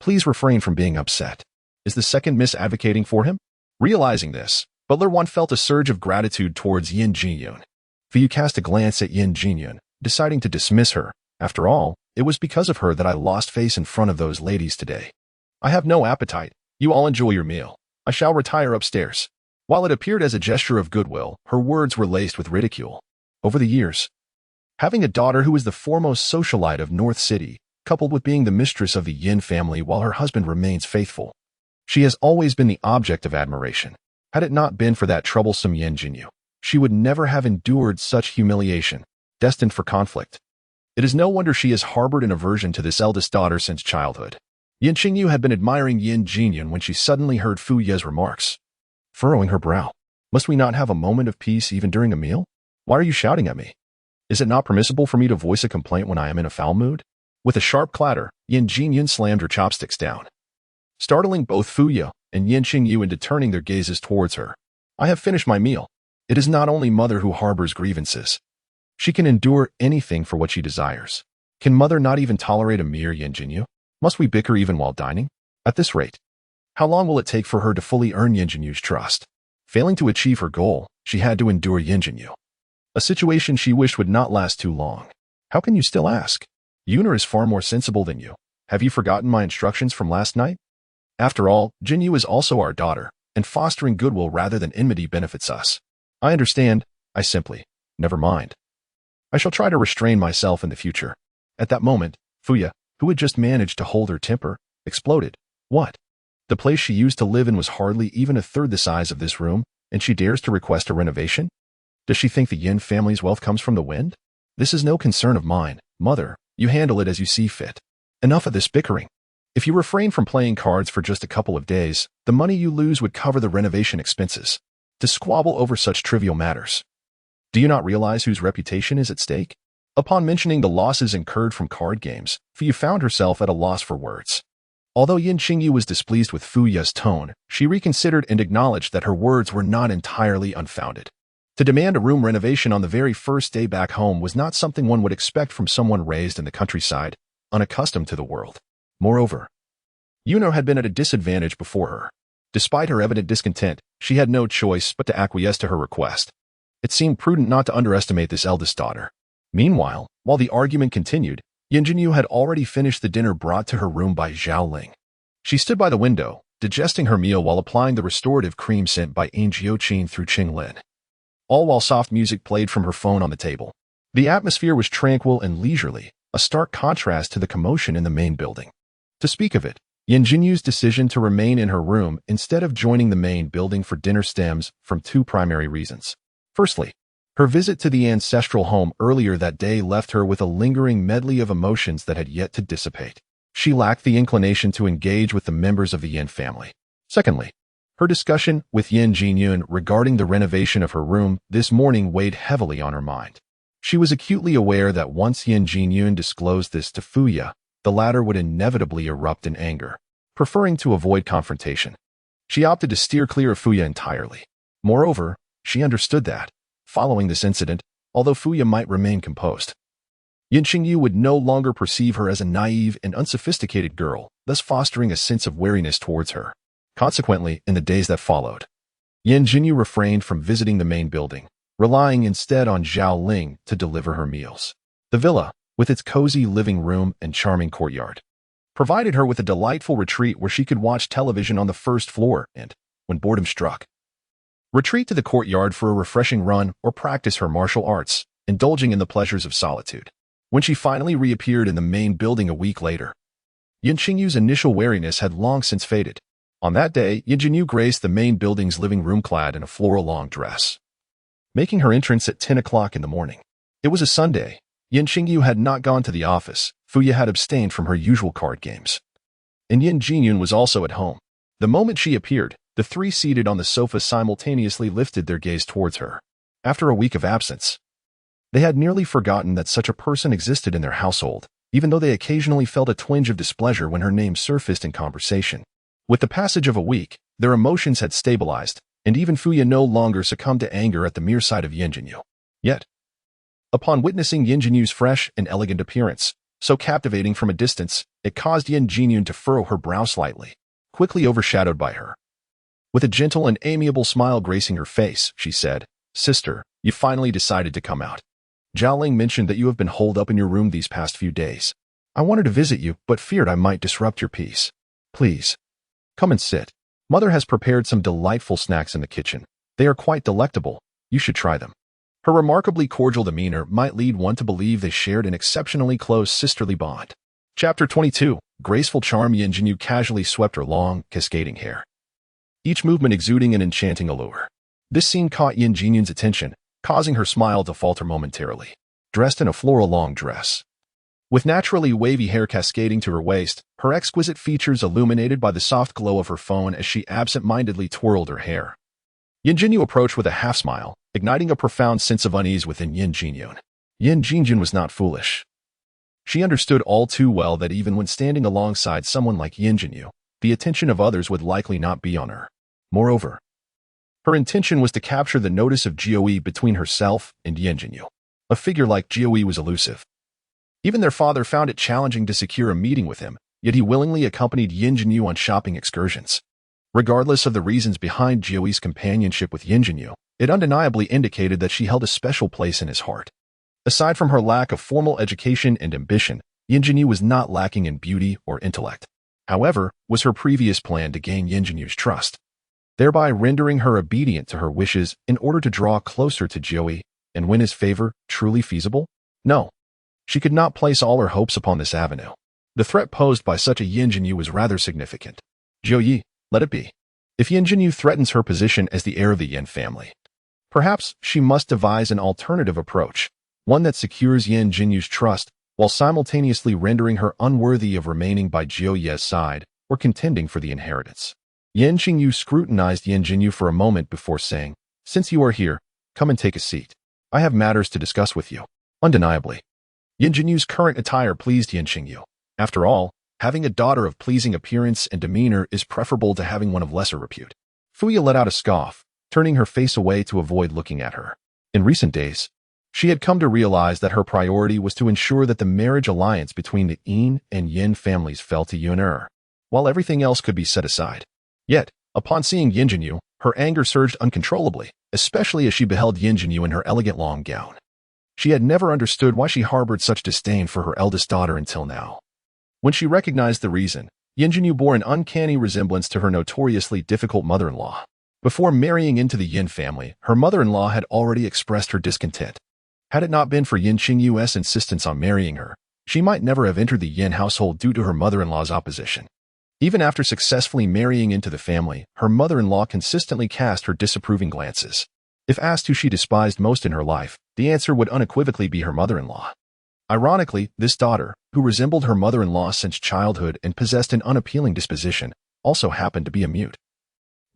please refrain from being upset. Is the second miss advocating for him? Realizing this, Butler Wan felt a surge of gratitude towards Yin Jiujin. Fu cast a glance at Yin Jiujin, deciding to dismiss her. After all, it was because of her that I lost face in front of those ladies today. I have no appetite. You all enjoy your meal. I shall retire upstairs. While it appeared as a gesture of goodwill, her words were laced with ridicule. Over the years, having a daughter who was the foremost socialite of North City, coupled with being the mistress of the Yin family while her husband remains faithful, she has always been the object of admiration. Had it not been for that troublesome Yin Jinyu, she would never have endured such humiliation, destined for conflict. It is no wonder she has harbored an aversion to this eldest daughter since childhood. Yin Jinyu had been admiring Yin Jiujin when she suddenly heard Fu Ye's remarks. Furrowing her brow, must we not have a moment of peace even during a meal? Why are you shouting at me? Is it not permissible for me to voice a complaint when I am in a foul mood? With a sharp clatter, Yin Jiujin slammed her chopsticks down, startling both Fu Ye and Yin Jinyu into turning their gazes towards her. I have finished my meal. It is not only mother who harbors grievances. She can endure anything for what she desires. Can mother not even tolerate a mere Yin Jinyu? Must we bicker even while dining? At this rate, how long will it take for her to fully earn Yin Jinyu's trust? Failing to achieve her goal, she had to endure Yin Jinyu, a situation she wished would not last too long. How can you still ask? Yuner is far more sensible than you. Have you forgotten my instructions from last night? After all, Jinyu is also our daughter, and fostering goodwill rather than enmity benefits us. I understand. I simply, never mind. I shall try to restrain myself in the future. At that moment, Fu Ye, who had just managed to hold her temper, exploded. What? The place she used to live in was hardly even a third the size of this room, and she dares to request a renovation? Does she think the Yin family's wealth comes from the wind? This is no concern of mine. Mother, you handle it as you see fit. Enough of this bickering. If you refrain from playing cards for just a couple of days, the money you lose would cover the renovation expenses. To squabble over such trivial matters. Do you not realize whose reputation is at stake? Upon mentioning the losses incurred from card games, Fu Ye found herself at a loss for words. Although Yin Jinyu was displeased with Fu Ye's tone, she reconsidered and acknowledged that her words were not entirely unfounded. To demand a room renovation on the very first day back home was not something one would expect from someone raised in the countryside, unaccustomed to the world. Moreover, Yuno had been at a disadvantage before her. Despite her evident discontent, she had no choice but to acquiesce to her request. It seemed prudent not to underestimate this eldest daughter. Meanwhile, while the argument continued, Yin Jinyu had already finished the dinner brought to her room by Zhao Ling. She stood by the window, digesting her meal while applying the restorative cream sent by Yin Jiujin through Qinglin. All while soft music played from her phone on the table. The atmosphere was tranquil and leisurely, a stark contrast to the commotion in the main building. To speak of it, Yin Jinyu's decision to remain in her room instead of joining the main building for dinner stems from two primary reasons. Firstly, her visit to the ancestral home earlier that day left her with a lingering medley of emotions that had yet to dissipate. She lacked the inclination to engage with the members of the Yin family. Secondly, her discussion with Yin Jinyun regarding the renovation of her room this morning weighed heavily on her mind. She was acutely aware that once Yin Jinyun disclosed this to Fu Ye, the latter would inevitably erupt in anger. Preferring to avoid confrontation, she opted to steer clear of Fu Ye entirely. Moreover, she understood that, following this incident, although Fu Ye might remain composed, Yin Jinyu would no longer perceive her as a naive and unsophisticated girl, thus fostering a sense of wariness towards her. Consequently, in the days that followed, Yin Jinyu refrained from visiting the main building, relying instead on Zhao Ling to deliver her meals. The villa, with its cozy living room and charming courtyard, provided her with a delightful retreat where she could watch television on the first floor and, when boredom struck, retreat to the courtyard for a refreshing run or practice her martial arts, indulging in the pleasures of solitude. When she finally reappeared in the main building a week later, Yin Jinyu's initial wariness had long since faded. On that day, Yin Jinyu graced the main building's living room clad in a floral long dress, making her entrance at 10 o'clock in the morning. It was a Sunday. Yin Jinyu had not gone to the office. Fu Ye had abstained from her usual card games, and Yin Jinyun was also at home. The moment she appeared, the three seated on the sofa simultaneously lifted their gaze towards her. After a week of absence, they had nearly forgotten that such a person existed in their household, even though they occasionally felt a twinge of displeasure when her name surfaced in conversation. With the passage of a week, their emotions had stabilized, and even Fu Ye no longer succumbed to anger at the mere sight of Yin Jinyu. Yet, upon witnessing Yin Jinyu's fresh and elegant appearance, so captivating from a distance, it caused Yin Jinyun to furrow her brow slightly, quickly overshadowed by her. With a gentle and amiable smile gracing her face, she said, "Sister, you finally decided to come out. Zhao Ling mentioned that you have been holed up in your room these past few days. I wanted to visit you, but feared I might disrupt your peace. Please, come and sit. Mother has prepared some delightful snacks in the kitchen. They are quite delectable. You should try them." Her remarkably cordial demeanor might lead one to believe they shared an exceptionally close sisterly bond. Chapter 22. Graceful charm. Yin Jinyu casually swept her long, cascading hair, each movement exuding an enchanting allure. This scene caught Yin Jinyun's attention, causing her smile to falter momentarily. Dressed in a floral long dress, With naturally wavy hair cascading to her waist, her exquisite features illuminated by the soft glow of her phone as she absent-mindedly twirled her hair. Yin Jinyu approached with a half-smile, igniting a profound sense of unease within Yin Jiujin. Yin Jiujin was not foolish. She understood all too well that even when standing alongside someone like Yin Jinyu, the attention of others would likely not be on her. Moreover, her intention was to capture the notice of Jiu between herself and Yin Jinyu. A figure like Jiu was elusive. Even their father found it challenging to secure a meeting with him, yet he willingly accompanied Yin Jinyu on shopping excursions. Regardless of the reasons behind Jiu's companionship with Yin Jinyu, it undeniably indicated that she held a special place in his heart. Aside from her lack of formal education and ambition, Yin Jinyu was not lacking in beauty or intellect. However, was her previous plan to gain Yin Jinyu's trust, thereby rendering her obedient to her wishes in order to draw closer to Jiu and win his favor, truly feasible? No. She could not place all her hopes upon this avenue. The threat posed by such a Yin Jinyu was rather significant. Jiu, let it be. If Yin Jinyu threatens her position as the heir of the Yin family, perhaps she must devise an alternative approach, one that secures Yin Jinyu's trust while simultaneously rendering her unworthy of remaining by Jiu's side or contending for the inheritance. Yin Jinyu scrutinized Yin Jinyu for a moment before saying, "Since you are here, come and take a seat. I have matters to discuss with you." Undeniably, Yin Jinyu's current attire pleased Yin Jinyu. After all, having a daughter of pleasing appearance and demeanor is preferable to having one of lesser repute. Fuya let out a scoff, turning her face away to avoid looking at her. In recent days, she had come to realize that her priority was to ensure that the marriage alliance between the Yin and Yin families fell to Yun'er, while everything else could be set aside. Yet, upon seeing Yin Jinyu, her anger surged uncontrollably, especially as she beheld Yin Jinyu in her elegant long gown. She had never understood why she harbored such disdain for her eldest daughter until now. When she recognized the reason, Yin Jinyu bore an uncanny resemblance to her notoriously difficult mother-in-law. Before marrying into the Yin family, her mother-in-law had already expressed her discontent. Had it not been for Yin Qinyu's insistence on marrying her, she might never have entered the Yin household due to her mother-in-law's opposition. Even after successfully marrying into the family, her mother-in-law consistently cast her disapproving glances. If asked who she despised most in her life, the answer would unequivocally be her mother-in-law. Ironically, this daughter, who resembled her mother-in-law since childhood and possessed an unappealing disposition, also happened to be a mute.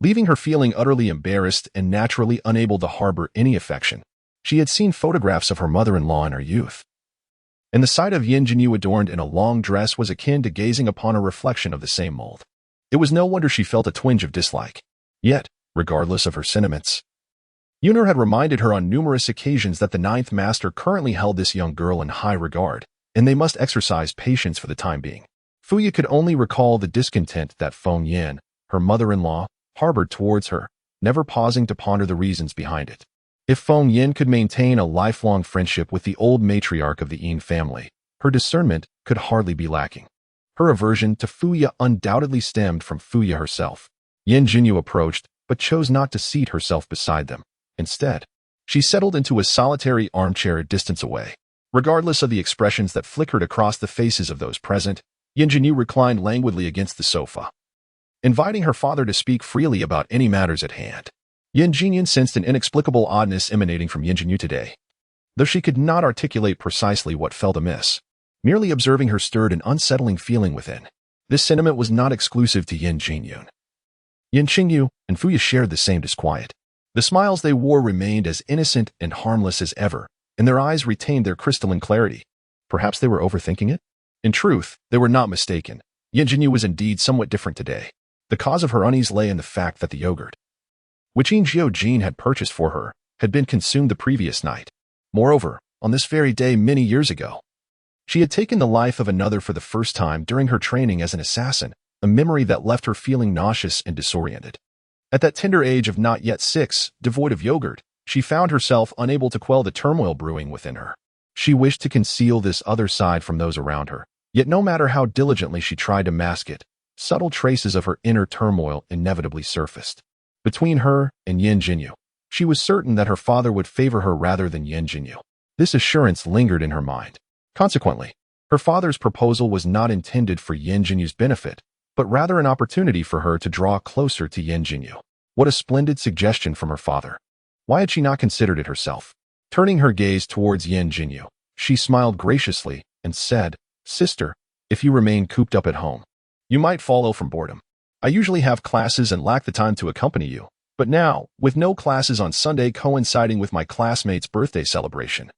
Leaving her feeling utterly embarrassed and naturally unable to harbor any affection, she had seen photographs of her mother-in-law in her youth. And the sight of Yin Jinyu adorned in a long dress was akin to gazing upon a reflection of the same mold. It was no wonder she felt a twinge of dislike. Yet, regardless of her sentiments, Yun'er had reminded her on numerous occasions that the Ninth Master currently held this young girl in high regard, and they must exercise patience for the time being. Fuya could only recall the discontent that Feng Yin, her mother-in-law, harbored towards her, never pausing to ponder the reasons behind it. If Feng Yin could maintain a lifelong friendship with the old matriarch of the Yin family, her discernment could hardly be lacking. Her aversion to Fuya undoubtedly stemmed from Fuya herself. Yin Jinyu approached, but chose not to seat herself beside them. Instead, she settled into a solitary armchair a distance away. Regardless of the expressions that flickered across the faces of those present, Yin Jinyu reclined languidly against the sofa, inviting her father to speak freely about any matters at hand. Yin Jinyu sensed an inexplicable oddness emanating from Yin Jinyu today. Though she could not articulate precisely what felt amiss, merely observing her stirred an unsettling feeling within. This sentiment was not exclusive to Yin Jinyu. Yin Qingyu and Fuya shared the same disquiet. The smiles they wore remained as innocent and harmless as ever, and their eyes retained their crystalline clarity. Perhaps they were overthinking it? In truth, they were not mistaken. Yin Jinyu was indeed somewhat different today. The cause of her unease lay in the fact that the yogurt, which Yin Jiujin had purchased for her, had been consumed the previous night. Moreover, on this very day many years ago, she had taken the life of another for the first time during her training as an assassin, a memory that left her feeling nauseous and disoriented. At that tender age of not yet 6, devoid of yogurt, she found herself unable to quell the turmoil brewing within her. She wished to conceal this other side from those around her, yet no matter how diligently she tried to mask it, subtle traces of her inner turmoil inevitably surfaced. Between her and Yin Jinyu, she was certain that her father would favor her rather than Yin Jinyu. This assurance lingered in her mind. Consequently, her father's proposal was not intended for Yin Jinyu's benefit, but rather an opportunity for her to draw closer to Yin Jinyu. What a splendid suggestion from her father. Why had she not considered it herself? Turning her gaze towards Yin Jinyu, she smiled graciously, and said, "Sister, if you remain cooped up at home, you might fall ill from boredom. I usually have classes and lack the time to accompany you, but now, with no classes on Sunday coinciding with my classmate's birthday celebration,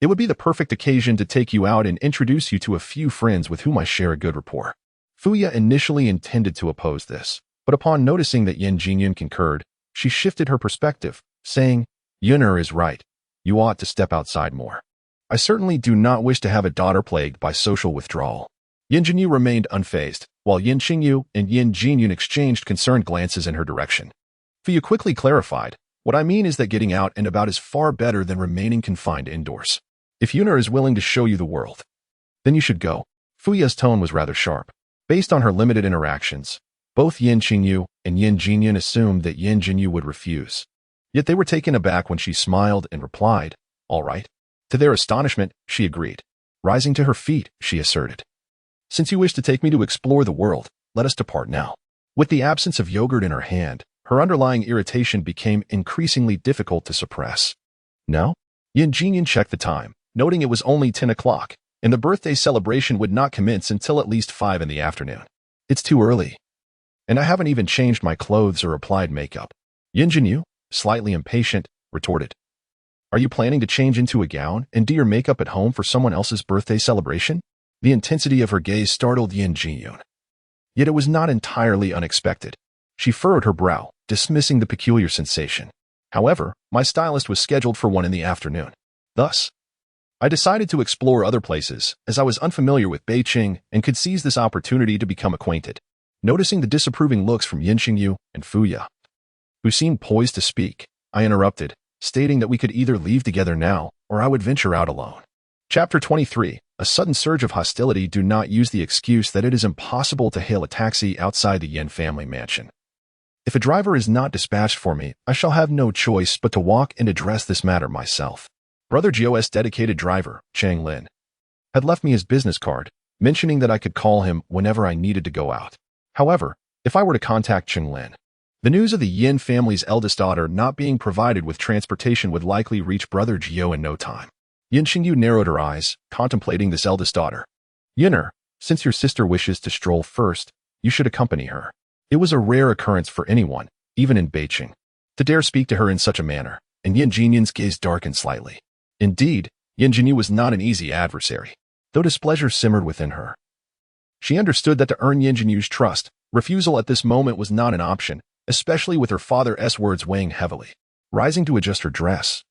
it would be the perfect occasion to take you out and introduce you to a few friends with whom I share a good rapport." Fuya initially intended to oppose this, but upon noticing that Yin Jiujin concurred, she shifted her perspective, saying, "Yun'er is right. You ought to step outside more. I certainly do not wish to have a daughter plagued by social withdrawal." Yin Jinyu remained unfazed, while Yin Qingyu and Yin Jinyun exchanged concerned glances in her direction. Fuya quickly clarified, "What I mean is that getting out and about is far better than remaining confined indoors. If Yun'er is willing to show you the world, then you should go." Fuya's tone was rather sharp. Based on her limited interactions, both Yin Qingyu and Yin Jinyun assumed that Yin Jinyu would refuse. Yet they were taken aback when she smiled and replied, "All right." To their astonishment, she agreed. Rising to her feet, she asserted, "Since you wish to take me to explore the world, let us depart now." With the absence of yogurt in her hand, her underlying irritation became increasingly difficult to suppress. "No?" Yin Jinyun checked the time, noting it was only 10 o'clock, and the birthday celebration would not commence until at least 5 in the afternoon. "It's too early. And I haven't even changed my clothes or applied makeup." Yin Jinyu, slightly impatient, retorted, "Are you planning to change into a gown and do your makeup at home for someone else's birthday celebration?" The intensity of her gaze startled Yin Jinyun. Yet it was not entirely unexpected. She furrowed her brow, dismissing the peculiar sensation. "However, my stylist was scheduled for 1 in the afternoon. Thus, I decided to explore other places, as I was unfamiliar with Beijing and could seize this opportunity to become acquainted." Noticing the disapproving looks from Yin Qingyu and Fuya, who seemed poised to speak, I interrupted, stating that we could either leave together now or I would venture out alone. Chapter 23. A sudden surge of hostility. Do not use the excuse that it is impossible to hail a taxi outside the Yin family mansion. If a driver is not dispatched for me, I shall have no choice but to walk and address this matter myself. Brother Jiu's dedicated driver, Chang Lin, had left me his business card, mentioning that I could call him whenever I needed to go out. However, if I were to contact Cheng Lin, the news of the Yin family's eldest daughter not being provided with transportation would likely reach Brother Jiu in no time. Yin Qingyu narrowed her eyes, contemplating this eldest daughter. "Yun'er, since your sister wishes to stroll first, you should accompany her." It was a rare occurrence for anyone, even in Beijing, to dare speak to her in such a manner, and Yin Jinyun's gaze darkened slightly. Indeed, Yin Jinyu was not an easy adversary, though displeasure simmered within her. She understood that to earn Yin Jinyu's trust, refusal at this moment was not an option, especially with her father's words weighing heavily. Rising to adjust her dress,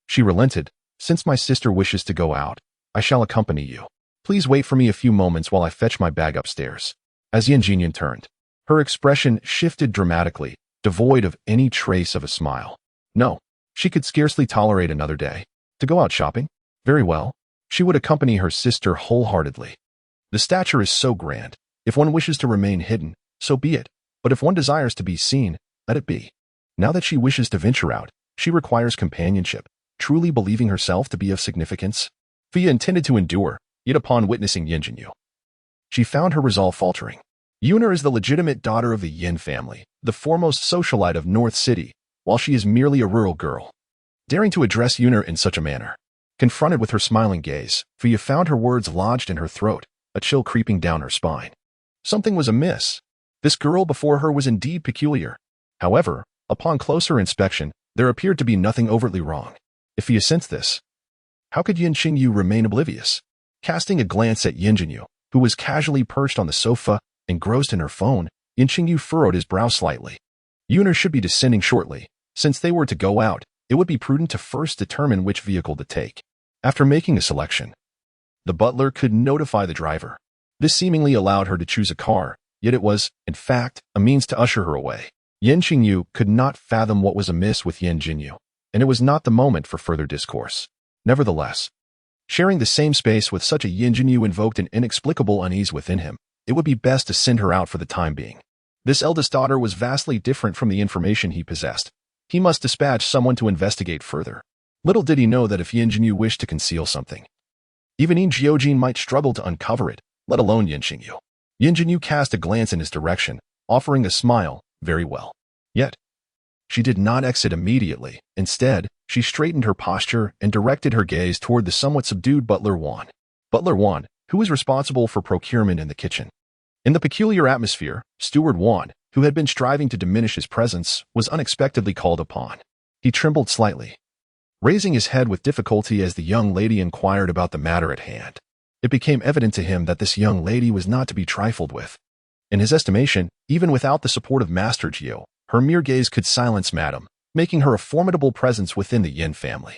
she relented. "Since my sister wishes to go out, I shall accompany you. Please wait for me a few moments while I fetch my bag upstairs." As Yin Jinyun turned, her expression shifted dramatically, devoid of any trace of a smile. No, she could scarcely tolerate another day. To go out shopping? Very well. She would accompany her sister wholeheartedly. The stature is so grand. If one wishes to remain hidden, so be it. But if one desires to be seen, let it be. Now that she wishes to venture out, she requires companionship, truly believing herself to be of significance. Fuya intended to endure, yet upon witnessing Yin Jinyu, she found her resolve faltering. Yun'er is the legitimate daughter of the Yin family, the foremost socialite of North City, while she is merely a rural girl. Daring to address Yun'er in such a manner, confronted with her smiling gaze, Fuya found her words lodged in her throat, a chill creeping down her spine. Something was amiss. This girl before her was indeed peculiar. However, upon closer inspection, there appeared to be nothing overtly wrong. If Fuya sensed this, how could Yin Qingyu remain oblivious? Casting a glance at Yin Jinyu, who was casually perched on the sofa, engrossed in her phone, Yin Qingyu furrowed his brow slightly. Yun'er should be descending shortly. Since they were to go out, it would be prudent to first determine which vehicle to take. After making a selection, the butler could notify the driver. This seemingly allowed her to choose a car, yet it was, in fact, a means to usher her away. Yin Qingyu could not fathom what was amiss with Yin Jinyu, and it was not the moment for further discourse. Nevertheless, sharing the same space with such a Yin Jinyu invoked an inexplicable unease within him. It would be best to send her out for the time being. This eldest daughter was vastly different from the information he possessed. He must dispatch someone to investigate further. Little did he know that if Yin Jinyu wished to conceal something, even Yin Jiujin might struggle to uncover it, let alone Yin Qingyu. Yin Jinyu cast a glance in his direction, offering a smile. Very well. Yet, she did not exit immediately. Instead, she straightened her posture and directed her gaze toward the somewhat subdued butler Wan. Butler 1, who was responsible for procurement in the kitchen. In the peculiar atmosphere, Steward 1, who had been striving to diminish his presence, was unexpectedly called upon. He trembled slightly, raising his head with difficulty as the young lady inquired about the matter at hand. It became evident to him that this young lady was not to be trifled with. In his estimation, even without the support of Master Jiu, her mere gaze could silence Madame, making her a formidable presence within the Yin family.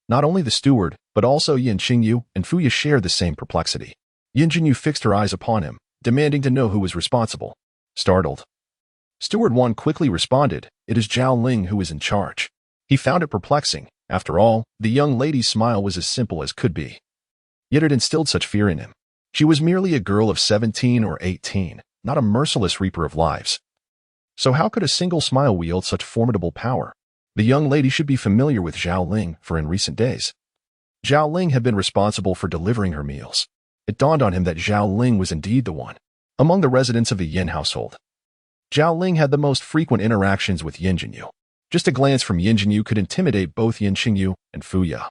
Not only the steward, but also Yin Jinyu and Fuya shared the same perplexity. Yin Jinyu fixed her eyes upon him, demanding to know who was responsible. Startled, Steward 1 quickly responded, "It is Zhao Ling who is in charge." He found it perplexing. After all, the young lady's smile was as simple as could be. Yet it instilled such fear in him. She was merely a girl of 17 or 18, not a merciless reaper of lives. So how could a single smile wield such formidable power? The young lady should be familiar with Zhao Ling, for in recent days, Zhao Ling had been responsible for delivering her meals. It dawned on him that Zhao Ling was indeed the one. Among the residents of the Yin household, Zhao Ling had the most frequent interactions with Yin Jinyu. Just a glance from Yin Jinyu could intimidate both Yin Jinyu and Fuya,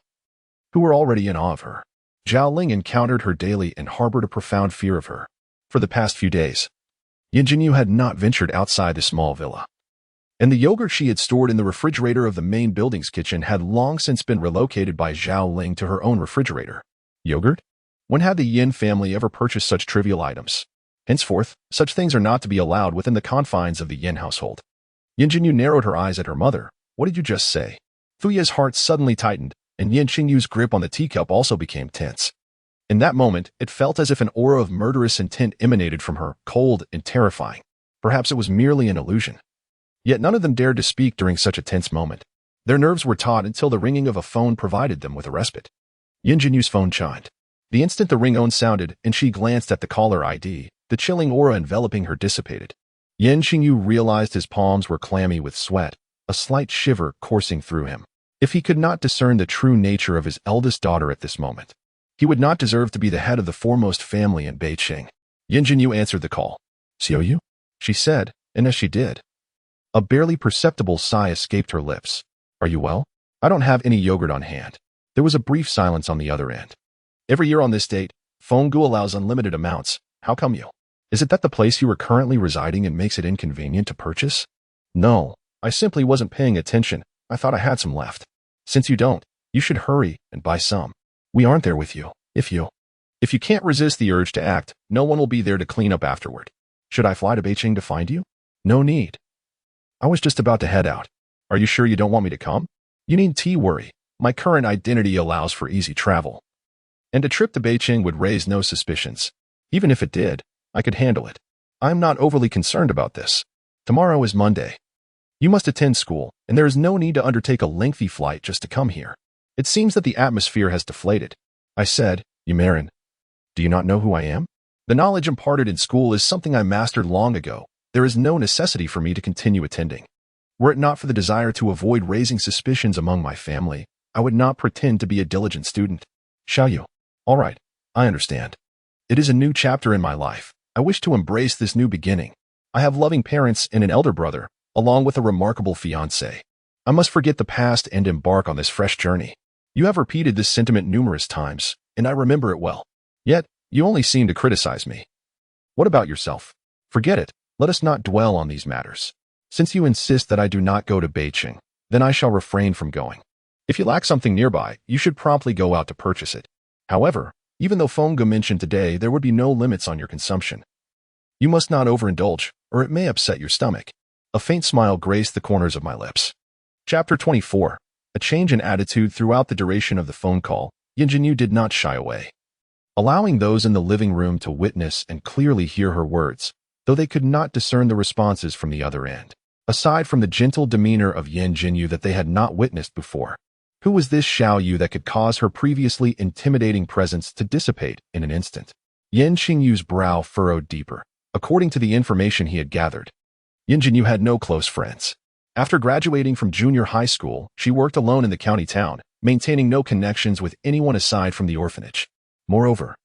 who were already in awe of her. Zhao Ling encountered her daily and harbored a profound fear of her. For the past few days, Yin Jinyu had not ventured outside the small villa, and the yogurt she had stored in the refrigerator of the main building's kitchen had long since been relocated by Zhao Ling to her own refrigerator. Yogurt? When had the Yin family ever purchased such trivial items? Henceforth, such things are not to be allowed within the confines of the Yin household. Yin Jinyu narrowed her eyes at her mother. "What did you just say?" Fuya's heart suddenly tightened, and Yin Qinyu's grip on the teacup also became tense. In that moment, it felt as if an aura of murderous intent emanated from her, cold and terrifying. Perhaps it was merely an illusion. Yet none of them dared to speak during such a tense moment. Their nerves were taut until the ringing of a phone provided them with a respite. Yin Jinyu's phone chimed. The instant the ring-tone sounded and she glanced at the caller ID, the chilling aura enveloping her dissipated. Yin Jinyu realized his palms were clammy with sweat, a slight shiver coursing through him. If he could not discern the true nature of his eldest daughter at this moment, he would not deserve to be the head of the foremost family in Beijing. Yin Jinyu answered the call. "Xiaoyu?" she said, and as she did, a barely perceptible sigh escaped her lips. "Are you well?" "I don't have any yogurt on hand." There was a brief silence on the other end. "Every year on this date, Fenggu allows unlimited amounts. How come you? Is it that the place you are currently residing in makes it inconvenient to purchase?" "No, I simply wasn't paying attention. I thought I had some left." "Since you don't, you should hurry and buy some. We aren't there with you. If you can't resist the urge to act, no one will be there to clean up afterward." "Should I fly to Beijing to find you?" "No need. I was just about to head out." "Are you sure you don't want me to come?" "You needn't worry. My current identity allows for easy travel, and a trip to Beijing would raise no suspicions. Even if it did, I could handle it. I'm not overly concerned about this. Tomorrow is Monday. You must attend school, and there is no need to undertake a lengthy flight just to come here. It seems that the atmosphere has deflated." I said, "Yumarin, do you not know who I am? The knowledge imparted in school is something I mastered long ago. There is no necessity for me to continue attending. Were it not for the desire to avoid raising suspicions among my family, I would not pretend to be a diligent student." "Xiaoyu, all right, I understand. It is a new chapter in my life. I wish to embrace this new beginning. I have loving parents and an elder brother, along with a remarkable fiancé. I must forget the past and embark on this fresh journey. You have repeated this sentiment numerous times, and I remember it well. Yet, you only seem to criticize me. What about yourself? Forget it. Let us not dwell on these matters. Since you insist that I do not go to Beijing, then I shall refrain from going. If you lack something nearby, you should promptly go out to purchase it. However, even though Fenggu mentioned today there would be no limits on your consumption, you must not overindulge, or it may upset your stomach." A faint smile graced the corners of my lips. Chapter 24. A change in attitude throughout the duration of the phone call. Yin Jinyu did not shy away, allowing those in the living room to witness and clearly hear her words, though they could not discern the responses from the other end. Aside from the gentle demeanor of Yin Jinyu that they had not witnessed before, who was this Xiaoyu that could cause her previously intimidating presence to dissipate in an instant? Yin Qinyu's brow furrowed deeper. According to the information he had gathered, Yin Jinyu had no close friends. After graduating from junior high school, she worked alone in the county town, maintaining no connections with anyone aside from the orphanage. Moreover,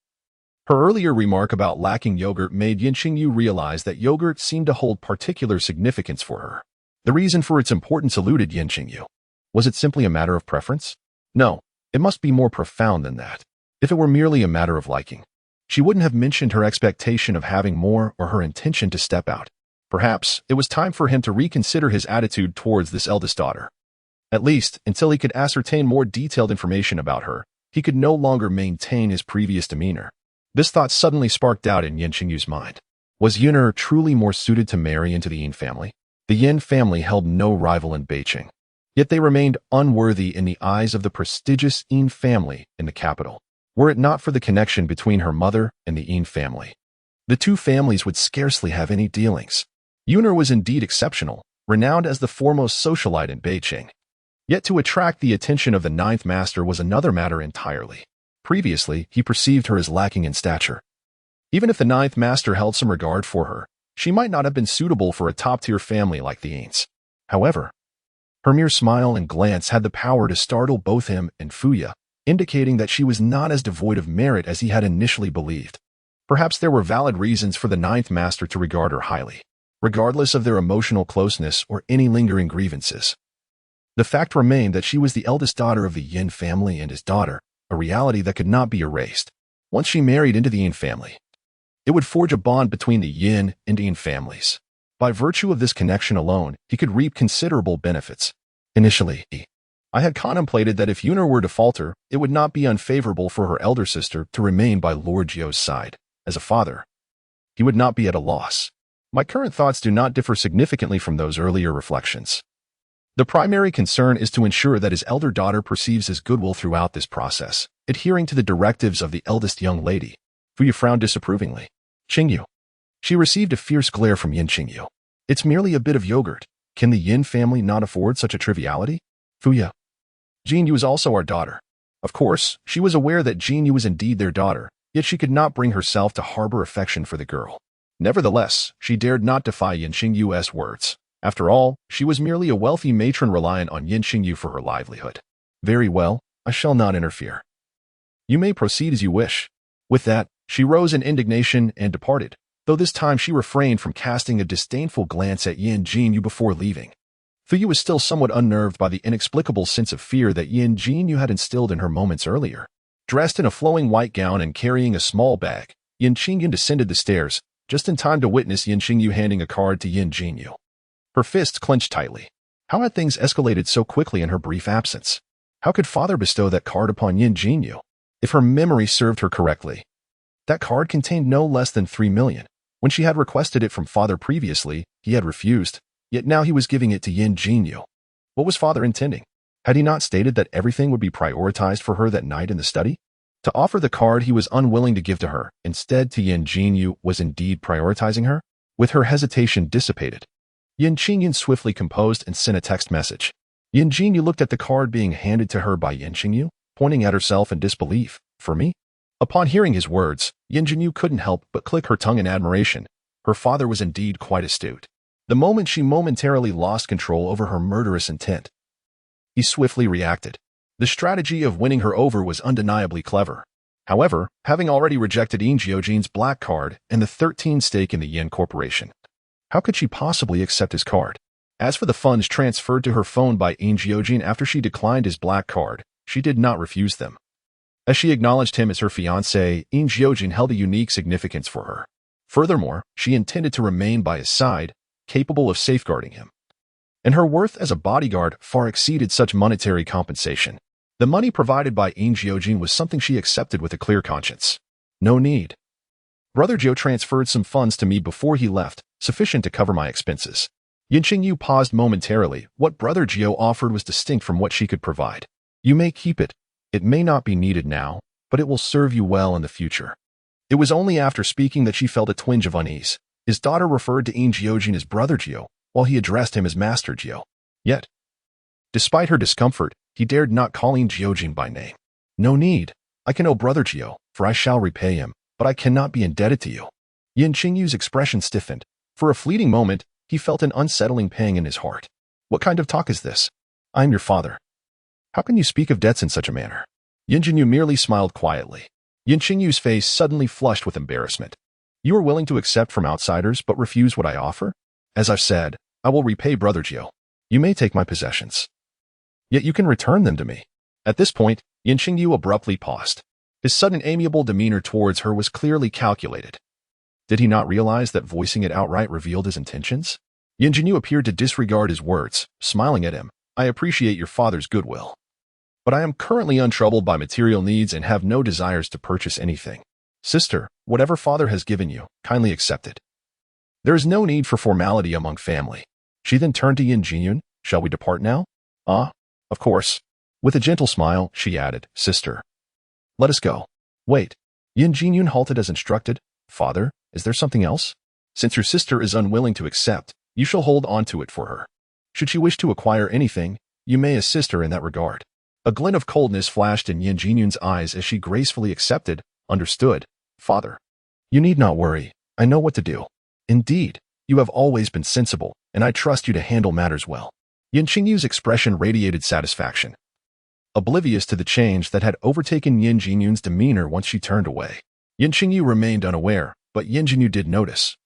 her earlier remark about lacking yogurt made Yin Jinyu realize that yogurt seemed to hold particular significance for her. The reason for its importance eluded Yin Jinyu. Was it simply a matter of preference? No, it must be more profound than that. If it were merely a matter of liking, she wouldn't have mentioned her expectation of having more or her intention to step out. Perhaps it was time for him to reconsider his attitude towards this eldest daughter. At least, until he could ascertain more detailed information about her, he could no longer maintain his previous demeanor. This thought suddenly sparked doubt in Yin Jingyu's mind. Was Yun'er truly more suited to marry into the Yin family? The Yin family held no rival in Beijing, yet they remained unworthy in the eyes of the prestigious Yin family in the capital. Were it not for the connection between her mother and the Yin family, the two families would scarcely have any dealings. Yun'er was indeed exceptional, renowned as the foremost socialite in Beijing. Yet to attract the attention of the ninth master was another matter entirely. Previously, he perceived her as lacking in stature. Even if the ninth master held some regard for her, she might not have been suitable for a top-tier family like the Yins. However, her mere smile and glance had the power to startle both him and Fuya, indicating that she was not as devoid of merit as he had initially believed. Perhaps there were valid reasons for the ninth master to regard her highly, regardless of their emotional closeness or any lingering grievances. The fact remained that she was the eldest daughter of the Yin family and his daughter, a reality that could not be erased. Once she married into the Yin family, it would forge a bond between the Yin and Yin families. By virtue of this connection alone, he could reap considerable benefits. Initially, I had contemplated that if Yun'er were to falter, it would not be unfavorable for her elder sister to remain by Lord Jiu's side. As a father, he would not be at a loss. My current thoughts do not differ significantly from those earlier reflections. The primary concern is to ensure that his elder daughter perceives his goodwill throughout this process, adhering to the directives of the eldest young lady. Fuya frowned disapprovingly. Jinyu. She received a fierce glare from Yin Jinyu. It's merely a bit of yogurt. Can the Yin family not afford such a triviality? Fuya. Jinyu is also our daughter. Of course, she was aware that Jinyu was indeed their daughter, yet she could not bring herself to harbor affection for the girl. Nevertheless, she dared not defy Yin Jingyu's words. After all, she was merely a wealthy matron reliant on Yin Jinyu for her livelihood. Very well, I shall not interfere. You may proceed as you wish. With that, she rose in indignation and departed, though this time she refrained from casting a disdainful glance at Yin Jinyu before leaving. Fuya was still somewhat unnerved by the inexplicable sense of fear that Yin Jinyu had instilled in her moments earlier. Dressed in a flowing white gown and carrying a small bag, Yin Jinyu descended the stairs, just in time to witness Yin Jinyu handing a card to Yin Jinyu. Her fists clenched tightly. How had things escalated so quickly in her brief absence? How could father bestow that card upon Yin Jinyu? If her memory served her correctly, that card contained no less than 3 million. When she had requested it from father previously, he had refused, yet now he was giving it to Yin Jinyu. What was father intending? Had he not stated that everything would be prioritized for her that night in the study? To offer the card he was unwilling to give to her, instead to Yin Jinyu, was indeed prioritizing her? With her hesitation dissipated, Yin Jinyu swiftly composed and sent a text message. Yin Jinyu looked at the card being handed to her by Yin Jinyu, pointing at herself in disbelief. For me? Upon hearing his words, Yin Jinyu couldn't help but click her tongue in admiration. Her father was indeed quite astute. The moment she momentarily lost control over her murderous intent, he swiftly reacted. The strategy of winning her over was undeniably clever. However, having already rejected Yin Jiujin's black card and the 13 stake in the Yin Corporation, how could she possibly accept his card? As for the funds transferred to her phone by Yin Jiujin after she declined his black card, she did not refuse them. As she acknowledged him as her fiancé, Yin Jiujin held a unique significance for her. Furthermore, she intended to remain by his side, capable of safeguarding him. And her worth as a bodyguard far exceeded such monetary compensation. The money provided by Yin Jiujin was something she accepted with a clear conscience. No need. Brother Jiu transferred some funds to me before he left, sufficient to cover my expenses. Yin Jinyu paused momentarily. What Brother Jiu offered was distinct from what she could provide. You may keep it. It may not be needed now, but it will serve you well in the future. It was only after speaking that she felt a twinge of unease. His daughter referred to Yin Jiujin as Brother Jiu, while he addressed him as Master Jiu. Yet, despite her discomfort, he dared not call Yin Jiujin by name. No need. I can owe Brother Jiu, for I shall repay him, but I cannot be indebted to you. Yin Jingyu's expression stiffened. For a fleeting moment, he felt an unsettling pang in his heart. What kind of talk is this? I am your father. How can you speak of debts in such a manner? Yin Jinyu merely smiled quietly. Yin Jingyu's face suddenly flushed with embarrassment. You are willing to accept from outsiders but refuse what I offer? As I've said, I will repay Brother Jiu. You may take my possessions, yet you can return them to me. At this point, Yin Jinyu abruptly paused. His sudden amiable demeanor towards her was clearly calculated. Did he not realize that voicing it outright revealed his intentions? Yin Jiujin appeared to disregard his words, smiling at him. I appreciate your father's goodwill, but I am currently untroubled by material needs and have no desires to purchase anything. Sister, whatever father has given you, kindly accept it. There is no need for formality among family. She then turned to Yin Jiujin. Shall we depart now? Ah, of course. With a gentle smile, she added, Sister, let us go. Wait. Yin Jiujin halted as instructed. Father, is there something else? Since your sister is unwilling to accept, you shall hold on to it for her. Should she wish to acquire anything, you may assist her in that regard. A glint of coldness flashed in Yin Jiujin's eyes as she gracefully accepted. Understood, Father. You need not worry. I know what to do. Indeed, you have always been sensible, and I trust you to handle matters well. Yin Jiuji's expression radiated satisfaction, oblivious to the change that had overtaken Yin Jiujin's demeanor once she turned away. Yin Jiuji remained unaware, but Yin Jiujin did notice.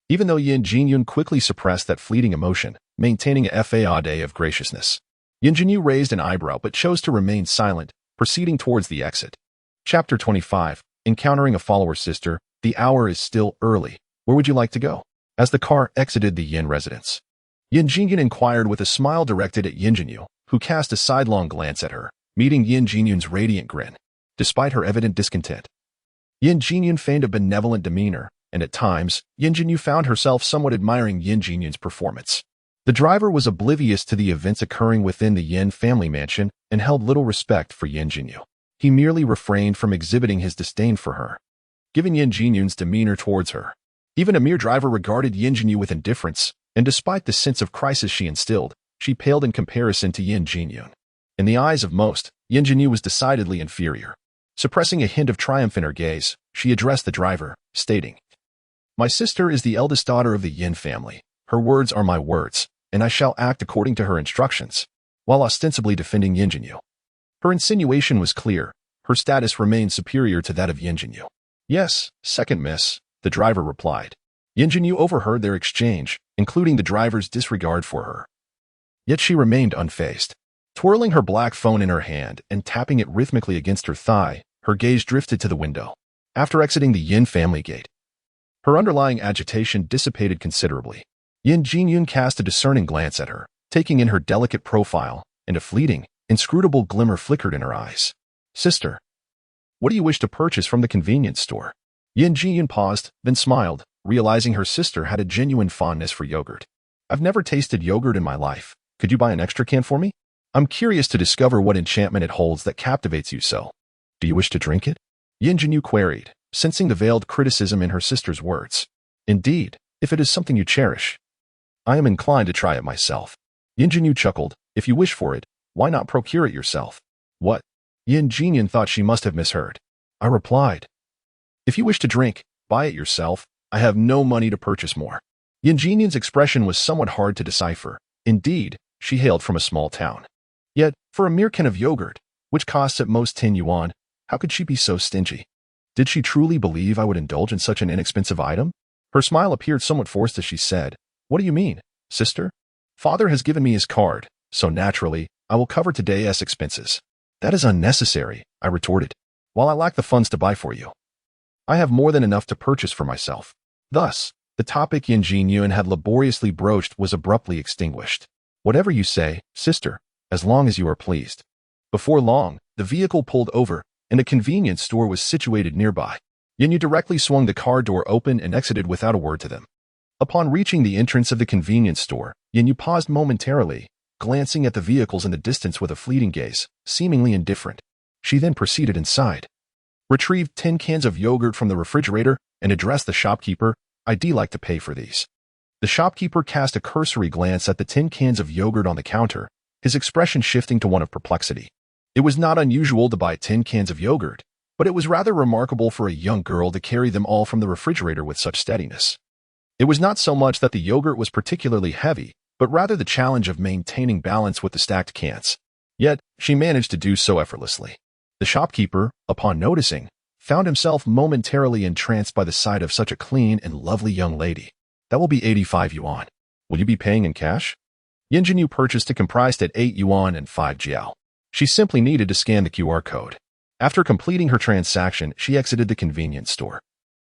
Even though Yin Jiujin quickly suppressed that fleeting emotion, maintaining a facade of graciousness, Yin Jiujin raised an eyebrow but chose to remain silent, proceeding towards the exit. Chapter 25. Encountering a follower sister. The hour is still early. Where would you like to go? As the car exited the Yin residence, Yin Jiujin inquired with a smile directed at Yin Jinyu, who cast a sidelong glance at her, meeting Yin Jiujin's radiant grin. Despite her evident discontent, Yin Jiujin feigned a benevolent demeanor, and at times, Yin Jinyu found herself somewhat admiring Yin Jiujin's performance. The driver was oblivious to the events occurring within the Yin family mansion and held little respect for Yin Jinyu. He merely refrained from exhibiting his disdain for her, given Yin Jiujin's demeanor towards her. Even a mere driver regarded Yin Jinyu with indifference, and despite the sense of crisis she instilled, she paled in comparison to Yin Jiujin. In the eyes of most, Yin Jinyu was decidedly inferior. Suppressing a hint of triumph in her gaze, she addressed the driver, stating, My sister is the eldest daughter of the Yin family. Her words are my words, and I shall act according to her instructions, while ostensibly defending Yin Jinyu. Her insinuation was clear. Her status remained superior to that of Yin Jinyu. Yes, second miss, the driver replied. Yin Jinyu overheard their exchange, including the driver's disregard for her. Yet she remained unfazed. Twirling her black phone in her hand and tapping it rhythmically against her thigh, her gaze drifted to the window. After exiting the Yin family gate, her underlying agitation dissipated considerably. Yin Jiujin cast a discerning glance at her, taking in her delicate profile, and a fleeting, inscrutable glimmer flickered in her eyes. Sister, what do you wish to purchase from the convenience store? Yin Jiujin paused, then smiled, realizing her sister had a genuine fondness for yogurt. I've never tasted yogurt in my life. Could you buy an extra can for me? I'm curious to discover what enchantment it holds that captivates you so. Do you wish to drink it? Yin Jinyu queried, sensing the veiled criticism in her sister's words. Indeed, if it is something you cherish, I am inclined to try it myself. Yin Jinyu chuckled. If you wish for it, why not procure it yourself? What? Yin Jiujin thought she must have misheard. I replied, If you wish to drink, buy it yourself. I have no money to purchase more. Yin Jiujin's expression was somewhat hard to decipher. Indeed, she hailed from a small town. Yet, for a mere can of yogurt, which costs at most 10 yuan, how could she be so stingy? Did she truly believe I would indulge in such an inexpensive item? Her smile appeared somewhat forced as she said, What do you mean, sister? Father has given me his card, so naturally, I will cover today's expenses. That is unnecessary, I retorted. While I lack the funds to buy for you, I have more than enough to purchase for myself. Thus, the topic Yin Jiujin had laboriously broached was abruptly extinguished. Whatever you say, sister, as long as you are pleased. Before long, the vehicle pulled over, and a convenience store was situated nearby. Jinyu directly swung the car door open and exited without a word to them. Upon reaching the entrance of the convenience store, Jinyu paused momentarily, glancing at the vehicles in the distance with a fleeting gaze, seemingly indifferent. She then proceeded inside, retrieved 10 cans of yogurt from the refrigerator, and addressed the shopkeeper, I'd like to pay for these. The shopkeeper cast a cursory glance at the 10 cans of yogurt on the counter, his expression shifting to one of perplexity. It was not unusual to buy 10 cans of yogurt, but it was rather remarkable for a young girl to carry them all from the refrigerator with such steadiness. It was not so much that the yogurt was particularly heavy, but rather the challenge of maintaining balance with the stacked cans. Yet, she managed to do so effortlessly. The shopkeeper, upon noticing, found himself momentarily entranced by the sight of such a clean and lovely young lady. That will be 85 yuan. Will you be paying in cash? Yin Jinyu purchased a comprised at 8 yuan and 5 jiao. She simply needed to scan the QR code. After completing her transaction, she exited the convenience store,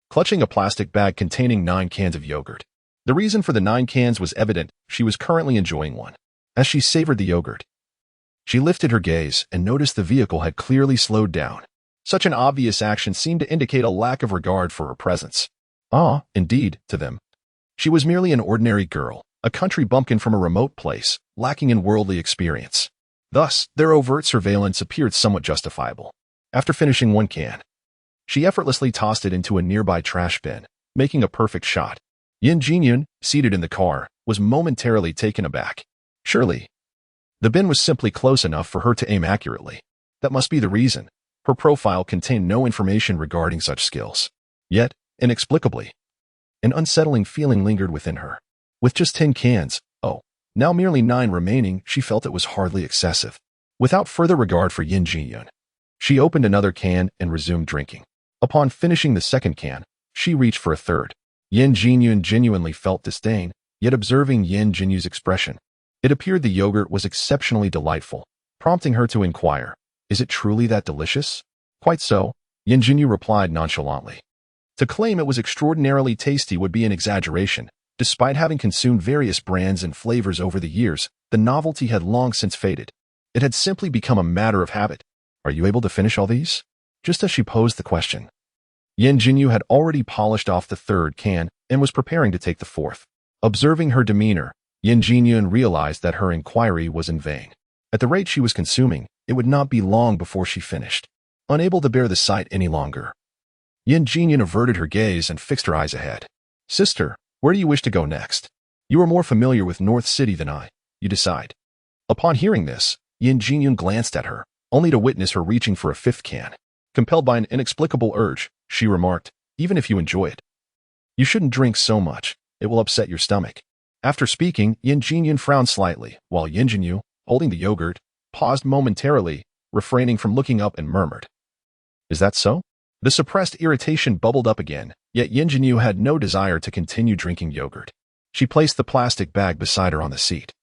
clutching a plastic bag containing 9 cans of yogurt. The reason for the 9 cans was evident. She was currently enjoying one. As she savored the yogurt, she lifted her gaze and noticed the vehicle had clearly slowed down. Such an obvious action seemed to indicate a lack of regard for her presence. Indeed, to them, she was merely an ordinary girl, a country bumpkin from a remote place, lacking in worldly experience. Thus, their overt surveillance appeared somewhat justifiable. After finishing 1 can, she effortlessly tossed it into a nearby trash bin, making a perfect shot. Yin Jiujin, seated in the car, was momentarily taken aback. Surely, the bin was simply close enough for her to aim accurately. That must be the reason. Her profile contained no information regarding such skills. Yet, inexplicably, an unsettling feeling lingered within her. With just 10 cans, now merely 9 remaining, she felt it was hardly excessive. Without further regard for Yin Jiujin, she opened another can and resumed drinking. Upon finishing the 2nd can, she reached for a 3rd. Yin Jiujin genuinely felt disdain, yet observing Yin Jinyu's expression, it appeared the yogurt was exceptionally delightful, prompting her to inquire, "Is it truly that delicious?" "Quite so," Yin Jinyu replied nonchalantly. To claim it was extraordinarily tasty would be an exaggeration. Despite having consumed various brands and flavors over the years, the novelty had long since faded. It had simply become a matter of habit. "Are you able to finish all these?" Just as she posed the question, Yin Jinyu had already polished off the 3rd can and was preparing to take the 4th. Observing her demeanor, Yin Jiujin realized that her inquiry was in vain. At the rate she was consuming, it would not be long before she finished. Unable to bear the sight any longer, Yin Jiujin averted her gaze and fixed her eyes ahead. "Sister, where do you wish to go next? You are more familiar with North City than I. You decide." Upon hearing this, Yin Jiujin glanced at her, only to witness her reaching for a 5th can. Compelled by an inexplicable urge, she remarked, "Even if you enjoy it, you shouldn't drink so much. It will upset your stomach." After speaking, Yin Jiujin frowned slightly, while Yin Jinyu, holding the yogurt, paused momentarily, refraining from looking up and murmured, "Is that so?" The suppressed irritation bubbled up again, yet Yin Jinyu had no desire to continue drinking yogurt. She placed the plastic bag beside her on the seat,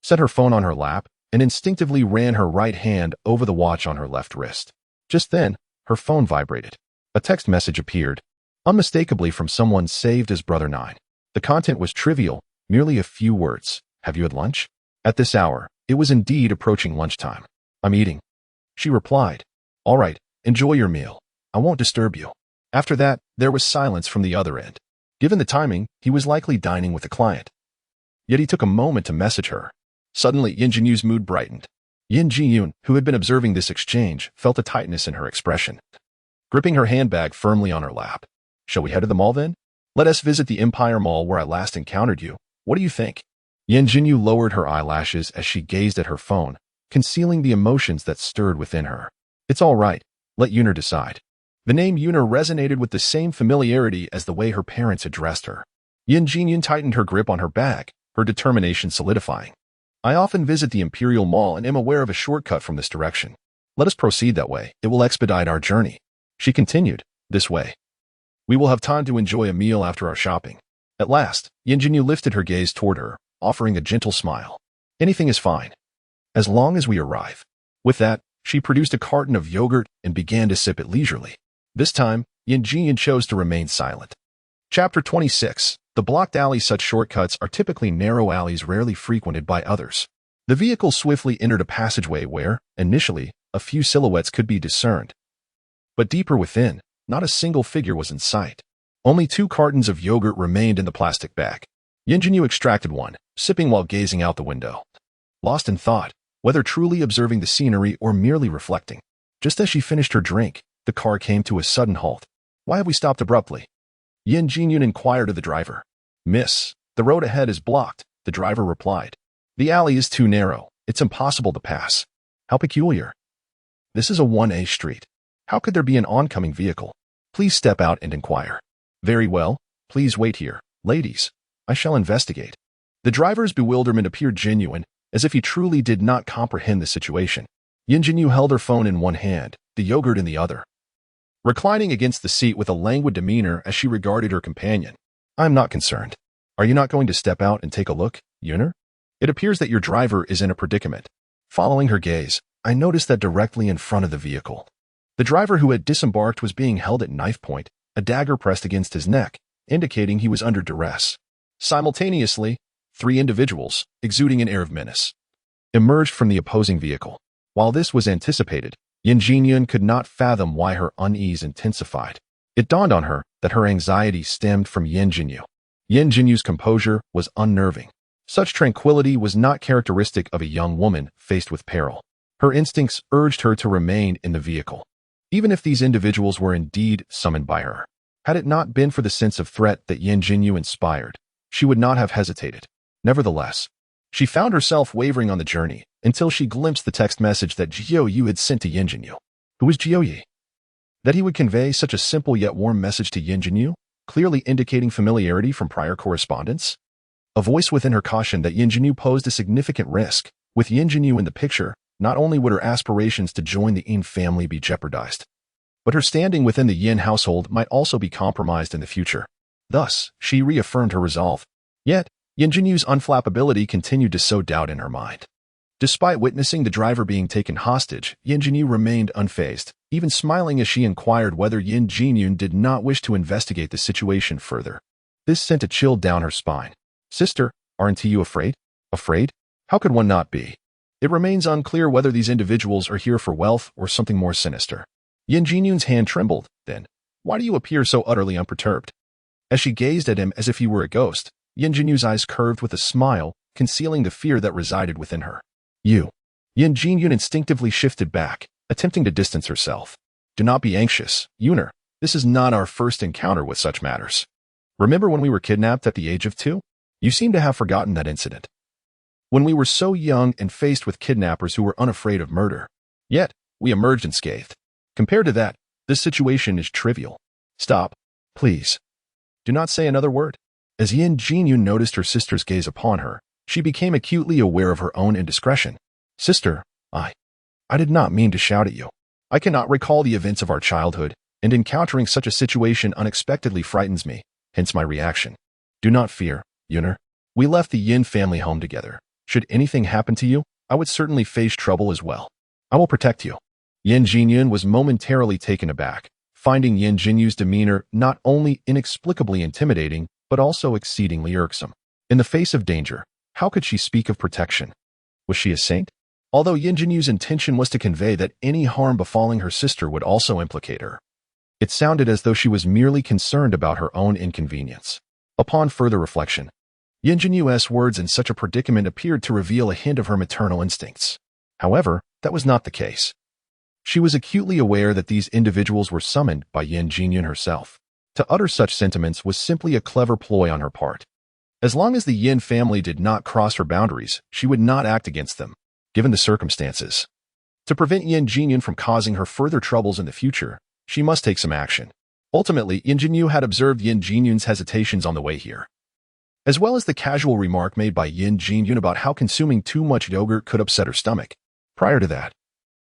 set her phone on her lap, and instinctively ran her right hand over the watch on her left wrist. Just then, her phone vibrated. A text message appeared, unmistakably from someone saved as Brother 9. The content was trivial, merely a few words. "Have you had lunch?" At this hour, it was indeed approaching lunchtime. "I'm eating," she replied. "All right, enjoy your meal. I won't disturb you." After that, there was silence from the other end. Given the timing, he was likely dining with a client. Yet he took a moment to message her. Suddenly, Yin Jinyu's mood brightened. Yin Jiujin, who had been observing this exchange, felt a tightness in her expression. Gripping her handbag firmly on her lap, "Shall we head to the mall then? Let us visit the Empire Mall where I last encountered you. What do you think?" Yin Jinyu lowered her eyelashes as she gazed at her phone, concealing the emotions that stirred within her. "It's all right. Let Yuner decide." The name Yuner resonated with the same familiarity as the way her parents addressed her. Yin Jiujin tightened her grip on her bag, her determination solidifying. "I often visit the Imperial Mall and am aware of a shortcut from this direction. Let us proceed that way. It will expedite our journey." She continued, "This way. We will have time to enjoy a meal after our shopping." At last, Yin Jinyu lifted her gaze toward her, offering a gentle smile. "Anything is fine, as long as we arrive." With that, she produced a carton of yogurt and began to sip it leisurely. This time, Yin Jiujin chose to remain silent. Chapter 26. The blocked alley. Such shortcuts are typically narrow alleys rarely frequented by others. The vehicle swiftly entered a passageway where, initially, a few silhouettes could be discerned. But deeper within, not a single figure was in sight. Only 2 cartons of yogurt remained in the plastic bag. Yin Jinyu extracted one, sipping while gazing out the window. Lost in thought, whether truly observing the scenery or merely reflecting. Just as she finished her drink, the car came to a sudden halt. "Why have we stopped abruptly?" Yin Jiujin inquired of the driver. "Miss, the road ahead is blocked," the driver replied. "The alley is too narrow. It's impossible to pass." "How peculiar. This is a 1A street. How could there be an oncoming vehicle? Please step out and inquire." "Very well. Please wait here. Ladies, I shall investigate." The driver's bewilderment appeared genuine, as if he truly did not comprehend the situation. Yin Jinyu held her phone in one hand, the yogurt in the other, reclining against the seat with a languid demeanor as she regarded her companion. "I am not concerned. Are you not going to step out and take a look, Yuner? It appears that your driver is in a predicament." Following her gaze, I noticed that directly in front of the vehicle, The driver who had disembarked was being held at knife point, a dagger pressed against his neck, indicating he was under duress. Simultaneously, 3 individuals, exuding an air of menace, emerged from the opposing vehicle. While this was anticipated, Yin Jiujin could not fathom why her unease intensified. It dawned on her that her anxiety stemmed from Yin Jinyu. Yin Jinyu's composure was unnerving. Such tranquility was not characteristic of a young woman faced with peril. Her instincts urged her to remain in the vehicle, even if these individuals were indeed summoned by her. Had it not been for the sense of threat that Yin Jinyu inspired, she would not have hesitated. Nevertheless, she found herself wavering on the journey until she glimpsed the text message that Jiu had sent to Yin Jinyu. Who was Jiu? That he would convey such a simple yet warm message to Yin Jinyu, clearly indicating familiarity from prior correspondence? A voice within her cautioned that Yin Jinyu posed a significant risk. With Yin Jinyu in the picture, not only would her aspirations to join the Yin family be jeopardized, but her standing within the Yin household might also be compromised in the future. Thus, she reaffirmed her resolve. Yet, Yin Jinyu's unflappability continued to sow doubt in her mind. Despite witnessing the driver being taken hostage, Yin Jinyu remained unfazed, even smiling as she inquired whether Yin Jiujin did not wish to investigate the situation further. This sent a chill down her spine. Sister, aren't you afraid? Afraid? How could one not be? It remains unclear whether these individuals are here for wealth or something more sinister. Yin Jinyun's hand trembled. Then, why do you appear so utterly unperturbed? As she gazed at him as if he were a ghost, Yin Jinyu's eyes curved with a smile, concealing the fear that resided within her. You. Yin Jinyun instinctively shifted back, attempting to distance herself. Do not be anxious, Yuner. This is not our first encounter with such matters. Remember when we were kidnapped at the age of 2? You seem to have forgotten that incident. When we were so young and faced with kidnappers who were unafraid of murder. Yet, we emerged unscathed. Compared to that, this situation is trivial. Stop, please. Do not say another word. As Yin Jinyun noticed her sister's gaze upon her, she became acutely aware of her own indiscretion. Sister, I did not mean to shout at you. I cannot recall the events of our childhood, and encountering such a situation unexpectedly frightens me, hence my reaction. Do not fear, Yuner. We left the Yin family home together. Should anything happen to you, I would certainly face trouble as well. I will protect you. Yin Jinyun was momentarily taken aback, finding Yin Jinyu's demeanor not only inexplicably intimidating, but also exceedingly irksome. In the face of danger, how could she speak of protection? Was she a saint? Although Yin Jinyu's intention was to convey that any harm befalling her sister would also implicate her, it sounded as though she was merely concerned about her own inconvenience. Upon further reflection, Yin Jinyu's words in such a predicament appeared to reveal a hint of her maternal instincts. However, that was not the case. She was acutely aware that these individuals were summoned by Yin Jinyun herself. To utter such sentiments was simply a clever ploy on her part. As long as the Yin family did not cross her boundaries, she would not act against them, given the circumstances. To prevent Yin Jinyun from causing her further troubles in the future, she must take some action. Ultimately, Yin Jinyu had observed Yin Jinyun's hesitations on the way here, as well as the casual remark made by Yin Jinyun about how consuming too much yogurt could upset her stomach. Prior to that,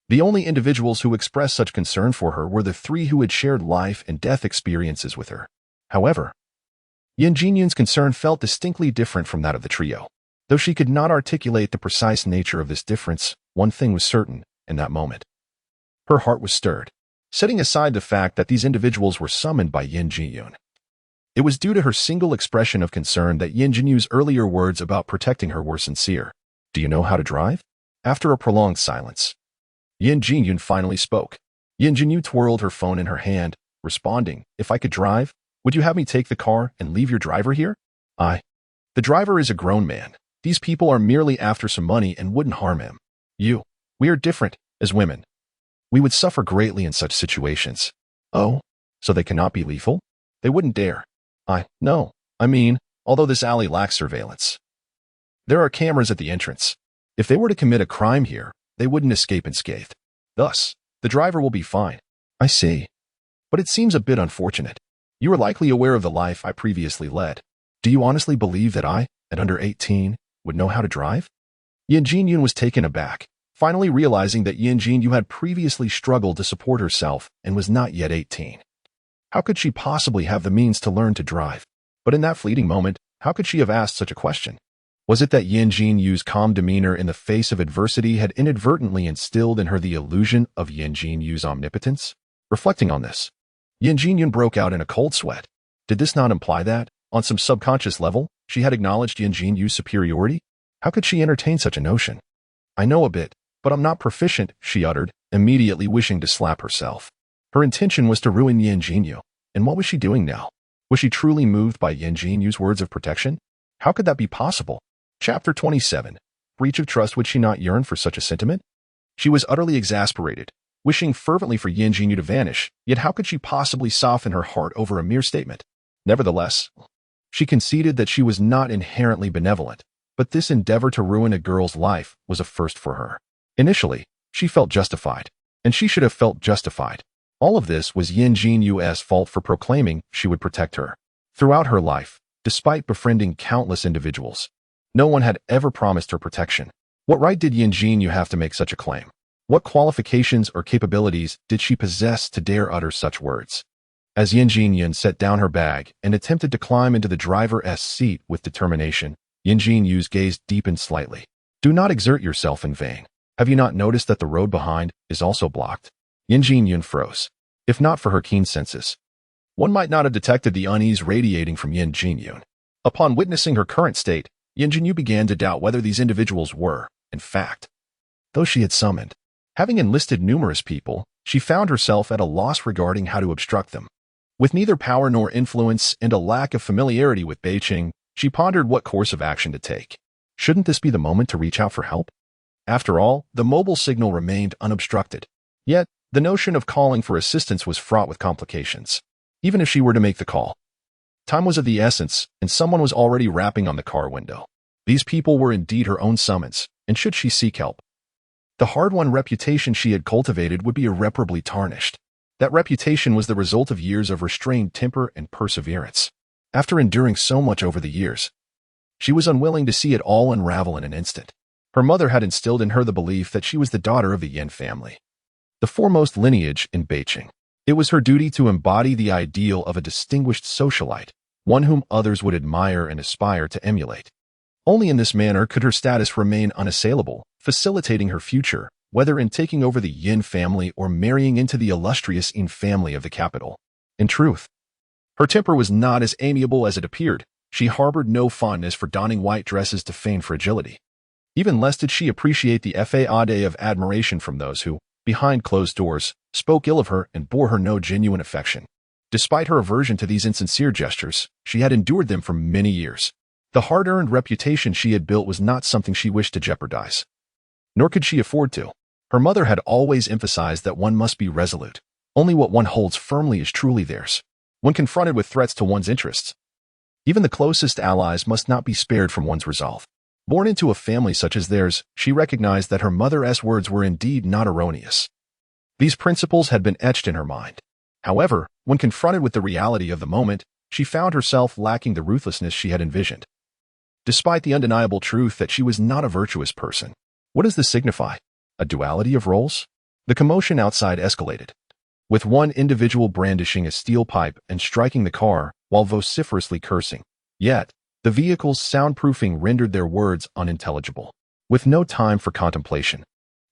the only individuals who expressed such concern for her were the 3 who had shared life and death experiences with her. However, Yin Jinyun's concern felt distinctly different from that of the trio. Though she could not articulate the precise nature of this difference, one thing was certain in that moment. Her heart was stirred. Setting aside the fact that these individuals were summoned by Yin Jinyun, it was due to her single expression of concern that Yin Jinyu's earlier words about protecting her were sincere. Do you know how to drive? After a prolonged silence, Yin Jinyun finally spoke. Yin Jinyu twirled her phone in her hand, responding, If I could drive, would you have me take the car and leave your driver here? The driver is a grown man. These people are merely after some money and wouldn't harm him. We are different, as women. We would suffer greatly in such situations. Oh, so they cannot be lethal? They wouldn't dare. No. I mean, although this alley lacks surveillance, there are cameras at the entrance. If they were to commit a crime here, they wouldn't escape unscathed. Thus, the driver will be fine. I see. But it seems a bit unfortunate. You are likely aware of the life I previously led. Do you honestly believe that I, at under 18, would know how to drive? Yin Jinyun was taken aback, finally realizing that Yin Jinyu had previously struggled to support herself and was not yet 18. How could she possibly have the means to learn to drive? But in that fleeting moment, how could she have asked such a question? Was it that Yin Jinyu's calm demeanor in the face of adversity had inadvertently instilled in her the illusion of Yin Jinyu's omnipotence? Reflecting on this, Yin Jinyu broke out in a cold sweat. Did this not imply that, on some subconscious level, she had acknowledged Yin Jinyu's superiority? How could she entertain such a notion? I know a bit, but I'm not proficient, she uttered, immediately wishing to slap herself. Her intention was to ruin Yin Jinyu, and what was she doing now? Was she truly moved by Yin Jinyu's words of protection? How could that be possible? Chapter 27. Breach of trust. Would she not yearn for such a sentiment? She was utterly exasperated, wishing fervently for Yin Jinyu to vanish, yet how could she possibly soften her heart over a mere statement? Nevertheless, she conceded that she was not inherently benevolent, but this endeavor to ruin a girl's life was a first for her. Initially, she felt justified, and she should have felt justified. All of this was Yin Jinyu's fault for proclaiming she would protect her. Throughout her life, despite befriending countless individuals, no one had ever promised her protection. What right did Yin Jinyu have to make such a claim? What qualifications or capabilities did she possess to dare utter such words? As Yin Jinyu set down her bag and attempted to climb into the driver's seat with determination, Yin Jinyu's gaze deepened slightly. Do not exert yourself in vain. Have you not noticed that the road behind is also blocked? Yin Jinyu froze. If not for her keen senses, one might not have detected the unease radiating from Yin Jinyu. Upon witnessing her current state, Yin Jinyu began to doubt whether these individuals were, in fact, those she had summoned. Having enlisted numerous people, she found herself at a loss regarding how to obstruct them. With neither power nor influence and a lack of familiarity with Beiqing, she pondered what course of action to take. Shouldn't this be the moment to reach out for help? After all, the mobile signal remained unobstructed. Yet, the notion of calling for assistance was fraught with complications. Even if she were to make the call, time was of the essence, and someone was already rapping on the car window. These people were indeed her own summons, and should she seek help, the hard-won reputation she had cultivated would be irreparably tarnished. That reputation was the result of years of restrained temper and perseverance. After enduring so much over the years, she was unwilling to see it all unravel in an instant. Her mother had instilled in her the belief that she was the daughter of the Yin family, the foremost lineage in Beiqing. It was her duty to embody the ideal of a distinguished socialite, one whom others would admire and aspire to emulate. Only in this manner could her status remain unassailable, facilitating her future, whether in taking over the Yin family or marrying into the illustrious Yin family of the capital. In truth, her temper was not as amiable as it appeared. She harbored no fondness for donning white dresses to feign fragility. Even less did she appreciate the facade of admiration from those who, behind closed doors, spoke ill of her and bore her no genuine affection. Despite her aversion to these insincere gestures, she had endured them for many years. The hard-earned reputation she had built was not something she wished to jeopardize. Nor could she afford to. Her mother had always emphasized that one must be resolute. Only what one holds firmly is truly theirs. When confronted with threats to one's interests, even the closest allies must not be spared from one's resolve. Born into a family such as theirs, she recognized that her mother's words were indeed not erroneous. These principles had been etched in her mind. However, when confronted with the reality of the moment, she found herself lacking the ruthlessness she had envisioned. Despite the undeniable truth that she was not a virtuous person. What does this signify? A duality of roles? The commotion outside escalated, with one individual brandishing a steel pipe and striking the car while vociferously cursing. Yet, the vehicle's soundproofing rendered their words unintelligible. With no time for contemplation,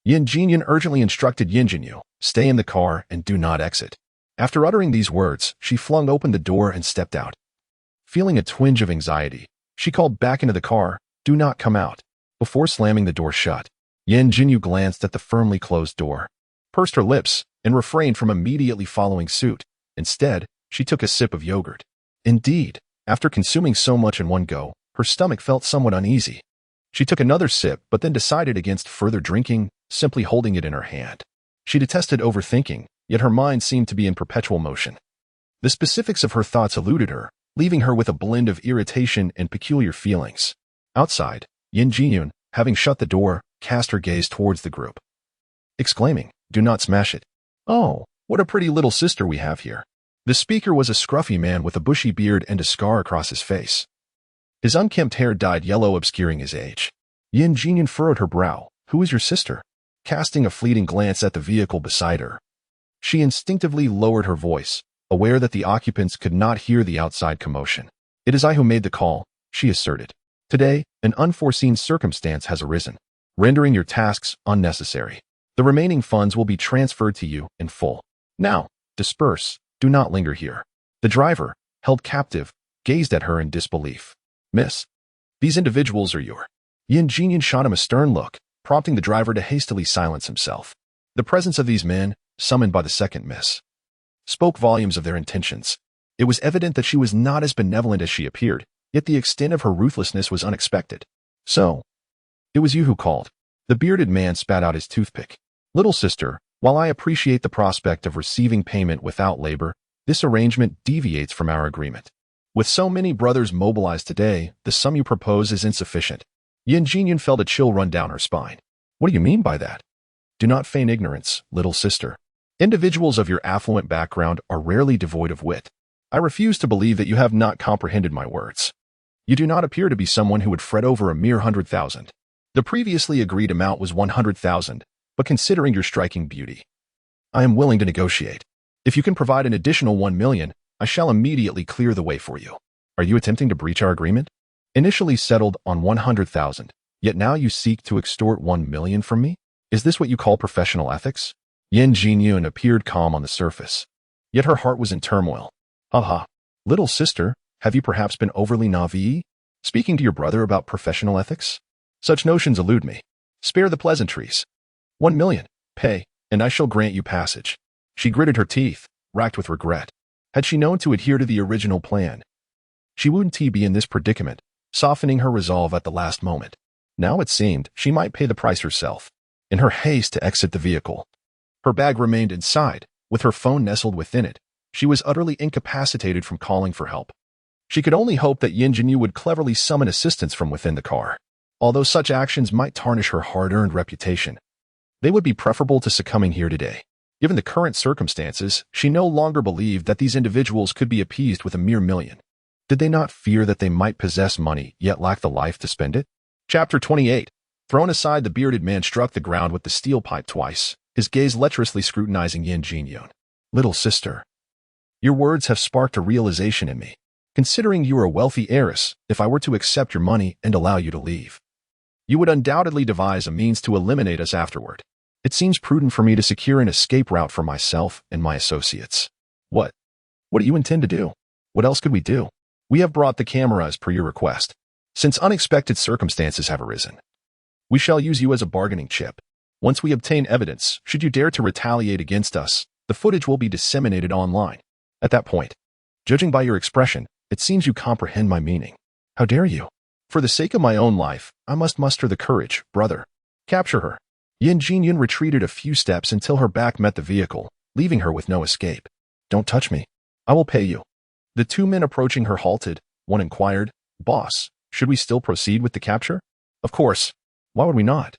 Yin Jinyun urgently instructed Yin Jinyu, "Stay in the car and do not exit." After uttering these words, she flung open the door and stepped out. Feeling a twinge of anxiety, she called back into the car, "Do not come out." Before slamming the door shut, Yin Jinyu glanced at the firmly closed door, pursed her lips, and refrained from immediately following suit. Instead, she took a sip of yogurt. Indeed, after consuming so much in one go, her stomach felt somewhat uneasy. She took another sip but then decided against further drinking, simply holding it in her hand. She detested overthinking, yet her mind seemed to be in perpetual motion. The specifics of her thoughts eluded her, leaving her with a blend of irritation and peculiar feelings. Outside, Yin Jinyun, having shut the door, cast her gaze towards the group, exclaiming, "Do not smash it. Oh, what a pretty little sister we have here." The speaker was a scruffy man with a bushy beard and a scar across his face. His unkempt hair dyed yellow, obscuring his age. Yin Jinyun furrowed her brow. "Who is your sister?" Casting a fleeting glance at the vehicle beside her, she instinctively lowered her voice, aware that the occupants could not hear the outside commotion. "It is I who made the call," she asserted. Today, an unforeseen circumstance has arisen, rendering your tasks unnecessary. The remaining funds will be transferred to you in full. Now, disperse. Do not linger here. The driver, held captive, gazed at her in disbelief. Miss, these individuals are your. Yin Jiujin shot him a stern look, prompting the driver to hastily silence himself. The presence of these men, summoned by the second miss, spoke volumes of their intentions. It was evident that she was not as benevolent as she appeared, yet the extent of her ruthlessness was unexpected. So, it was you who called. The bearded man spat out his toothpick. Little sister, while I appreciate the prospect of receiving payment without labor, this arrangement deviates from our agreement. With so many brothers mobilized today, the sum you propose is insufficient. Yin Jiujin felt a chill run down her spine. What do you mean by that? Do not feign ignorance, little sister. Individuals of your affluent background are rarely devoid of wit. I refuse to believe that you have not comprehended my words. You do not appear to be someone who would fret over a mere 100,000. The previously agreed amount was 100,000, but considering your striking beauty, I am willing to negotiate. If you can provide an additional 1 million, I shall immediately clear the way for you. Are you attempting to breach our agreement? Initially settled on 100,000, yet now you seek to extort 1 million from me? Is this what you call professional ethics? Yin Jiujin appeared calm on the surface, yet her heart was in turmoil. Haha, little sister, have you perhaps been overly naïve? Speaking to your brother about professional ethics? Such notions elude me. Spare the pleasantries. 1 million, pay, and I shall grant you passage. She gritted her teeth, racked with regret. Had she known to adhere to the original plan, she wouldn't be in this predicament, softening her resolve at the last moment. Now it seemed she might pay the price herself. In her haste to exit the vehicle, her bag remained inside, with her phone nestled within it. She was utterly incapacitated from calling for help. She could only hope that Yin Jinyu would cleverly summon assistance from within the car. Although such actions might tarnish her hard-earned reputation, they would be preferable to succumbing here today. Given the current circumstances, she no longer believed that these individuals could be appeased with a mere million. Did they not fear that they might possess money, yet lack the life to spend it? Chapter 28. Thrown aside, the bearded man struck the ground with the steel pipe twice, his gaze lecherously scrutinizing Yin Jiujin. Little sister, your words have sparked a realization in me. Considering you are a wealthy heiress, if I were to accept your money and allow you to leave, you would undoubtedly devise a means to eliminate us afterward. It seems prudent for me to secure an escape route for myself and my associates. What do you intend to do? What else could we do? We have brought the camera as per your request. Since unexpected circumstances have arisen, we shall use you as a bargaining chip. Once we obtain evidence, should you dare to retaliate against us, the footage will be disseminated online. At that point, judging by your expression, it seems you comprehend my meaning. How dare you? For the sake of my own life, I must muster the courage, brother. Capture her. Yin Jiujin retreated a few steps until her back met the vehicle, leaving her with no escape. Don't touch me. I will pay you. The two men approaching her halted. One inquired, Boss, should we still proceed with the capture? Of course. Why would we not?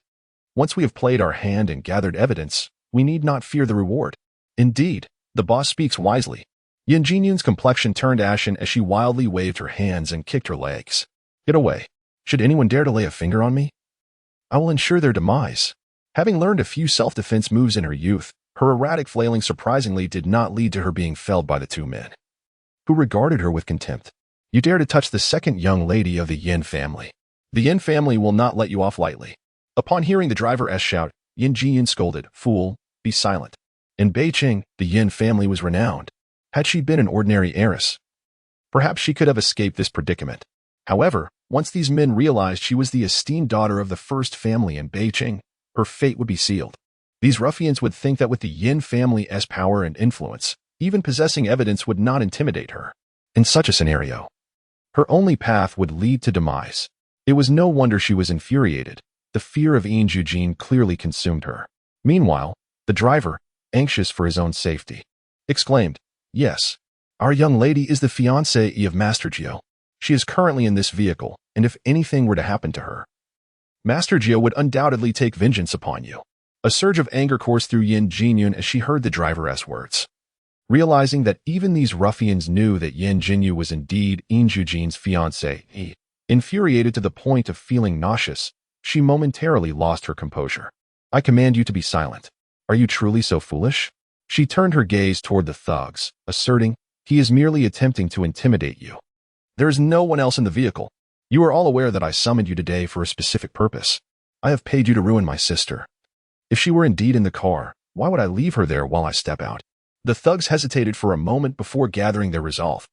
Once we have played our hand and gathered evidence, we need not fear the reward. Indeed, the boss speaks wisely. Yin Jiujin's complexion turned ashen as she wildly waved her hands and kicked her legs. Get away. Should anyone dare to lay a finger on me, I will ensure their demise. Having learned a few self-defense moves in her youth, her erratic flailing surprisingly did not lead to her being felled by the two men, who regarded her with contempt. You dare to touch the second young lady of the Yin family. The Yin family will not let you off lightly. Upon hearing the driver's shout, Yin Jiujin scolded, Fool, be silent. In Beijing, the Yin family was renowned. Had she been an ordinary heiress, perhaps she could have escaped this predicament. However, once these men realized she was the esteemed daughter of the first family in Beijing, her fate would be sealed. These ruffians would think that with the Yin family's power and influence, even possessing evidence would not intimidate her. In such a scenario, her only path would lead to demise. It was no wonder she was infuriated. The fear of Yin Jiujin clearly consumed her. Meanwhile, the driver, anxious for his own safety, exclaimed, Yes, our young lady is the fiancée of Master Jiu. She is currently in this vehicle, and if anything were to happen to her, Master Jiu would undoubtedly take vengeance upon you. A surge of anger coursed through Yin Jiujin as she heard the driver's words. Realizing that even these ruffians knew that Yin Jinyu was indeed Yin Jiujin's fiancée, infuriated to the point of feeling nauseous, she momentarily lost her composure. I command you to be silent. Are you truly so foolish? She turned her gaze toward the thugs, asserting, He is merely attempting to intimidate you. There is no one else in the vehicle. You are all aware that I summoned you today for a specific purpose. I have paid you to ruin my sister. If she were indeed in the car, why would I leave her there while I step out? The thugs hesitated for a moment before gathering their resolve.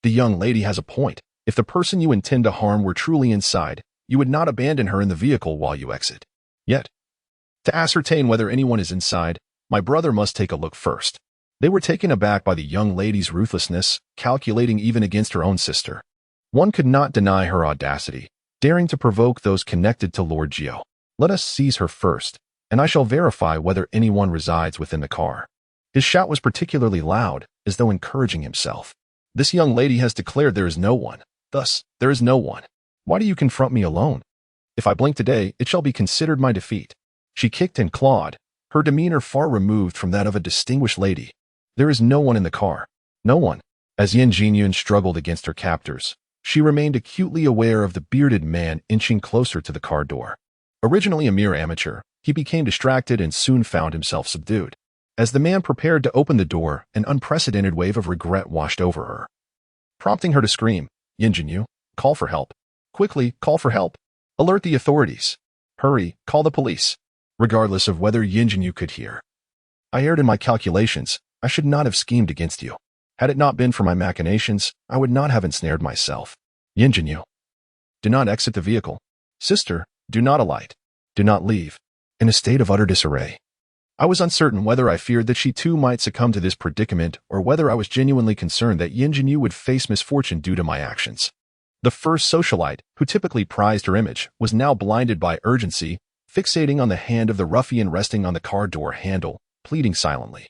The young lady has a point. If the person you intend to harm were truly inside, you would not abandon her in the vehicle while you exit. Yet, to ascertain whether anyone is inside, my brother must take a look first. They were taken aback by the young lady's ruthlessness, calculating even against her own sister. One could not deny her audacity, daring to provoke those connected to Lord Jiu. Let us seize her first, and I shall verify whether anyone resides within the car. His shout was particularly loud, as though encouraging himself. This young lady has declared there is no one. Thus, there is no one. Why do you confront me alone? If I blink today, it shall be considered my defeat. She kicked and clawed, her demeanor far removed from that of a distinguished lady. There is no one in the car. No one. As Yin Jiujin struggled against her captors, she remained acutely aware of the bearded man inching closer to the car door. Originally a mere amateur, he became distracted and soon found himself subdued. As the man prepared to open the door, an unprecedented wave of regret washed over her, prompting her to scream, "Yin Jiu, call for help. Quickly, call for help. Alert the authorities. Hurry, call the police." Regardless of whether Yin Jiu could hear. I erred in my calculations. I should not have schemed against you. Had it not been for my machinations, I would not have ensnared myself. Yin Jiu, do not exit the vehicle. Sister, do not alight. Do not leave. In a state of utter disarray. I was uncertain whether I feared that she too might succumb to this predicament or whether I was genuinely concerned that Yin Jiu would face misfortune due to my actions. The first socialite, who typically prized her image, was now blinded by urgency, fixating on the hand of the ruffian resting on the car door handle, pleading silently.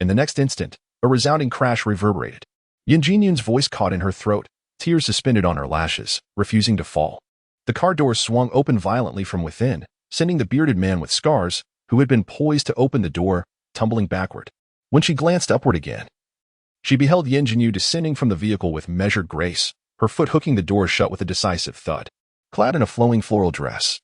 In the next instant, a resounding crash reverberated. Yin Jiujin's voice caught in her throat, tears suspended on her lashes, refusing to fall. The car door swung open violently from within, sending the bearded man with scars, who had been poised to open the door, tumbling backward. When she glanced upward again, she beheld Yin Jiu descending from the vehicle with measured grace, her foot hooking the door shut with a decisive thud. Clad in a flowing floral dress,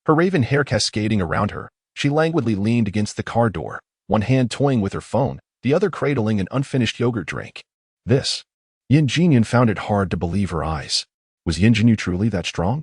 her raven hair cascading around her, she languidly leaned against the car door, one hand toying with her phone, the other cradling an unfinished yogurt drink. Yin Jiujin found it hard to believe her eyes. Was Yin Jiu truly that strong?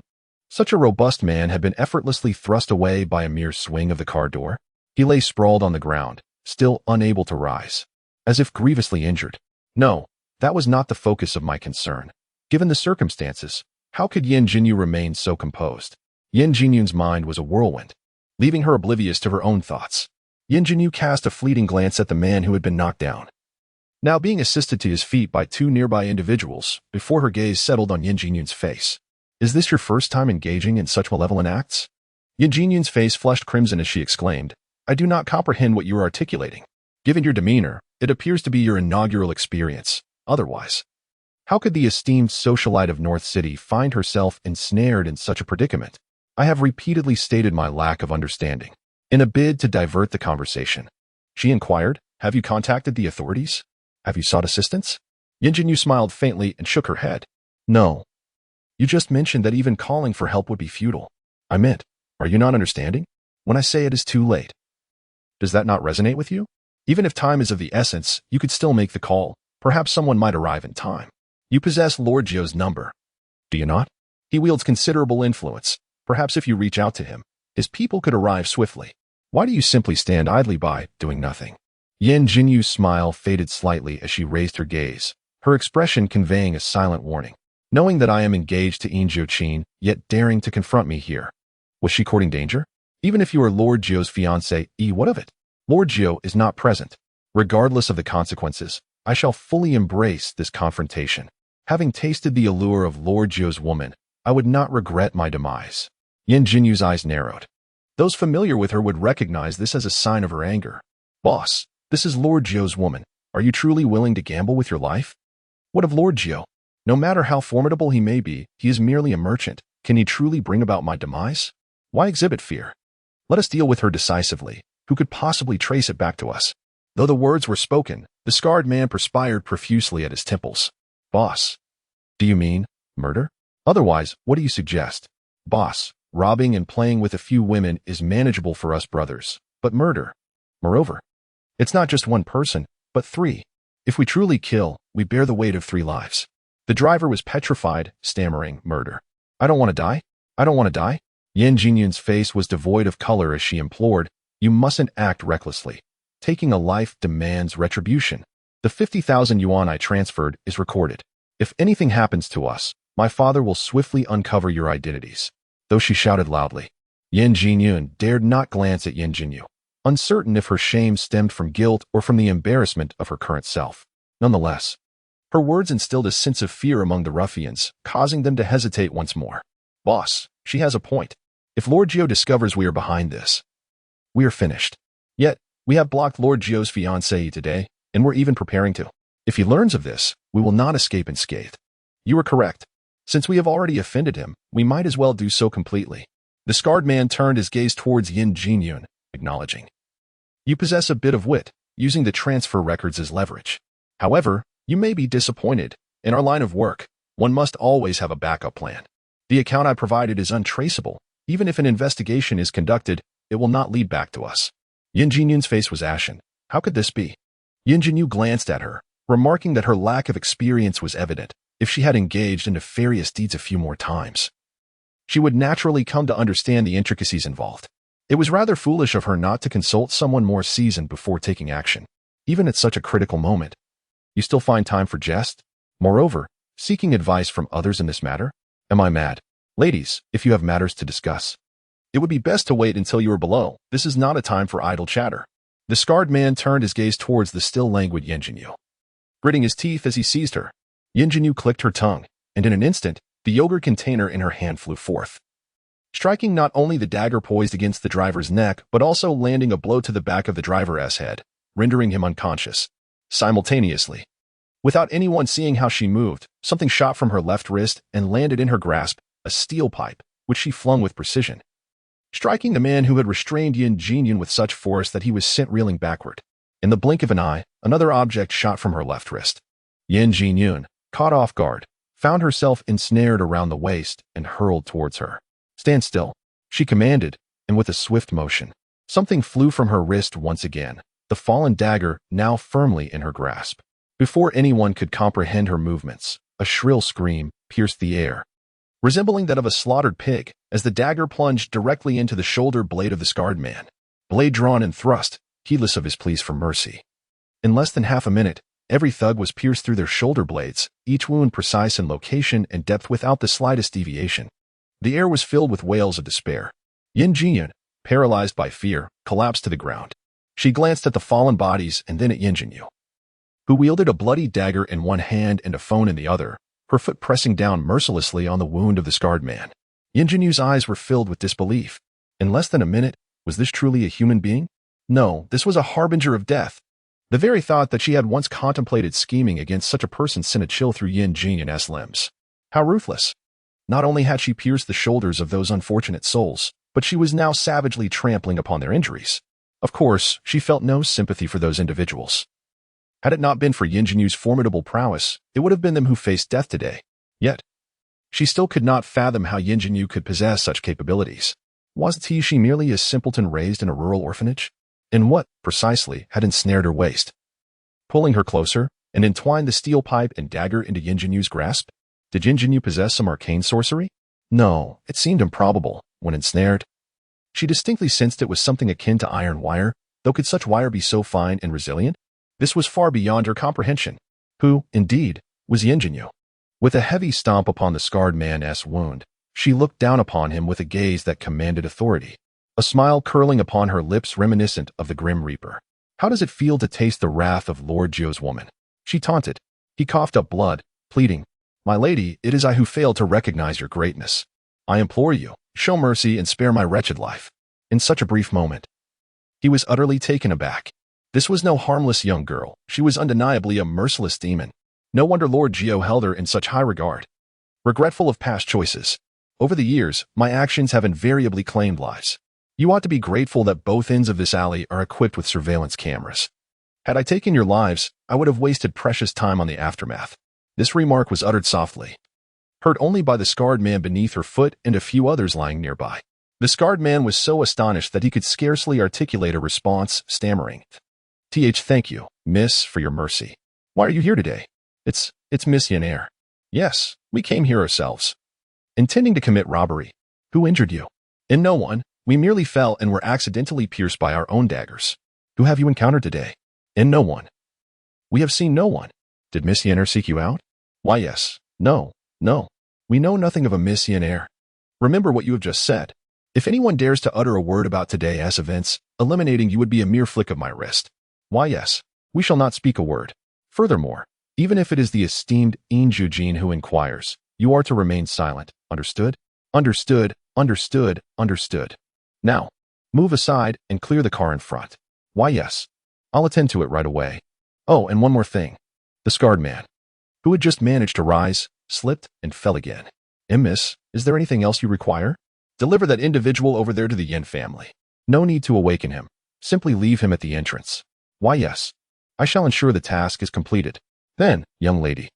Such a robust man had been effortlessly thrust away by a mere swing of the car door. He lay sprawled on the ground, still unable to rise, as if grievously injured. No, that was not the focus of my concern. Given the circumstances, how could Yin Jiu remain so composed? Yin Jiujin's mind was a whirlwind, leaving her oblivious to her own thoughts. Yin Jiu cast a fleeting glance at the man who had been knocked down, now being assisted to his feet by two nearby individuals, before her gaze settled on Yin Jiujin's face. Is this your first time engaging in such malevolent acts? Yin Jiujin's face flushed crimson as she exclaimed, I do not comprehend what you are articulating. Given your demeanor, it appears to be your inaugural experience. Otherwise, how could the esteemed socialite of North City find herself ensnared in such a predicament? I have repeatedly stated my lack of understanding. In a bid to divert the conversation, she inquired, have you contacted the authorities? Have you sought assistance? Yin Jiu smiled faintly and shook her head. No. You just mentioned that even calling for help would be futile. I meant, are you not understanding? When I say it is too late. Does that not resonate with you? Even if time is of the essence, you could still make the call. Perhaps someone might arrive in time. You possess Lord Jiu's number. Do you not? He wields considerable influence. Perhaps if you reach out to him, his people could arrive swiftly. Why do you simply stand idly by, doing nothing? Yin Jiu's smile faded slightly as she raised her gaze, her expression conveying a silent warning. Knowing that I am engaged to Yin Jiujin, yet daring to confront me here. Was she courting danger? Even if you are Lord Jiu's fiancé, what of it? Lord Jiu is not present. Regardless of the consequences, I shall fully embrace this confrontation. Having tasted the allure of Lord Jiu's woman, I would not regret my demise. Yin Jiu's eyes narrowed. Those familiar with her would recognize this as a sign of her anger. Boss, this is Lord Jiu's woman. Are you truly willing to gamble with your life? What of Lord Jiu? No matter how formidable he may be, he is merely a merchant. Can he truly bring about my demise? Why exhibit fear? Let us deal with her decisively. Who could possibly trace it back to us? Though the words were spoken, the scarred man perspired profusely at his temples. Boss, do you mean murder? Otherwise, what do you suggest? Boss, robbing and playing with a few women is manageable for us brothers, but murder. Moreover, it's not just one person, but three. If we truly kill, we bear the weight of 3 lives. The driver was petrified, stammering, murder. I don't want to die. I don't want to die. Yin Jinyun's face was devoid of color as she implored, you mustn't act recklessly. Taking a life demands retribution. The 50,000 yuan I transferred is recorded. If anything happens to us, my father will swiftly uncover your identities. Though she shouted loudly, Yin Jinyun dared not glance at Yin Jinyu, uncertain if her shame stemmed from guilt or from the embarrassment of her current self. Nonetheless, her words instilled a sense of fear among the ruffians, causing them to hesitate once more. Boss, she has a point. If Lord Jiu discovers we are behind this, we are finished. Yet, we have blocked Lord Jiu's fiancée today, and we're even preparing to. If he learns of this, we will not escape unscathed. You are correct. Since we have already offended him, we might as well do so completely. The scarred man turned his gaze towards Yin Jinyun, acknowledging. You possess a bit of wit, using the transfer records as leverage. However, you may be disappointed. In our line of work, one must always have a backup plan. The account I provided is untraceable. Even if an investigation is conducted, it will not lead back to us. Yin Jinyun's face was ashen. How could this be? Yin Jinyu glanced at her, remarking that her lack of experience was evident. If she had engaged in nefarious deeds a few more times, she would naturally come to understand the intricacies involved. It was rather foolish of her not to consult someone more seasoned before taking action, even at such a critical moment. You still find time for jest? Moreover, seeking advice from others in this matter? Am I mad? Ladies, if you have matters to discuss, it would be best to wait until you are below. This is not a time for idle chatter. The scarred man turned his gaze towards the still languid Yin Jinyu, gritting his teeth as he seized her. Yin Jinyu clicked her tongue, and in an instant, the yogurt container in her hand flew forth, striking not only the dagger poised against the driver's neck, but also landing a blow to the back of the driver's head, rendering him unconscious. Simultaneously, without anyone seeing how she moved, something shot from her left wrist and landed in her grasp, a steel pipe, which she flung with precision, striking the man who had restrained Yin Jinyun with such force that he was sent reeling backward. In the blink of an eye, another object shot from her left wrist. Yin Jinyun, caught off guard, found herself ensnared around the waist and hurled towards her. Stand still, she commanded, and with a swift motion, something flew from her wrist once again, the fallen dagger now firmly in her grasp. Before anyone could comprehend her movements, a shrill scream pierced the air, resembling that of a slaughtered pig, as the dagger plunged directly into the shoulder blade of the scarred man, blade drawn and thrust, heedless of his pleas for mercy. In less than half a minute, every thug was pierced through their shoulder blades, each wound precise in location and depth without the slightest deviation. The air was filled with wails of despair. Yin Jinyun, paralyzed by fear, collapsed to the ground. She glanced at the fallen bodies and then at Yin Jinyu, who wielded a bloody dagger in one hand and a phone in the other, her foot pressing down mercilessly on the wound of the scarred man. Yin Jinyu's eyes were filled with disbelief. In less than a minute, was this truly a human being? No, this was a harbinger of death. The very thought that she had once contemplated scheming against such a person sent a chill through Yin Jinyun's limbs. How ruthless! Not only had she pierced the shoulders of those unfortunate souls, but she was now savagely trampling upon their injuries. Of course, she felt no sympathy for those individuals. Had it not been for Yin Jinyu's formidable prowess, it would have been them who faced death today. Yet, she still could not fathom how Yin Jinyu could possess such capabilities. Wasn't she merely a simpleton raised in a rural orphanage? And what, precisely, had ensnared her waist? Pulling her closer, and entwined the steel pipe and dagger into Yin Jinyu's grasp? Did Yin Jinyu possess some arcane sorcery? No, it seemed improbable, when ensnared. She distinctly sensed it was something akin to iron wire, though could such wire be so fine and resilient? This was far beyond her comprehension. Who, indeed, was Yin Jinyu? With a heavy stomp upon the scarred man's wound, she looked down upon him with a gaze that commanded authority, a smile curling upon her lips reminiscent of the Grim Reaper. How does it feel to taste the wrath of Lord Jiu's woman? She taunted. He coughed up blood, pleading, My lady, it is I who failed to recognize your greatness. I implore you, show mercy and spare my wretched life. In such a brief moment, he was utterly taken aback. This was no harmless young girl. She was undeniably a merciless demon. No wonder Lord Jiu held her in such high regard. Regretful of past choices. Over the years, my actions have invariably claimed lives. You ought to be grateful that both ends of this alley are equipped with surveillance cameras. Had I taken your lives, I would have wasted precious time on the aftermath. This remark was uttered softly, heard only by the scarred man beneath her foot and a few others lying nearby. The scarred man was so astonished that he could scarcely articulate a response, stammering, Thank you, miss, for your mercy. Why are you here today? It's Miss Yin Air. Yes, we came here ourselves. Intending to commit robbery. Who injured you? In no one. We merely fell and were accidentally pierced by our own daggers. Who have you encountered today? In no one. We have seen no one. Did Miss Yen seek you out? Why yes. No. No. We know nothing of a Miss Yen. Remember what you have just said. If anyone dares to utter a word about today's events, eliminating you would be a mere flick of my wrist. Why yes. We shall not speak a word. Furthermore, even if it is the esteemed Yin Jiujin who inquires, you are to remain silent. Understood? Understood, understood, understood. Now, move aside and clear the car in front. Why yes. I'll attend to it right away. Oh, and one more thing. The scarred man, who had just managed to rise, slipped, and fell again. Miss, is there anything else you require? Deliver that individual over there to the Yin family. No need to awaken him. Simply leave him at the entrance. Why yes. I shall ensure the task is completed. Then, young lady,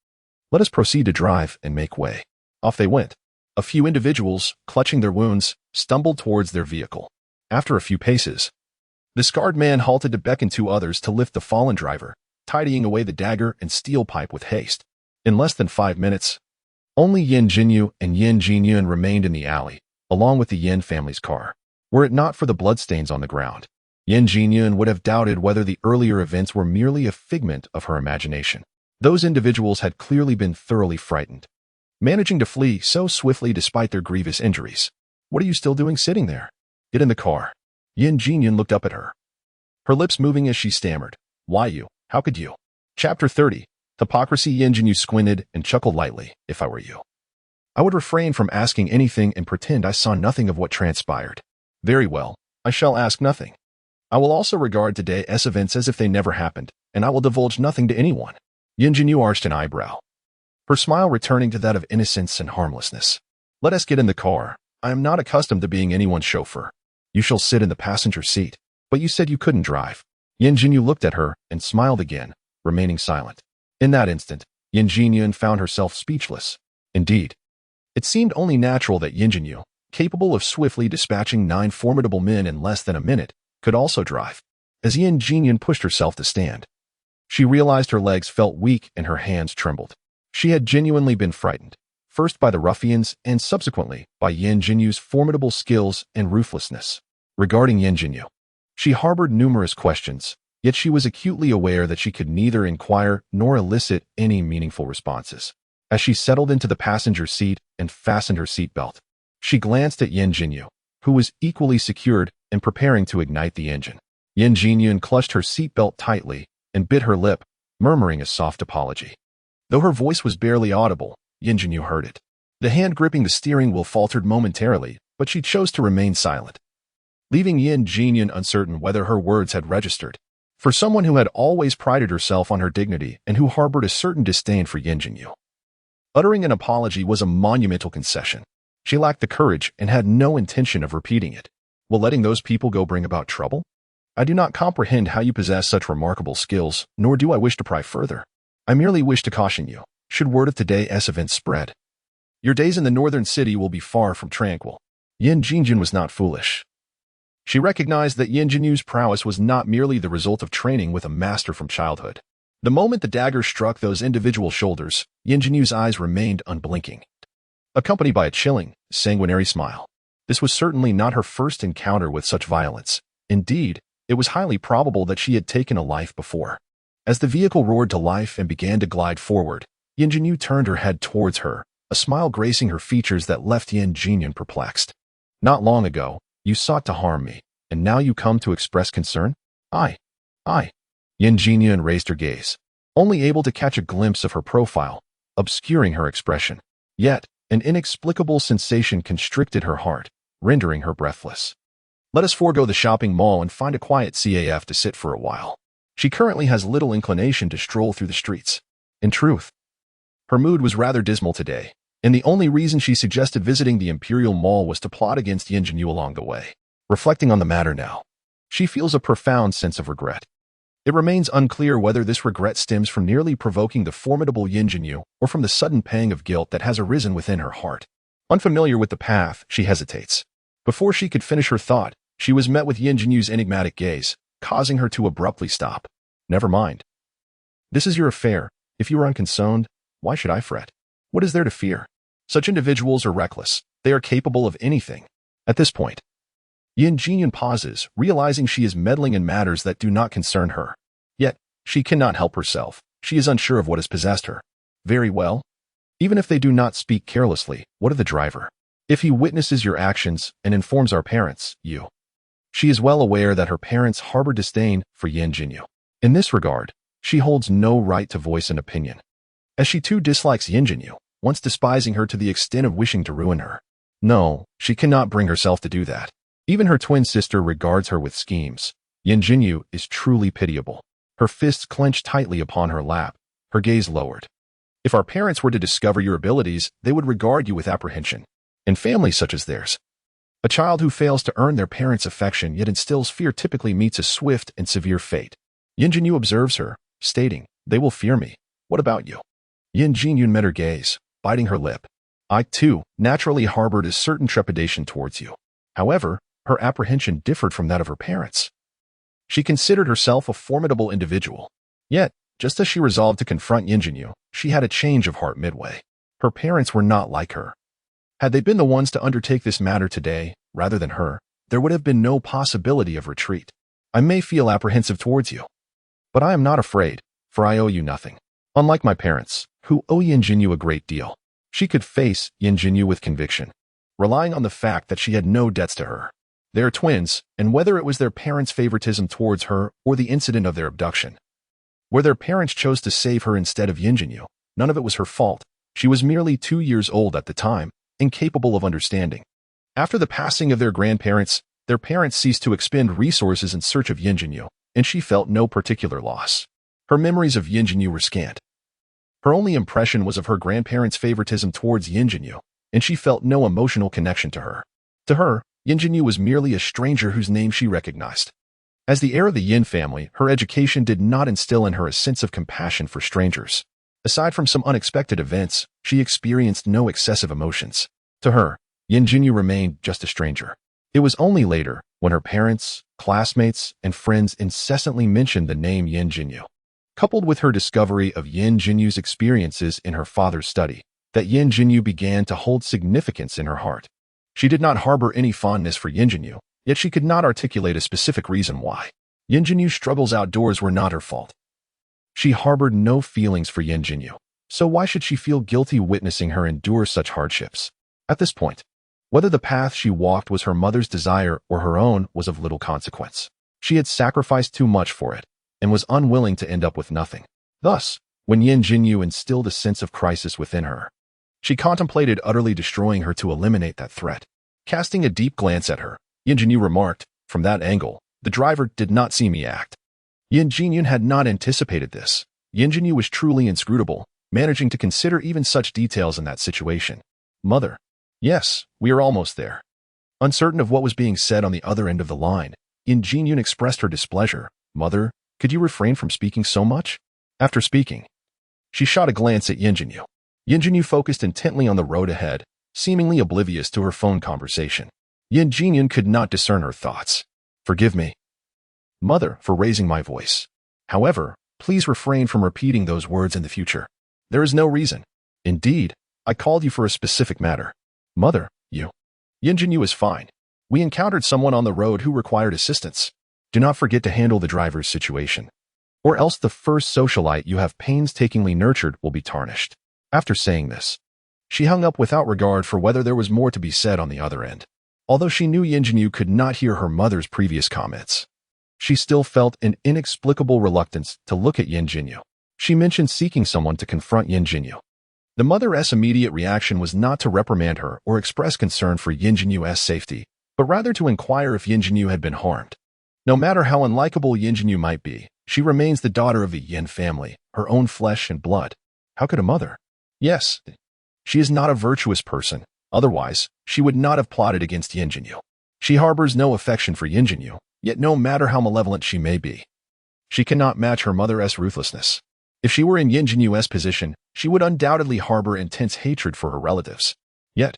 let us proceed to drive and make way. Off they went. A few individuals, clutching their wounds, stumbled towards their vehicle. After a few paces, the scarred man halted to beckon to others to lift the fallen driver, tidying away the dagger and steel pipe with haste. In less than 5 minutes, only Yin Jinyu and Yin Jiujin remained in the alley, along with the Yin family's car. Were it not for the bloodstains on the ground, Yin Jiujin would have doubted whether the earlier events were merely a figment of her imagination. Those individuals had clearly been thoroughly frightened, managing to flee so swiftly despite their grievous injuries. What are you still doing sitting there? Get in the car. Yin Jiujin looked up at her, her lips moving as she stammered. Why you? How could you? Chapter 30. Hypocrisy. Yin Jinyu squinted and chuckled lightly. If I were you, I would refrain from asking anything and pretend I saw nothing of what transpired. Very well, I shall ask nothing. I will also regard today's events as if they never happened, and I will divulge nothing to anyone. Yin Jinyu arched an eyebrow, her smile returning to that of innocence and harmlessness. Let us get in the car. I am not accustomed to being anyone's chauffeur. You shall sit in the passenger seat. But you said you couldn't drive. Yin Jinyu looked at her and smiled again, remaining silent. In that instant, Yin Jiujin found herself speechless. Indeed, it seemed only natural that Yin Jinyu, capable of swiftly dispatching 9 formidable men in less than a minute, could also drive. As Yin Jiujin pushed herself to stand, she realized her legs felt weak and her hands trembled. She had genuinely been frightened, first by the ruffians and subsequently by Yin Jinyu's formidable skills and ruthlessness. Regarding Yin Jinyu, she harbored numerous questions, yet she was acutely aware that she could neither inquire nor elicit any meaningful responses. As she settled into the passenger seat and fastened her seatbelt, she glanced at Yin Jinyu, who was equally secured and preparing to ignite the engine. Yin Jiujin clutched her seatbelt tightly and bit her lip, murmuring a soft apology. Though her voice was barely audible, Yin Jinyu heard it. The hand gripping the steering wheel faltered momentarily, but she chose to remain silent, leaving Yin Jiujin uncertain whether her words had registered. For someone who had always prided herself on her dignity and who harbored a certain disdain for Yin Jinyu, uttering an apology was a monumental concession. She lacked the courage and had no intention of repeating it. Will letting those people go bring about trouble? I do not comprehend how you possess such remarkable skills, nor do I wish to pry further. I merely wish to caution you, should word of today's events spread, your days in the northern city will be far from tranquil. Yin Jiujin was not foolish. She recognized that Yin Jinyu's prowess was not merely the result of training with a master from childhood. The moment the dagger struck those individual shoulders, Yin Jinyu's eyes remained unblinking, accompanied by a chilling, sanguinary smile. This was certainly not her first encounter with such violence. Indeed, it was highly probable that she had taken a life before. As the vehicle roared to life and began to glide forward, Yin Jinyu turned her head towards her, a smile gracing her features that left Yin Jiujin perplexed. Not long ago, you sought to harm me, and now you come to express concern? I. Yin Jiujin raised her gaze, only able to catch a glimpse of her profile, obscuring her expression. Yet, an inexplicable sensation constricted her heart, rendering her breathless. Let us forego the shopping mall and find a quiet CAF to sit for a while. She currently has little inclination to stroll through the streets. In truth, her mood was rather dismal today, and the only reason she suggested visiting the Imperial Mall was to plot against Yin Jinyu along the way. Reflecting on the matter now, she feels a profound sense of regret. It remains unclear whether this regret stems from nearly provoking the formidable Yin Jinyu or from the sudden pang of guilt that has arisen within her heart. Unfamiliar with the path, she hesitates. Before she could finish her thought, she was met with Yin Jinyu's enigmatic gaze, causing her to abruptly stop. Never mind. This is your affair. If you are unconcerned, why should I fret? What is there to fear? Such individuals are reckless. They are capable of anything. At this point, Yin Jiujin pauses, realizing she is meddling in matters that do not concern her. Yet, she cannot help herself. She is unsure of what has possessed her. Very well. Even if they do not speak carelessly, what of the driver? If he witnesses your actions and informs our parents, you. She is well aware that her parents harbor disdain for Yin Jinyu. In this regard, she holds no right to voice an opinion, as she too dislikes Yin Jinyu, once despising her to the extent of wishing to ruin her. No, she cannot bring herself to do that. Even her twin sister regards her with schemes. Yin Jinyu is truly pitiable. Her fists clenched tightly upon her lap, her gaze lowered. If our parents were to discover your abilities, they would regard you with apprehension. In families such as theirs, a child who fails to earn their parents' affection yet instills fear typically meets a swift and severe fate. Yin Jinyu observes her, stating, "They will fear me. What about you?" Yin Jiujin met her gaze, biting her lip. "I, too, naturally harbored a certain trepidation towards you." However, her apprehension differed from that of her parents. She considered herself a formidable individual. Yet, just as she resolved to confront Yin Jinyu, she had a change of heart midway. Her parents were not like her. Had they been the ones to undertake this matter today, rather than her, there would have been no possibility of retreat. "I may feel apprehensive towards you, but I am not afraid, for I owe you nothing. Unlike my parents, who owe Yin Jinyu a great deal." She could face Yin Jinyu with conviction, relying on the fact that she had no debts to her. They are twins, and whether it was their parents' favoritism towards her or the incident of their abduction, where their parents chose to save her instead of Yin Jinyu, none of it was her fault. She was merely 2 years old at the time, incapable of understanding. After the passing of their grandparents, their parents ceased to expend resources in search of Yin Jinyu, and she felt no particular loss. Her memories of Yin Jinyu were scant. Her only impression was of her grandparents' favoritism towards Yin Jinyu, and she felt no emotional connection to her. To her, Yin Jinyu was merely a stranger whose name she recognized. As the heir of the Yin family, her education did not instill in her a sense of compassion for strangers. Aside from some unexpected events, she experienced no excessive emotions. To her, Yin Jinyu remained just a stranger. It was only later, when her parents, classmates, and friends incessantly mentioned the name Yin Jinyu, coupled with her discovery of Yin Jinyu's experiences in her father's study, that Yin Jinyu began to hold significance in her heart. She did not harbor any fondness for Yin Jinyu, yet she could not articulate a specific reason why. Yin Jinyu's struggles outdoors were not her fault. She harbored no feelings for Yin Jinyu, so why should she feel guilty witnessing her endure such hardships? At this point, whether the path she walked was her mother's desire or her own was of little consequence. She had sacrificed too much for it, and was unwilling to end up with nothing. Thus, when Yin Jinyu instilled a sense of crisis within her, she contemplated utterly destroying her to eliminate that threat. Casting a deep glance at her, Yin Jinyu remarked, "From that angle, the driver did not see me act." Yin Jiujin had not anticipated this. Yin Jinyu was truly inscrutable, managing to consider even such details in that situation. "Mother." "Yes, we are almost there." Uncertain of what was being said on the other end of the line, Yin Jiujin expressed her displeasure. "Mother, could you refrain from speaking so much?" After speaking, she shot a glance at Yin Jinyu. Yin Jinyu focused intently on the road ahead, seemingly oblivious to her phone conversation. Yin Jiujin could not discern her thoughts. "Forgive me, Mother, for raising my voice. However, please refrain from repeating those words in the future. There is no reason. Indeed, I called you for a specific matter." "Mother, you." "Yin Jinyu is fine. We encountered someone on the road who required assistance. Do not forget to handle the driver's situation, or else the first socialite you have painstakingly nurtured will be tarnished." After saying this, she hung up without regard for whether there was more to be said on the other end. Although she knew Yin Jinyu could not hear her mother's previous comments, she still felt an inexplicable reluctance to look at Yin Jinyu. She mentioned seeking someone to confront Yin Jinyu. The mother's immediate reaction was not to reprimand her or express concern for Yin Jinyu's safety, but rather to inquire if Yin Jinyu had been harmed. No matter how unlikable Yin Jinyu might be, she remains the daughter of the Yin family, her own flesh and blood. How could a mother? Yes, she is not a virtuous person. Otherwise, she would not have plotted against Yin Jinyu. She harbors no affection for Yin Jinyu, yet no matter how malevolent she may be, she cannot match her mother's ruthlessness. If she were in Yin Jinyu's position, she would undoubtedly harbor intense hatred for her relatives. Yet,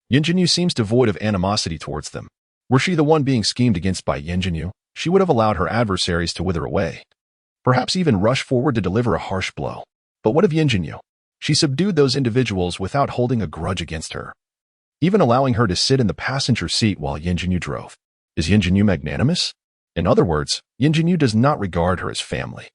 Yin Jinyu seems devoid of animosity towards them. Were she the one being schemed against by Yin Jinyu, she would have allowed her adversaries to wither away, perhaps even rush forward to deliver a harsh blow. But what of Yin Jinyu? She subdued those individuals without holding a grudge against her, even allowing her to sit in the passenger seat while Yin Jinyu drove. Is Yin Jinyu magnanimous? In other words, Yin Jinyu does not regard her as family.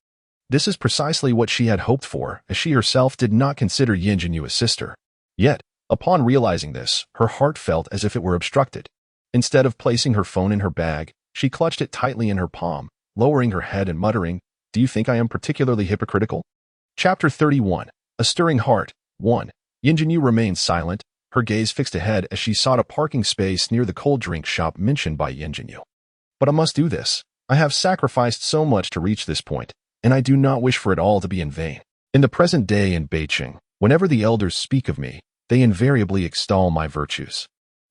This is precisely what she had hoped for, as she herself did not consider Yin Jinyu a sister. Yet, upon realizing this, her heart felt as if it were obstructed. Instead of placing her phone in her bag, she clutched it tightly in her palm, lowering her head and muttering, "Do you think I am particularly hypocritical?" Chapter 31. A Stirring Heart. 1. Yin Jinyu remained silent, her gaze fixed ahead as she sought a parking space near the cold drink shop mentioned by Yin Jinyu. But I must do this. I have sacrificed so much to reach this point, and I do not wish for it all to be in vain. In the present day in Beijing, whenever the elders speak of me, they invariably extol my virtues.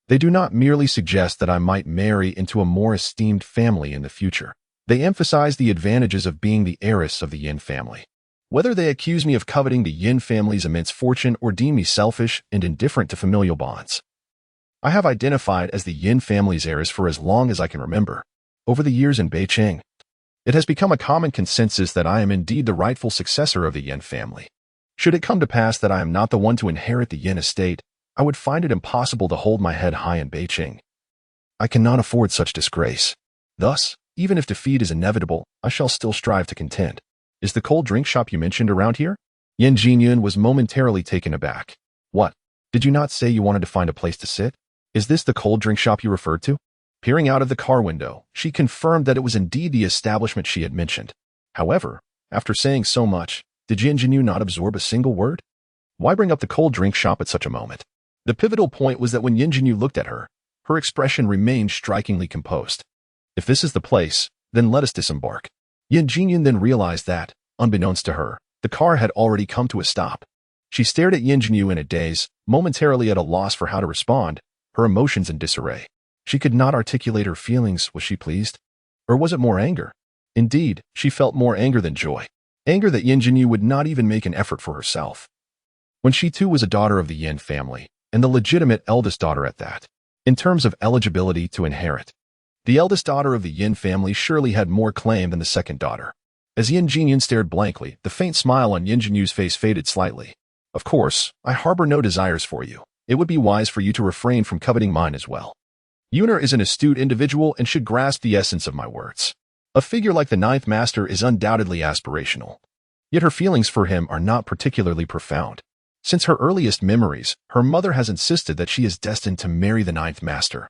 They do not merely suggest that I might marry into a more esteemed family in the future. They emphasize the advantages of being the heiress of the Yin family. Whether they accuse me of coveting the Yin family's immense fortune or deem me selfish and indifferent to familial bonds, I have identified as the Yin family's heiress for as long as I can remember. Over the years in Beijing, it has become a common consensus that I am indeed the rightful successor of the Yin family. Should it come to pass that I am not the one to inherit the Yin estate, I would find it impossible to hold my head high in Beijing. I cannot afford such disgrace. Thus, even if defeat is inevitable, I shall still strive to contend. Is the cold drink shop you mentioned around here? Yin Jiujin was momentarily taken aback. What? Did you not say you wanted to find a place to sit? Is this the cold drink shop you referred to? Peering out of the car window, she confirmed that it was indeed the establishment she had mentioned. However, after saying so much, did Yin Jinyu not absorb a single word? Why bring up the cold drink shop at such a moment? The pivotal point was that when Yin Jinyu looked at her, her expression remained strikingly composed. If this is the place, then let us disembark. Yin Jiujin then realized that, unbeknownst to her, the car had already come to a stop. She stared at Yin Jinyu in a daze, momentarily at a loss for how to respond, her emotions in disarray. She could not articulate her feelings. Was she pleased? Or was it more anger? Indeed, she felt more anger than joy. Anger that Yin Jinyu would not even make an effort for herself, when she too was a daughter of the Yin family, and the legitimate eldest daughter at that. In terms of eligibility to inherit, the eldest daughter of the Yin family surely had more claim than the second daughter. As Yin Jiujin stared blankly, the faint smile on Yin Jinyu's face faded slightly. Of course, I harbor no desires for you. It would be wise for you to refrain from coveting mine as well. Yuna is an astute individual and should grasp the essence of my words. A figure like the Ninth Master is undoubtedly aspirational. Yet her feelings for him are not particularly profound. Since her earliest memories, her mother has insisted that she is destined to marry the Ninth Master,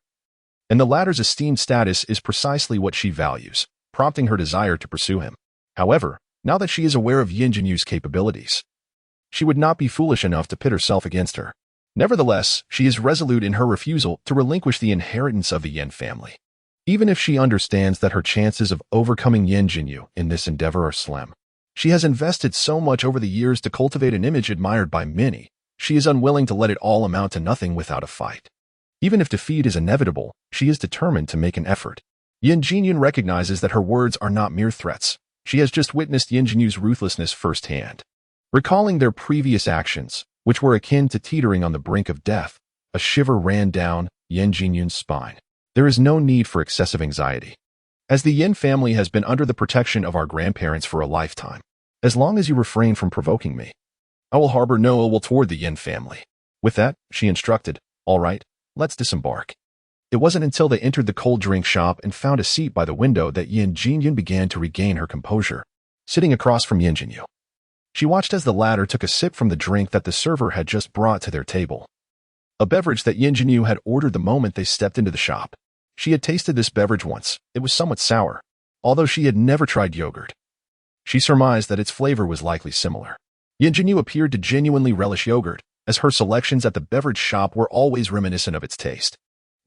and the latter's esteemed status is precisely what she values, prompting her desire to pursue him. However, now that she is aware of Yin Jinyu's capabilities, she would not be foolish enough to pit herself against her. Nevertheless, she is resolute in her refusal to relinquish the inheritance of the Yin family, even if she understands that her chances of overcoming Yin Jinyu in this endeavor are slim. She has invested so much over the years to cultivate an image admired by many, she is unwilling to let it all amount to nothing without a fight. Even if defeat is inevitable, she is determined to make an effort. Yin Jiujin recognizes that her words are not mere threats. She has just witnessed Yin Jinyu's ruthlessness firsthand. Recalling their previous actions, which were akin to teetering on the brink of death, a shiver ran down Yin Jinyun's spine. There is no need for excessive anxiety, as the Yin family has been under the protection of our grandparents for a lifetime. As long as you refrain from provoking me, I will harbor no ill will toward the Yin family. With that, she instructed, "All right, let's disembark." It wasn't until they entered the cold drink shop and found a seat by the window that Yin Jiujin began to regain her composure, sitting across from Yin Jinyu. She watched as the latter took a sip from the drink that the server had just brought to their table, a beverage that Yin Jinyu had ordered the moment they stepped into the shop. She had tasted this beverage once. It was somewhat sour, although she had never tried yogurt. She surmised that its flavor was likely similar. Yin Jinyu appeared to genuinely relish yogurt, as her selections at the beverage shop were always reminiscent of its taste.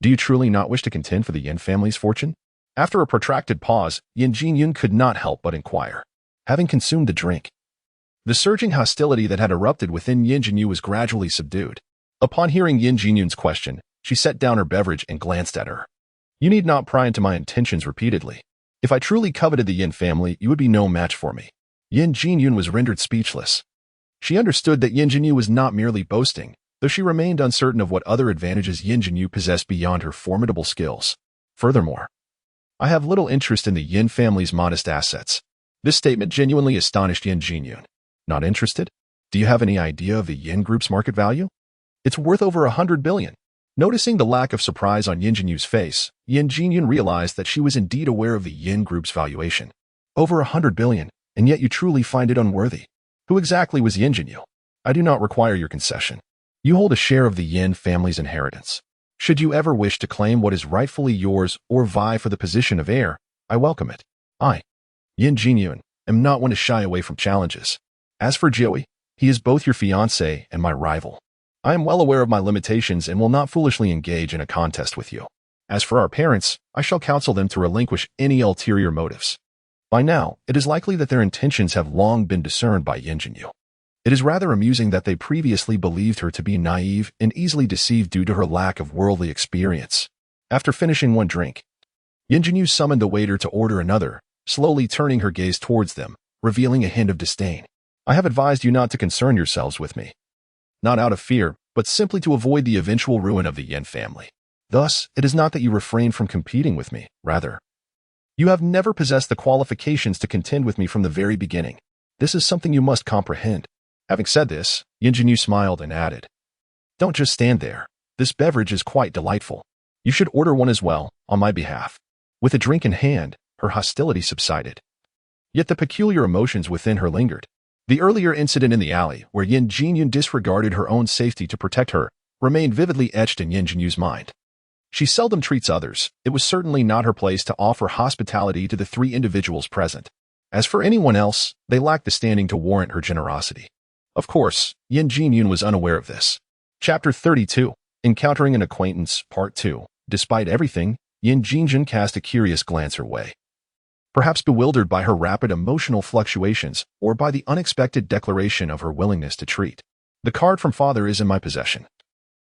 Do you truly not wish to contend for the Yin family's fortune? After a protracted pause, Yin Jiujin could not help but inquire. Having consumed the drink, the surging hostility that had erupted within Yin Jinyu was gradually subdued. Upon hearing Yin Jinyun's question, she set down her beverage and glanced at her. You need not pry into my intentions repeatedly. If I truly coveted the Yin family, you would be no match for me. Yin Jinyun was rendered speechless. She understood that Yin Jinyu was not merely boasting, though she remained uncertain of what other advantages Yin Jinyu possessed beyond her formidable skills. Furthermore, I have little interest in the Yin family's modest assets. This statement genuinely astonished Yin Jinyun. Not interested? Do you have any idea of the Yin Group's market value? It's worth over 100 billion. Noticing the lack of surprise on Yin Jinyu's face, Yin Jiujin realized that she was indeed aware of the Yin Group's valuation. Over 100 billion, and yet you truly find it unworthy. Who exactly was Yin Jinyu? I do not require your concession. You hold a share of the Yin family's inheritance. Should you ever wish to claim what is rightfully yours or vie for the position of heir, I welcome it. I, Yin Jiujin, am not one to shy away from challenges. As for Joey, he is both your fiancé and my rival. I am well aware of my limitations and will not foolishly engage in a contest with you. As for our parents, I shall counsel them to relinquish any ulterior motives. By now, it is likely that their intentions have long been discerned by Yin Jinyu. It is rather amusing that they previously believed her to be naive and easily deceived due to her lack of worldly experience. After finishing one drink, Yin Jinyu summoned the waiter to order another, slowly turning her gaze towards them, revealing a hint of disdain. I have advised you not to concern yourselves with me. Not out of fear, but simply to avoid the eventual ruin of the Yin family. Thus, it is not that you refrain from competing with me, rather. You have never possessed the qualifications to contend with me from the very beginning. This is something you must comprehend. Having said this, Yin Jinyu smiled and added, Don't just stand there. This beverage is quite delightful. You should order one as well, on my behalf. With a drink in hand, her hostility subsided. Yet the peculiar emotions within her lingered. The earlier incident in the alley, where Yin Jiujin disregarded her own safety to protect her, remained vividly etched in Yin Jinyu's mind. She seldom treats others. It was certainly not her place to offer hospitality to the three individuals present. As for anyone else, they lacked the standing to warrant her generosity. Of course, Yin Jiujin was unaware of this. Chapter 32, Encountering an Acquaintance, Part 2. Despite everything, Yin Jiujin cast a curious glance her way. Perhaps bewildered by her rapid emotional fluctuations or by the unexpected declaration of her willingness to treat. The card from father is in my possession.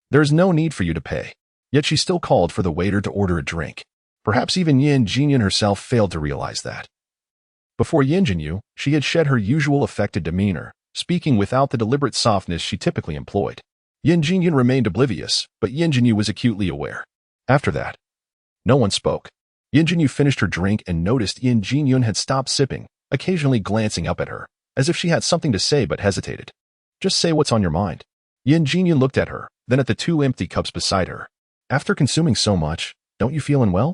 There is no need for you to pay. Yet she still called for the waiter to order a drink. Perhaps even Yin Jiujin herself failed to realize that. Before Yin Jinyu, she had shed her usual affected demeanor, speaking without the deliberate softness she typically employed. Yin Jiujin remained oblivious, but Yin Jinyu was acutely aware. After that, no one spoke. Yin Jinyu finished her drink and noticed Yin Jiujin had stopped sipping, occasionally glancing up at her, as if she had something to say but hesitated. Just say what's on your mind. Yin Jiujin looked at her, then at the two empty cups beside her. After consuming so much, don't you feel unwell?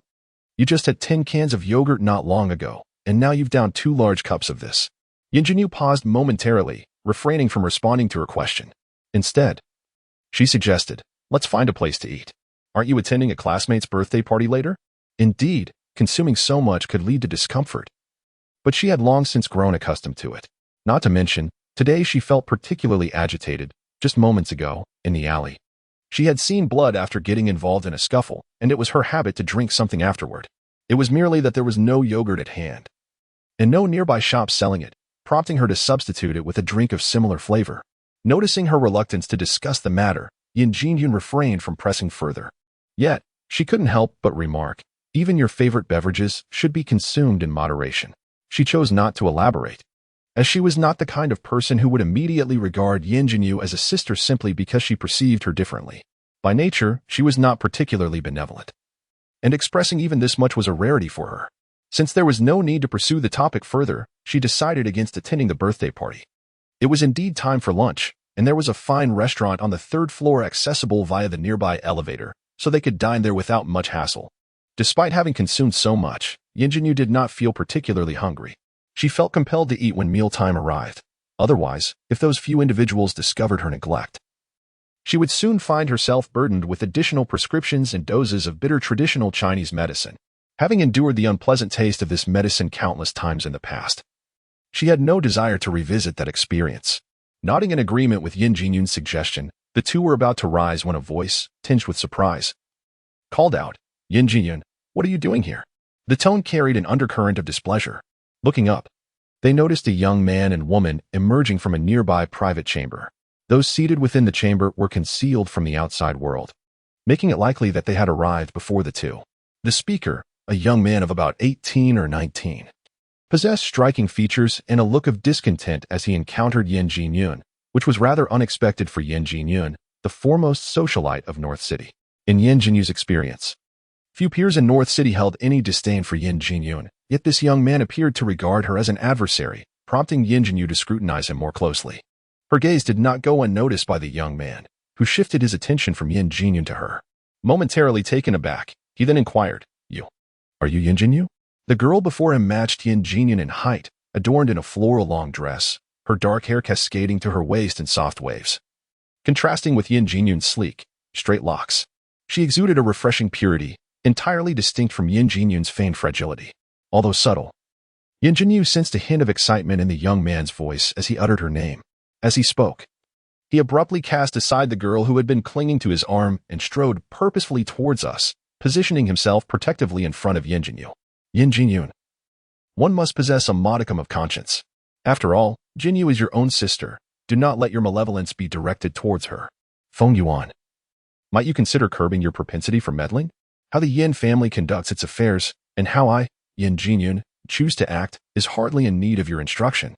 You just had 10 cans of yogurt not long ago, and now you've downed 2 large cups of this. Yin Jinyu paused momentarily, refraining from responding to her question. Instead, she suggested, let's find a place to eat. Aren't you attending a classmate's birthday party later? Indeed, consuming so much could lead to discomfort. But she had long since grown accustomed to it. Not to mention, today she felt particularly agitated, just moments ago, in the alley. She had seen blood after getting involved in a scuffle, and it was her habit to drink something afterward. It was merely that there was no yogurt at hand, and no nearby shop selling it, prompting her to substitute it with a drink of similar flavor. Noticing her reluctance to discuss the matter, Yin Jiujin refrained from pressing further. Yet, she couldn't help but remark, even your favorite beverages should be consumed in moderation. She chose not to elaborate, as she was not the kind of person who would immediately regard Yin Jinyu as a sister simply because she perceived her differently. By nature, she was not particularly benevolent, and expressing even this much was a rarity for her. Since there was no need to pursue the topic further, she decided against attending the birthday party. It was indeed time for lunch, and there was a fine restaurant on the 3rd floor accessible via the nearby elevator, so they could dine there without much hassle. Despite having consumed so much, Yin Jinyu did not feel particularly hungry. She felt compelled to eat when mealtime arrived. Otherwise, if those few individuals discovered her neglect, she would soon find herself burdened with additional prescriptions and doses of bitter traditional Chinese medicine. Having endured the unpleasant taste of this medicine countless times in the past, she had no desire to revisit that experience. Nodding in agreement with Yin Jinyun's suggestion, the two were about to rise when a voice, tinged with surprise, called out, Yin Jinyun, what are you doing here? The tone carried an undercurrent of displeasure. Looking up, they noticed a young man and woman emerging from a nearby private chamber. Those seated within the chamber were concealed from the outside world, making it likely that they had arrived before the two. The speaker, a young man of about 18 or 19, possessed striking features and a look of discontent as he encountered Yin Jinyun, which was rather unexpected for Yin Jinyun, the foremost socialite of North City. In Yin Jinyu's experience, few peers in North City held any disdain for Yin Jinyun, yet this young man appeared to regard her as an adversary, prompting Yin Jinyu to scrutinize him more closely. Her gaze did not go unnoticed by the young man, who shifted his attention from Yin Jiujin to her. Momentarily taken aback, he then inquired, Are you Yin Jinyu? The girl before him matched Yin Jiujin in height, adorned in a floral long dress, her dark hair cascading to her waist in soft waves. Contrasting with Yin Jinyun's sleek, straight locks, she exuded a refreshing purity, entirely distinct from Yin Jinyun's feigned fragility. Although subtle, Yin Jinyu sensed a hint of excitement in the young man's voice as he uttered her name. As he spoke, he abruptly cast aside the girl who had been clinging to his arm and strode purposefully towards us, positioning himself protectively in front of Yin Jinyu. Yin Jinyun. One must possess a modicum of conscience. After all, Jinyu is your own sister. Do not let your malevolence be directed towards her. Feng Yuan. Might you consider curbing your propensity for meddling? How the Yin family conducts its affairs, and how I, Yin Jinyun, choose to act, is hardly in need of your instruction.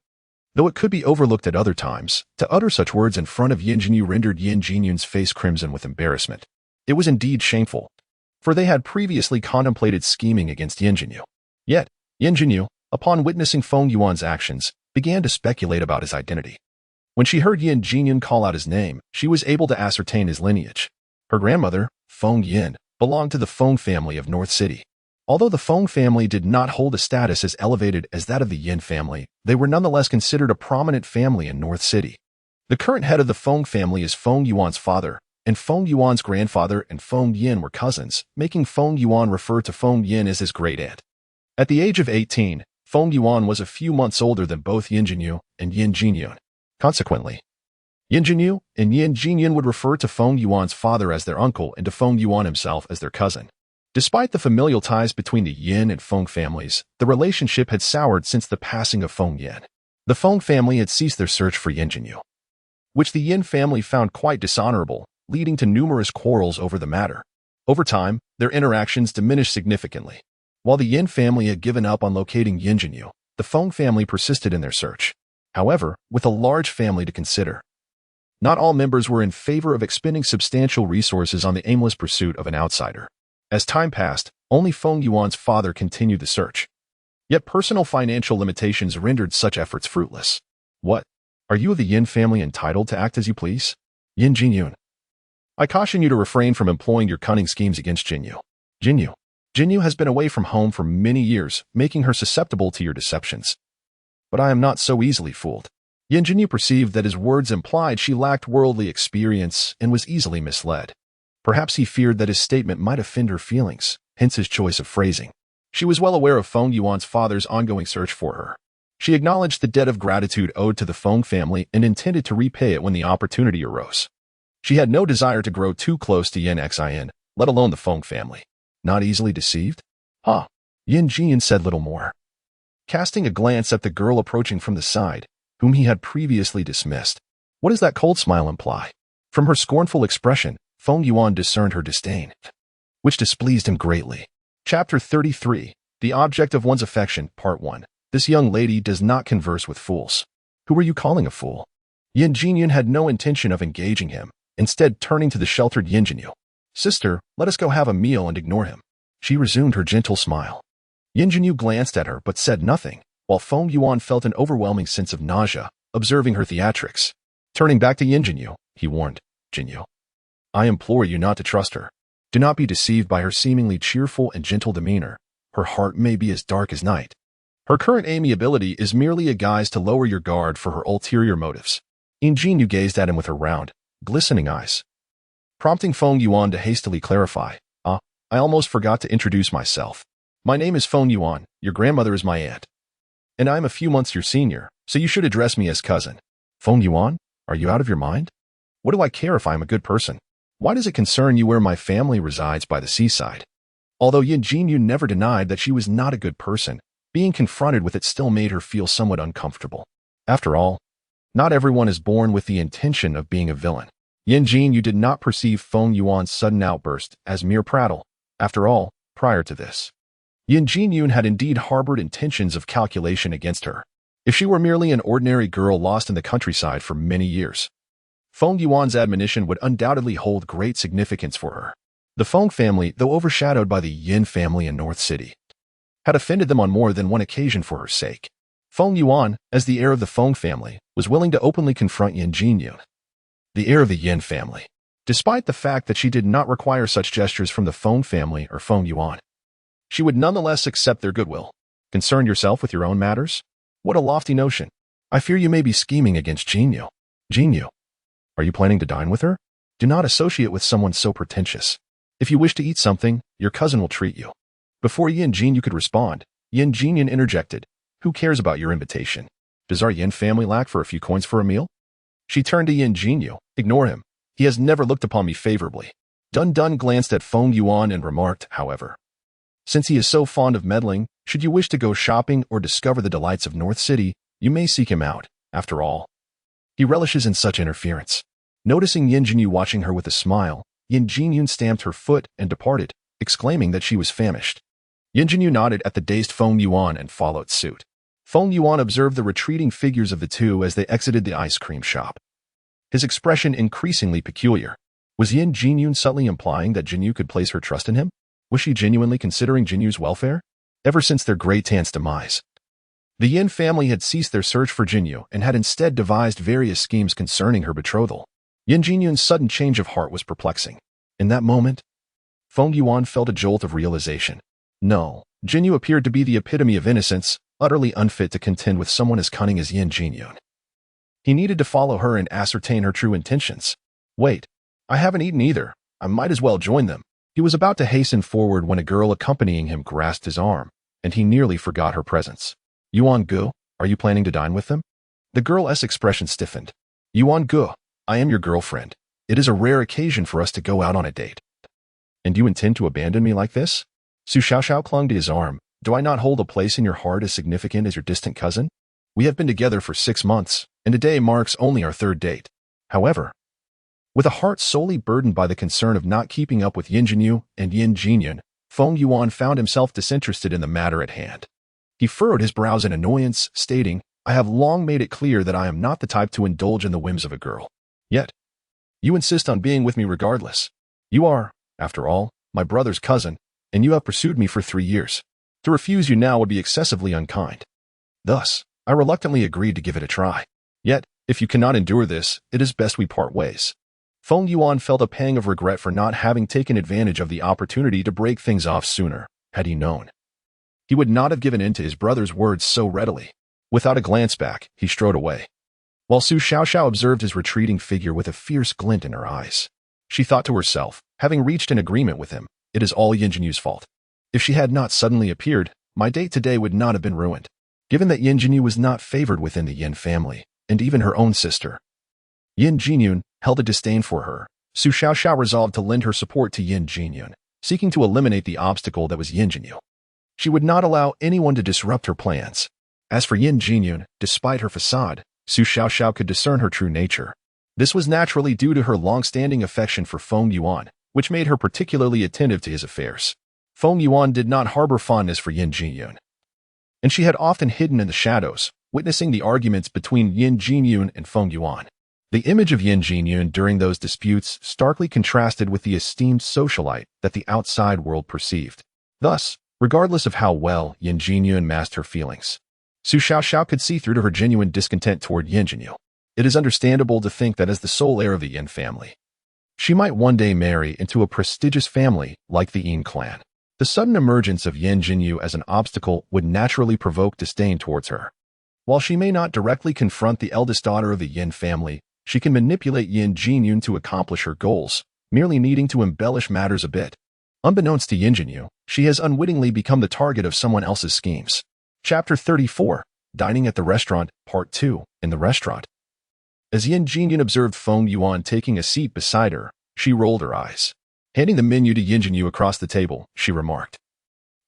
Though it could be overlooked at other times, to utter such words in front of Yin Jinyu rendered Yin Jinyun's face crimson with embarrassment. It was indeed shameful, for they had previously contemplated scheming against Yin Jinyu. Yet, Yin Jinyu, upon witnessing Feng Yuan's actions, began to speculate about his identity. When she heard Yin Jinyun call out his name, she was able to ascertain his lineage. Her grandmother, Feng Yin, belonged to the Feng family of North City. Although the Feng family did not hold a status as elevated as that of the Yin family, they were nonetheless considered a prominent family in North City. The current head of the Feng family is Feng Yuan's father, and Feng Yuan's grandfather and Feng Yin were cousins, making Feng Yuan refer to Feng Yin as his great-aunt. At the age of 18, Feng Yuan was a few months older than both Yin Jinyu and Yin Jinyun. Consequently, Yin Jinyu and Yin Jinyun would refer to Feng Yuan's father as their uncle and to Feng Yuan himself as their cousin. Despite the familial ties between the Yin and Feng families, the relationship had soured since the passing of Feng Yin. The Feng family had ceased their search for Yin Jinyu, which the Yin family found quite dishonorable, leading to numerous quarrels over the matter. Over time, their interactions diminished significantly. While the Yin family had given up on locating Yin Jinyu, the Feng family persisted in their search. However, with a large family to consider, not all members were in favor of expending substantial resources on the aimless pursuit of an outsider. As time passed, only Feng Yuan's father continued the search. Yet personal financial limitations rendered such efforts fruitless. What? Are you of the Yin family entitled to act as you please? Yin Jinyun. I caution you to refrain from employing your cunning schemes against Jinyu. Jinyu has been away from home for many years, making her susceptible to your deceptions. But I am not so easily fooled. Yin Jinyu perceived that his words implied she lacked worldly experience and was easily misled. Perhaps he feared that his statement might offend her feelings, hence his choice of phrasing. She was well aware of Feng Yuan's father's ongoing search for her. She acknowledged the debt of gratitude owed to the Feng family and intended to repay it when the opportunity arose. She had no desire to grow too close to Yin Xin, let alone the Feng family. Not easily deceived? Yin Jinyun said little more. Casting a glance at the girl approaching from the side, whom he had previously dismissed. What does that cold smile imply? From her scornful expression, Feng Yuan discerned her disdain, which displeased him greatly. Chapter 33, The Object of One's Affection, Part 1. This young lady does not converse with fools. Who are you calling a fool? Yin Jinyun had no intention of engaging him, instead turning to the sheltered Yin Jinyu. Sister, let us go have a meal and ignore him. She resumed her gentle smile. Yin Jinyu glanced at her but said nothing, while Feng Yuan felt an overwhelming sense of nausea, observing her theatrics. Turning back to Yin Jinyu, he warned, Jinyu, I implore you not to trust her. Do not be deceived by her seemingly cheerful and gentle demeanor. Her heart may be as dark as night. Her current amiability is merely a guise to lower your guard for her ulterior motives. Yin Jinyu gazed at him with her round, glistening eyes, prompting Feng Yuan to hastily clarify. I almost forgot to introduce myself. My name is Feng Yuan, your grandmother is my aunt. And I am a few months your senior, so you should address me as cousin. Feng Yuan, are you out of your mind? What do I care if I am a good person? Why does it concern you where my family resides by the seaside? Although Yin Jinyu never denied that she was not a good person, being confronted with it still made her feel somewhat uncomfortable. After all, not everyone is born with the intention of being a villain. Yin Jinyu did not perceive Feng Yuan's sudden outburst as mere prattle. After all, prior to this, Yin Jinyun had indeed harbored intentions of calculation against her. If she were merely an ordinary girl lost in the countryside for many years, Feng Yuan's admonition would undoubtedly hold great significance for her. The Feng family, though overshadowed by the Yin family in North City, had offended them on more than one occasion for her sake. Feng Yuan, as the heir of the Feng family, was willing to openly confront Yin Jiujin, the heir of the Yin family, despite the fact that she did not require such gestures from the Feng family or Feng Yuan. She would nonetheless accept their goodwill. Concern yourself with your own matters? What a lofty notion. I fear you may be scheming against Jinyu. Jinyu, are you planning to dine with her? Do not associate with someone so pretentious. If you wish to eat something, your cousin will treat you. Before Yin Jinyu could respond, Yin Jinyu interjected. Who cares about your invitation? Does our Yin family lack for a few coins for a meal? She turned to Yin Jinyu. Ignore him. He has never looked upon me favorably. Dun Dun glanced at Feng Yuan and remarked, however, since he is so fond of meddling, should you wish to go shopping or discover the delights of North City, you may seek him out. After all, he relishes in such interference. Noticing Yin Jinyu watching her with a smile, Yin Jinyu stamped her foot and departed, exclaiming that she was famished. Yin Jinyu nodded at the dazed Feng Yuan and followed suit. Feng Yuan observed the retreating figures of the two as they exited the ice cream shop. His expression increasingly peculiar. Was Yin Jinyu subtly implying that Jinyu could place her trust in him? Was she genuinely considering Jinyu's welfare? Ever since their great aunt's demise, the Yin family had ceased their search for Jinyu and had instead devised various schemes concerning her betrothal. Yin Jinyu's sudden change of heart was perplexing. In that moment, Feng Yuan felt a jolt of realization. No, Jinyu appeared to be the epitome of innocence, utterly unfit to contend with someone as cunning as Yin Jinyu. He needed to follow her and ascertain her true intentions. Wait, I haven't eaten either. I might as well join them. He was about to hasten forward when a girl accompanying him grasped his arm, and he nearly forgot her presence. Yuan Gu, are you planning to dine with them? The girl's expression stiffened. Yuan Gu, I am your girlfriend. It is a rare occasion for us to go out on a date. And you intend to abandon me like this? Su Xiaoxiao clung to his arm. Do I not hold a place in your heart as significant as your distant cousin? We have been together for 6 months, and today marks only our 3rd date. However, with a heart solely burdened by the concern of not keeping up with Yin Jinyu and Yin Jiujin, Feng Yuan found himself disinterested in the matter at hand. He furrowed his brows in annoyance, stating, I have long made it clear that I am not the type to indulge in the whims of a girl. Yet, you insist on being with me regardless. You are, after all, my brother's cousin, and you have pursued me for 3 years. To refuse you now would be excessively unkind. Thus, I reluctantly agreed to give it a try. Yet, if you cannot endure this, it is best we part ways. Feng Yuan felt a pang of regret for not having taken advantage of the opportunity to break things off sooner, had he known. He would not have given in to his brother's words so readily. Without a glance back, he strode away, while Su Xiaoxiao observed his retreating figure with a fierce glint in her eyes. She thought to herself, having reached an agreement with him, it is all Yin Jinyu's fault. If she had not suddenly appeared, my date today would not have been ruined. Given that Yin Jinyu was not favored within the Yin family, and even her own sister, Yin Jinyu held a disdain for her, Su Xiaoxiao resolved to lend her support to Yin Jinyu, seeking to eliminate the obstacle that was Yin Jinyu. She would not allow anyone to disrupt her plans. As for Yin Jinyu, despite her facade, Su Xiaoxiao could discern her true nature. This was naturally due to her long-standing affection for Feng Yuan, which made her particularly attentive to his affairs. Feng Yuan did not harbor fondness for Yin Jinyu, and she had often hidden in the shadows, witnessing the arguments between Yin Jinyu and Feng Yuan. The image of Yin Jinyu during those disputes starkly contrasted with the esteemed socialite that the outside world perceived. Thus, regardless of how well Yin Jinyu masked her feelings, Su Xiaoxiao could see through to her genuine discontent toward Yin Jinyu. It is understandable to think that as the sole heir of the Yin family, she might one day marry into a prestigious family like the Yin clan. The sudden emergence of Yin Jinyu as an obstacle would naturally provoke disdain towards her. While she may not directly confront the eldest daughter of the Yin family, she can manipulate Yin Jinyu to accomplish her goals, merely needing to embellish matters a bit. Unbeknownst to Yin Jinyu, she has unwittingly become the target of someone else's schemes. Chapter 34, Dining at the Restaurant, Part 2, in the restaurant. As Yin Jinyu observed Feng Yuan taking a seat beside her, she rolled her eyes. Handing the menu to Yin Jinyu across the table, she remarked,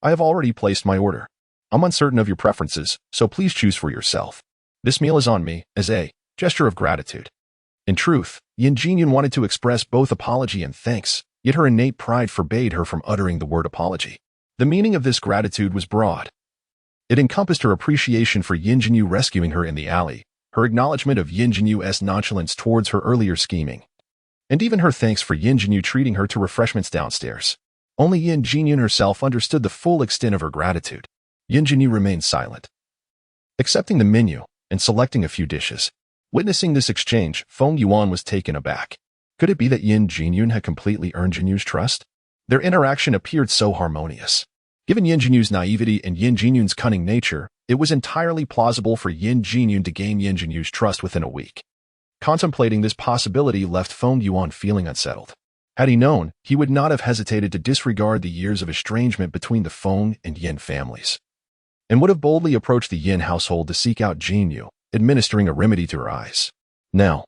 I have already placed my order. I'm uncertain of your preferences, so please choose for yourself. This meal is on me, as a gesture of gratitude. In truth, Yin Jinyu wanted to express both apology and thanks, yet her innate pride forbade her from uttering the word apology. The meaning of this gratitude was broad. It encompassed her appreciation for Yin Jinyu rescuing her in the alley, her acknowledgement of Yin Jinyu's nonchalance towards her earlier scheming, and even her thanks for Yin Jinyu treating her to refreshments downstairs. Only Yin Jinyu herself understood the full extent of her gratitude. Yin Jinyu remained silent. accepting the menu and selecting a few dishes. Witnessing this exchange, Feng Yuan was taken aback. Could it be that Yin Jiujin had completely earned Jinyu's trust? Their interaction appeared so harmonious. Given Yin Jinyu's naivety and Yin Jinyun's cunning nature, it was entirely plausible for Yin Jinyun to gain Yin Jinyu's trust within a week. Contemplating this possibility left Feng Yuan feeling unsettled. Had he known, he would not have hesitated to disregard the years of estrangement between the Feng and Yin families, and would have boldly approached the Yin household to seek out Jinyu, administering a remedy to her eyes. Now,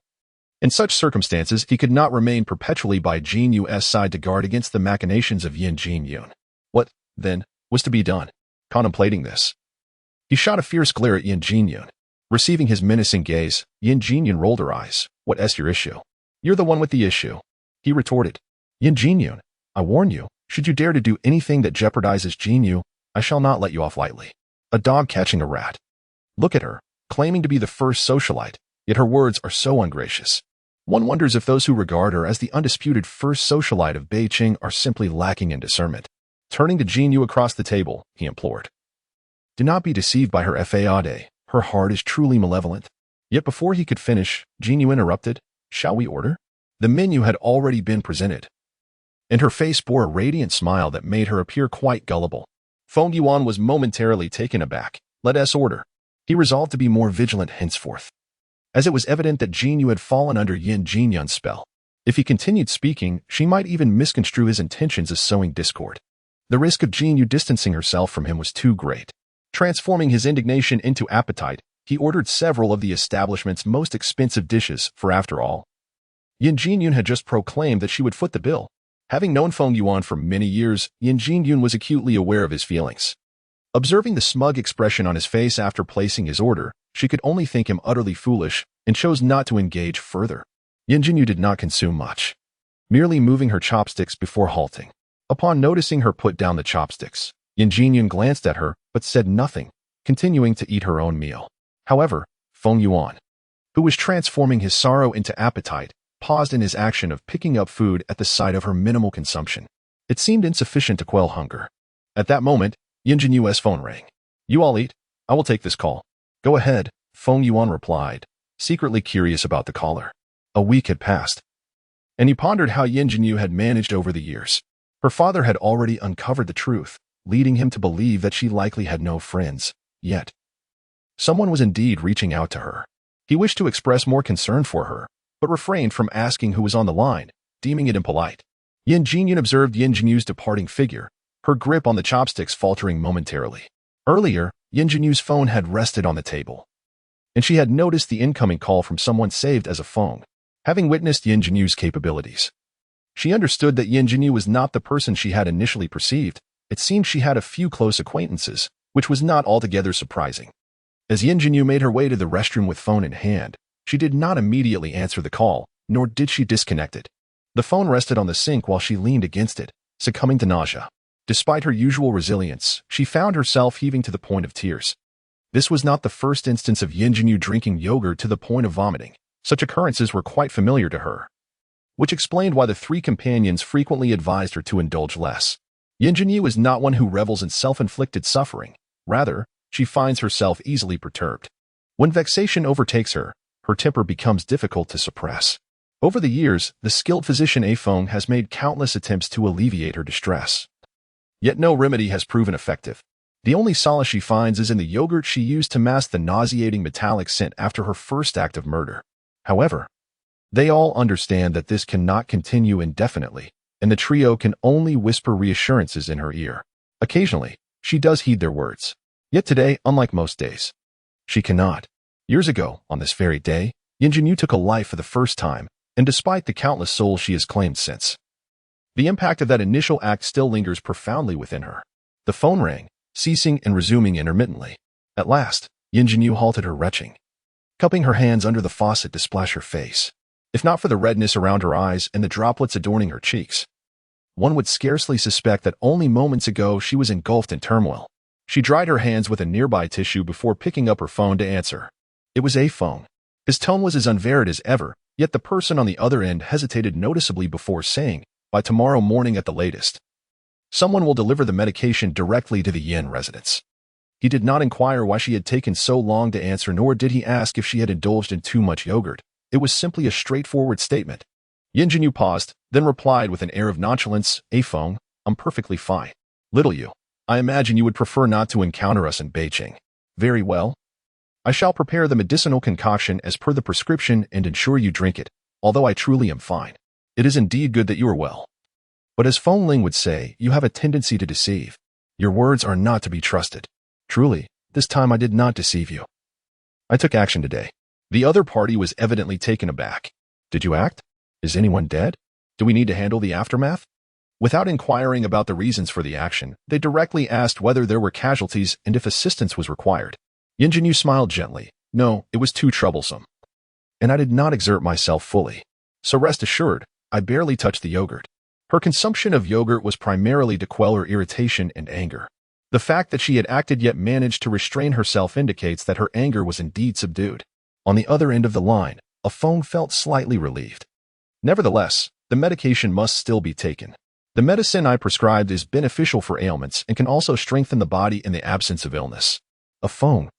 in such circumstances, he could not remain perpetually by Jinyu's side to guard against the machinations of Yin Jinyun. What, then, was to be done? Contemplating this, he shot a fierce glare at Yin Jinyun. Receiving his menacing gaze, Yin Jinyun rolled her eyes. What's your issue? You're the one with the issue, he retorted. Yin Jinyun, I warn you, should you dare to do anything that jeopardizes Jinyu, I shall not let you off lightly. A dog catching a rat. Look at her, claiming to be the first socialite, yet her words are so ungracious. One wonders if those who regard her as the undisputed first socialite of Beijing are simply lacking in discernment. Turning to Jinyu across the table, he implored. Do not be deceived by her fade. Her heart is truly malevolent. Yet before he could finish, Jinyu interrupted. Shall we order? The menu had already been presented, and her face bore a radiant smile that made her appear quite gullible. Feng Yuan was momentarily taken aback. Let us order. He resolved to be more vigilant henceforth, as it was evident that Jinyu had fallen under Yin Jinyun's spell. If he continued speaking, she might even misconstrue his intentions as sowing discord. The risk of Jinyu distancing herself from him was too great. Transforming his indignation into appetite, he ordered several of the establishment's most expensive dishes, for after all, Yin Jinyun had just proclaimed that she would foot the bill. Having known Feng Yuan for many years, Yin Jinyun was acutely aware of his feelings. Observing the smug expression on his face after placing his order, she could only think him utterly foolish and chose not to engage further. Yin Jinyu did not consume much, merely moving her chopsticks before halting. Upon noticing her put down the chopsticks, Yin Jinyun glanced at her but said nothing, continuing to eat her own meal. However, Feng Yuan, who was transforming his sorrow into appetite, paused in his action of picking up food at the sight of her minimal consumption. It seemed insufficient to quell hunger. At that moment, Yin Jinyu's phone rang. You all eat. I will take this call. Go ahead, Feng Yuan replied, secretly curious about the caller. A week had passed, and he pondered how Yin Jinyu had managed over the years. Her father had already uncovered the truth, leading him to believe that she likely had no friends. Yet, someone was indeed reaching out to her. He wished to express more concern for her, but refrained from asking who was on the line, deeming it impolite. Yin Jinyun observed Yin Jinyu's departing figure, her grip on the chopsticks faltering momentarily. Earlier, Yin Jinyu's phone had rested on the table, and she had noticed the incoming call from someone saved as a Feng. Having witnessed Yin Jinyu's capabilities, she understood that Yin Jinyu was not the person she had initially perceived. It seemed she had a few close acquaintances, which was not altogether surprising. As Yin Jinyu made her way to the restroom with phone in hand, she did not immediately answer the call, nor did she disconnect it. The phone rested on the sink while she leaned against it, succumbing to nausea. Despite her usual resilience, she found herself heaving to the point of tears. This was not the first instance of Yin Jinyu drinking yogurt to the point of vomiting. Such occurrences were quite familiar to her, which explained why the three companions frequently advised her to indulge less. Yin Jinyu is not one who revels in self-inflicted suffering. Rather, she finds herself easily perturbed. When vexation overtakes her, her temper becomes difficult to suppress. Over the years, the skilled physician A Feng has made countless attempts to alleviate her distress. Yet no remedy has proven effective. The only solace she finds is in the yogurt she used to mask the nauseating metallic scent after her first act of murder. However, they all understand that this cannot continue indefinitely, and the trio can only whisper reassurances in her ear. Occasionally, she does heed their words. Yet today, unlike most days, she cannot. Years ago, on this very day, Yin Jinyu took a life for the first time, and despite the countless souls she has claimed since, the impact of that initial act still lingers profoundly within her. The phone rang, ceasing and resuming intermittently. At last, Yin Jinyu halted her retching, cupping her hands under the faucet to splash her face. If not for the redness around her eyes and the droplets adorning her cheeks, one would scarcely suspect that only moments ago she was engulfed in turmoil. She dried her hands with a nearby tissue before picking up her phone to answer. It was A Feng. His tone was as unvaried as ever, yet the person on the other end hesitated noticeably before saying, by tomorrow morning at the latest, someone will deliver the medication directly to the Yin residence. He did not inquire why she had taken so long to answer, nor did he ask if she had indulged in too much yogurt. It was simply a straightforward statement. Yin Jinyu paused, then replied with an air of nonchalance, Feng, I'm perfectly fine. Little you. I imagine you would prefer not to encounter us in Beijing. Very well. I shall prepare the medicinal concoction as per the prescription and ensure you drink it, although I truly am fine. It is indeed good that you are well. But as Feng Ling would say, you have a tendency to deceive. Your words are not to be trusted. Truly, this time I did not deceive you. I took action today. The other party was evidently taken aback. Did you act? Is anyone dead? Do we need to handle the aftermath? Without inquiring about the reasons for the action, they directly asked whether there were casualties and if assistance was required. Yin Jinyu smiled gently. No, it was too troublesome. And I did not exert myself fully. So rest assured, I barely touched the yogurt. Her consumption of yogurt was primarily to quell her irritation and anger. The fact that she had acted yet managed to restrain herself indicates that her anger was indeed subdued. On the other end of the line, Feng felt slightly relieved. Nevertheless, the medication must still be taken. The medicine I prescribed is beneficial for ailments and can also strengthen the body in the absence of illness. Feng,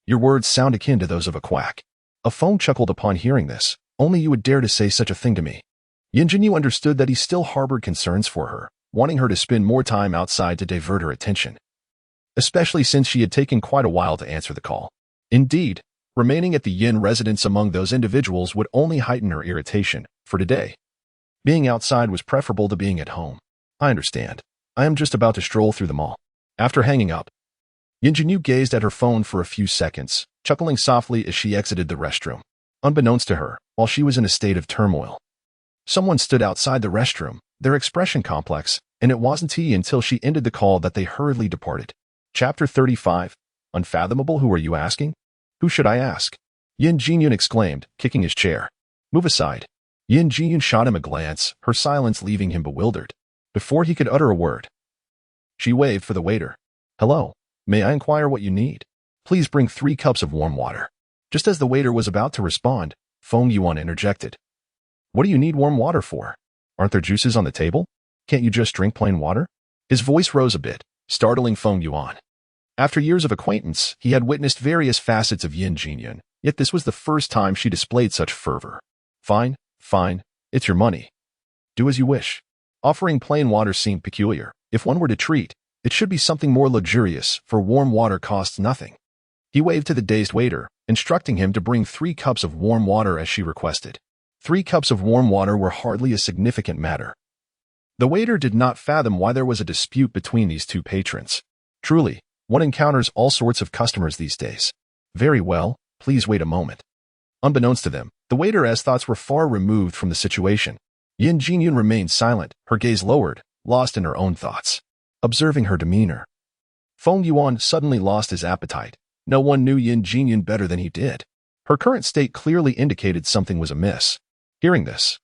your words sound akin to those of a quack. Feng chuckled upon hearing this. Only you would dare to say such a thing to me. Yin Jinyu understood that he still harbored concerns for her, wanting her to spend more time outside to divert her attention. Especially since she had taken quite a while to answer the call. Indeed, remaining at the Yin residence among those individuals would only heighten her irritation. For today, being outside was preferable to being at home. I understand. I am just about to stroll through the mall. After hanging up, Yin Jinyu gazed at her phone for a few seconds, chuckling softly as she exited the restroom. Unbeknownst to her, while she was in a state of turmoil, someone stood outside the restroom, their expression complex, and it wasn't he until she ended the call that they hurriedly departed. Chapter 35. Unfathomable. Who are you asking? Who should I ask? Yin Jiujin exclaimed, kicking his chair. Move aside. Yin Jiujin shot him a glance, her silence leaving him bewildered. Before he could utter a word, she waved for the waiter. Hello. May I inquire what you need? Please bring 3 cups of warm water. Just as the waiter was about to respond, Feng Yuan interjected. What do you need warm water for? Aren't there juices on the table? Can't you just drink plain water? His voice rose a bit, startling Feng Yuan. After years of acquaintance, he had witnessed various facets of Yin Jiujin, yet this was the first time she displayed such fervor. Fine, fine, it's your money. Do as you wish. Offering plain water seemed peculiar. If one were to treat, it should be something more luxurious, for warm water costs nothing. He waved to the dazed waiter, instructing him to bring 3 cups of warm water as she requested. 3 cups of warm water were hardly a significant matter. The waiter did not fathom why there was a dispute between these two patrons. Truly, one encounters all sorts of customers these days. Very well, please wait a moment. Unbeknownst to them, the waiter's thoughts were far removed from the situation. Yin Jiujin remained silent, her gaze lowered, lost in her own thoughts. Observing her demeanor, Feng Yuan suddenly lost his appetite. No one knew Yin Jiujin better than he did. Her current state clearly indicated something was amiss. Hearing this,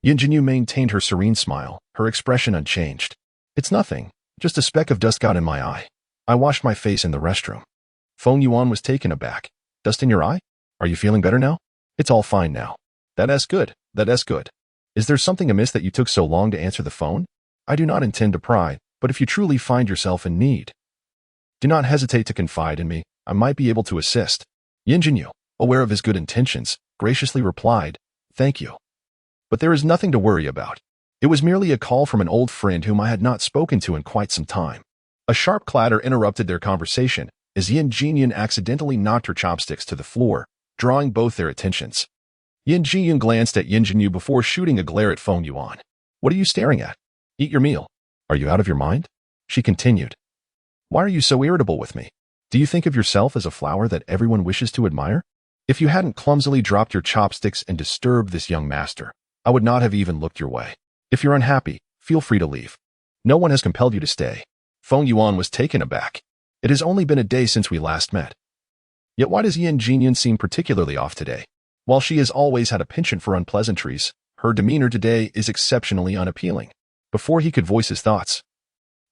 Yin Jinyu maintained her serene smile, her expression unchanged. It's nothing, just a speck of dust got in my eye. I washed my face in the restroom. Feng Yuan was taken aback. Dust in your eye? Are you feeling better now? It's all fine now. That's good. Is there something amiss that you took so long to answer the phone? I do not intend to pry, but if you truly find yourself in need, do not hesitate to confide in me. I might be able to assist. Yin Jinyu, aware of his good intentions, graciously replied, Thank you. But there is nothing to worry about. It was merely a call from an old friend whom I had not spoken to in quite some time. A sharp clatter interrupted their conversation as Yin Jiujin accidentally knocked her chopsticks to the floor, drawing both their attentions. Yin Jiujin glanced at Yin Jinyu before shooting a glare at Feng Yuan. What are you staring at? Eat your meal. Are you out of your mind? She continued. Why are you so irritable with me? Do you think of yourself as a flower that everyone wishes to admire? If you hadn't clumsily dropped your chopsticks and disturbed this young master, I would not have even looked your way. If you're unhappy, feel free to leave. No one has compelled you to stay. Feng Yuan was taken aback. It has only been a day since we last met. Yet why does Yin Jiujin seem particularly off today? While she has always had a penchant for unpleasantries, her demeanor today is exceptionally unappealing. Before he could voice his thoughts,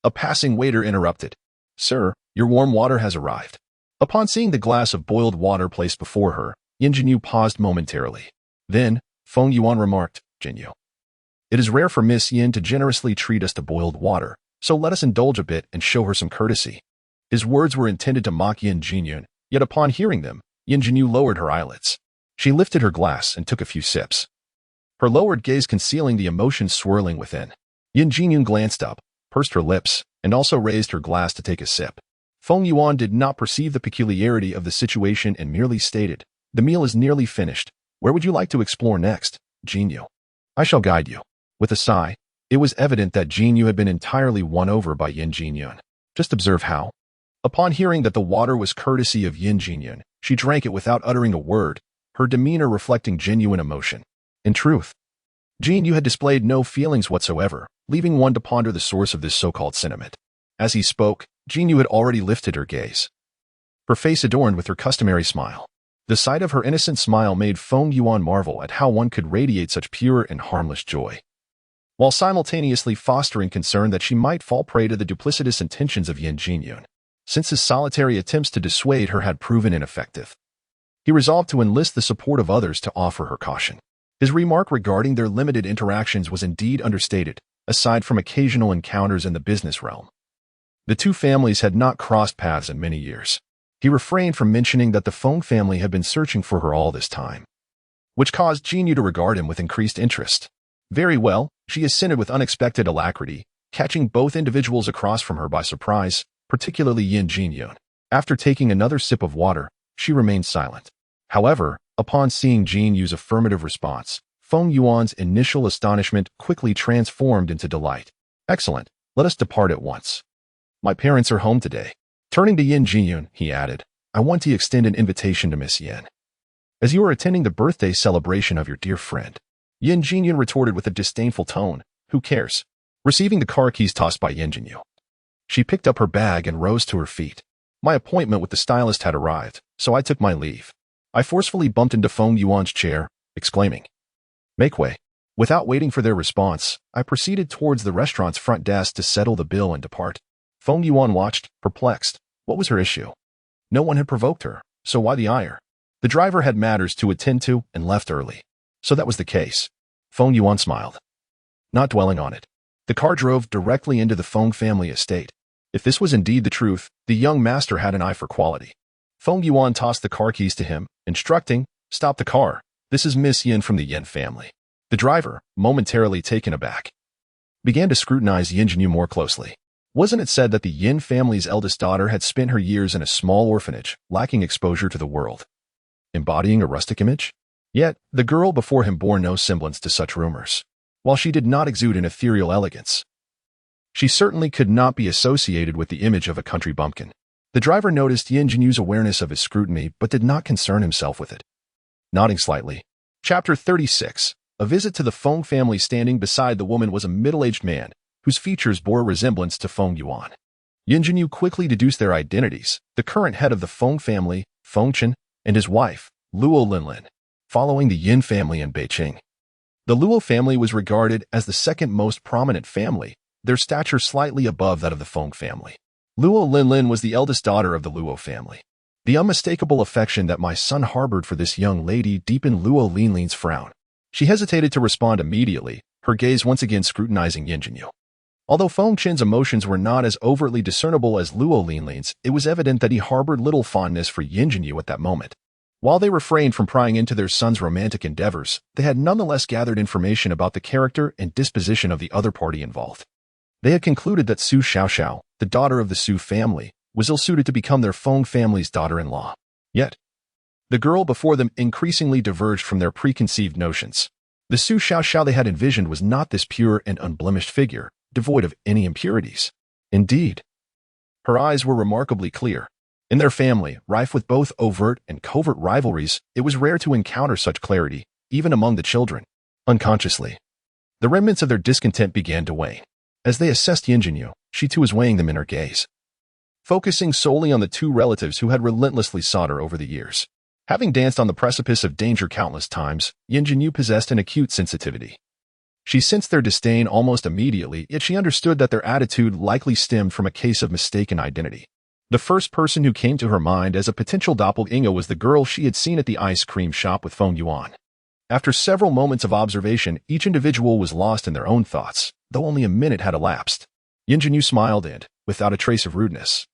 a passing waiter interrupted. Sir, your warm water has arrived. Upon seeing the glass of boiled water placed before her, Yin Jinyu paused momentarily. Then, Feng Yuan remarked, Jinyu, it is rare for Miss Yin to generously treat us to boiled water, so let us indulge a bit and show her some courtesy. His words were intended to mock Yin Jiujin, yet upon hearing them, Yin Jinyu lowered her eyelids. She lifted her glass and took a few sips, her lowered gaze concealing the emotions swirling within. Yin Jiujin glanced up, pursed her lips, and also raised her glass to take a sip. Feng Yuan did not perceive the peculiarity of the situation and merely stated, "The meal is nearly finished. Where would you like to explore next, Jinyu? I shall guide you." With a sigh, it was evident that Jinyu had been entirely won over by Yin Jiujin. Just observe how. Upon hearing that the water was courtesy of Yin Jiujin, she drank it without uttering a word, her demeanor reflecting genuine emotion. In truth, Jinyu had displayed no feelings whatsoever, leaving one to ponder the source of this so-called sentiment. As he spoke, Jinyu had already lifted her gaze, her face adorned with her customary smile. The sight of her innocent smile made Feng Yuan marvel at how one could radiate such pure and harmless joy, while simultaneously fostering concern that she might fall prey to the duplicitous intentions of Yin Jiujin. Since his solitary attempts to dissuade her had proven ineffective, he resolved to enlist the support of others to offer her caution. His remark regarding their limited interactions was indeed understated, aside from occasional encounters in the business realm. The two families had not crossed paths in many years. He refrained from mentioning that the Feng family had been searching for her all this time, which caused Jinyu to regard him with increased interest. Very well, she assented with unexpected alacrity, catching both individuals across from her by surprise, particularly Yin Jiujin. After taking another sip of water, she remained silent. However, upon seeing Jinyu's affirmative response, Feng Yuan's initial astonishment quickly transformed into delight. "Excellent, let us depart at once. My parents are home today." Turning to Yin Jiujin, he added, "I want to extend an invitation to Miss Yin, as you are attending the birthday celebration of your dear friend." Yin Jiujin retorted with a disdainful tone, "Who cares?" Receiving the car keys tossed by Yin Jinyu, she picked up her bag and rose to her feet. My appointment with the stylist had arrived, so I took my leave. I forcefully bumped into Feng Yuan's chair, exclaiming, "Make way." Without waiting for their response, I proceeded towards the restaurant's front desk to settle the bill and depart. Feng Yuan watched, perplexed. What was her issue? No one had provoked her, so why the ire? The driver had matters to attend to and left early. So that was the case. Feng Yuan smiled, not dwelling on it. The car drove directly into the Feng family estate. If this was indeed the truth, the young master had an eye for quality. Feng Yuan tossed the car keys to him, instructing, "Stop the car. This is Miss Yin from the Yin family." The driver, momentarily taken aback, began to scrutinize Yin Jinyu more closely. Wasn't it said that the Yin family's eldest daughter had spent her years in a small orphanage, lacking exposure to the world, embodying a rustic image? Yet, the girl before him bore no semblance to such rumors. While she did not exude an ethereal elegance, she certainly could not be associated with the image of a country bumpkin. The driver noticed Yin Jinyu's awareness of his scrutiny but did not concern himself with it. Nodding slightly. Chapter 36. A visit to the Feng family. Standing beside the woman was a middle-aged man, whose features bore a resemblance to Feng Yuan. Yin Jinyu quickly deduced their identities, the current head of the Feng family, Feng Chen, and his wife, Luo Linlin, following the Yin family in Beijing. The Luo family was regarded as the second most prominent family, their stature slightly above that of the Feng family. Luo Linlin was the eldest daughter of the Luo family. The unmistakable affection that my son harbored for this young lady deepened Luo Linlin's frown. She hesitated to respond immediately, her gaze once again scrutinizing Yin Jinyu. Although Feng Chen's emotions were not as overtly discernible as Luo Linlin's, it was evident that he harbored little fondness for Yin Jinyu at that moment. While they refrained from prying into their son's romantic endeavors, they had nonetheless gathered information about the character and disposition of the other party involved. They had concluded that Su Xiaoxiao, the daughter of the Su family, was ill-suited to become their Feng family's daughter-in-law. Yet, the girl before them increasingly diverged from their preconceived notions. The Su Xiaoxiao they had envisioned was not this pure and unblemished figure, devoid of any impurities. Indeed, her eyes were remarkably clear. In their family, rife with both overt and covert rivalries, it was rare to encounter such clarity, even among the children. Unconsciously, the remnants of their discontent began to wane. As they assessed Yin Jinyu, she too was weighing them in her gaze, focusing solely on the two relatives who had relentlessly sought her over the years. Having danced on the precipice of danger countless times, Yin Jinyu possessed an acute sensitivity. She sensed their disdain almost immediately, yet she understood that their attitude likely stemmed from a case of mistaken identity. The first person who came to her mind as a potential doppelganger was the girl she had seen at the ice cream shop with Feng Yuan. After several moments of observation, each individual was lost in their own thoughts, though only a minute had elapsed. Yin Jinyu smiled and, without a trace of rudeness,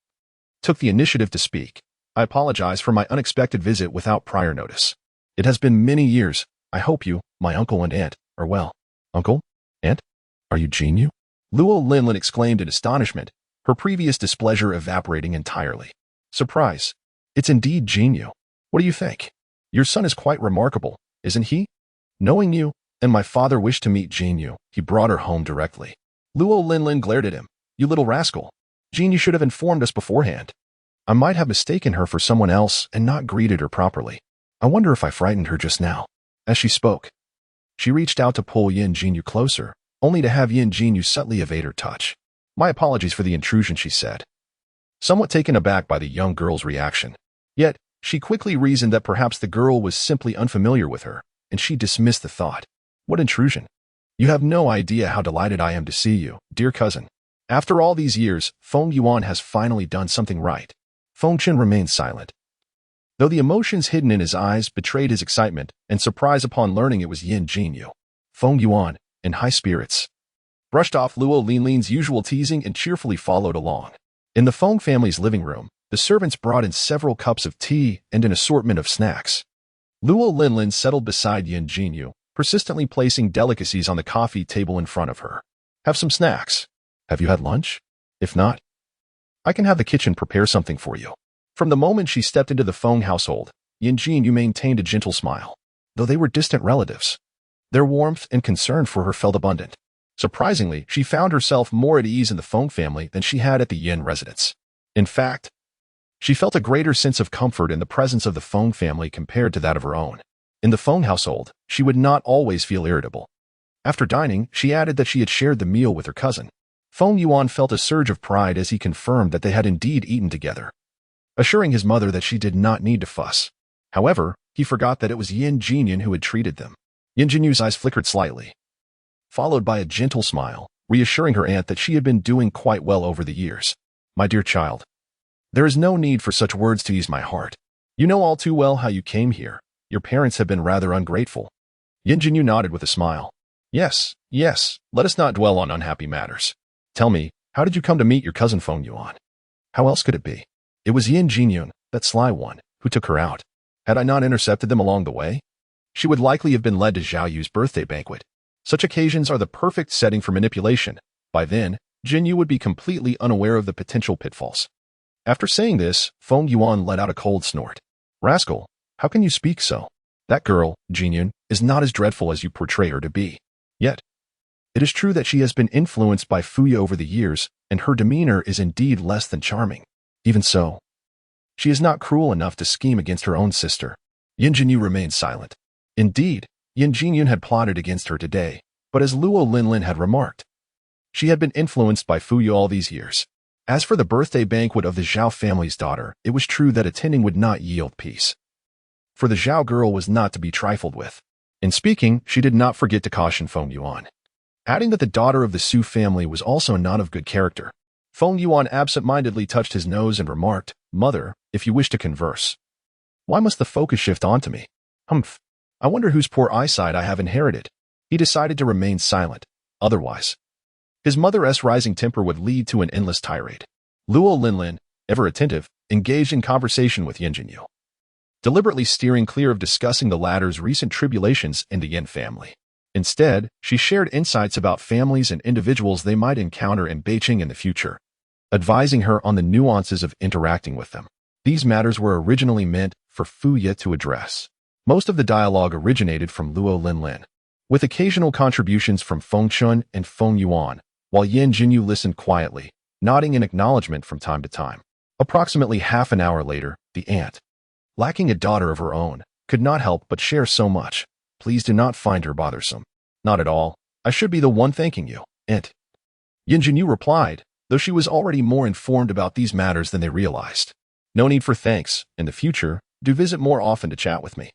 took the initiative to speak. I apologize for my unexpected visit without prior notice. It has been many years. I hope you, my uncle and aunt, are well. Uncle? Aunt? Are you Jinyu? Luo Linlin exclaimed in astonishment, her previous displeasure evaporating entirely. Surprise. It's indeed Jinyu. What do you think? Your son is quite remarkable, isn't he? Knowing you, and my father wished to meet Jinyu, he brought her home directly. Luo Linlin glared at him. You little rascal. Jinyu should have informed us beforehand. I might have mistaken her for someone else and not greeted her properly. I wonder if I frightened her just now. As she spoke, she reached out to pull Yin Jinyu closer, only to have Yin Jinyu subtly evade her touch. My apologies for the intrusion, she said, somewhat taken aback by the young girl's reaction. Yet, she quickly reasoned that perhaps the girl was simply unfamiliar with her, and she dismissed the thought. What intrusion? You have no idea how delighted I am to see you, dear cousin. After all these years, Feng Yuan has finally done something right. Feng Chen remained silent, though the emotions hidden in his eyes betrayed his excitement and surprise upon learning it was Yin Jinyu. Feng Yuan, in high spirits, brushed off Luo Linlin's usual teasing and cheerfully followed along. In the Feng family's living room, the servants brought in several cups of tea and an assortment of snacks. Luo Linlin settled beside Yin Jinyu, persistently placing delicacies on the coffee table in front of her. Have some snacks. Have you had lunch? If not, I can have the kitchen prepare something for you. From the moment she stepped into the Feng household, Yin Jinyu maintained a gentle smile. Though they were distant relatives, their warmth and concern for her felt abundant. Surprisingly, she found herself more at ease in the Feng family than she had at the Yin residence. In fact, she felt a greater sense of comfort in the presence of the Feng family compared to that of her own. In the Feng household, she would not always feel irritable. After dining, she added that she had shared the meal with her cousin. Feng Yuan felt a surge of pride as he confirmed that they had indeed eaten together, assuring his mother that she did not need to fuss. However, he forgot that it was Yin Jinyu who had treated them. Yin Jinyu's eyes flickered slightly, followed by a gentle smile, reassuring her aunt that she had been doing quite well over the years. My dear child, there is no need for such words to ease my heart. You know all too well how you came here. Your parents have been rather ungrateful. Yin Jinyu nodded with a smile. Yes, let us not dwell on unhappy matters. Tell me, how did you come to meet your cousin Feng Yuan? How else could it be? It was Yin Jinyu, that sly one, who took her out. Had I not intercepted them along the way, she would likely have been led to Zhao Yu's birthday banquet. Such occasions are the perfect setting for manipulation. By then, Jinyu would be completely unaware of the potential pitfalls. After saying this, Feng Yuan let out a cold snort. Rascal, how can you speak so? That girl, Jinyu, is not as dreadful as you portray her to be. Yet, it is true that she has been influenced by Fuya over the years, and her demeanor is indeed less than charming. Even so, she is not cruel enough to scheme against her own sister. Yin Jinyu remained silent. Indeed, Yin Jinyu had plotted against her today, but as Luo Linlin had remarked, she had been influenced by Fuya all these years. As for the birthday banquet of the Zhao family's daughter, it was true that attending would not yield peace. For the Zhao girl was not to be trifled with. In speaking, she did not forget to caution Feng Yuan, adding that the daughter of the Su family was also not of good character. Feng Yuan absent-mindedly touched his nose and remarked, Mother, if you wish to converse, why must the focus shift onto me? Humph. I wonder whose poor eyesight I have inherited. He decided to remain silent. Otherwise, his mother's rising temper would lead to an endless tirade. Luo Linlin, ever attentive, engaged in conversation with Yin Jinyu, deliberately steering clear of discussing the latter's recent tribulations in the Yin family. Instead, she shared insights about families and individuals they might encounter in Beijing in the future, advising her on the nuances of interacting with them. These matters were originally meant for Fuya to address. Most of the dialogue originated from Luo Linlin, with occasional contributions from Feng Chun and Feng Yuan, while Yin Jinyu listened quietly, nodding in acknowledgement from time to time. Approximately half an hour later, the aunt, lacking a daughter of her own, could not help but share so much. Please do not find her bothersome. Not at all. I should be the one thanking you, aunt. Yin Jinyu replied, though she was already more informed about these matters than they realized. No need for thanks. In the future, do visit more often to chat with me.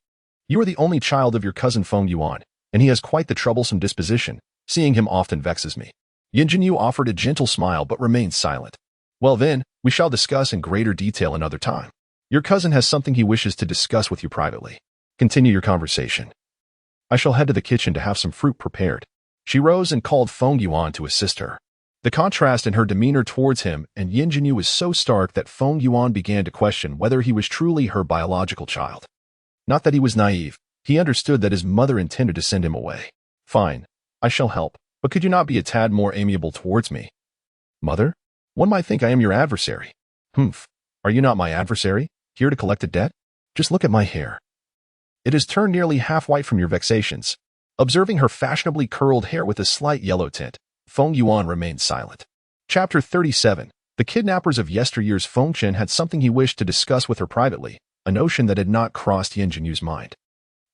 You are the only child of your cousin Feng Yuan, and he has quite the troublesome disposition. Seeing him often vexes me. Yin Jinyu offered a gentle smile but remained silent. Well then, we shall discuss in greater detail another time. Your cousin has something he wishes to discuss with you privately. Continue your conversation. I shall head to the kitchen to have some fruit prepared. She rose and called Feng Yuan to assist her. The contrast in her demeanor towards him and Yin Jinyu was so stark that Feng Yuan began to question whether he was truly her biological child. Not that he was naive, he understood that his mother intended to send him away. Fine, I shall help, but could you not be a tad more amiable towards me? Mother? One might think I am your adversary. Humph, are you not my adversary, here to collect a debt? Just look at my hair. It has turned nearly half white from your vexations. Observing her fashionably curled hair with a slight yellow tint, Feng Yuan remained silent. Chapter 37. The kidnappers of yesteryear's Feng Chen had something he wished to discuss with her privately, a notion that had not crossed Yin Jinyu's mind.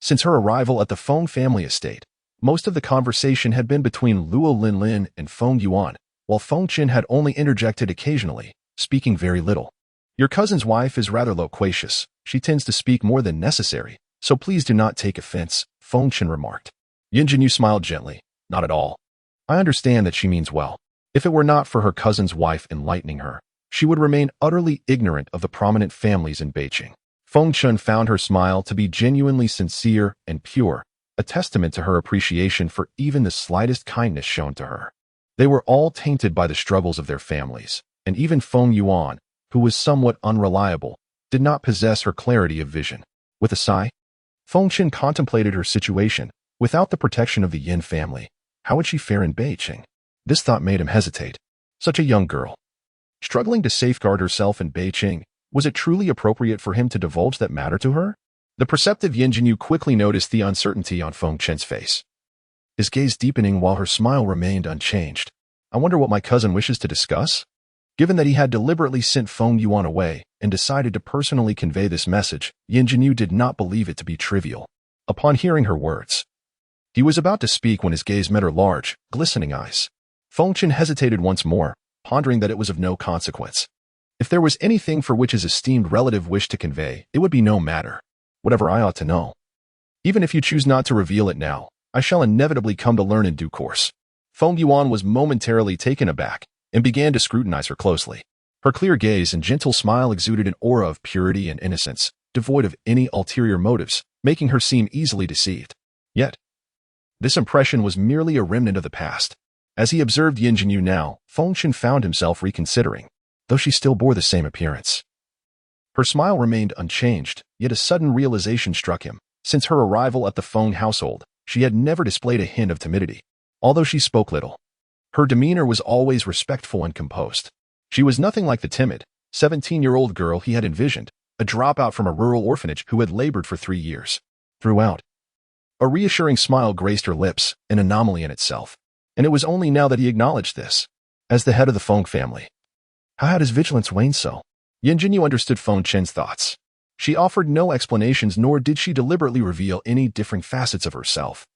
Since her arrival at the Feng family estate, most of the conversation had been between Luo Linlin and Feng Yuan, while Feng Chen had only interjected occasionally, speaking very little. Your cousin's wife is rather loquacious. She tends to speak more than necessary, so please do not take offense, Feng Chen remarked. Yin Jinyu smiled gently. Not at all. I understand that she means well. If it were not for her cousin's wife enlightening her, she would remain utterly ignorant of the prominent families in Beijing. Feng Chen found her smile to be genuinely sincere and pure, a testament to her appreciation for even the slightest kindness shown to her. They were all tainted by the struggles of their families, and even Feng Yuan, who was somewhat unreliable, did not possess her clarity of vision. With a sigh, Feng Chen contemplated her situation. Without the protection of the Yin family, how would she fare in Beijing? This thought made him hesitate. Such a young girl, struggling to safeguard herself in Beijing, was it truly appropriate for him to divulge that matter to her? The perceptive Yin Jinyu quickly noticed the uncertainty on Feng Chen's face, his gaze deepening while her smile remained unchanged. I wonder what my cousin wishes to discuss? Given that he had deliberately sent Feng Yuan away and decided to personally convey this message, Yin Jinyu did not believe it to be trivial. Upon hearing her words, he was about to speak when his gaze met her large, glistening eyes. Feng Chen hesitated once more, pondering that it was of no consequence. If there was anything for which his esteemed relative wished to convey, it would be no matter. Whatever I ought to know. Even if you choose not to reveal it now, I shall inevitably come to learn in due course. Feng Yuan was momentarily taken aback and began to scrutinize her closely. Her clear gaze and gentle smile exuded an aura of purity and innocence, devoid of any ulterior motives, making her seem easily deceived. Yet, this impression was merely a remnant of the past. As he observed Yin Jinyu now, Feng Chen found himself reconsidering, though she still bore the same appearance. Her smile remained unchanged, yet a sudden realization struck him. Since her arrival at the Feng household, she had never displayed a hint of timidity. Although she spoke little, her demeanor was always respectful and composed. She was nothing like the timid, 17-year-old girl he had envisioned, a dropout from a rural orphanage who had labored for 3 years. Throughout, a reassuring smile graced her lips, an anomaly in itself, and it was only now that he acknowledged this. As the head of the Feng family, how had his vigilance waned so? Yin Jinyu understood Feng Chen's thoughts. She offered no explanations, nor did she deliberately reveal any differing facets of herself.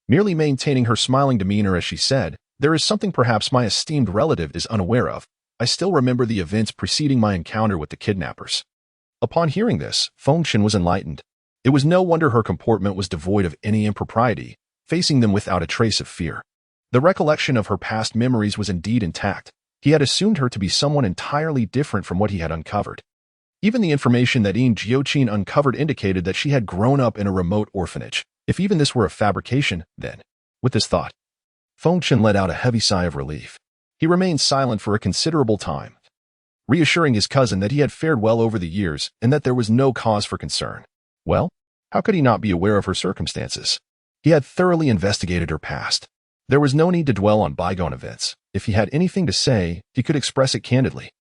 Merely maintaining her smiling demeanor as she said, there is something perhaps my esteemed relative is unaware of. I still remember the events preceding my encounter with the kidnappers. Upon hearing this, Feng Chen was enlightened. It was no wonder her comportment was devoid of any impropriety, facing them without a trace of fear. The recollection of her past memories was indeed intact. He had assumed her to be someone entirely different from what he had uncovered. Even the information that Yin Jiujin uncovered indicated that she had grown up in a remote orphanage. If even this were a fabrication, then, with this thought, Feng Chen let out a heavy sigh of relief. He remained silent for a considerable time, reassuring his cousin that he had fared well over the years and that there was no cause for concern. Well, how could he not be aware of her circumstances? He had thoroughly investigated her past. There was no need to dwell on bygone events. If he had anything to say, he could express it candidly.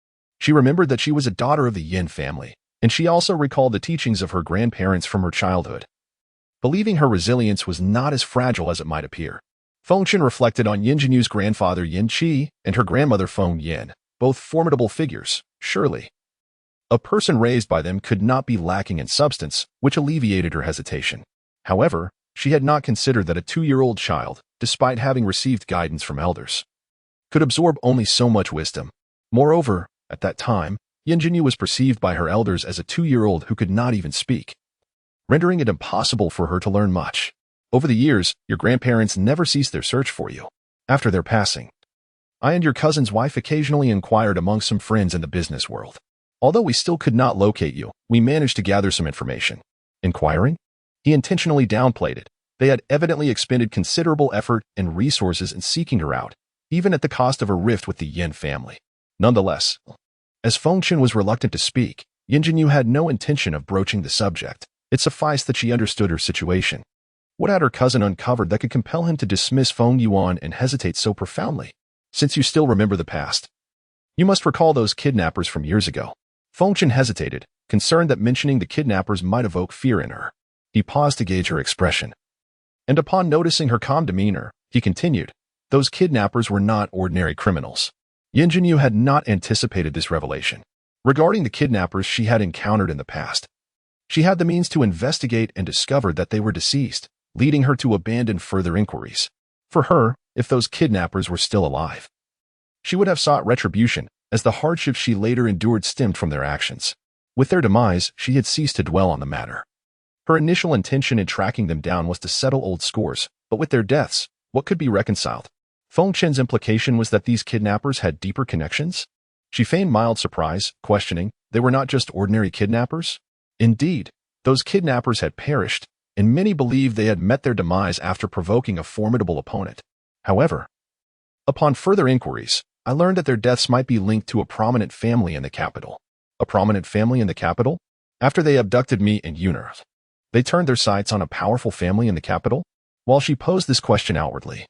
She remembered that she was a daughter of the Yin family, and she also recalled the teachings of her grandparents from her childhood. Believing her resilience was not as fragile as it might appear, Feng Chen reflected on Yin Jinyu's grandfather Yin Qi and her grandmother Feng Yin, both formidable figures, surely. A person raised by them could not be lacking in substance, which alleviated her hesitation. However, she had not considered that a 2-year-old child, despite having received guidance from elders, could absorb only so much wisdom. Moreover, at that time, Yin Jinyu was perceived by her elders as a 2-year-old who could not even speak, rendering it impossible for her to learn much. Over the years, your grandparents never ceased their search for you. After their passing, I and your cousin's wife occasionally inquired among some friends in the business world. Although we still could not locate you, we managed to gather some information. Inquiring? He intentionally downplayed it. They had evidently expended considerable effort and resources in seeking her out, even at the cost of a rift with the Yin family. Nonetheless, as Fengchen was reluctant to speak, Yin Jinyu had no intention of broaching the subject. It sufficed that she understood her situation. What had her cousin uncovered that could compel him to dismiss Feng Yuan and hesitate so profoundly? Since you still remember the past, you must recall those kidnappers from years ago. Fengchen hesitated, concerned that mentioning the kidnappers might evoke fear in her. He paused to gauge her expression. And upon noticing her calm demeanor, he continued, those kidnappers were not ordinary criminals. Yin Jinyu had not anticipated this revelation. Regarding the kidnappers she had encountered in the past, she had the means to investigate and discovered that they were deceased, leading her to abandon further inquiries. For her, if those kidnappers were still alive, she would have sought retribution, as the hardships she later endured stemmed from their actions. With their demise, she had ceased to dwell on the matter. Her initial intention in tracking them down was to settle old scores, but with their deaths, what could be reconciled? Fengchen's implication was that these kidnappers had deeper connections? She feigned mild surprise, questioning, they were not just ordinary kidnappers? Indeed, those kidnappers had perished, and many believed they had met their demise after provoking a formidable opponent. However, upon further inquiries, I learned that their deaths might be linked to a prominent family in the capital. A prominent family in the capital? After they abducted me and Youthful, they turned their sights on a powerful family in the capital? While she posed this question outwardly,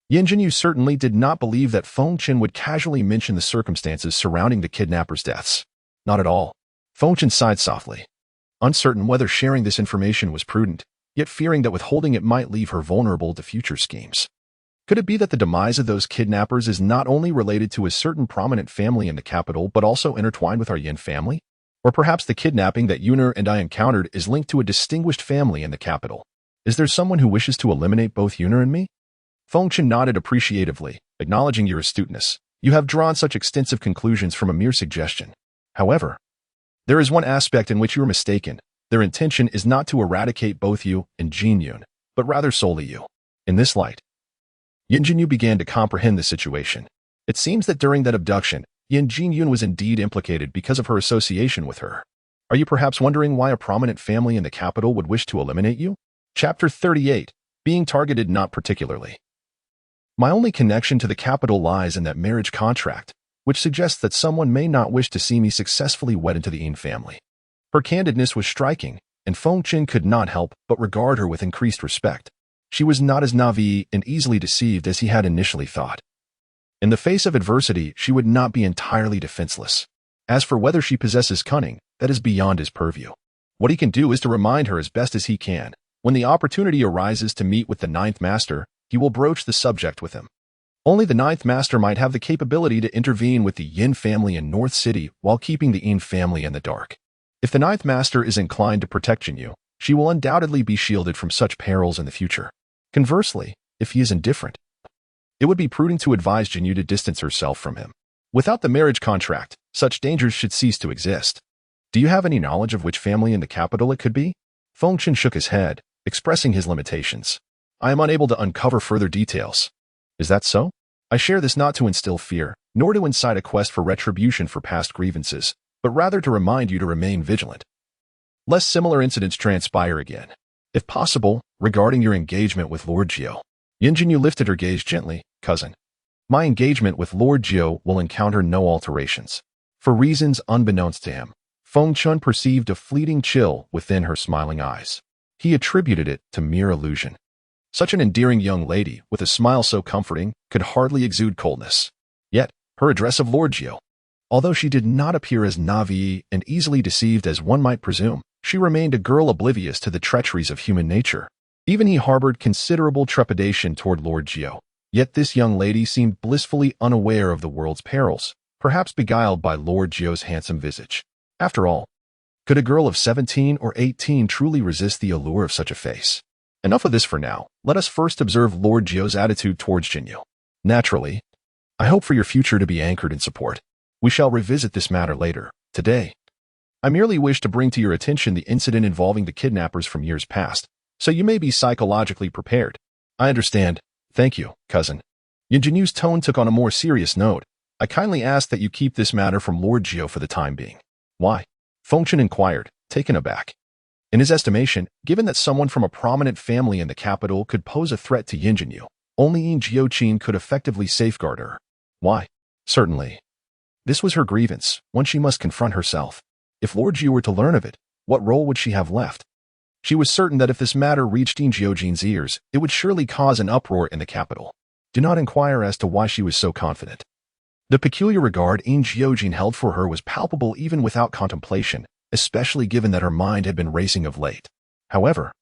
Yin Jinyu certainly did not believe that Fengchen would casually mention the circumstances surrounding the kidnappers' deaths. Not at all. Fengchen sighed softly, uncertain whether sharing this information was prudent, yet fearing that withholding it might leave her vulnerable to future schemes. Could it be that the demise of those kidnappers is not only related to a certain prominent family in the capital but also intertwined with our Yin family? Or perhaps the kidnapping that Youthful and I encountered is linked to a distinguished family in the capital? Is there someone who wishes to eliminate both Youthful and me? Fengchen nodded appreciatively, acknowledging your astuteness. You have drawn such extensive conclusions from a mere suggestion. However, there is one aspect in which you are mistaken. Their intention is not to eradicate both you and Jinyu, but rather solely you. In this light, Yin Jinyu began to comprehend the situation. It seems that during that abduction, Yin Jinyu was indeed implicated because of her association with her. Are you perhaps wondering why a prominent family in the capital would wish to eliminate you? Chapter 38. Being targeted not particularly. My only connection to the capital lies in that marriage contract, which suggests that someone may not wish to see me successfully wed into the Yin family. Her candidness was striking, and Fengchen could not help but regard her with increased respect. She was not as naïve and easily deceived as he had initially thought. In the face of adversity, she would not be entirely defenseless. As for whether she possesses cunning, that is beyond his purview. What he can do is to remind her as best as he can. When the opportunity arises to meet with the Ninth Master, he will broach the subject with him. Only the Ninth Master might have the capability to intervene with the Yin family in North City while keeping the Yin family in the dark. If the Ninth Master is inclined to protect Jinyu, she will undoubtedly be shielded from such perils in the future. Conversely, if he is indifferent, it would be prudent to advise Jinyu to distance herself from him. Without the marriage contract, such dangers should cease to exist. Do you have any knowledge of which family in the capital it could be? Fengchen shook his head, expressing his limitations. I am unable to uncover further details. Is that so? I share this not to instill fear, nor to incite a quest for retribution for past grievances, but rather to remind you to remain vigilant, lest similar incidents transpire again. If possible, regarding your engagement with Lord Jiu. Yin Jinyu lifted her gaze gently. Cousin, my engagement with Lord Jiu will encounter no alterations. For reasons unbeknownst to him, Fengchen perceived a fleeting chill within her smiling eyes. He attributed it to mere illusion. Such an endearing young lady, with a smile so comforting, could hardly exude coldness. Yet, her address of Lord Jiu, although she did not appear as naïve and easily deceived as one might presume, she remained a girl oblivious to the treacheries of human nature. Even he harbored considerable trepidation toward Lord Jiu. Yet this young lady seemed blissfully unaware of the world's perils, perhaps beguiled by Lord Jiu's handsome visage. After all, could a girl of 17 or 18 truly resist the allure of such a face? Enough of this for now. Let us first observe Lord Jiu's attitude towards Jinyu. Naturally, I hope for your future to be anchored in support. We shall revisit this matter later. Today, I merely wish to bring to your attention the incident involving the kidnappers from years past, so you may be psychologically prepared. I understand. Thank you, cousin. Yin Jinyu's tone took on a more serious note. I kindly ask that you keep this matter from Lord Jiu for the time being. Why? Fengchen inquired, taken aback. In his estimation, given that someone from a prominent family in the capital could pose a threat to Yin Jinyu, only Yin Jiujin could effectively safeguard her. Why? Certainly. This was her grievance, one she must confront herself. If Lord Jiu were to learn of it, what role would she have left? She was certain that if this matter reached Yin Jiujin's ears, it would surely cause an uproar in the capital. Do not inquire as to why she was so confident. The peculiar regard Yin Jiujin held for her was palpable even without contemplation, especially given that her mind had been racing of late. However,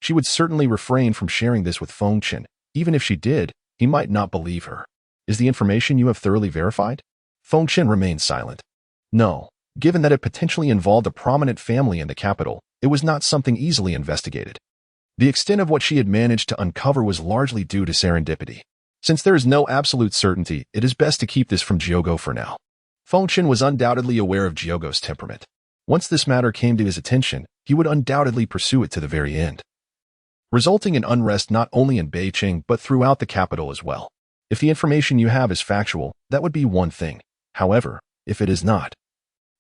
she would certainly refrain from sharing this with Fengchen. Even if she did, he might not believe her. Is the information you have thoroughly verified? Fengchen remained silent. No, given that it potentially involved a prominent family in the capital, it was not something easily investigated. The extent of what she had managed to uncover was largely due to serendipity. Since there is no absolute certainty, it is best to keep this from Jiogo for now. Fengchen was undoubtedly aware of Jiogo's temperament. Once this matter came to his attention, he would undoubtedly pursue it to the very end, resulting in unrest not only in Beijing but throughout the capital as well. If the information you have is factual, that would be one thing. However, if it is not,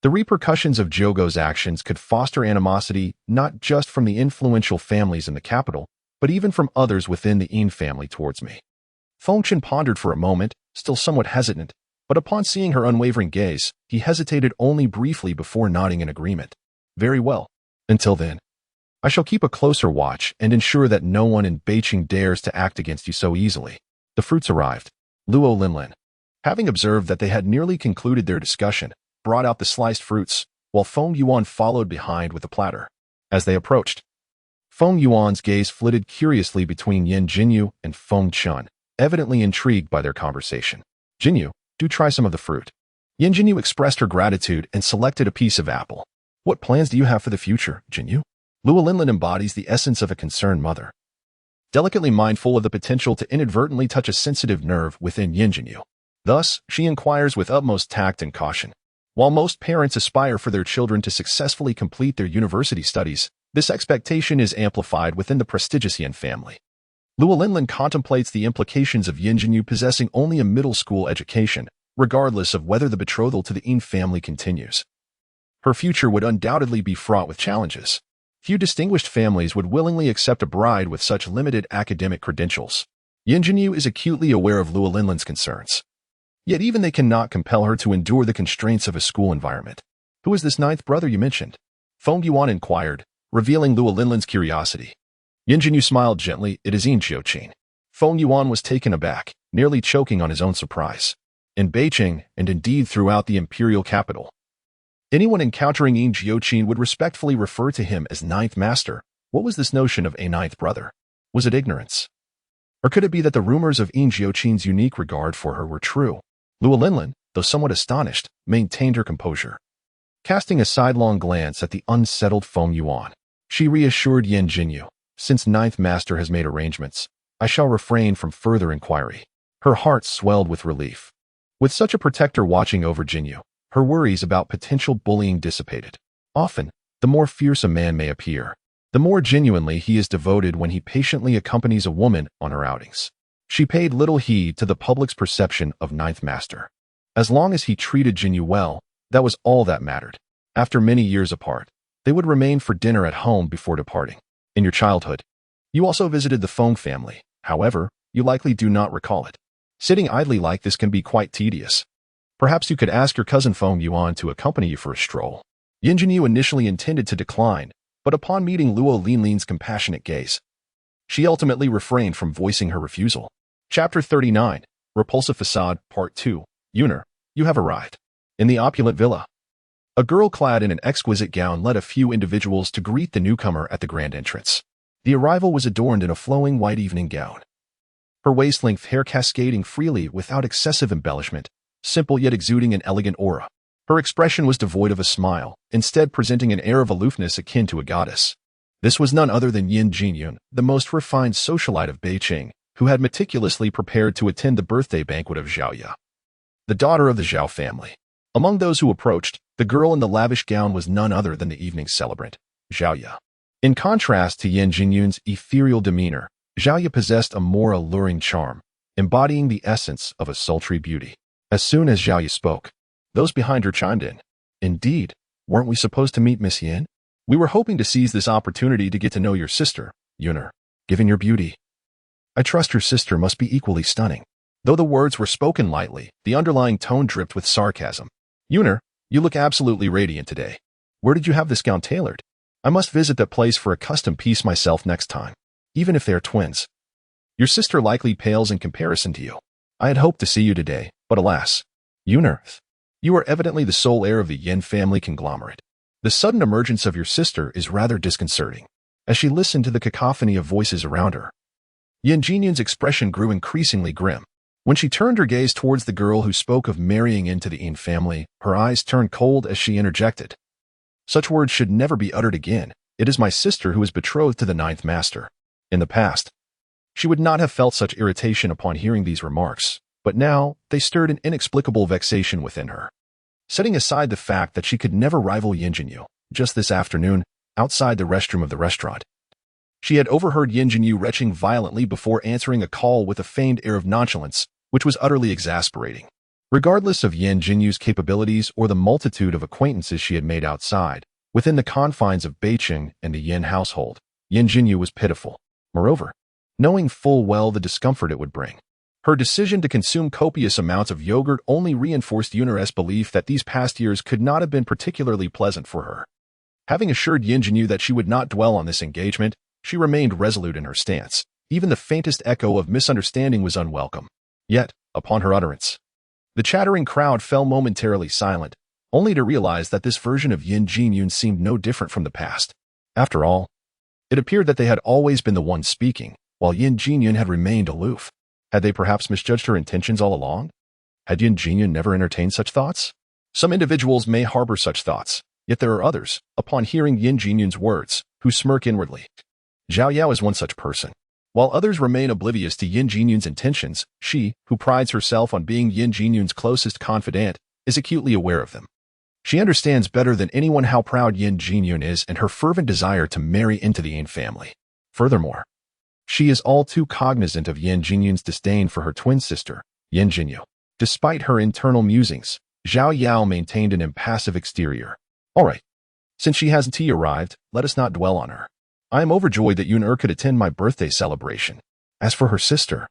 the repercussions of Jiogo's actions could foster animosity not just from the influential families in the capital, but even from others within the Yin family towards me. Fengchen pondered for a moment, still somewhat hesitant, but upon seeing her unwavering gaze, he hesitated only briefly before nodding in agreement. Very well. Until then, I shall keep a closer watch and ensure that no one in Beijing dares to act against you so easily. The fruits arrived. Luo Linlin, having observed that they had nearly concluded their discussion, brought out the sliced fruits, while Feng Yuan followed behind with a platter. As they approached, Feng Yuan's gaze flitted curiously between Yin Jinyu and Feng Chun, evidently intrigued by their conversation. Jinyu, do try some of the fruit. Yin Jinyu expressed her gratitude and selected a piece of apple. What plans do you have for the future, Jinyu? Luo Linlin embodies the essence of a concerned mother, delicately mindful of the potential to inadvertently touch a sensitive nerve within Yin Jinyu. Thus, she inquires with utmost tact and caution. While most parents aspire for their children to successfully complete their university studies, this expectation is amplified within the prestigious Yin family. Luo Linlin contemplates the implications of Yin Jinyu possessing only a middle school education, regardless of whether the betrothal to the Yin family continues. Her future would undoubtedly be fraught with challenges. Few distinguished families would willingly accept a bride with such limited academic credentials. Yin Jinyu is acutely aware of Luo Linlin's concerns. Yet even they cannot compel her to endure the constraints of a school environment. Who is this ninth brother you mentioned? Feng Yuan inquired, revealing Luo Linlin's curiosity. Yin Jinyu smiled gently. It is Yin Jiujin. Feng Yuan was taken aback, nearly choking on his own surprise. In Beijing, and indeed throughout the imperial capital, anyone encountering Yin Jiujin would respectfully refer to him as Ninth Master. What was this notion of a ninth brother? Was it ignorance? Or could it be that the rumors of Yin Jiujin's unique regard for her were true? Luo Linlin, though somewhat astonished, maintained her composure. Casting a sidelong glance at the unsettled Feng Yuan, she reassured Yin Jinyu. Since Ninth Master has made arrangements, I shall refrain from further inquiry. Her heart swelled with relief. With such a protector watching over Jinyu, her worries about potential bullying dissipated. Often, the more fierce a man may appear, the more genuinely he is devoted when he patiently accompanies a woman on her outings. She paid little heed to the public's perception of Ninth Master. As long as he treated Jinyu well, that was all that mattered. After many years apart, they would remain for dinner at home before departing. In your childhood, you also visited the Feng family. However, you likely do not recall it. Sitting idly like this can be quite tedious. Perhaps you could ask your cousin Feng Yuan to accompany you for a stroll. Yin Jinyu initially intended to decline, but upon meeting Luo Linlin's compassionate gaze, she ultimately refrained from voicing her refusal. Chapter 39, Repulsive Facade, Part 2. Yuner, you have arrived. In the opulent villa, a girl clad in an exquisite gown led a few individuals to greet the newcomer at the grand entrance. The arrival was adorned in a flowing white evening gown, her waist-length hair cascading freely without excessive embellishment, simple yet exuding an elegant aura. Her expression was devoid of a smile, instead presenting an air of aloofness akin to a goddess. This was none other than Yin Jiujin, the most refined socialite of Beijing, who had meticulously prepared to attend the birthday banquet of Zhaoya, the daughter of the Zhao family. Among those who approached, the girl in the lavish gown was none other than the evening's celebrant, Zhaoya. In contrast to Yin Jinyun's ethereal demeanor, Zhaoya possessed a more alluring charm, embodying the essence of a sultry beauty. As soon as Zhaoya spoke, those behind her chimed in. Indeed, weren't we supposed to meet Miss Yin? We were hoping to seize this opportunity to get to know your sister, Yuner, given your beauty. I trust your sister must be equally stunning. Though the words were spoken lightly, the underlying tone dripped with sarcasm. Yuner, you look absolutely radiant today. Where did you have this gown tailored? I must visit that place for a custom piece myself next time, even if they are twins. Your sister likely pales in comparison to you. I had hoped to see you today, but alas. Yuner, you are evidently the sole heir of the Yin family conglomerate. The sudden emergence of your sister is rather disconcerting. As she listened to the cacophony of voices around her, Yin Jiujian's expression grew increasingly grim. When she turned her gaze towards the girl who spoke of marrying into the Yin family, her eyes turned cold as she interjected. Such words should never be uttered again. It is my sister who is betrothed to the ninth master. In the past, she would not have felt such irritation upon hearing these remarks, but now they stirred an inexplicable vexation within her. Setting aside the fact that she could never rival Yin Jinyu, just this afternoon, outside the restroom of the restaurant, she had overheard Yin Jinyu retching violently before answering a call with a feigned air of nonchalance, which was utterly exasperating. Regardless of Yin Jinyu's capabilities or the multitude of acquaintances she had made outside, within the confines of Beiqing and the Yin household, Yin Jinyu was pitiful. Moreover, knowing full well the discomfort it would bring, her decision to consume copious amounts of yogurt only reinforced Yuner's belief that these past years could not have been particularly pleasant for her. Having assured Yin Jinyu that she would not dwell on this engagement, she remained resolute in her stance. Even the faintest echo of misunderstanding was unwelcome. Yet, upon her utterance, the chattering crowd fell momentarily silent, only to realize that this version of Yin Jiujin seemed no different from the past. After all, it appeared that they had always been the ones speaking, while Yin Jiujin had remained aloof. Had they perhaps misjudged her intentions all along? Had Yin Jiujin never entertained such thoughts? Some individuals may harbor such thoughts, yet there are others, upon hearing Yin Jiujin's words, who smirk inwardly. Zhao Yao is one such person. While others remain oblivious to Yin Jiujin's intentions, she, who prides herself on being Yin Jiujin's closest confidant, is acutely aware of them. She understands better than anyone how proud Yin Jiujin is and her fervent desire to marry into the Yin family. Furthermore, she is all too cognizant of Yin Jiujin's disdain for her twin sister, Yin Jinyu. Despite her internal musings, Zhao Yao maintained an impassive exterior. All right. Since she hasn't arrived, let us not dwell on her. I am overjoyed that Yuner could attend my birthday celebration. As for her sister,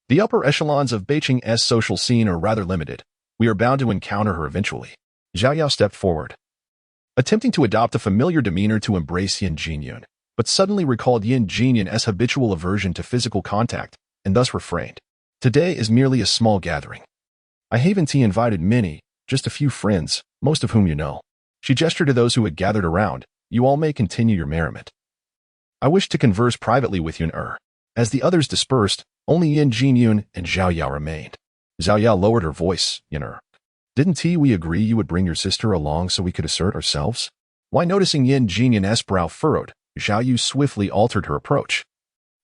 the upper echelons of Beiqing's social scene are rather limited. We are bound to encounter her eventually. Zhao Yao stepped forward, attempting to adopt a familiar demeanor to embrace Yin Jiujin, but suddenly recalled Yin Jiujin's habitual aversion to physical contact, and thus refrained. Today is merely a small gathering. I haven't invited many, just a few friends, most of whom you know. She gestured to those who had gathered around. You all may continue your merriment. I wish to converse privately with Yuner. As the others dispersed, only Yin Jiujin and Zhao Yao remained. Zhao Yao lowered her voice. Yuner, didn't we agree you would bring your sister along so we could assert ourselves? Why, noticing Yin Jiujin's brow furrowed, Zhao Yu swiftly altered her approach.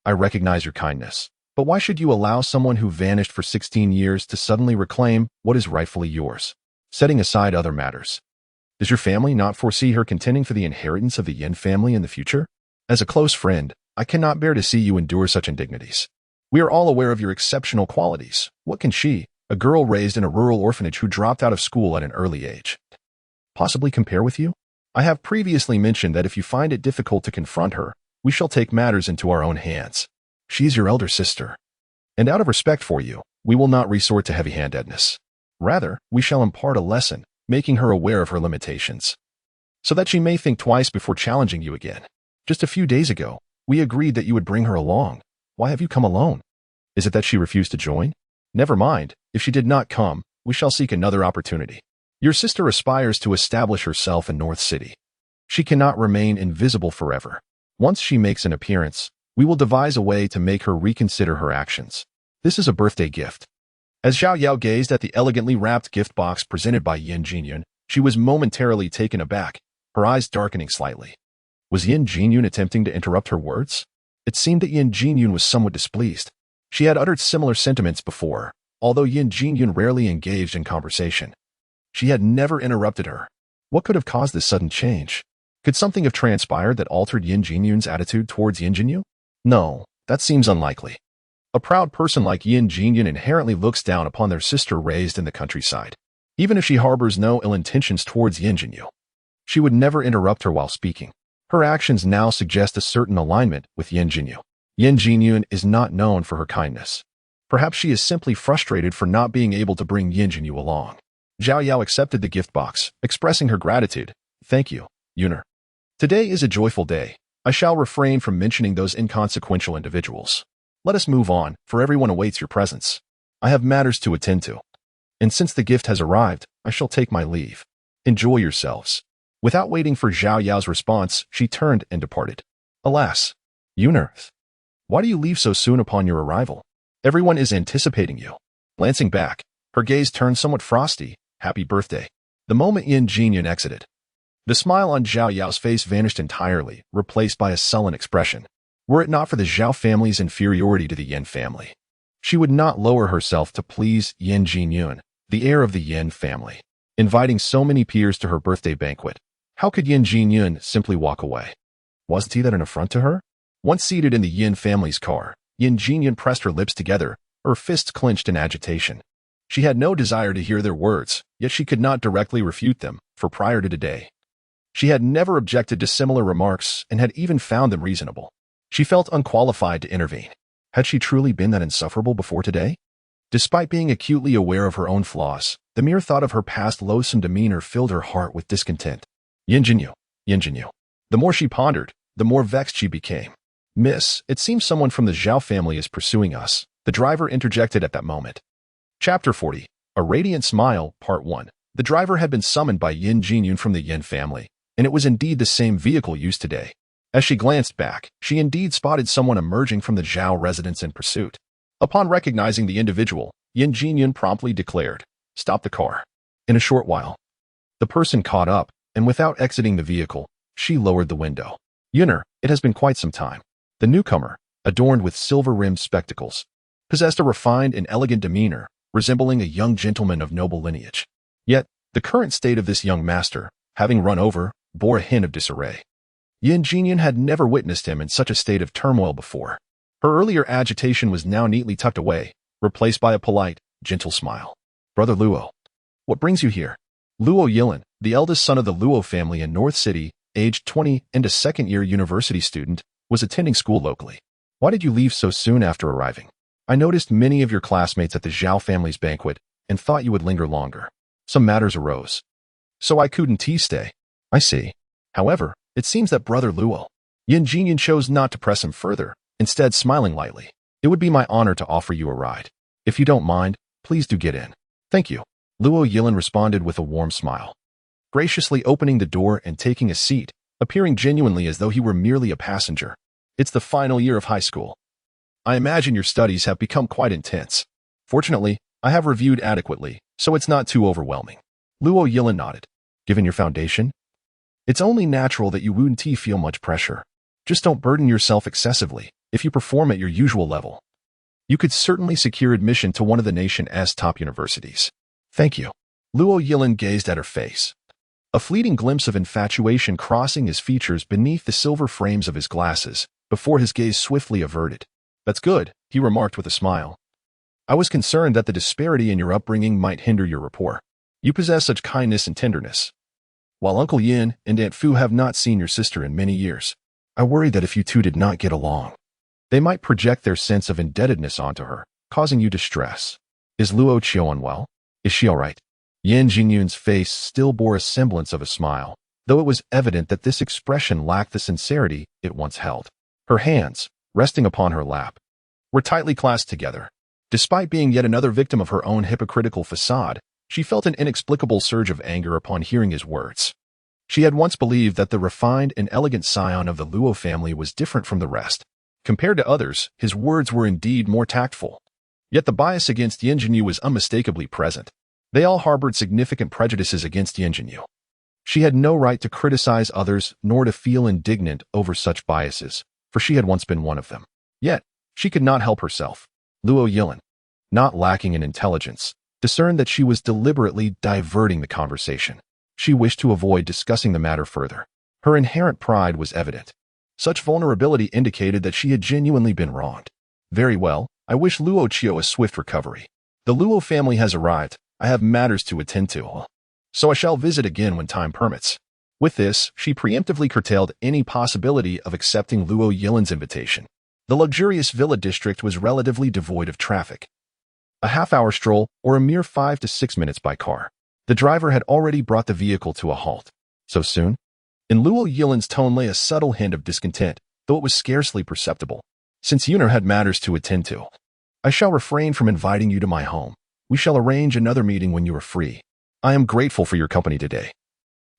I recognize your kindness, but why should you allow someone who vanished for 16 years to suddenly reclaim what is rightfully yours? Setting aside other matters, does your family not foresee her contending for the inheritance of the Yin family in the future? As a close friend, I cannot bear to see you endure such indignities. We are all aware of your exceptional qualities. What can she, a girl raised in a rural orphanage who dropped out of school at an early age, possibly compare with you? I have previously mentioned that if you find it difficult to confront her, we shall take matters into our own hands. She is your elder sister, and out of respect for you, we will not resort to heavy-handedness. Rather, we shall impart a lesson, making her aware of her limitations, so that she may think twice before challenging you again. Just a few days ago, we agreed that you would bring her along. Why have you come alone? Is it that she refused to join? Never mind, if she did not come, we shall seek another opportunity. Your sister aspires to establish herself in North City. She cannot remain invisible forever. Once she makes an appearance, we will devise a way to make her reconsider her actions. This is a birthday gift. As Zhao Yao gazed at the elegantly wrapped gift box presented by Yin Jiujin, she was momentarily taken aback, her eyes darkening slightly. Was Yin Jiujin attempting to interrupt her words? It seemed that Yin Jiujin was somewhat displeased. She had uttered similar sentiments before, although Yin Jiujin rarely engaged in conversation. She had never interrupted her. What could have caused this sudden change? Could something have transpired that altered Yin Jiujin's attitude towards Yin Jinyu? No, that seems unlikely. A proud person like Yin Jiujin inherently looks down upon their sister raised in the countryside. Even if she harbors no ill intentions towards Yin Jinyu, she would never interrupt her while speaking. Her actions now suggest a certain alignment with Yin Jinyu. Yin Jiujin is not known for her kindness. Perhaps she is simply frustrated for not being able to bring Yin Jinyu along. Zhao Yao accepted the gift box, expressing her gratitude. Thank you, Yuner. Today is a joyful day. I shall refrain from mentioning those inconsequential individuals. Let us move on, for everyone awaits your presence. I have matters to attend to. And since the gift has arrived, I shall take my leave. Enjoy yourselves. Without waiting for Zhao Yao's response, she turned and departed. Alas, Yuner, why do you leave so soon upon your arrival? Everyone is anticipating you. Glancing back, her gaze turned somewhat frosty. Happy birthday. The moment Yin Jiujin exited, the smile on Zhao Yao's face vanished entirely, replaced by a sullen expression. Were it not for the Zhao family's inferiority to the Yin family, she would not lower herself to please Yin Jiujin, the heir of the Yin family. Inviting so many peers to her birthday banquet, how could Yin Jiujin simply walk away? Wasn't he that an affront to her? Once seated in the Yin family's car, Yin Jiujin pressed her lips together, her fists clenched in agitation. She had no desire to hear their words, yet she could not directly refute them, for prior to today, she had never objected to similar remarks and had even found them reasonable. She felt unqualified to intervene. Had she truly been that insufferable before today? Despite being acutely aware of her own flaws, the mere thought of her past loathsome demeanor filled her heart with discontent. Yin Jinyu, Yin Jinyu. The more she pondered, the more vexed she became. Miss, it seems someone from the Zhao family is pursuing us, the driver interjected at that moment. Chapter 40. A Radiant Smile, Part 1. The driver had been summoned by Yin Jiujin from the Yin family, and it was indeed the same vehicle used today. As she glanced back, she indeed spotted someone emerging from the Zhao residence in pursuit. Upon recognizing the individual, Yin Jiujin promptly declared, "Stop the car." In a short while, the person caught up, and without exiting the vehicle, she lowered the window. Yuner, it has been quite some time. The newcomer, adorned with silver-rimmed spectacles, possessed a refined and elegant demeanor, resembling a young gentleman of noble lineage. Yet, the current state of this young master, having run over, bore a hint of disarray. Yin Jiujin had never witnessed him in such a state of turmoil before. Her earlier agitation was now neatly tucked away, replaced by a polite, gentle smile. "Brother Luo, what brings you here?" Luo Yilin, the eldest son of the Luo family in North City, aged 20 and a second-year university student, was attending school locally. "Why did you leave so soon after arriving? I noticed many of your classmates at the Zhao family's banquet and thought you would linger longer. Some matters arose, so I couldn't stay." "I see. However, it seems that Brother Luo." Yin Jiujin chose not to press him further, instead smiling lightly. "It would be my honor to offer you a ride. If you don't mind, please do get in." "Thank you." Luo Yilin responded with a warm smile, graciously opening the door and taking a seat, appearing genuinely as though he were merely a passenger. "It's the final year of high school. I imagine your studies have become quite intense. Fortunately, I have reviewed adequately, so it's not too overwhelming." Luo Yilin nodded. "Given your foundation, it's only natural that you wouldn't feel much pressure. Just don't burden yourself excessively. If you perform at your usual level, you could certainly secure admission to one of the nation's top universities." "Thank you." Luo Yilin gazed at her face, a fleeting glimpse of infatuation crossing his features beneath the silver frames of his glasses, before his gaze swiftly averted. "That's good," he remarked with a smile. "I was concerned that the disparity in your upbringing might hinder your rapport. You possess such kindness and tenderness. While Uncle Yin and Aunt Fu have not seen your sister in many years, I worried that if you two did not get along, they might project their sense of indebtedness onto her, causing you distress. Is Luo Qiu unwell? Is she all right?" Yin Jinyun's face still bore a semblance of a smile, though it was evident that this expression lacked the sincerity it once held. Her hands, resting upon her lap, were tightly clasped together. Despite being yet another victim of her own hypocritical facade, she felt an inexplicable surge of anger upon hearing his words. She had once believed that the refined and elegant scion of the Luo family was different from the rest. Compared to others, his words were indeed more tactful. Yet the bias against Yin Jinyu was unmistakably present. They all harbored significant prejudices against Yin Jinyu. She had no right to criticize others nor to feel indignant over such biases, for she had once been one of them. Yet, she could not help herself. Luo Yilin, not lacking in intelligence, discerned that she was deliberately diverting the conversation. She wished to avoid discussing the matter further. Her inherent pride was evident. Such vulnerability indicated that she had genuinely been wronged. "Very well, I wish Luo Qiu a swift recovery. The Luo family has arrived. I have matters to attend to, so I shall visit again when time permits." With this, she preemptively curtailed any possibility of accepting Luo Yilin's invitation. The luxurious villa district was relatively devoid of traffic. A half-hour stroll, or a mere 5 to 6 minutes by car. The driver had already brought the vehicle to a halt. So soon? In Luo Yilin's tone lay a subtle hint of discontent, though it was scarcely perceptible. Since Yuner had matters to attend to, I shall refrain from inviting you to my home. We shall arrange another meeting when you are free. I am grateful for your company today.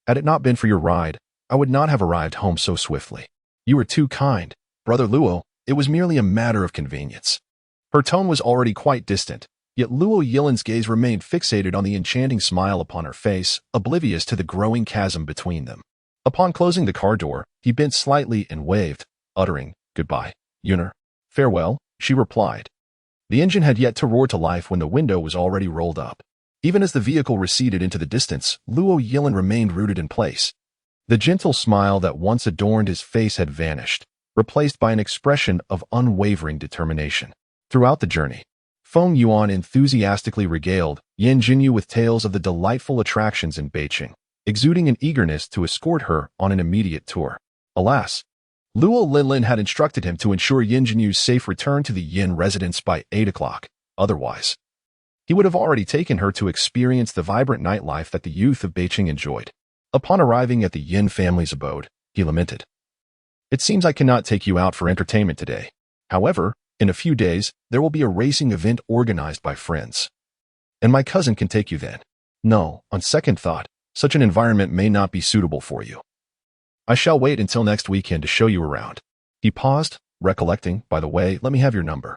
Had it not been for your ride, I would not have arrived home so swiftly. You were too kind, Brother Luo. It was merely a matter of convenience. Her tone was already quite distant, yet Luo Yilin's gaze remained fixated on the enchanting smile upon her face, oblivious to the growing chasm between them. Upon closing the car door, he bent slightly and waved, uttering, "Goodbye, Yuner." "Farewell," she replied. The engine had yet to roar to life when the window was already rolled up. Even as the vehicle receded into the distance, Luo Yilin remained rooted in place. The gentle smile that once adorned his face had vanished, replaced by an expression of unwavering determination. Throughout the journey, Feng Yuan enthusiastically regaled Yin Jinyu with tales of the delightful attractions in Beijing, exuding an eagerness to escort her on an immediate tour. Alas, Luo Linlin had instructed him to ensure Yin Jinyu's safe return to the Yin residence by 8 o'clock. Otherwise, he would have already taken her to experience the vibrant nightlife that the youth of Beijing enjoyed. Upon arriving at the Yin family's abode, he lamented, "It seems I cannot take you out for entertainment today. However, in a few days, there will be a racing event organized by friends. And my cousin can take you then. No, on second thought, such an environment may not be suitable for you. I shall wait until next weekend to show you around." He paused, recollecting, "By the way, let me have your number."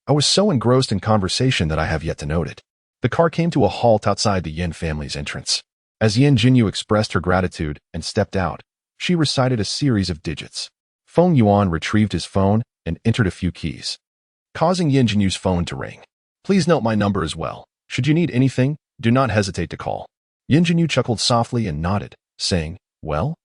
I was so engrossed in conversation that I have yet to note it. The car came to a halt outside the Yin family's entrance. As Yin Jinyu expressed her gratitude and stepped out, she recited a series of digits. Feng Yuan retrieved his phone and entered a few keys, causing Yin Jinyu's phone to ring. "Please note my number as well. Should you need anything, do not hesitate to call." Yin Jinyu chuckled softly and nodded, saying, "Well,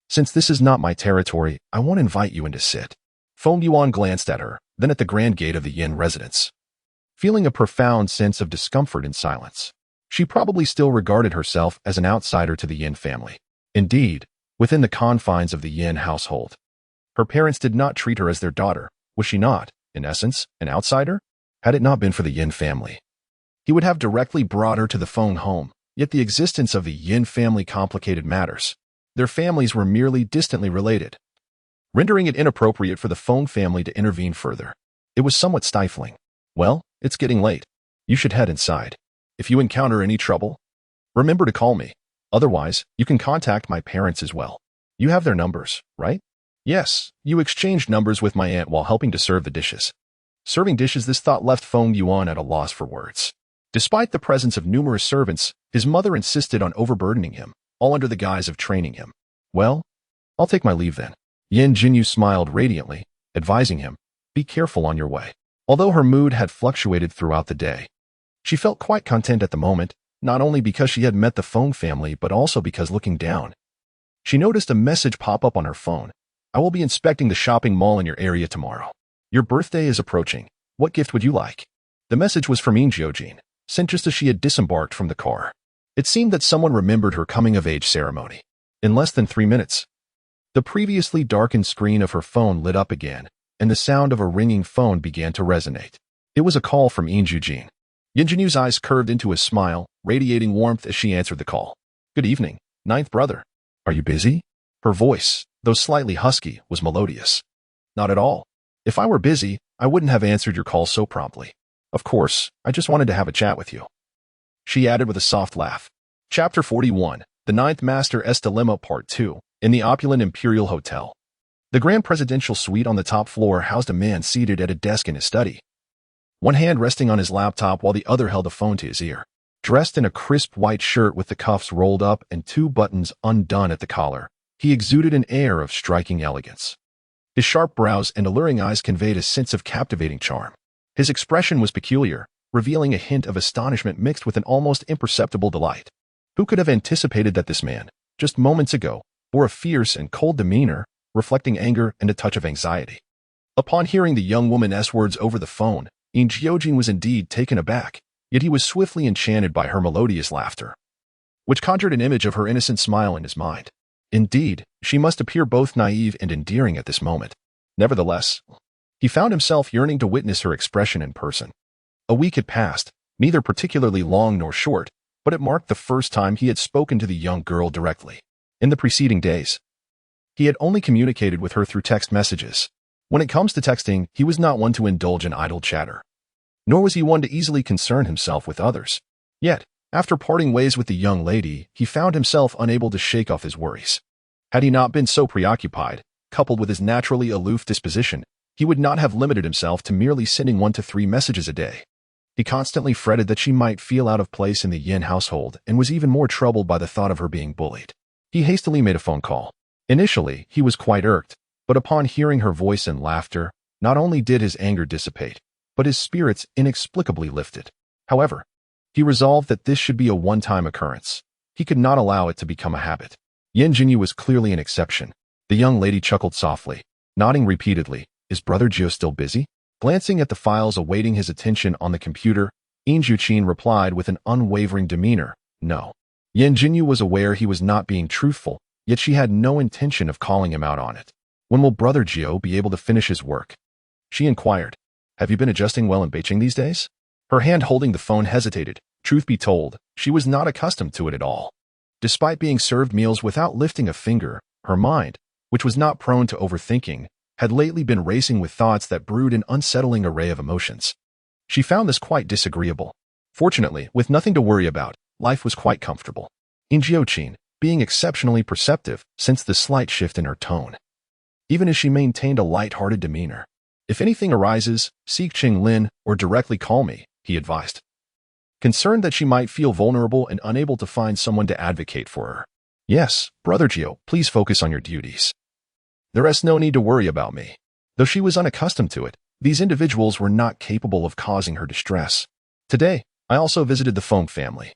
since this is not my territory, I won't invite you in to sit." Feng Yuan glanced at her, then at the grand gate of the Yin residence. Feeling a profound sense of discomfort in silence, she probably still regarded herself as an outsider to the Yin family. Indeed, within the confines of the Yin household, her parents did not treat her as their daughter. Was she not, in essence, an outsider? Had it not been for the Yin family, he would have directly brought her to the Feng home, yet the existence of the Yin family complicated matters. Their families were merely distantly related, rendering it inappropriate for the Feng family to intervene further. It was somewhat stifling. "Well, it's getting late. You should head inside. If you encounter any trouble, remember to call me. Otherwise, you can contact my parents as well. You have their numbers, right?" "Yes, you exchanged numbers with my aunt while helping to serve the dishes." Serving dishes, this thought left Feng Yuan at a loss for words. Despite the presence of numerous servants, his mother insisted on overburdening him, all under the guise of training him. "Well, I'll take my leave then." Yin Jinyu smiled radiantly, advising him, "Be careful on your way." Although her mood had fluctuated throughout the day, she felt quite content at the moment, not only because she had met the Feng family but also because, looking down, she noticed a message pop up on her phone. "I will be inspecting the shopping mall in your area tomorrow. Your birthday is approaching. What gift would you like?" The message was from Yin Jiujin, sent just as she had disembarked from the car. It seemed that someone remembered her coming-of-age ceremony. In less than 3 minutes, the previously darkened screen of her phone lit up again, and the sound of a ringing phone began to resonate. It was a call from Yin Jiujin. Yin Jinyu's eyes curved into a smile, radiating warmth as she answered the call. "Good evening, ninth brother. Are you busy?" Her voice, though slightly husky, was melodious. "Not at all. If I were busy, I wouldn't have answered your call so promptly. Of course, I just wanted to have a chat with you," she added with a soft laugh. Chapter 41, The Ninth Master's Dilemma Part 2, in the opulent Imperial Hotel. The grand presidential suite on the top floor housed a man seated at a desk in his study, one hand resting on his laptop while the other held a phone to his ear. Dressed in a crisp white shirt with the cuffs rolled up and 2 buttons undone at the collar, he exuded an air of striking elegance. His sharp brows and alluring eyes conveyed a sense of captivating charm. His expression was peculiar, revealing a hint of astonishment mixed with an almost imperceptible delight. Who could have anticipated that this man, just moments ago, bore a fierce and cold demeanor, reflecting anger and a touch of anxiety? Upon hearing the young woman's words over the phone, Yin Jiujin was indeed taken aback, yet he was swiftly enchanted by her melodious laughter, which conjured an image of her innocent smile in his mind. Indeed, she must appear both naive and endearing at this moment. Nevertheless, He found himself yearning to witness her expression in person. A week had passed, neither particularly long nor short, but it marked the first time he had spoken to the young girl directly. In the preceding days, he had only communicated with her through text messages. When it comes to texting, he was not one to indulge in idle chatter. Nor was he one to easily concern himself with others. Yet, after parting ways with the young lady, he found himself unable to shake off his worries. Had he not been so preoccupied, coupled with his naturally aloof disposition, he would not have limited himself to merely sending 1 to 3 messages a day. He constantly fretted that she might feel out of place in the Yin household and was even more troubled by the thought of her being bullied. He hastily made a phone call. Initially, he was quite irked, but upon hearing her voice and laughter, not only did his anger dissipate, but his spirits inexplicably lifted. However, he resolved that this should be a one-time occurrence. He could not allow it to become a habit. Yin Jinyu was clearly an exception. The young lady chuckled softly, nodding repeatedly. Is Brother Jiu still busy? Glancing at the files awaiting his attention on the computer, Yin Jiujin replied with an unwavering demeanor, no. Yin Jinyu was aware he was not being truthful, yet she had no intention of calling him out on it. When will Brother Jiu be able to finish his work? She inquired. Have you been adjusting well in Beijing these days? Her hand holding the phone hesitated. Truth be told, she was not accustomed to it at all. Despite being served meals without lifting a finger, her mind, which was not prone to overthinking, had lately been racing with thoughts that brewed an unsettling array of emotions. She found this quite disagreeable. Fortunately, with nothing to worry about, life was quite comfortable. Yin Jiujin, being exceptionally perceptive, sensed the slight shift in her tone. Even as she maintained a light-hearted demeanor. If anything arises, seek Qing Lin or directly call me, he advised. Concerned that she might feel vulnerable and unable to find someone to advocate for her. Yes, Brother Jiu, please focus on your duties. There is no need to worry about me. Though she was unaccustomed to it, these individuals were not capable of causing her distress. Today, I also visited the Feng family,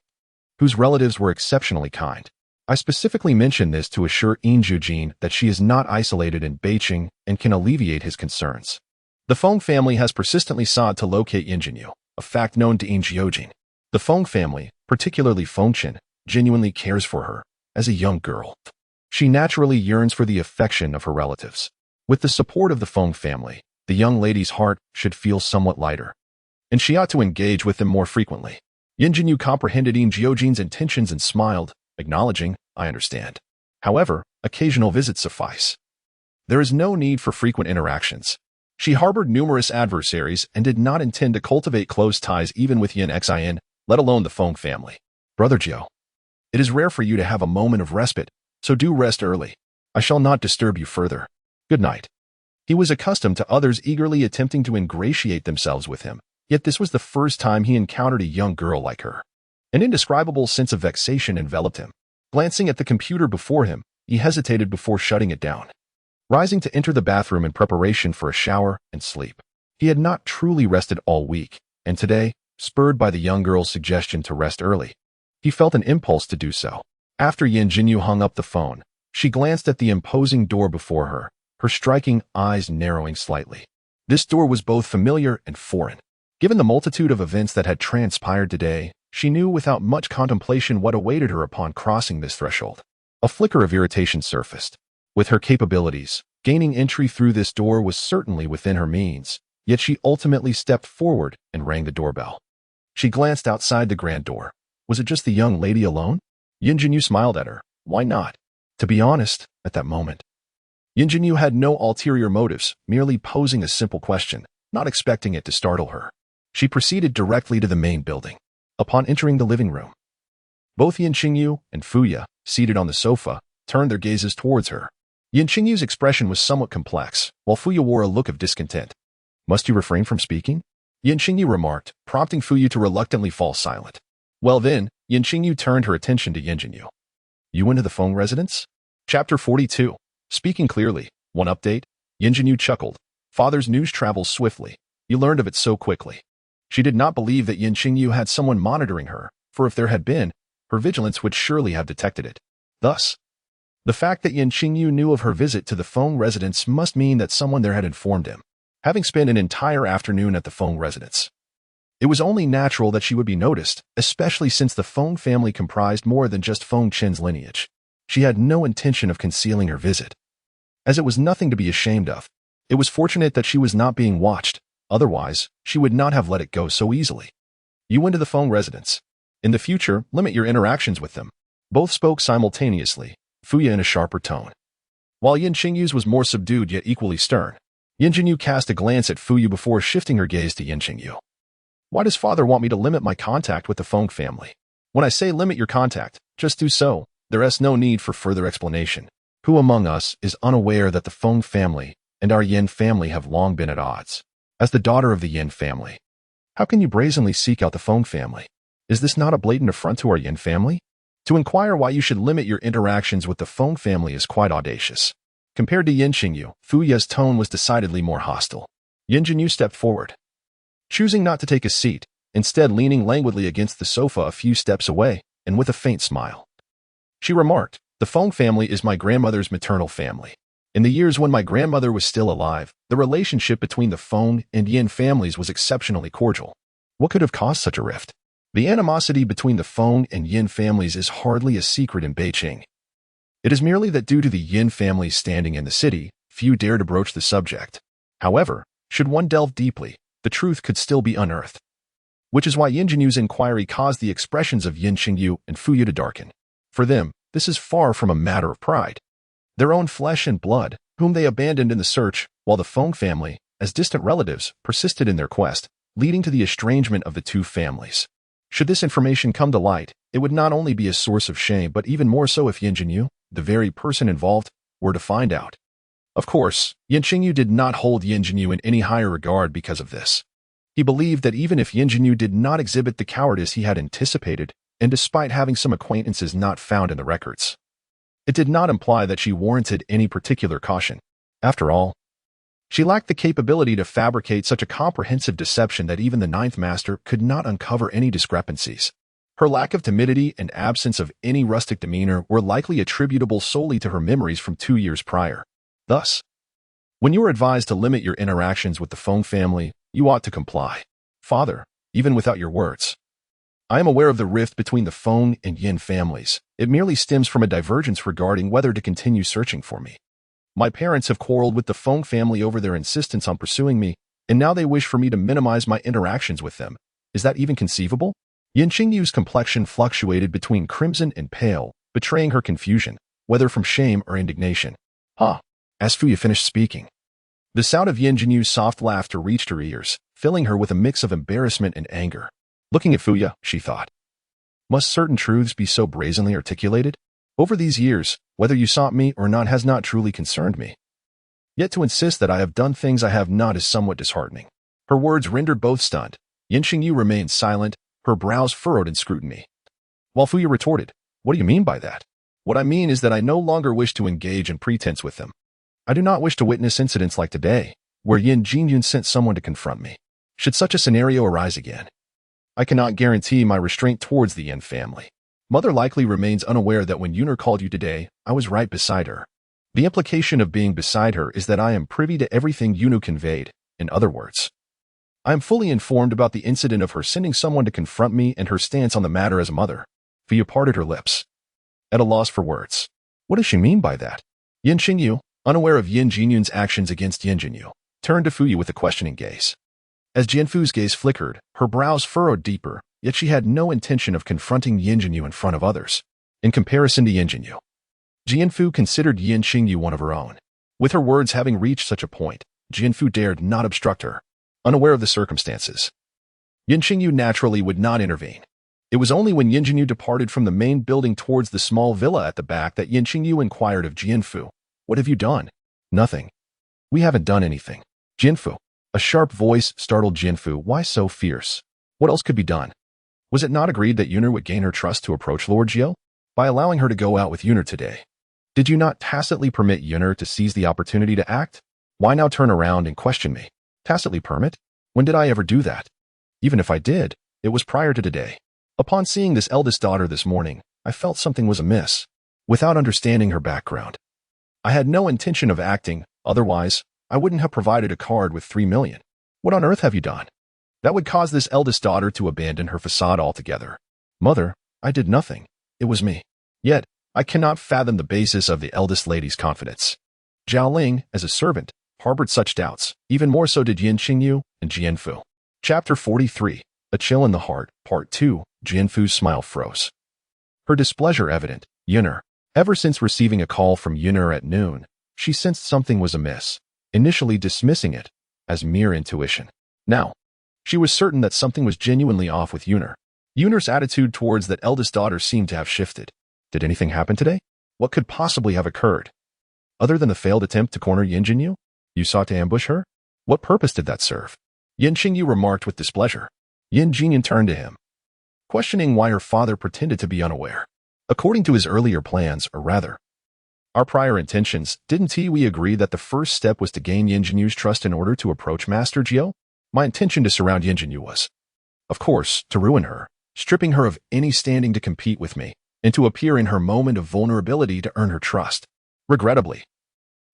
whose relatives were exceptionally kind. I specifically mentioned this to assure Yin Jiujin that she is not isolated in Beijing and can alleviate his concerns. The Feng family has persistently sought to locate Yin Jinyu, a fact known to Yin Jiujin. The Feng family, particularly Fengchen, genuinely cares for her as a young girl. She naturally yearns for the affection of her relatives. With the support of the Feng family, the young lady's heart should feel somewhat lighter, and she ought to engage with them more frequently. Yin Jinyu comprehended Yin Jiujin's intentions and smiled, acknowledging, I understand. However, occasional visits suffice. There is no need for frequent interactions. She harbored numerous adversaries and did not intend to cultivate close ties even with Yin Xin, let alone the Feng family. Brother Jiu, it is rare for you to have a moment of respite, so do rest early. I shall not disturb you further. Good night. He was accustomed to others eagerly attempting to ingratiate themselves with him, yet this was the first time he encountered a young girl like her. An indescribable sense of vexation enveloped him. Glancing at the computer before him, he hesitated before shutting it down. Rising to enter the bathroom in preparation for a shower and sleep. He had not truly rested all week, and today, spurred by the young girl's suggestion to rest early, he felt an impulse to do so. After Yin Jinyu hung up the phone, she glanced at the imposing door before her, her striking eyes narrowing slightly. This door was both familiar and foreign. Given the multitude of events that had transpired today, she knew without much contemplation what awaited her upon crossing this threshold. A flicker of irritation surfaced. With her capabilities, gaining entry through this door was certainly within her means, yet she ultimately stepped forward and rang the doorbell. She glanced outside the grand door. Was it just the young lady alone? Yin Jinyu smiled at her. Why not? To be honest, at that moment, Yin Jinyu had no ulterior motives, merely posing a simple question, not expecting it to startle her. She proceeded directly to the main building. Upon entering the living room, both Yin Jinyu and Fuya, seated on the sofa, turned their gazes towards her. Yin Jinyu's expression was somewhat complex, while Fuya wore a look of discontent. Must you refrain from speaking? Yin Jinyu remarked, prompting Fuya to reluctantly fall silent. Well then, Yin Jinyu turned her attention to Yin Jinyu. You went to the Feng residence? Chapter 42. Speaking clearly, one update. Yin Jinyu chuckled. Father's news travels swiftly. You learned of it so quickly. She did not believe that Yin Jinyu had someone monitoring her, for if there had been, her vigilance would surely have detected it. Thus, the fact that Yin Jinyu knew of her visit to the Feng residence must mean that someone there had informed him. Having spent an entire afternoon at the Feng residence, it was only natural that she would be noticed, especially since the Feng family comprised more than just Feng Qin's lineage. She had no intention of concealing her visit, as it was nothing to be ashamed of. It was fortunate that she was not being watched, otherwise, she would not have let it go so easily. You went to the Feng residence. In the future, limit your interactions with them. Both spoke simultaneously, Fuya in a sharper tone. While Yin Qingyu's was more subdued yet equally stern, Yin Jinyu cast a glance at Fuyu before shifting her gaze to Yin Qingyu. Why does father want me to limit my contact with the Feng family? When I say limit your contact, just do so. There is no need for further explanation. Who among us is unaware that the Feng family and our Yin family have long been at odds? As the daughter of the Yin family, how can you brazenly seek out the Feng family? Is this not a blatant affront to our Yin family? To inquire why you should limit your interactions with the Feng family is quite audacious. Compared to Yin Qingyu, Fuya's tone was decidedly more hostile. Yin Jinyu stepped forward, choosing not to take a seat, instead leaning languidly against the sofa a few steps away, and with a faint smile. She remarked, "The Feng family is my grandmother's maternal family. In the years when my grandmother was still alive, the relationship between the Feng and Yin families was exceptionally cordial. What could have caused such a rift? The animosity between the Feng and Yin families is hardly a secret in Beijing. It is merely that due to the Yin family's standing in the city, few dare to broach the subject. However, should one delve deeply, the truth could still be unearthed. Which is why Yin Jinyu's inquiry caused the expressions of Yin Qingyu and Fuya to darken. For them, this is far from a matter of pride. Their own flesh and blood, whom they abandoned in the search, while the Feng family, as distant relatives, persisted in their quest, leading to the estrangement of the two families. Should this information come to light, it would not only be a source of shame but even more so if Yin Jinyu, the very person involved, were to find out. Of course, Yin Qingyu did not hold Yin Jinyu in any higher regard because of this. He believed that even if Yin Jinyu did not exhibit the cowardice he had anticipated, and despite having some acquaintances not found in the records, it did not imply that she warranted any particular caution. After all, she lacked the capability to fabricate such a comprehensive deception that even the Ninth Master could not uncover any discrepancies. Her lack of timidity and absence of any rustic demeanor were likely attributable solely to her memories from 2 years prior. Thus, when you are advised to limit your interactions with the Feng family, you ought to comply. Father, even without your words. I am aware of the rift between the Feng and Yin families. It merely stems from a divergence regarding whether to continue searching for me. My parents have quarreled with the Feng family over their insistence on pursuing me, and now they wish for me to minimize my interactions with them. Is that even conceivable? Yin Qingyu's complexion fluctuated between crimson and pale, betraying her confusion, whether from shame or indignation. As Fuya finished speaking, the sound of Yin Jinyu's soft laughter reached her ears, filling her with a mix of embarrassment and anger. Looking at Fuya, she thought, must certain truths be so brazenly articulated? Over these years, whether you sought me or not has not truly concerned me. Yet to insist that I have done things I have not is somewhat disheartening. Her words rendered both stunned. Yin Qingyu remained silent, her brows furrowed in scrutiny. While Fuya retorted, "What do you mean by that?" "What I mean is that I no longer wish to engage in pretense with them. I do not wish to witness incidents like today, where Yin Jiujin sent someone to confront me. Should such a scenario arise again, I cannot guarantee my restraint towards the Yin family. Mother likely remains unaware that when Yuner called you today, I was right beside her. The implication of being beside her is that I am privy to everything Yunu conveyed. In other words, I am fully informed about the incident of her sending someone to confront me and her stance on the matter as a mother." Fuya parted her lips, at a loss for words. What does she mean by that? Yin Qingyu, unaware of Yin Jinyun's actions against Yin Jinyu, turned to Fuya with a questioning gaze. As Jianfu's gaze flickered, her brows furrowed deeper, yet she had no intention of confronting Yin Jinyu in front of others. In comparison to Yin Jinyu, Jianfu considered Yin Qingyu one of her own. With her words having reached such a point, Jianfu dared not obstruct her, unaware of the circumstances. Yin Qingyu naturally would not intervene. It was only when Yin Jinyu departed from the main building towards the small villa at the back that Yin Qingyu inquired of Jianfu, "What have you done?" "Nothing. We haven't done anything." "Jianfu." A sharp voice startled Jianfu. Why so fierce? What else could be done? Was it not agreed that Yuner would gain her trust to approach Lord Jiu? By allowing her to go out with Yuner today, did you not tacitly permit Yuner to seize the opportunity to act? Why now turn around and question me? Tacitly permit? When did I ever do that? Even if I did, it was prior to today. Upon seeing this eldest daughter this morning, I felt something was amiss. Without understanding her background, I had no intention of acting, otherwise, I wouldn't have provided a card with 3 million. What on earth have you done? That would cause this eldest daughter to abandon her facade altogether. Mother, I did nothing. It was me. Yet, I cannot fathom the basis of the eldest lady's confidence. Zhao Ling, as a servant, harbored such doubts. Even more so did Yin Jinyu and Jianfu. Chapter 43, A Chill in the Heart, Part 2, Jianfu's smile froze. Her displeasure evident. Yun'er. Ever since receiving a call from Yun'er at noon, she sensed something was amiss, initially dismissing it as mere intuition. Now, she was certain that something was genuinely off with Yun'er. Yun'er's attitude towards that eldest daughter seemed to have shifted. Did anything happen today? What could possibly have occurred? Other than the failed attempt to corner Yin Jinyu? You sought to ambush her? What purpose did that serve? Yin Jinyu remarked with displeasure. Yin Jinyu turned to him, questioning why her father pretended to be unaware. According to his earlier plans, or rather, our prior intentions, didn't we agree that the first step was to gain Yin Jinyu's trust in order to approach Master Jiu? My intention to surround Yin Jinyu was, of course, to ruin her, stripping her of any standing to compete with me, and to appear in her moment of vulnerability to earn her trust. Regrettably,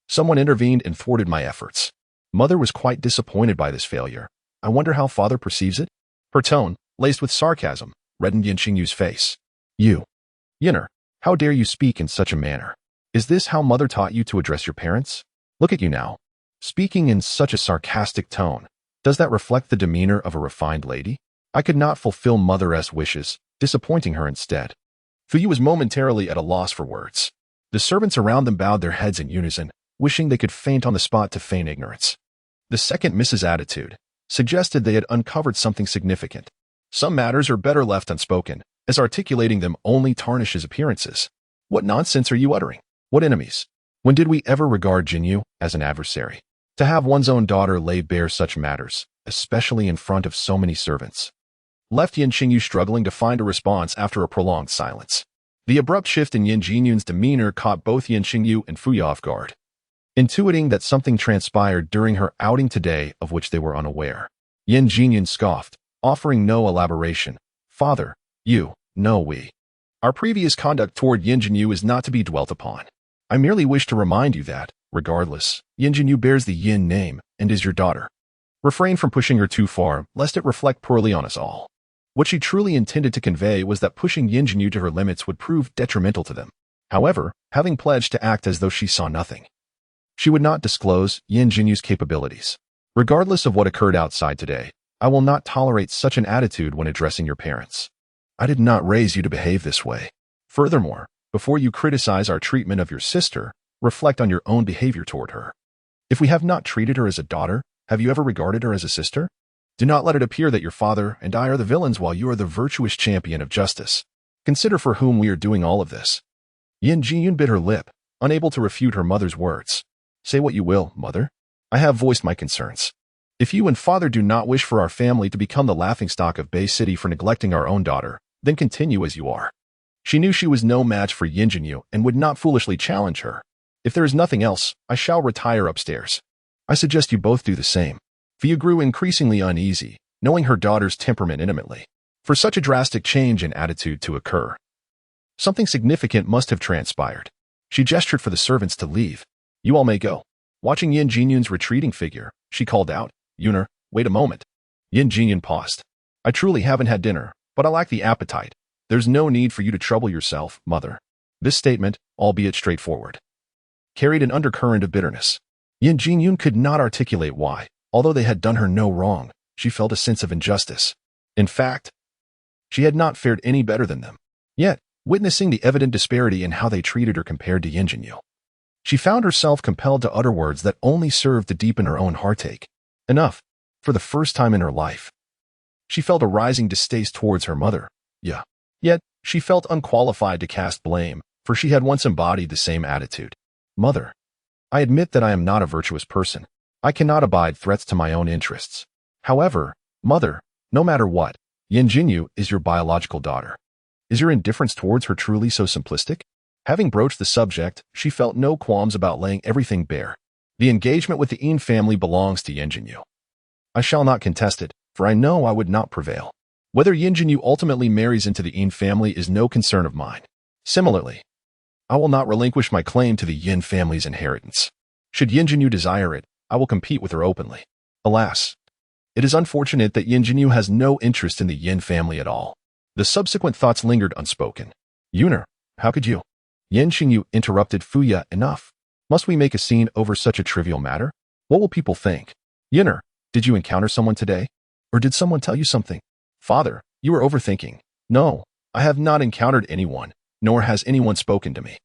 someone intervened and thwarted my efforts. Mother was quite disappointed by this failure. I wonder how father perceives it? Her tone, laced with sarcasm, reddened Yin Jinyu's face. You, Yun'er, how dare you speak in such a manner? Is this how mother taught you to address your parents? Look at you now, speaking in such a sarcastic tone. Does that reflect the demeanor of a refined lady? I could not fulfill mother's wishes, disappointing her instead. Fuyu was momentarily at a loss for words. The servants around them bowed their heads in unison, wishing they could faint on the spot to feign ignorance. The second Mrs. Attitude suggested they had uncovered something significant. Some matters are better left unspoken, as articulating them only tarnishes appearances. What nonsense are you uttering? What enemies? When did we ever regard Jinyu as an adversary? To have one's own daughter lay bare such matters, especially in front of so many servants, left Yin Jinyu struggling to find a response after a prolonged silence. The abrupt shift in Yin Jinyu's demeanor caught both Yin Jinyu and Fuyu off guard, intuiting that something transpired during her outing today of which they were unaware. Yin Jinyu scoffed, offering no elaboration. Father, you, no we. Our previous conduct toward Yin Jinyu is not to be dwelt upon. I merely wish to remind you that, regardless, Yin Jinyu bears the Yin name and is your daughter. Refrain from pushing her too far, lest it reflect poorly on us all. What she truly intended to convey was that pushing Yin Jinyu to her limits would prove detrimental to them. However, having pledged to act as though she saw nothing, she would not disclose Yin Jinyu's capabilities. Regardless of what occurred outside today, I will not tolerate such an attitude when addressing your parents. I did not raise you to behave this way. Furthermore, before you criticize our treatment of your sister, reflect on your own behavior toward her. If we have not treated her as a daughter, have you ever regarded her as a sister? Do not let it appear that your father and I are the villains while you are the virtuous champion of justice. Consider for whom we are doing all of this. Yin Jinyun bit her lip, unable to refute her mother's words. Say what you will, mother. I have voiced my concerns. If you and father do not wish for our family to become the laughingstock of Bay City for neglecting our own daughter, then continue as you are. She knew she was no match for Yin Jinyu and would not foolishly challenge her. If there is nothing else, I shall retire upstairs. I suggest you both do the same. Fuyu grew increasingly uneasy, knowing her daughter's temperament intimately. For such a drastic change in attitude to occur, something significant must have transpired. She gestured for the servants to leave. You all may go. Watching Yin Jinyun's retreating figure, she called out, Yun'er, wait a moment. Yin Jinyun paused. I truly haven't had dinner, but I lack the appetite. There's no need for you to trouble yourself, mother. This statement, albeit straightforward, carried an undercurrent of bitterness. Yin Jinyun could not articulate why. Although they had done her no wrong, she felt a sense of injustice. In fact, she had not fared any better than them. Yet, witnessing the evident disparity in how they treated her compared to Yin Jinyu, she found herself compelled to utter words that only served to deepen her own heartache. Enough. For the first time in her life, she felt a rising distaste towards her mother. Yeah. Yet, she felt unqualified to cast blame, for she had once embodied the same attitude. Mother, I admit that I am not a virtuous person. I cannot abide threats to my own interests. However, mother, no matter what, Yin Jinyu is your biological daughter. Is your indifference towards her truly so simplistic? Having broached the subject, she felt no qualms about laying everything bare. The engagement with the Yin family belongs to Yin Jinyu. I shall not contest it, for I know I would not prevail. Whether Yin Jinyu ultimately marries into the Yin family is no concern of mine. Similarly, I will not relinquish my claim to the Yin family's inheritance. Should Yin Jinyu desire it, I will compete with her openly. Alas, it is unfortunate that Yin Jinyu has no interest in the Yin family at all. The subsequent thoughts lingered unspoken. Yun'er, how could you? Yin Jinyu interrupted Fuyu. Enough. Must we make a scene over such a trivial matter? What will people think? Yinner, did you encounter someone today? Or did someone tell you something? Father, you are overthinking. No, I have not encountered anyone, nor has anyone spoken to me.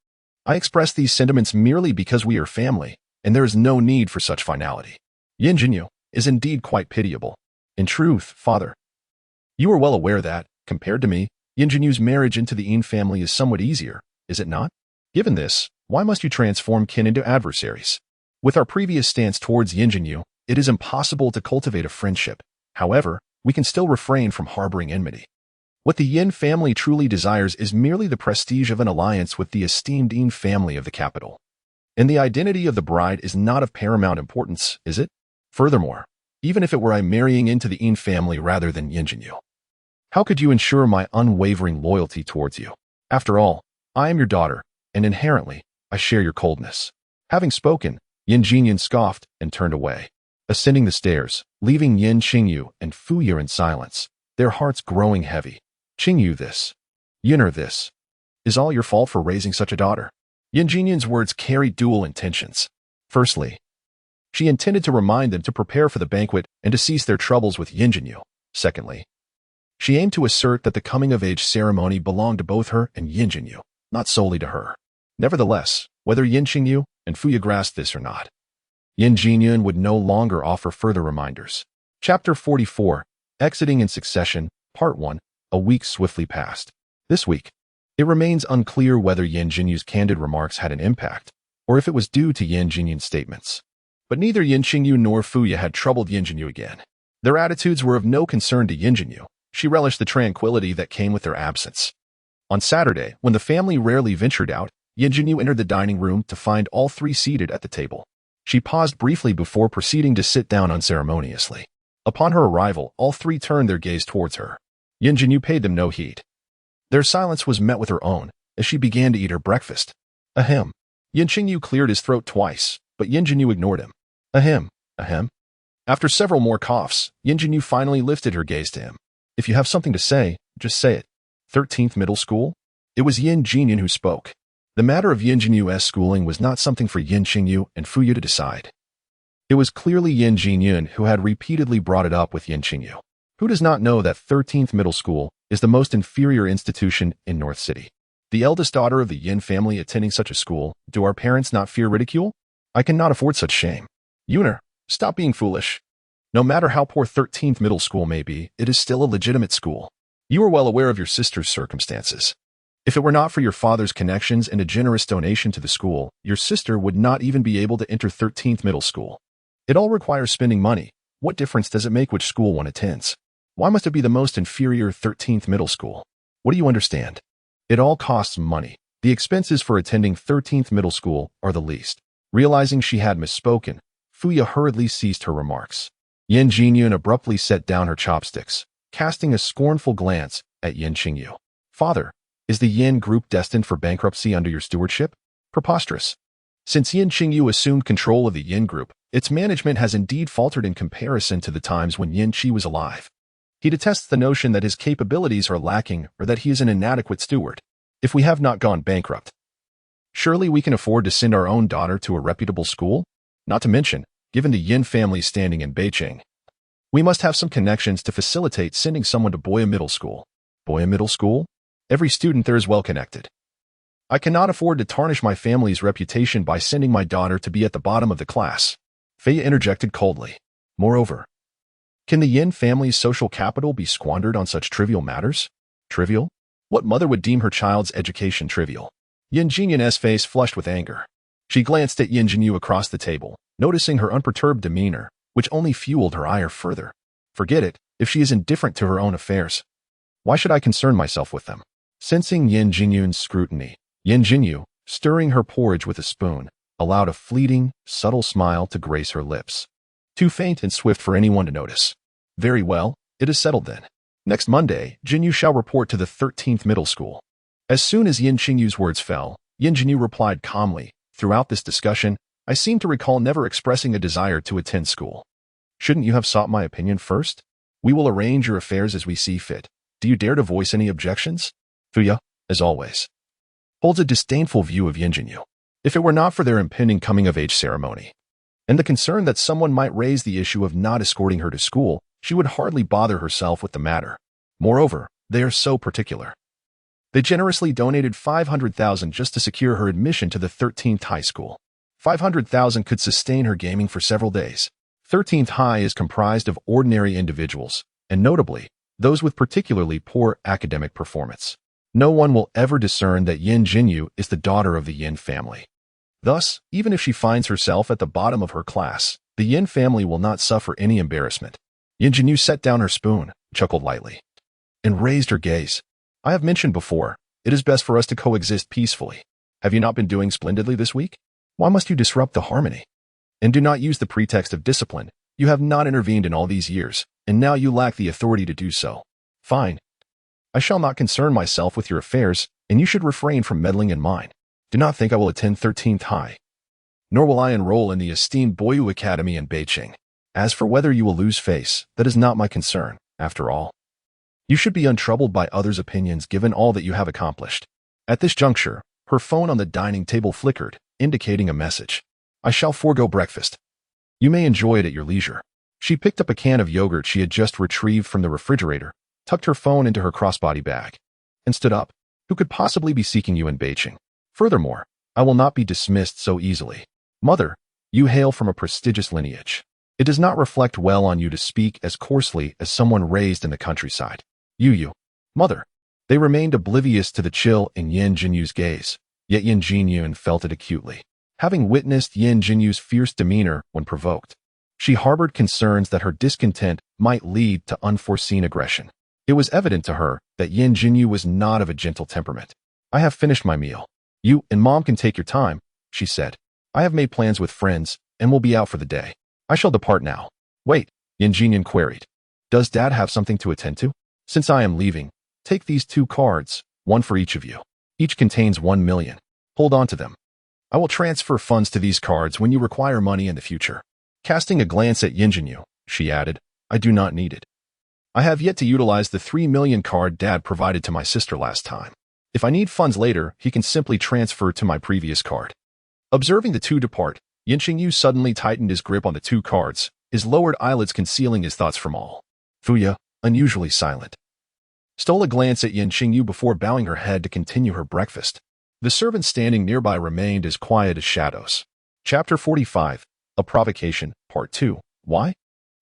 I express these sentiments merely because we are family, and there is no need for such finality. Yin Jinyu is indeed quite pitiable. In truth, father, you are well aware that, compared to me, Yin Jinyu's marriage into the Yin family is somewhat easier, is it not? Given this, why must you transform kin into adversaries? With our previous stance towards Yin Jinyu, it is impossible to cultivate a friendship. However, we can still refrain from harboring enmity. What the Yin family truly desires is merely the prestige of an alliance with the esteemed Yin family of the capital. And the identity of the bride is not of paramount importance, is it? Furthermore, even if it were I marrying into the Yin family rather than Yin Jinyu, how could you ensure my unwavering loyalty towards you? After all, I am your daughter, and inherently, I share your coldness. Having spoken, Yin Jinyu scoffed and turned away. Ascending the stairs, leaving Yin Qingyu and Fuya in silence, their hearts growing heavy. Qingyu this, Yinner this, is all your fault for raising such a daughter? Yin Jinyun's words carried dual intentions. Firstly, she intended to remind them to prepare for the banquet and to cease their troubles with Yin Jinyu. Secondly, she aimed to assert that the coming-of-age ceremony belonged to both her and Yin Jinyu, not solely to her. Nevertheless, whether Yin Qingyu and Fuya grasped this or not, Yin Jinyun would no longer offer further reminders. Chapter 44, Exiting in Succession, Part 1. A week swiftly passed. This week, it remains unclear whether Yin Jinyu's candid remarks had an impact, or if it was due to Yin Jinyun's statements. But neither Yin Qingyu nor Fuya had troubled Yin Jinyu again. Their attitudes were of no concern to Yin Jinyu. She relished the tranquility that came with their absence. On Saturday, when the family rarely ventured out, Yin Jinyu entered the dining room to find all three seated at the table. She paused briefly before proceeding to sit down unceremoniously. Upon her arrival, all three turned their gaze towards her. Yin Jinyu paid them no heed. Their silence was met with her own, as she began to eat her breakfast. Ahem. Yin Qingyu cleared his throat twice, but Yin Jinyu ignored him. Ahem. Ahem. After several more coughs, Yin Jinyu finally lifted her gaze to him. If you have something to say, just say it. 13th Middle School? It was Yin Jinyun who spoke. The matter of Yin Jinyu's schooling was not something for Yin Qingyu and Fuya to decide. It was clearly Yin Jinyun who had repeatedly brought it up with Yin Qingyu. Who does not know that 13th Middle School is the most inferior institution in North City? The eldest daughter of the Yin family attending such a school, do our parents not fear ridicule? I cannot afford such shame. Yunner, stop being foolish. No matter how poor 13th Middle School may be, it is still a legitimate school. You are well aware of your sister's circumstances. If it were not for your father's connections and a generous donation to the school, your sister would not even be able to enter 13th Middle School. It all requires spending money. What difference does it make which school one attends? Why must it be the most inferior 13th Middle School? What do you understand? It all costs money. The expenses for attending 13th Middle School are the least. Realizing she had misspoken, Fuya hurriedly ceased her remarks. Yin Jinyun abruptly set down her chopsticks, casting a scornful glance at Yin Qingyu. Father, is the Yin group destined for bankruptcy under your stewardship? Preposterous. Since Yin Qingyu assumed control of the Yin group, its management has indeed faltered in comparison to the times when Yin Qi was alive. He detests the notion that his capabilities are lacking or that he is an inadequate steward. If we have not gone bankrupt, surely we can afford to send our own daughter to a reputable school? Not to mention, given the Yin family's standing in Beijing, we must have some connections to facilitate sending someone to Boya Middle School. Boya Middle School? Every student there is well connected. I cannot afford to tarnish my family's reputation by sending my daughter to be at the bottom of the class. Feia interjected coldly. Moreover, can the Yin family's social capital be squandered on such trivial matters? Trivial? What mother would deem her child's education trivial? Yin Jinyun's face flushed with anger. She glanced at Yin Jinyu across the table, noticing her unperturbed demeanor, which only fueled her ire further. Forget it, if she is indifferent to her own affairs. Why should I concern myself with them? Sensing Yin Jinyun's scrutiny, Yin Jinyu, stirring her porridge with a spoon, allowed a fleeting, subtle smile to grace her lips. Too faint and swift for anyone to notice. Very well, it is settled then. Next Monday, Jinyu shall report to the 13th Middle School. As soon as Yin Qingyu's words fell, Yin Jinyu replied calmly, throughout this discussion, I seem to recall never expressing a desire to attend school. Shouldn't you have sought my opinion first? We will arrange your affairs as we see fit. Do you dare to voice any objections? Fuya, as always, holds a disdainful view of Yin Jinyu. If it were not for their impending coming-of-age ceremony, and the concern that someone might raise the issue of not escorting her to school, she would hardly bother herself with the matter. Moreover, they are so particular. They generously donated $500,000 just to secure her admission to the 13th high school. $500,000 could sustain her gaming for several days. 13th High is comprised of ordinary individuals, and notably, those with particularly poor academic performance. No one will ever discern that Yin Jinyu is the daughter of the Yin family. Thus, even if she finds herself at the bottom of her class, the Yin family will not suffer any embarrassment. Yin Jinyu set down her spoon, chuckled lightly, and raised her gaze. I have mentioned before, it is best for us to coexist peacefully. Have you not been doing splendidly this week? Why must you disrupt the harmony? And do not use the pretext of discipline. You have not intervened in all these years, and now you lack the authority to do so. Fine. I shall not concern myself with your affairs, and you should refrain from meddling in mine. Do not think I will attend 13th High. Nor will I enroll in the esteemed Boyu Academy in Beijing. As for whether you will lose face, that is not my concern, after all. You should be untroubled by others' opinions given all that you have accomplished. At this juncture, her phone on the dining table flickered, indicating a message. I shall forego breakfast. You may enjoy it at your leisure. She picked up a can of yogurt she had just retrieved from the refrigerator, tucked her phone into her crossbody bag, and stood up. Who could possibly be seeking you in Beijing? Furthermore, I will not be dismissed so easily. Mother, you hail from a prestigious lineage. It does not reflect well on you to speak as coarsely as someone raised in the countryside. Mother. They remained oblivious to the chill in Yin Jinyu's gaze, yet Yin Jiujin felt it acutely. Having witnessed Yin Jinyu's fierce demeanor when provoked, she harbored concerns that her discontent might lead to unforeseen aggression. It was evident to her that Yin Jinyu was not of a gentle temperament. I have finished my meal. You and Mom can take your time, she said. I have made plans with friends and will be out for the day. I shall depart now. Wait, Yin Jiujin queried. Does Dad have something to attend to? Since I am leaving, take these 2 cards, one for each of you. Each contains 1 million. Hold on to them. I will transfer funds to these cards when you require money in the future. Casting a glance at Yin Jinyu, she added, I do not need it. I have yet to utilize the 3 million card Dad provided to my sister last time. If I need funds later, he can simply transfer to my previous card. Observing the 2 depart, Yin Jinyu suddenly tightened his grip on the 2 cards, his lowered eyelids concealing his thoughts from all. Fuya, unusually silent, stole a glance at Yin Jinyu before bowing her head to continue her breakfast. The servants standing nearby remained as quiet as shadows. Chapter 45, A Provocation, Part 2. Why?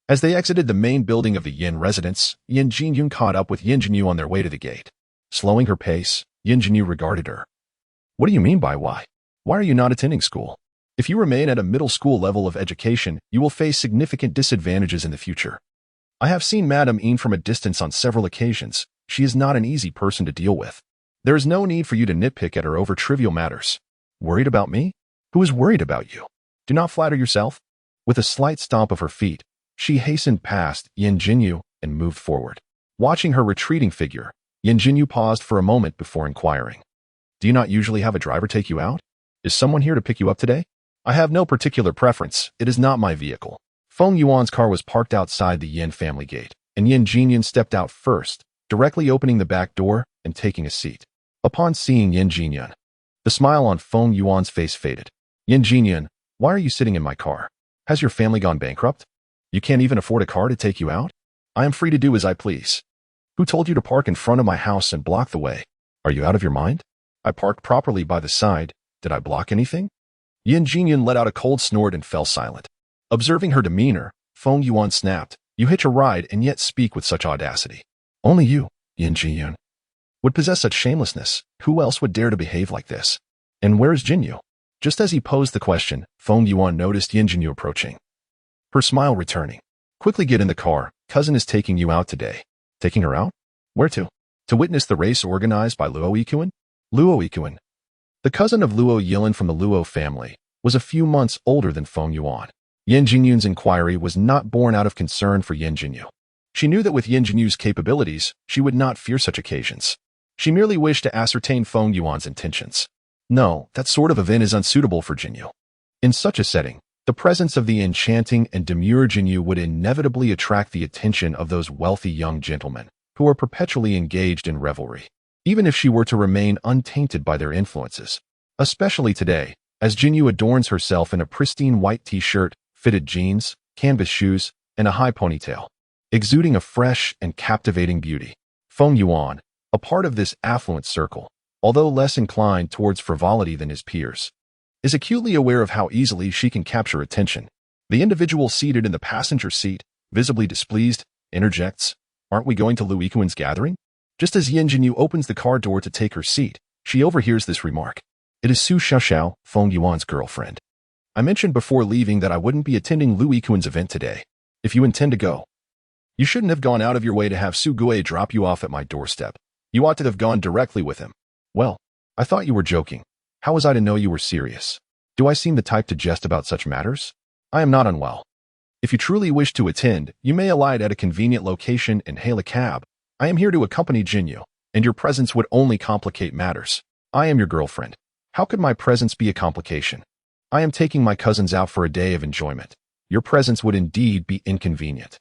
As they exited the main building of the Yin residence, Yin Jiujin caught up with Yin Jinyu on their way to the gate. Slowing her pace, Yin Jinyu regarded her. What do you mean by why? Why are you not attending school? If you remain at a middle school level of education, you will face significant disadvantages in the future. I have seen Madame Yin from a distance on several occasions. She is not an easy person to deal with. There is no need for you to nitpick at her over trivial matters. Worried about me? Who is worried about you? Do not flatter yourself. With a slight stomp of her feet, she hastened past Yin Jinyu and moved forward. Watching her retreating figure, Yin Jinyu paused for a moment before inquiring. Do you not usually have a driver take you out? Is someone here to pick you up today? I have no particular preference. It is not my vehicle. Feng Yuan's car was parked outside the Yin family gate, and Yin Jiujin stepped out first, directly opening the back door and taking a seat. Upon seeing Yin Jiujin, the smile on Feng Yuan's face faded. Yin Jiujin, why are you sitting in my car? Has your family gone bankrupt? You can't even afford a car to take you out? I am free to do as I please. Who told you to park in front of my house and block the way? Are you out of your mind? I parked properly by the side. Did I block anything? Yin Jiujin let out a cold snort and fell silent. Observing her demeanor, Feng Yuan snapped, You hitch a ride and yet speak with such audacity. Only you, Yin Jiujin, would possess such shamelessness. Who else would dare to behave like this? And where is Jinyu? Just as he posed the question, Feng Yuan noticed Yin Jinyu approaching. Her smile returning. Quickly get in the car. Cousin is taking you out today. Taking her out? Where to? To witness the race organized by Luo Yikuan? Luo Yikuan, the cousin of Luo Yilin from the Luo family, was a few months older than Feng Yuan. Yin Jinyun's inquiry was not born out of concern for Yin Jinyu. She knew that with Yin Jinyu's capabilities, she would not fear such occasions. She merely wished to ascertain Feng Yuan's intentions. No, that sort of event is unsuitable for Jinyu. In such a setting, the presence of the enchanting and demure Jinyu would inevitably attract the attention of those wealthy young gentlemen who are perpetually engaged in revelry, even if she were to remain untainted by their influences. Especially today, as Jinyu adorns herself in a pristine white t-shirt, fitted jeans, canvas shoes, and a high ponytail, exuding a fresh and captivating beauty. Feng Yuan, a part of this affluent circle, although less inclined towards frivolity than his peers, is acutely aware of how easily she can capture attention. The individual seated in the passenger seat, visibly displeased, interjects, "Aren't we going to Lu Yikuan's gathering?" Just as Yin Jinyu opens the car door to take her seat, she overhears this remark. It is Su Xiaoxiao, Feng Yuan's girlfriend. I mentioned before leaving that I wouldn't be attending Lu Yikuan's event today. If you intend to go, you shouldn't have gone out of your way to have Su Gui drop you off at my doorstep. You ought to have gone directly with him. Well, I thought you were joking. How was I to know you were serious? Do I seem the type to jest about such matters? I am not unwell. If you truly wish to attend, you may alight at a convenient location and hail a cab. I am here to accompany Jinyu, and your presence would only complicate matters. I am your girlfriend. How could my presence be a complication? I am taking my cousins out for a day of enjoyment. Your presence would indeed be inconvenient.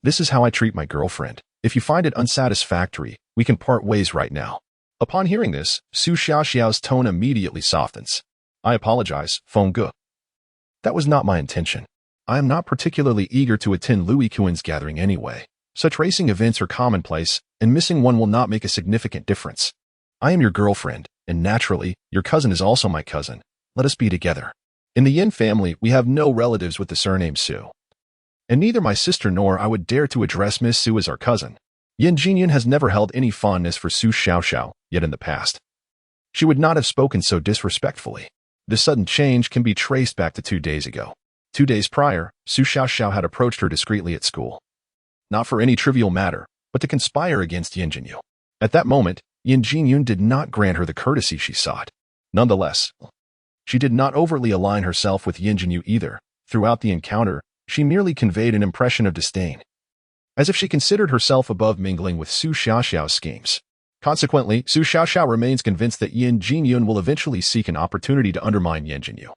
This is how I treat my girlfriend. If you find it unsatisfactory, we can part ways right now. Upon hearing this, Su Xiaoxiao's tone immediately softens. I apologize, Feng Gu. That was not my intention. I am not particularly eager to attend Lu Yikuan's gathering anyway. Such racing events are commonplace, and missing one will not make a significant difference. I am your girlfriend, and naturally, your cousin is also my cousin. Let us be together. In the Yin family, we have no relatives with the surname Su. And neither my sister nor I would dare to address Miss Su as our cousin. Yin Jiujin has never held any fondness for Su Xiaoxiao, yet in the past, she would not have spoken so disrespectfully. This sudden change can be traced back to 2 days ago. 2 days prior, Su Xiaoxiao had approached her discreetly at school. Not for any trivial matter, but to conspire against Yin Jinyu. At that moment, Yin Jinyun did not grant her the courtesy she sought. Nonetheless, she did not overtly align herself with Yin Jinyu either. Throughout the encounter, she merely conveyed an impression of disdain, as if she considered herself above mingling with Su Xiaoxiao's schemes. Consequently, Su Xiaoxiao remains convinced that Yin Jinyun will eventually seek an opportunity to undermine Yin Jinyu.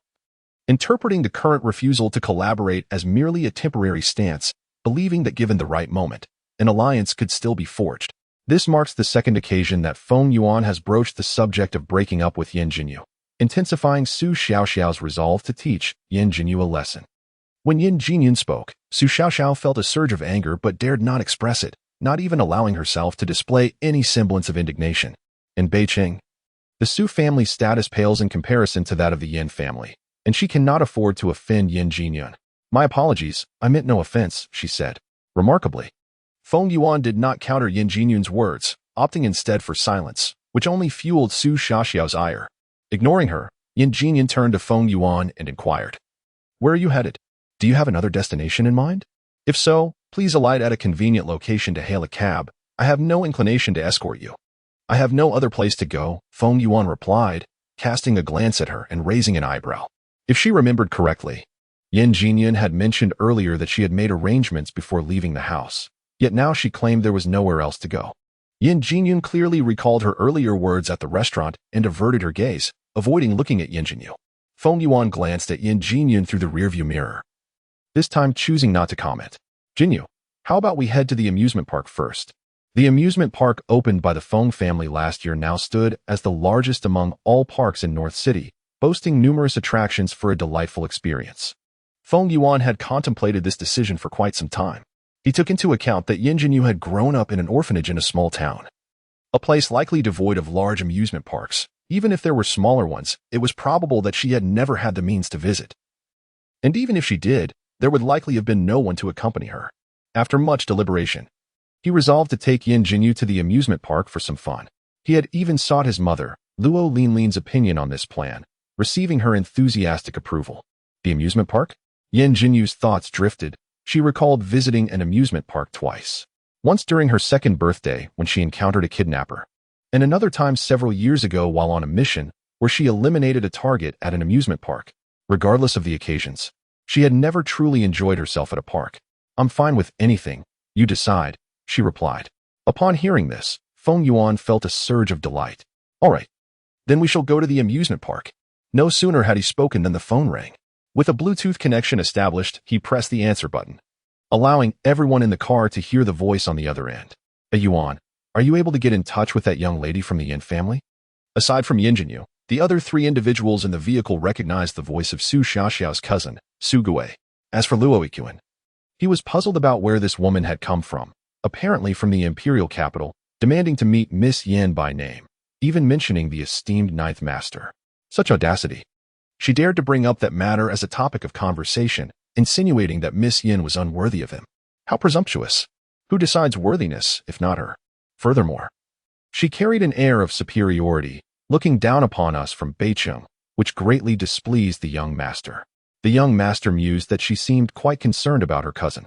Interpreting the current refusal to collaborate as merely a temporary stance, believing that given the right moment, an alliance could still be forged. This marks the second occasion that Feng Yuan has broached the subject of breaking up with Yin Jinyu, intensifying Su Xiaoxiao's resolve to teach Yin Jinyu a lesson. When Yin Jinyun spoke, Su Xiaoxiao felt a surge of anger but dared not express it, not even allowing herself to display any semblance of indignation. In Beijing, the Su family's status pales in comparison to that of the Yin family, and she cannot afford to offend Yin Jinyun. My apologies, I meant no offense, she said. Remarkably, Feng Yuan did not counter Yin Jinyun's words, opting instead for silence, which only fueled Su Xiaoxiao's ire. Ignoring her, Yin Jinyun turned to Feng Yuan and inquired, "Where are you headed? Do you have another destination in mind? If so, please alight at a convenient location to hail a cab. I have no inclination to escort you." "I have no other place to go," Feng Yuan replied, casting a glance at her and raising an eyebrow. If she remembered correctly, Yin Jinyun had mentioned earlier that she had made arrangements before leaving the house, yet now she claimed there was nowhere else to go. Yin Jinyun clearly recalled her earlier words at the restaurant and averted her gaze, avoiding looking at Yin Jinyu. Feng Yuan glanced at Yin Jinyun through the rearview mirror, this time choosing not to comment. "Jinyu, how about we head to the amusement park first?" The amusement park opened by the Feng family last year now stood as the largest among all parks in North City, boasting numerous attractions for a delightful experience. Feng Yuan had contemplated this decision for quite some time. He took into account that Yin Jinyu had grown up in an orphanage in a small town, a place likely devoid of large amusement parks. Even if there were smaller ones, it was probable that she had never had the means to visit. And even if she did, there would likely have been no one to accompany her. After much deliberation, he resolved to take Yin Jinyu to the amusement park for some fun. He had even sought his mother, Luo Linlin's opinion on this plan, receiving her enthusiastic approval. The amusement park? Yin Jinyu's thoughts drifted. She recalled visiting an amusement park twice. Once during her second birthday when she encountered a kidnapper, and another time several years ago while on a mission where she eliminated a target at an amusement park. Regardless of the occasions, she had never truly enjoyed herself at a park. "I'm fine with anything, you decide," she replied. Upon hearing this, Feng Yuan felt a surge of delight. "All right, then we shall go to the amusement park." No sooner had he spoken than the phone rang. With a Bluetooth connection established, he pressed the answer button, allowing everyone in the car to hear the voice on the other end. "Hey Yuan, are you able to get in touch with that young lady from the Yin family?" Aside from Yin Jinyu, the other 3 individuals in the vehicle recognized the voice of Su Xiaoxiao's cousin, Su Gui. As for Luo Ikuan, he was puzzled about where this woman had come from, apparently from the imperial capital, demanding to meet Miss Yin by name, even mentioning the esteemed ninth master. Such audacity. She dared to bring up that matter as a topic of conversation, insinuating that Miss Yin was unworthy of him. How presumptuous. Who decides worthiness, if not her? Furthermore, she carried an air of superiority, looking down upon us from Beicheng, which greatly displeased the young master. The young master mused that she seemed quite concerned about her cousin.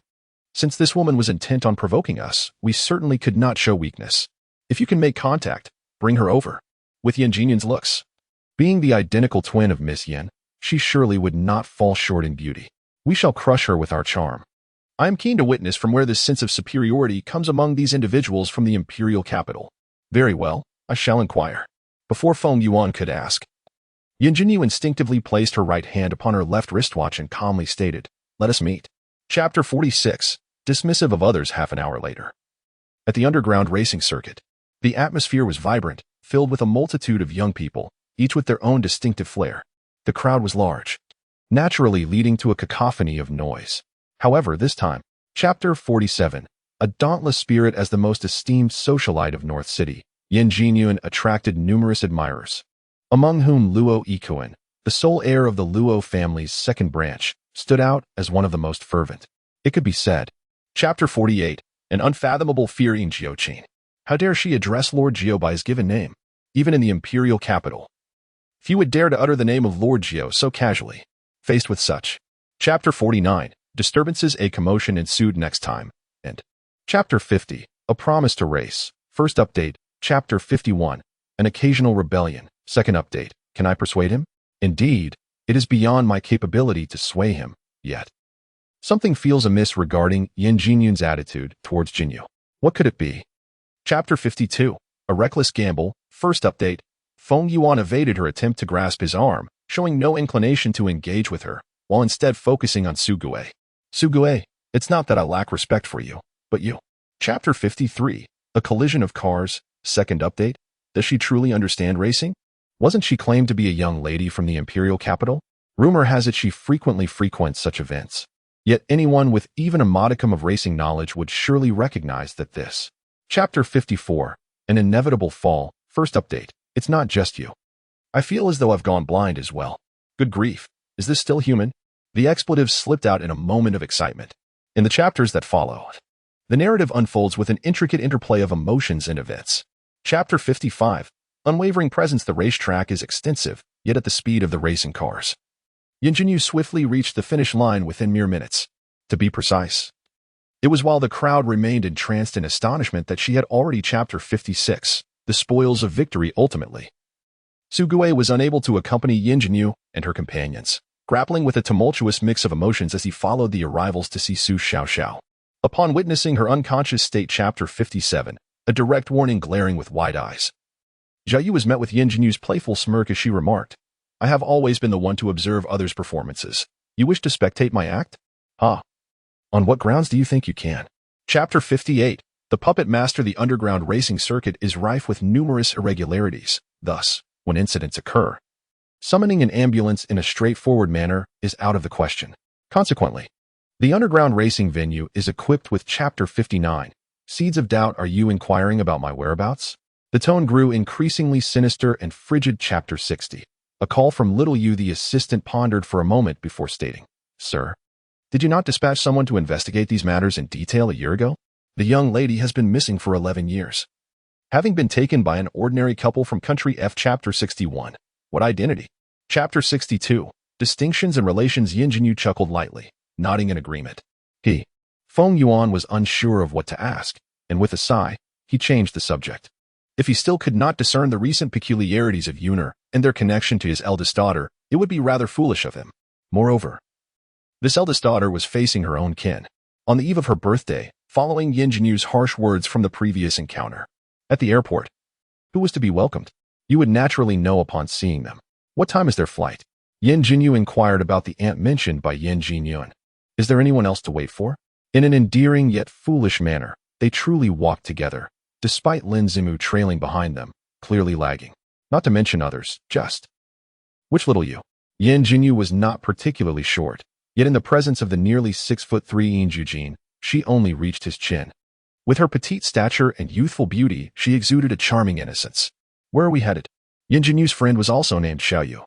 Since this woman was intent on provoking us, we certainly could not show weakness. If you can make contact, bring her over. With Yin Jiujin's looks, being the identical twin of Miss Yin, she surely would not fall short in beauty. We shall crush her with our charm. I am keen to witness from where this sense of superiority comes among these individuals from the imperial capital. Very well, I shall inquire. Before Feng Yuan could ask, Yin Jinyu instinctively placed her right hand upon her left wristwatch and calmly stated, "Let us meet." Chapter 46, dismissive of others half an hour later. At the underground racing circuit, the atmosphere was vibrant, filled with a multitude of young people, each with their own distinctive flair. The crowd was large, naturally leading to a cacophony of noise. However, this time, Chapter 47, a dauntless spirit as the most esteemed socialite of North City, Yin Jiujin attracted numerous admirers, among whom Luo Ikuan, the sole heir of the Luo family's second branch, stood out as one of the most fervent. It could be said. Chapter 48, an unfathomable fear in Jiujin. How dare she address Lord Jiu by his given name, even in the imperial capital? Few would dare to utter the name of Lord Jiu so casually. Faced with such. Chapter 49, disturbances, a commotion ensued next time, and Chapter 50, a promise to race. First update. Chapter 51, an occasional rebellion. Second update. Can I persuade him? Indeed, it is beyond my capability to sway him, yet. Something feels amiss regarding Yin Jiujin's attitude towards Jinyu. What could it be? Chapter 52, a reckless gamble. First update. Feng Yuan evaded her attempt to grasp his arm, showing no inclination to engage with her, while instead focusing on Sugui. Sugui, it's not that I lack respect for you, but you. Chapter 53, a collision of cars. Second update. Does she truly understand racing? Wasn't she claimed to be a young lady from the imperial capital? Rumor has it she frequently frequents such events. Yet anyone with even a modicum of racing knowledge would surely recognize that this. Chapter 54, an inevitable fall. First update. It's not just you. I feel as though I've gone blind as well. Good grief. Is this still human? The expletives slipped out in a moment of excitement. In the chapters that follow, the narrative unfolds with an intricate interplay of emotions and events. Chapter 55, unwavering presence. The racetrack is extensive, yet at the speed of the racing cars. Yin Jinyu swiftly reached the finish line within mere minutes. To be precise, it was while the crowd remained entranced in astonishment that she had already Chapter 56, the spoils of victory ultimately. Sugui was unable to accompany Yin Jinyu and her companions, grappling with a tumultuous mix of emotions as he followed the arrivals to see Su Xiaoxiao. Upon witnessing her unconscious state. Chapter 57, a direct warning glaring with wide eyes. Jiu was met with Yin Jinyu's playful smirk as she remarked, "I have always been the one to observe others' performances. You wish to spectate my act? Ah. On what grounds do you think you can?" Chapter 58, the puppet master. The underground racing circuit is rife with numerous irregularities. Thus, when incidents occur, summoning an ambulance in a straightforward manner is out of the question. Consequently, the underground racing venue is equipped with Chapter 59. Seeds of doubt. Are you inquiring about my whereabouts? The tone grew increasingly sinister and frigid. Chapter 60. A call from Little Yu. The assistant pondered for a moment before stating, "Sir, did you not dispatch someone to investigate these matters in detail a year ago? The young lady has been missing for 11 years. Having been taken by an ordinary couple from Country F. Chapter 61. What identity?" Chapter 62. Distinctions and relations. Yin Jinyu chuckled lightly, nodding in agreement. Feng Yuan was unsure of what to ask, and with a sigh, he changed the subject. If he still could not discern the recent peculiarities of Yuner and their connection to his eldest daughter, it would be rather foolish of him. Moreover, this eldest daughter was facing her own kin, on the eve of her birthday, following Yin Jinyu's harsh words from the previous encounter. At the airport, who was to be welcomed? You would naturally know upon seeing them. What time is their flight? Yin Jinyu inquired about the aunt mentioned by Yin Jiujin. Is there anyone else to wait for? In an endearing yet foolish manner, they truly walked together, despite Lin Zimu trailing behind them, clearly lagging. Not to mention others, just. Which Little Yu? Yin Jinyu was not particularly short, Yet in the presence of the nearly 6'3" Yin Jiujin, she only reached his chin. With her petite stature and youthful beauty, she exuded a charming innocence. Where are we headed? Yin Jinyu's friend was also named Xiaoyu.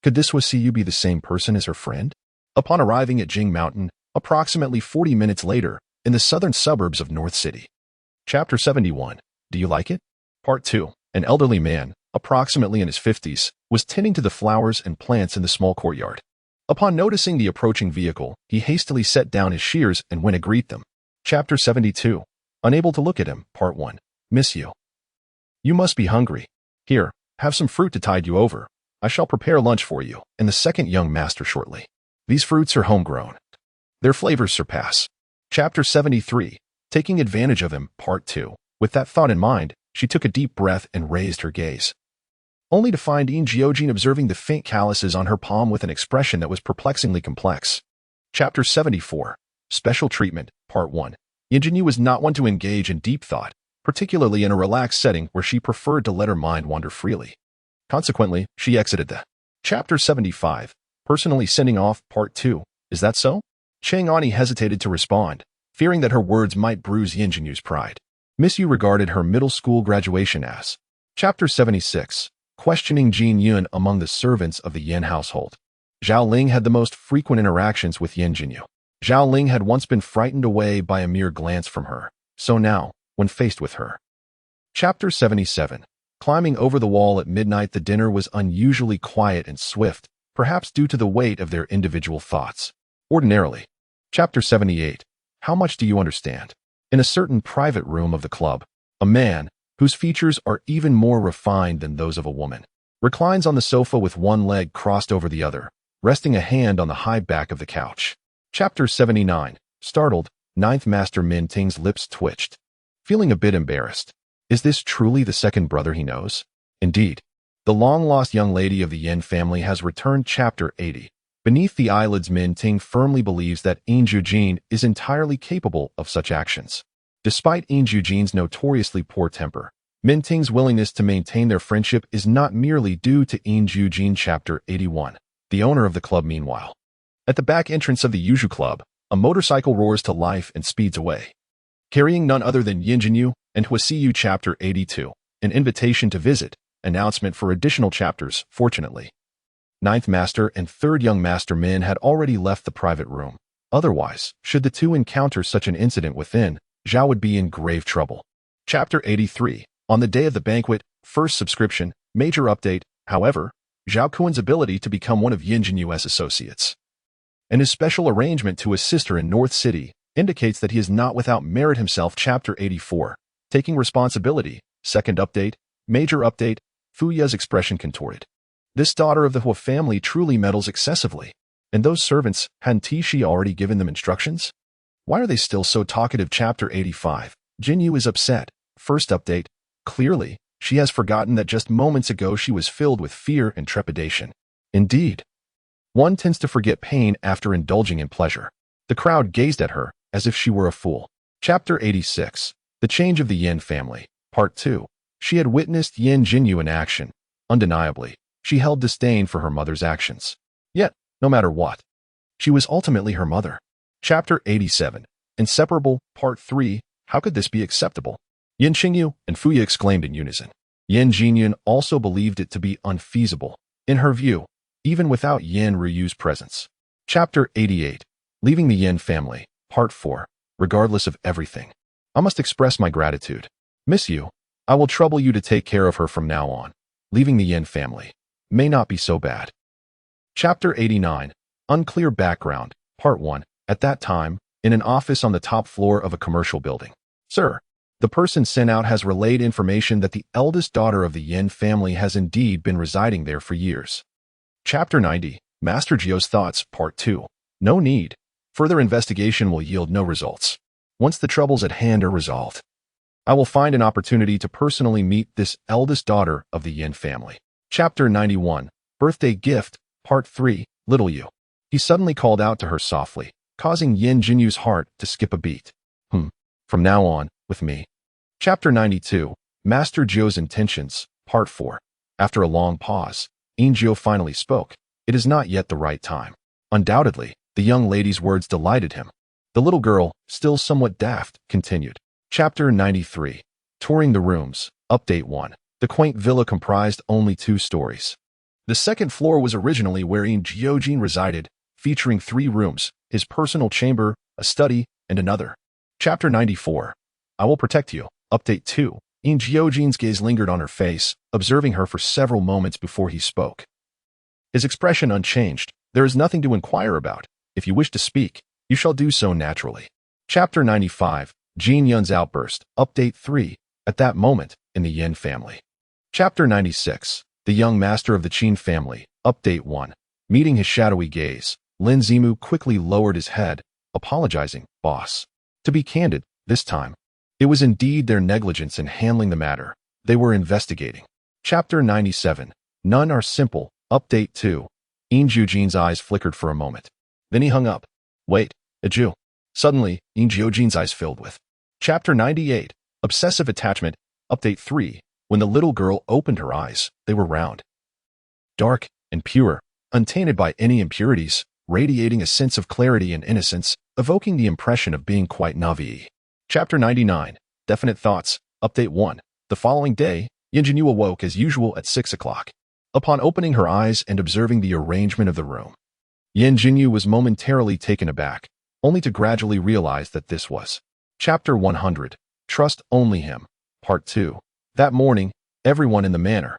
Could this Wasiyu be the same person as her friend? Upon arriving at Jing Mountain, approximately 40 minutes later, in the southern suburbs of North City. Chapter 71. Do you like it? Part 2. An elderly man, approximately in his 50s, was tending to the flowers and plants in the small courtyard. Upon noticing the approaching vehicle, he hastily set down his shears and went to greet them. Chapter 72. Unable to look at him. Part 1. Miss you. You must be hungry. Here, have some fruit to tide you over. I shall prepare lunch for you and the second young master shortly. These fruits are homegrown. Their flavors surpass. Chapter 73. Taking advantage of him. Part 2. With that thought in mind, she took a deep breath and raised her gaze, only to find Yin Jiujin observing the faint calluses on her palm with an expression that was perplexingly complex. Chapter 74. Special Treatment. Part 1. Yin Jinyu was not one to engage in deep thought, particularly in a relaxed setting where she preferred to let her mind wander freely. Consequently, she exited the Chapter 75. Personally sending off. Part 2. Is that so? Chang Ani hesitated to respond, fearing that her words might bruise Yin Jinyu's pride. Miss Yu regarded her middle school graduation as. Chapter 76. Questioning Jin Yun among the servants of the Yin household. Zhao Ling had the most frequent interactions with Yin Jinyu. Zhao Ling had once been frightened away by a mere glance from her, so now, when faced with her. Chapter 77. Climbing over the wall at midnight, the dinner was unusually quiet and swift, perhaps due to the weight of their individual thoughts. Ordinarily. Chapter 78. How much do you understand? In a certain private room of the club, a man, whose features are even more refined than those of a woman, reclines on the sofa with one leg crossed over the other, resting a hand on the high back of the couch. Chapter 79. Startled, Ninth Master Min Ting's lips twitched, feeling a bit embarrassed. Is this truly the second brother he knows? Indeed. The long-lost young lady of the Yin family has returned. Chapter 80. Beneath the eyelids, Min Ting firmly believes that Yin Jiujin is entirely capable of such actions. Despite Yin Jiujin's notoriously poor temper, Min Ting's willingness to maintain their friendship is not merely due to Yin Jiujin. Chapter 81. The owner of the club, meanwhile. At the back entrance of the Yuzhu Club, a motorcycle roars to life and speeds away, carrying none other than Yin Jinyu and Wasiyu. Chapter 82. An invitation to visit, announcement for additional chapters. Fortunately, Ninth Master and Third Young Master Min had already left the private room. Otherwise, should the two encounter such an incident within, Zhao would be in grave trouble. Chapter 83. On the day of the banquet, first subscription, major update. However, Zhao Kuan's ability to become one of Yin Jinyu's associates and his special arrangement to assist her in North City indicates that he is not without merit himself. Chapter 84. Taking responsibility, second update, major update. Fuya's expression contorted. This daughter of the Hua family truly meddles excessively. And those servants, hadn't she already given them instructions? Why are they still so talkative? Chapter 85. Jinyu is upset. First update. Clearly, she has forgotten that just moments ago she was filled with fear and trepidation. Indeed, one tends to forget pain after indulging in pleasure. The crowd gazed at her as if she were a fool. Chapter 86. The change of the Yin family. Part 2. She had witnessed Yin Jinyu in action. Undeniably, she held disdain for her mother's actions. Yet, no matter what, she was ultimately her mother. Chapter 87. Inseparable. Part 3. How could this be acceptable? Yin Xingyu and Fuya exclaimed in unison. Yin Jinyun also believed it to be unfeasible. In her view, even without Yin Ryu's presence. Chapter 88. Leaving the Yin family. Part 4. Regardless of everything, I must express my gratitude. Miss you. I will trouble you to take care of her from now on. Leaving the Yin family may not be so bad. Chapter 89. Unclear background. Part 1. At that time, in an office on the top floor of a commercial building. Sir, the person sent out has relayed information that the eldest daughter of the Yin family has indeed been residing there for years. Chapter 90. Master Jiu's thoughts. Part 2. No need. Further investigation will yield no results. Once the troubles at hand are resolved, I will find an opportunity to personally meet this eldest daughter of the Yin family. Chapter 91. Birthday gift. Part 3. Little Yu. He suddenly called out to her softly, causing Yin Jinyu's heart to skip a beat. From now on, with me. Chapter 92. Master Jiu's intentions. Part 4. After a long pause, Yin Jiu finally spoke. It is not yet the right time. Undoubtedly, The young lady's words delighted him. The little girl, still somewhat daft, continued. Chapter 93. Touring the Rooms. Update 1. The quaint villa comprised only 2 stories. The second floor was originally where Yin Jiujin resided, featuring 3 rooms, his personal chamber, a study, and another. Chapter 94. I will protect you. Update 2. Yin Jiujin's gaze lingered on her face, observing her for several moments before he spoke. His expression unchanged. There is nothing to inquire about. If you wish to speak, you shall do so naturally. Chapter 95. Jin Yun's outburst. Update 3. At that moment, in the Yin family. Chapter 96. The young master of the Qin family. Update 1. Meeting his shadowy gaze, Lin Zimu quickly lowered his head, apologizing, boss. To be candid, this time, it was indeed their negligence in handling the matter. They were investigating. Chapter 97. None are simple. Update 2. Yin Jiujin's eyes flickered for a moment. Then he hung up. Wait, a Jew. Suddenly, Yin Jiujin's eyes filled with. Chapter 98. Obsessive attachment. Update 3. When the little girl opened her eyes, they were round, dark, and pure, untainted by any impurities, radiating a sense of clarity and innocence, evoking the impression of being quite naïve. Chapter 99. Definite thoughts. Update 1. The following day, Yin Jinyu awoke as usual at 6 o'clock. Upon opening her eyes and observing the arrangement of the room, Yin Jinyu was momentarily taken aback, only to gradually realize that this was. Chapter 100. Trust only him. Part 2. That morning, everyone in the manor,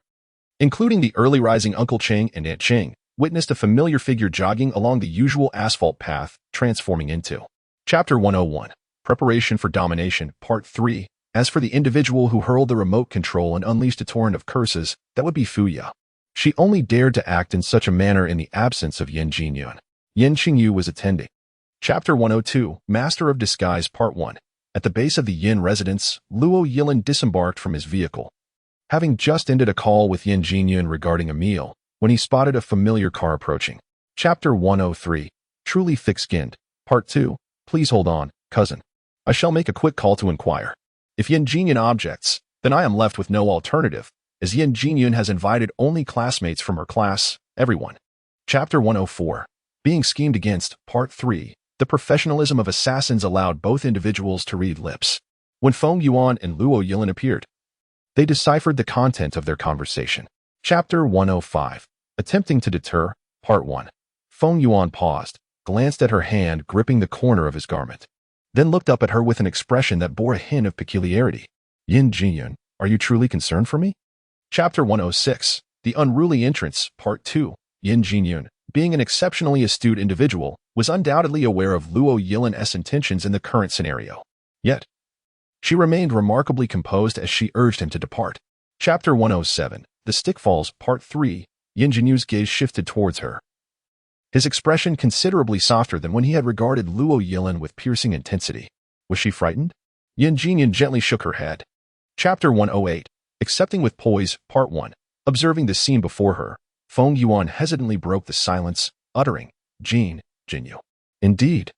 including the early rising Uncle Cheng and Aunt Cheng, witnessed a familiar figure jogging along the usual asphalt path, transforming into. Chapter 101. Preparation for Domination. Part 3. As for the individual who hurled the remote control and unleashed a torrent of curses, that would be Fuya. She only dared to act in such a manner in the absence of Yin Jinyun. Yin Qingyu was attending. Chapter 102. Master of Disguise. Part 1. At the base of the Yin residence, Luo Yilin disembarked from his vehicle, having just ended a call with Yin Jinyun regarding a meal, when he spotted a familiar car approaching. Chapter 103. Truly thick-skinned. Part 2. Please hold on, cousin. I shall make a quick call to inquire. If Yin Jinyun objects, then I am left with no alternative, as Yin Jinyun has invited only classmates from her class, everyone. Chapter 104. Being schemed against. Part 3. The professionalism of assassins allowed both individuals to read lips. When Feng Yuan and Luo Yilin appeared, they deciphered the content of their conversation. Chapter 105. Attempting to deter. Part 1. Feng Yuan paused, glanced at her hand gripping the corner of his garment, then looked up at her with an expression that bore a hint of peculiarity. Yin Jinyun, are you truly concerned for me? Chapter 106. The unruly entrance. Part 2. Yin Jinyun, being an exceptionally astute individual, was undoubtedly aware of Luo Yilin's intentions in the current scenario. Yet, she remained remarkably composed as she urged him to depart. Chapter 107. The Stick Falls. Part 3. Yin Jinyu's gaze shifted towards her, his expression considerably softer than when he had regarded Luo Yilin with piercing intensity. Was she frightened? Yin Jinyun gently shook her head. Chapter 108. Accepting with poise. Part 1. Observing the scene before her, Feng Yuan hesitantly broke the silence, uttering, Jinyu. Indeed.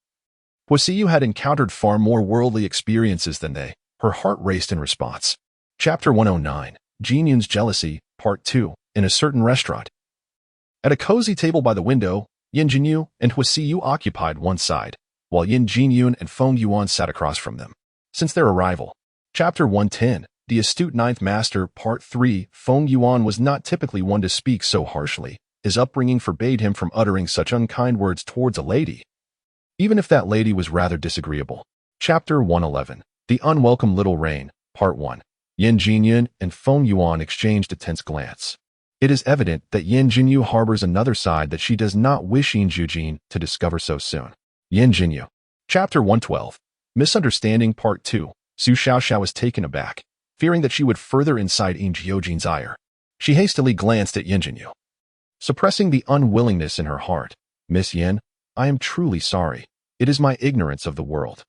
Huasiyu had encountered far more worldly experiences than they. Her heart raced in response. Chapter 109. Jinyun's jealousy. Part 2. In a certain restaurant. At a cozy table by the window, Yin Jinyu and Huasiyu occupied one side, while Yin Jinyun and Feng Yuan sat across from them. Since their arrival. Chapter 110. The Astute Ninth Master. Part 3. Feng Yuan was not typically one to speak so harshly. His upbringing forbade him from uttering such unkind words towards a lady, even if that lady was rather disagreeable. Chapter 111. The Unwelcome Little Rain. Part 1. Yin Jinyun and Feng Yuan exchanged a tense glance. It is evident that Yin Jinyu harbors another side that she does not wish Yin Jiujin to discover so soon. Yin Jinyu. Chapter 112. Misunderstanding. Part 2. Su Xiaoxiao was taken aback, fearing that she would further incite Yin Jiujin's ire. She hastily glanced at Yin Jinyu, suppressing the unwillingness in her heart. Miss Yin, I am truly sorry. It is my ignorance of the world.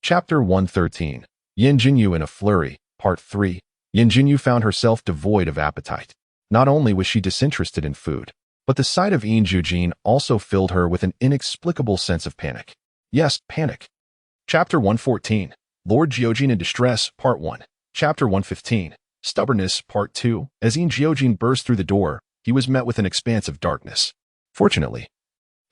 Chapter 113. Yin Jinyu in a flurry. Part 3. Yin Jinyu found herself devoid of appetite. Not only was she disinterested in food, but the sight of Yin Jiujin also filled her with an inexplicable sense of panic. Yes, panic. Chapter 114. Lord Jiujin in distress. Part 1. Chapter 115. Stubbornness. Part 2. As Yin Jiujin burst through the door, he was met with an expanse of darkness. Fortunately,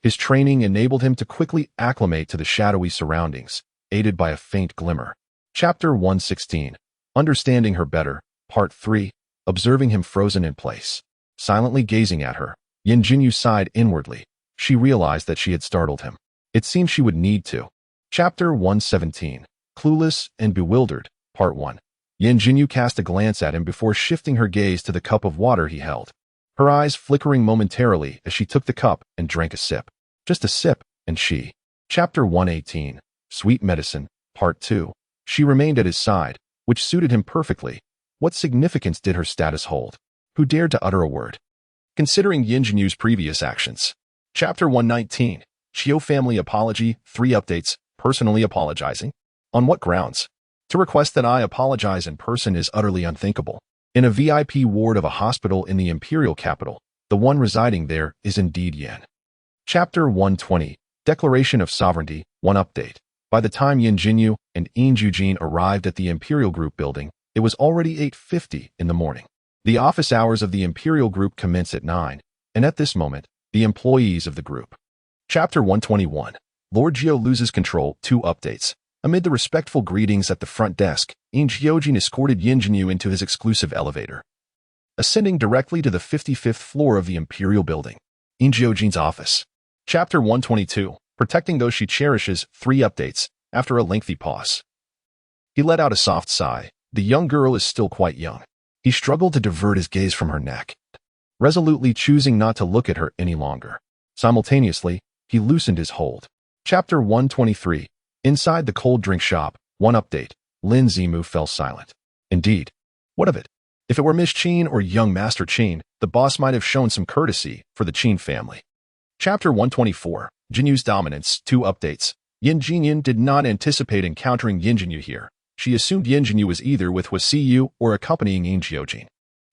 His training enabled him to quickly acclimate to the shadowy surroundings, aided by a faint glimmer. Chapter 116. Understanding Her Better, Part 3. Observing him frozen in place. Silently gazing at her, Yin Jinyu sighed inwardly. She realized that she had startled him. It seemed she would need to. Chapter 117. Clueless and Bewildered, Part 1. Yin Jinyu cast a glance at him before shifting her gaze to the cup of water he held. Her eyes flickering momentarily as she took the cup and drank a sip. Just a sip, and she. Chapter 118. Sweet Medicine, Part 2. She remained at his side, which suited him perfectly. What significance did her status hold? Who dared to utter a word? Considering Yin Jinyu's previous actions. Chapter 119. Jiu family apology, 3 updates, personally apologizing. On what grounds? To request that I apologize in person is utterly unthinkable. In a VIP ward of a hospital in the imperial capital, the one residing there is indeed Yin. Chapter 120. Declaration of Sovereignty, 1 update. By the time Yin Jinyu and Yin Jiujin arrived at the Imperial Group building, it was already 8:50 in the morning. The office hours of the Imperial Group commence at 9, and at this moment, the employees of the group. Chapter 121. Lord Jiu loses control, 2 updates. Amid the respectful greetings at the front desk, Yin Jiujin escorted Yin Jinyu into his exclusive elevator. Ascending directly to the 55th floor of the Imperial building. Yin Jiujin's office. Chapter 122. Protecting Those She Cherishes, 3 updates, after a lengthy pause. He let out a soft sigh. The young girl is still quite young. He struggled to divert his gaze from her neck, resolutely choosing not to look at her any longer. Simultaneously, he loosened his hold. Chapter 123. Inside the cold drink shop, 1 update. Lin Zimu fell silent. Indeed. What of it? If it were Miss Qin or young Master Qin, the boss might have shown some courtesy for the Qin family. Chapter 124. Jinyu's dominance, 2 updates. Yin Jiujin did not anticipate encountering Yin Jinyu here. She assumed Yin Jinyu was either with Huasiyu or accompanying Yin Jiujin.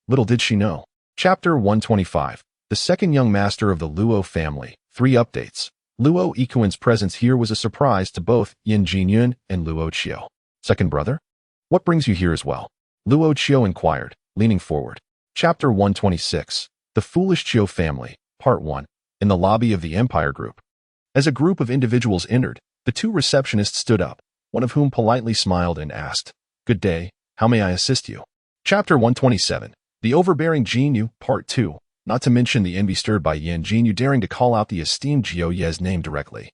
Little did she know. Chapter 125. The second young master of the Luo family, 3 updates. Luo Ikuan's presence here was a surprise to both Yin Jinyun and Luo Qiu. Second brother? What brings you here as well? Luo Qiu inquired, leaning forward. Chapter 126. The Foolish Qiu Family, Part 1. In the lobby of the Empire Group. As a group of individuals entered, the 2 receptionists stood up, one of whom politely smiled and asked, "Good day, how may I assist you?" Chapter 127. The Overbearing Jinyu, Part 2. Not to mention the envy stirred by Yin Jinyu daring to call out the esteemed Jiu Ye's name directly.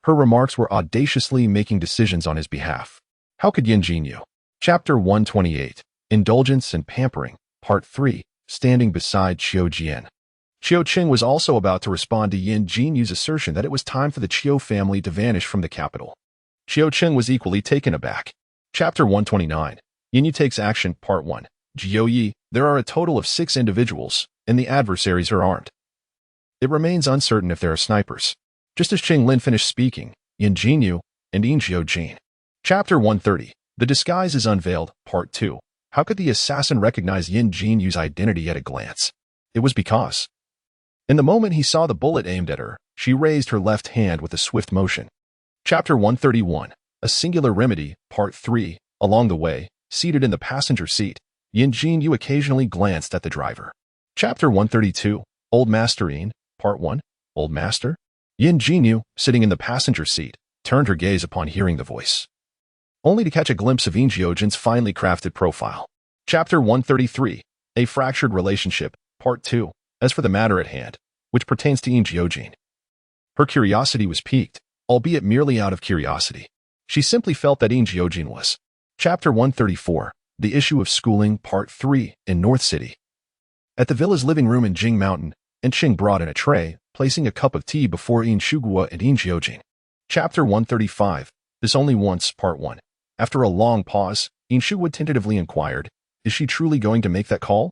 Her remarks were audaciously making decisions on his behalf. How could Yin Jinyu? Chapter 128. Indulgence and Pampering, Part 3. Standing beside Qiu Jian. Qiu Qing was also about to respond to Yin Jinyu's assertion that it was time for the Qiu family to vanish from the capital. Qiu Qing was equally taken aback. Chapter 129. Jinyu Takes Action, Part 1. Jiu Yi, there are a total of 6 individuals, and the adversaries are armed. It remains uncertain if there are snipers. Just as Qing Lin finished speaking, Yin Jinyu and Yin Jiujin. Chapter 130. The Disguise is Unveiled, Part 2. How could the assassin recognize Yin Jinyu's identity at a glance? It was because, in the moment he saw the bullet aimed at her, she raised her left hand with a swift motion. Chapter 131. A Singular Remedy, Part 3. Along the way, seated in the passenger seat, Yin Jinyu occasionally glanced at the driver. Chapter 132. Old Master Yin, Part 1. Old Master? Yin Jinyu, sitting in the passenger seat, turned her gaze upon hearing the voice, only to catch a glimpse of Yin Jiujin's finely crafted profile. Chapter 133. A Fractured Relationship, Part 2. As for the matter at hand, which pertains to Yin Jiujin, her curiosity was piqued, albeit merely out of curiosity. She simply felt that Yin Jiujin was. Chapter 134. The Issue of Schooling, Part 3. In North City. At the villa's living room in Jing Mountain, Qing brought in a tray, placing a cup of tea before Yin Shugua and Yin Jiujin. Chapter 135. This Only Once, Part 1. After a long pause, Yin Shugua tentatively inquired, "Is she truly going to make that call?"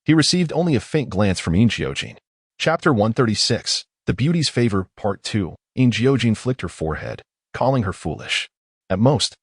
He received only a faint glance from Yin Jiujin. Chapter 136. The Beauty's Favor, Part 2. Yin Jiujin flicked her forehead, calling her foolish. At most,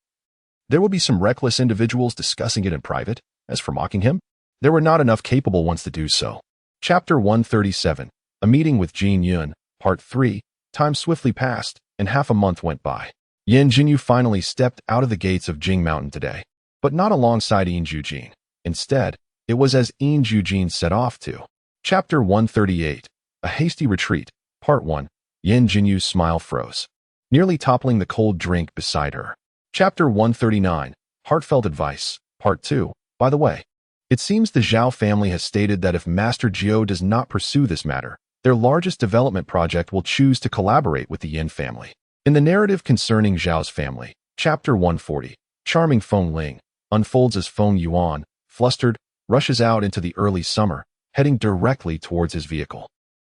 there would be some reckless individuals discussing it in private. As for mocking him, there were not enough capable ones to do so. Chapter 137. A Meeting with Jin Yun, Part 3. Time swiftly passed, and half a month went by. Yin Jinyu finally stepped out of the gates of Jing Mountain today, but not alongside Yin Jiujin. Instead, it was as Yin Jiujin set off to. Chapter 138. A Hasty Retreat, Part 1. Yin Jinyu's smile froze, nearly toppling the cold drink beside her. Chapter 139, Heartfelt Advice, Part 2. By the way, it seems the Zhao family has stated that if Master Jiu does not pursue this matter, their largest development project will choose to collaborate with the Yin family. In the narrative concerning Zhao's family, Chapter 140, charming Feng Ling unfolds as Feng Yuan, flustered, rushes out into the early summer, heading directly towards his vehicle.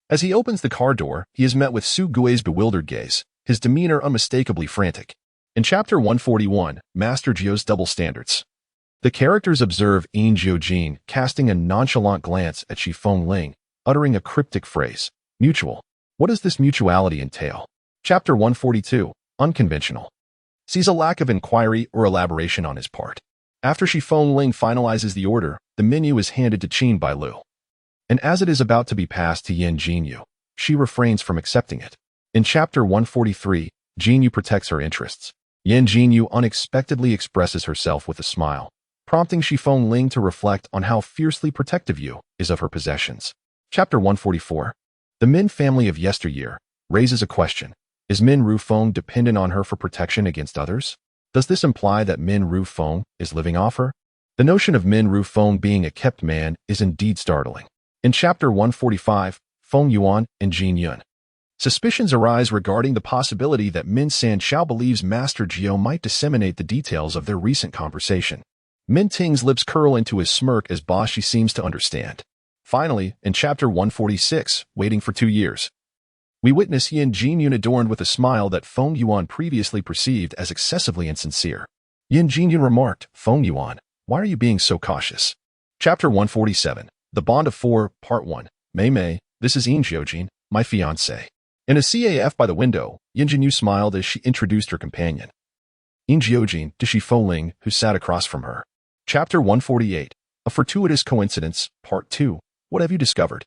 As he opens the car door, he is met with Su Gui's bewildered gaze, his demeanor unmistakably frantic. In Chapter 141, Master Jiu's double standards. The characters observe Yin Jiujin casting a nonchalant glance at Shi Feng Ling, uttering a cryptic phrase, mutual. What does this mutuality entail? Chapter 142, Unconventional. Sees a lack of inquiry or elaboration on his part. After Shi Feng Ling finalizes the order, the menu is handed to Qin by Lu. And as it is about to be passed to Yin Jinyu, she refrains from accepting it. In Chapter 143, Jinyu protects her interests. Yin Jinyu unexpectedly expresses herself with a smile, prompting Shi Feng Ling to reflect on how fiercely protective Yu is of her possessions. Chapter 144. The Min family of yesteryear raises a question. Is Min Ru Feng dependent on her for protection against others? Does this imply that Min Ru Feng is living off her? The notion of Min Ru Feng being a kept man is indeed startling. In Chapter 145, Feng Yuan and Jinyu. Suspicions arise regarding the possibility that Min San Xiao believes Master Jiu might disseminate the details of their recent conversation. Min Ting's lips curl into a smirk as Bashi seems to understand. Finally, in Chapter 146, Waiting for 2 years, we witness Yin Jinyu adorned with a smile that Feng Yuan previously perceived as excessively insincere. Yin Jinyu remarked, Feng Yuan, why are you being so cautious? Chapter 147, The Bond of Four, Part 1. Mei, this is Yin Jiujin, my fiancé. In a CAF by the window, Yin Jinyu smiled as she introduced her companion. Yin Jiujin to Shi Feng Ling, who sat across from her. Chapter 148, A Fortuitous Coincidence, Part 2. What have you discovered?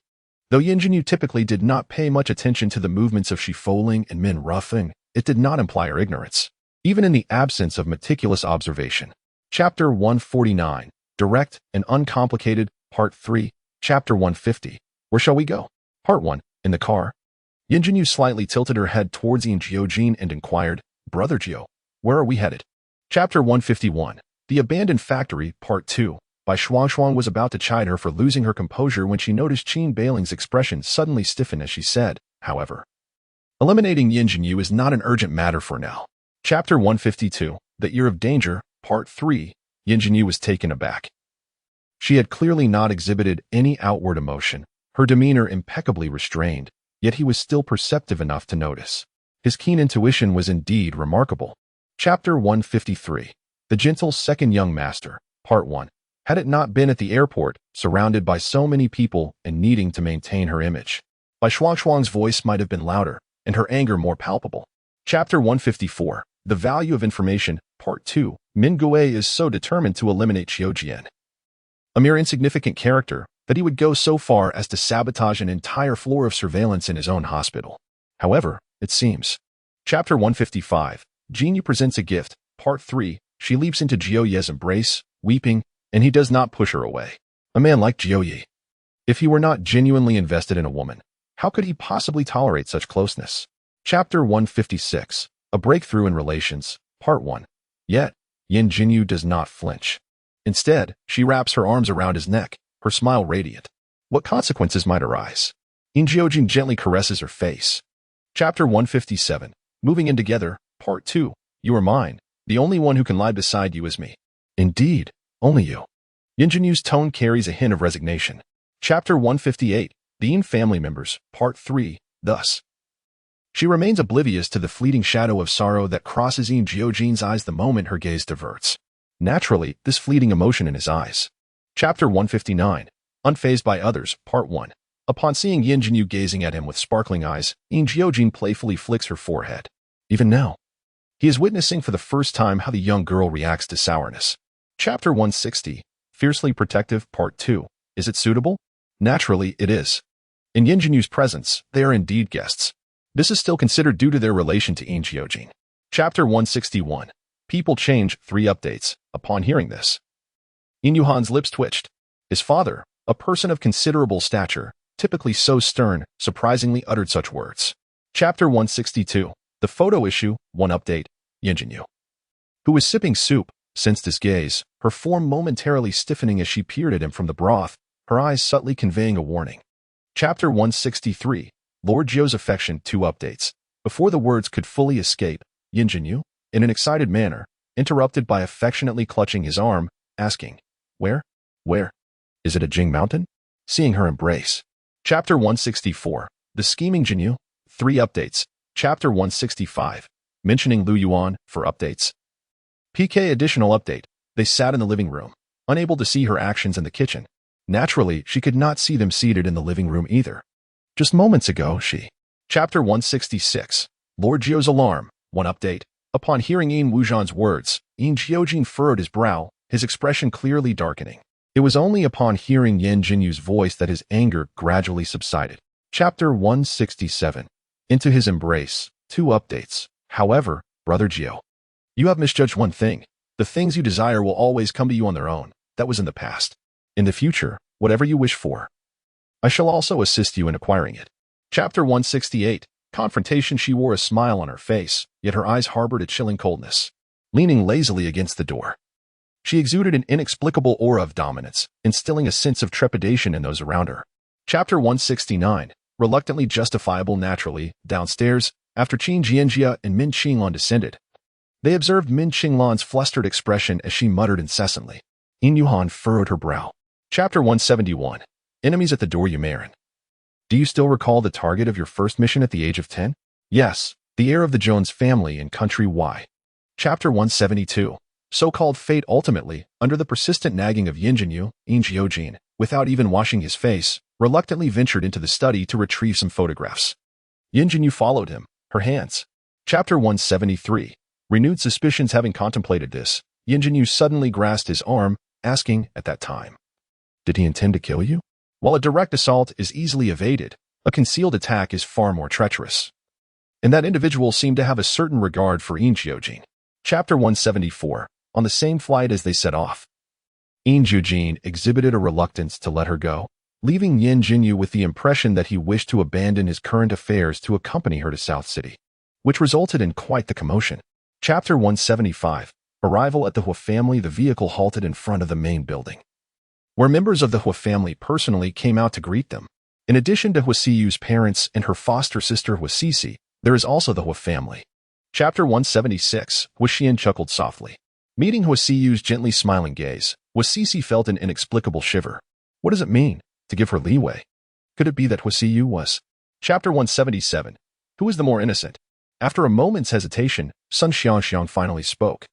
Though Yin Jinyu typically did not pay much attention to the movements of Shi Feng Ling and Min Ru Feng, it did not imply her ignorance, even in the absence of meticulous observation. Chapter 149, Direct and Uncomplicated, Part 3. Chapter 150, Where shall we go? Part 1, In the car. Yin Jinyu slightly tilted her head towards Yin Jiujin and inquired, Brother Jiu, where are we headed? Chapter 151, The Abandoned Factory, Part 2. Bai Shuangshuang was about to chide her for losing her composure when she noticed Qin Beiling's expression suddenly stiffen as she said, however, eliminating Yin Jinyu is not an urgent matter for now. Chapter 152, The Ear of Danger, Part 3. Yin Jinyu was taken aback. She had clearly not exhibited any outward emotion, her demeanor impeccably restrained, yet he was still perceptive enough to notice. His keen intuition was indeed remarkable. Chapter 153, The Gentle Second Young Master, Part 1. Had it not been at the airport, surrounded by so many people and needing to maintain her image, Bai Shuangshuang's voice might have been louder and her anger more palpable. Chapter 154, The Value of Information, Part 2. Min Gui is so determined to eliminate Qiujian, a mere insignificant character, that he would go so far as to sabotage an entire floor of surveillance in his own hospital. However, it seems. Chapter 155, Jinyu presents a gift, Part 3. She leaps into Jiuye's embrace, weeping, and he does not push her away. A man like Jiuye. If he were not genuinely invested in a woman, how could he possibly tolerate such closeness? Chapter 156, A Breakthrough in Relations, Part 1. Yet, Yin Jinyu does not flinch. Instead, she wraps her arms around his neck, her smile radiant. What consequences might arise? Yin Jiujin gently caresses her face. Chapter 157, Moving in Together, Part 2. You are mine. The only one who can lie beside you is me. Indeed, only you. Yin Jinyu's tone carries a hint of resignation. Chapter 158, The Yin Family Members, Part 3. Thus, she remains oblivious to the fleeting shadow of sorrow that crosses Yin Jiujin's eyes the moment her gaze diverts. Naturally, this fleeting emotion in his eyes. Chapter 159, Unfazed by Others, Part 1. Upon seeing Yin Jinyu gazing at him with sparkling eyes, Yin Jiujin playfully flicks her forehead. Even now, he is witnessing for the first time how the young girl reacts to sourness. Chapter 160, Fiercely Protective, Part 2. Is it suitable? Naturally, it is. In Yin Jinyu's presence, they are indeed guests. This is still considered due to their relation to Yin Jiujin. Chapter 161, People Change, 3 updates. Upon hearing this, Yin Yuhan's lips twitched. His father, a person of considerable stature, typically so stern, surprisingly uttered such words. Chapter 162. The Photo Issue, 1 Update, Yin Jiujin, who was sipping soup, sensed his gaze, her form momentarily stiffening as she peered at him from the broth, her eyes subtly conveying a warning. Chapter 163. Lord Jiu's affection, 2 Updates. Before the words could fully escape, Yin Jiujin, in an excited manner, interrupted by affectionately clutching his arm, asking, Where? Is it a Jing mountain? Seeing her embrace. Chapter 164. The Scheming Jinyu, 3 Updates. Chapter 165. Mentioning Lu Yuan, for updates. PK additional update. They sat in the living room, unable to see her actions in the kitchen. Naturally, she could not see them seated in the living room either. Just moments ago, she. Chapter 166. Lord Jiu's alarm, 1 Update. Upon hearing Yin Wujian's words, Yin Jiujin furrowed his brow, his expression clearly darkening. It was only upon hearing Yin Jinyu's voice that his anger gradually subsided. Chapter 167. Into his embrace, 2 Updates. However, Brother Jiu, you have misjudged one thing. The things you desire will always come to you on their own. That was in the past. In the future, whatever you wish for, I shall also assist you in acquiring it. Chapter 168. Confrontation. She wore a smile on her face, yet her eyes harbored a chilling coldness. Leaning lazily against the door, she exuded an inexplicable aura of dominance, instilling a sense of trepidation in those around her. Chapter 169. Reluctantly justifiable. Naturally, downstairs, after Qin Jianjia and Min Qinglan descended, they observed Min Qinglan's flustered expression as she muttered incessantly. Yin Yuhan furrowed her brow. Chapter 171. Enemies at the door. Yumarin. Do you still recall the target of your first mission at the age of 10? Yes, the heir of the Jones family in country Y. Chapter 172. So-called fate. Ultimately, under the persistent nagging of Yin Jiujin, without even washing his face, reluctantly ventured into the study to retrieve some photographs. Yin Jiu followed him, her hands. Chapter 173. Renewed suspicions. Having contemplated this, Yin Jiu suddenly grasped his arm, asking, at that time, did he intend to kill you? While a direct assault is easily evaded, a concealed attack is far more treacherous. And that individual seemed to have a certain regard for Yin Jiujin. Chapter 174. On the same flight as they set off, Yin Jiujin exhibited a reluctance to let her go, leaving Yin Jinyu with the impression that he wished to abandon his current affairs to accompany her to South City, which resulted in quite the commotion. Chapter 175. Arrival at the Hua family. The vehicle halted in front of the main building, where members of the Hua family personally came out to greet them. In addition to Hua Siyu's parents and her foster sister Hua Sisi, there is also the Hua family. Chapter 176. Hua Xian chuckled softly. Meeting Hua Siyu's gently smiling gaze, Hua Sisi felt an inexplicable shiver. What does it mean, to give her leeway? Could it be that Hua Siyu was? Chapter 177. Who is the more innocent? After a moment's hesitation, Sun Xiangxiang finally spoke.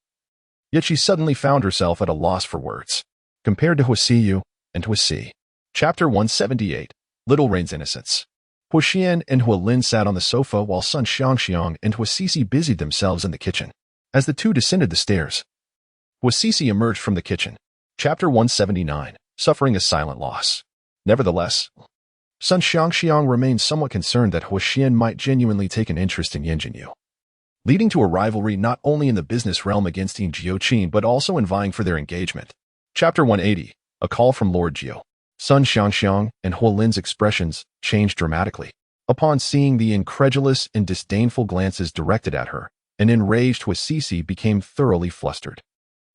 Yet she suddenly found herself at a loss for words. Compared to Hua Siyu and Hua Si. Chapter 178. Little Rain's innocence. Hua Xian and Hua Lin sat on the sofa while Sun Xiangxiang and Hua Sisi busied themselves in the kitchen. As the two descended the stairs, Hua Sisi emerged from the kitchen. Chapter 179. Suffering a silent loss. Nevertheless, Sun Xiangxiang remained somewhat concerned that Hua Xian might genuinely take an interest in Yin Jinyu, leading to a rivalry not only in the business realm against Yin Jiujin but also in vying for their engagement. Chapter 180. A call from Lord Jiu. Sun Xiangxiang and Hua Lin's expressions changed dramatically upon seeing the incredulous and disdainful glances directed at her. An enraged Hua Sisi became thoroughly flustered.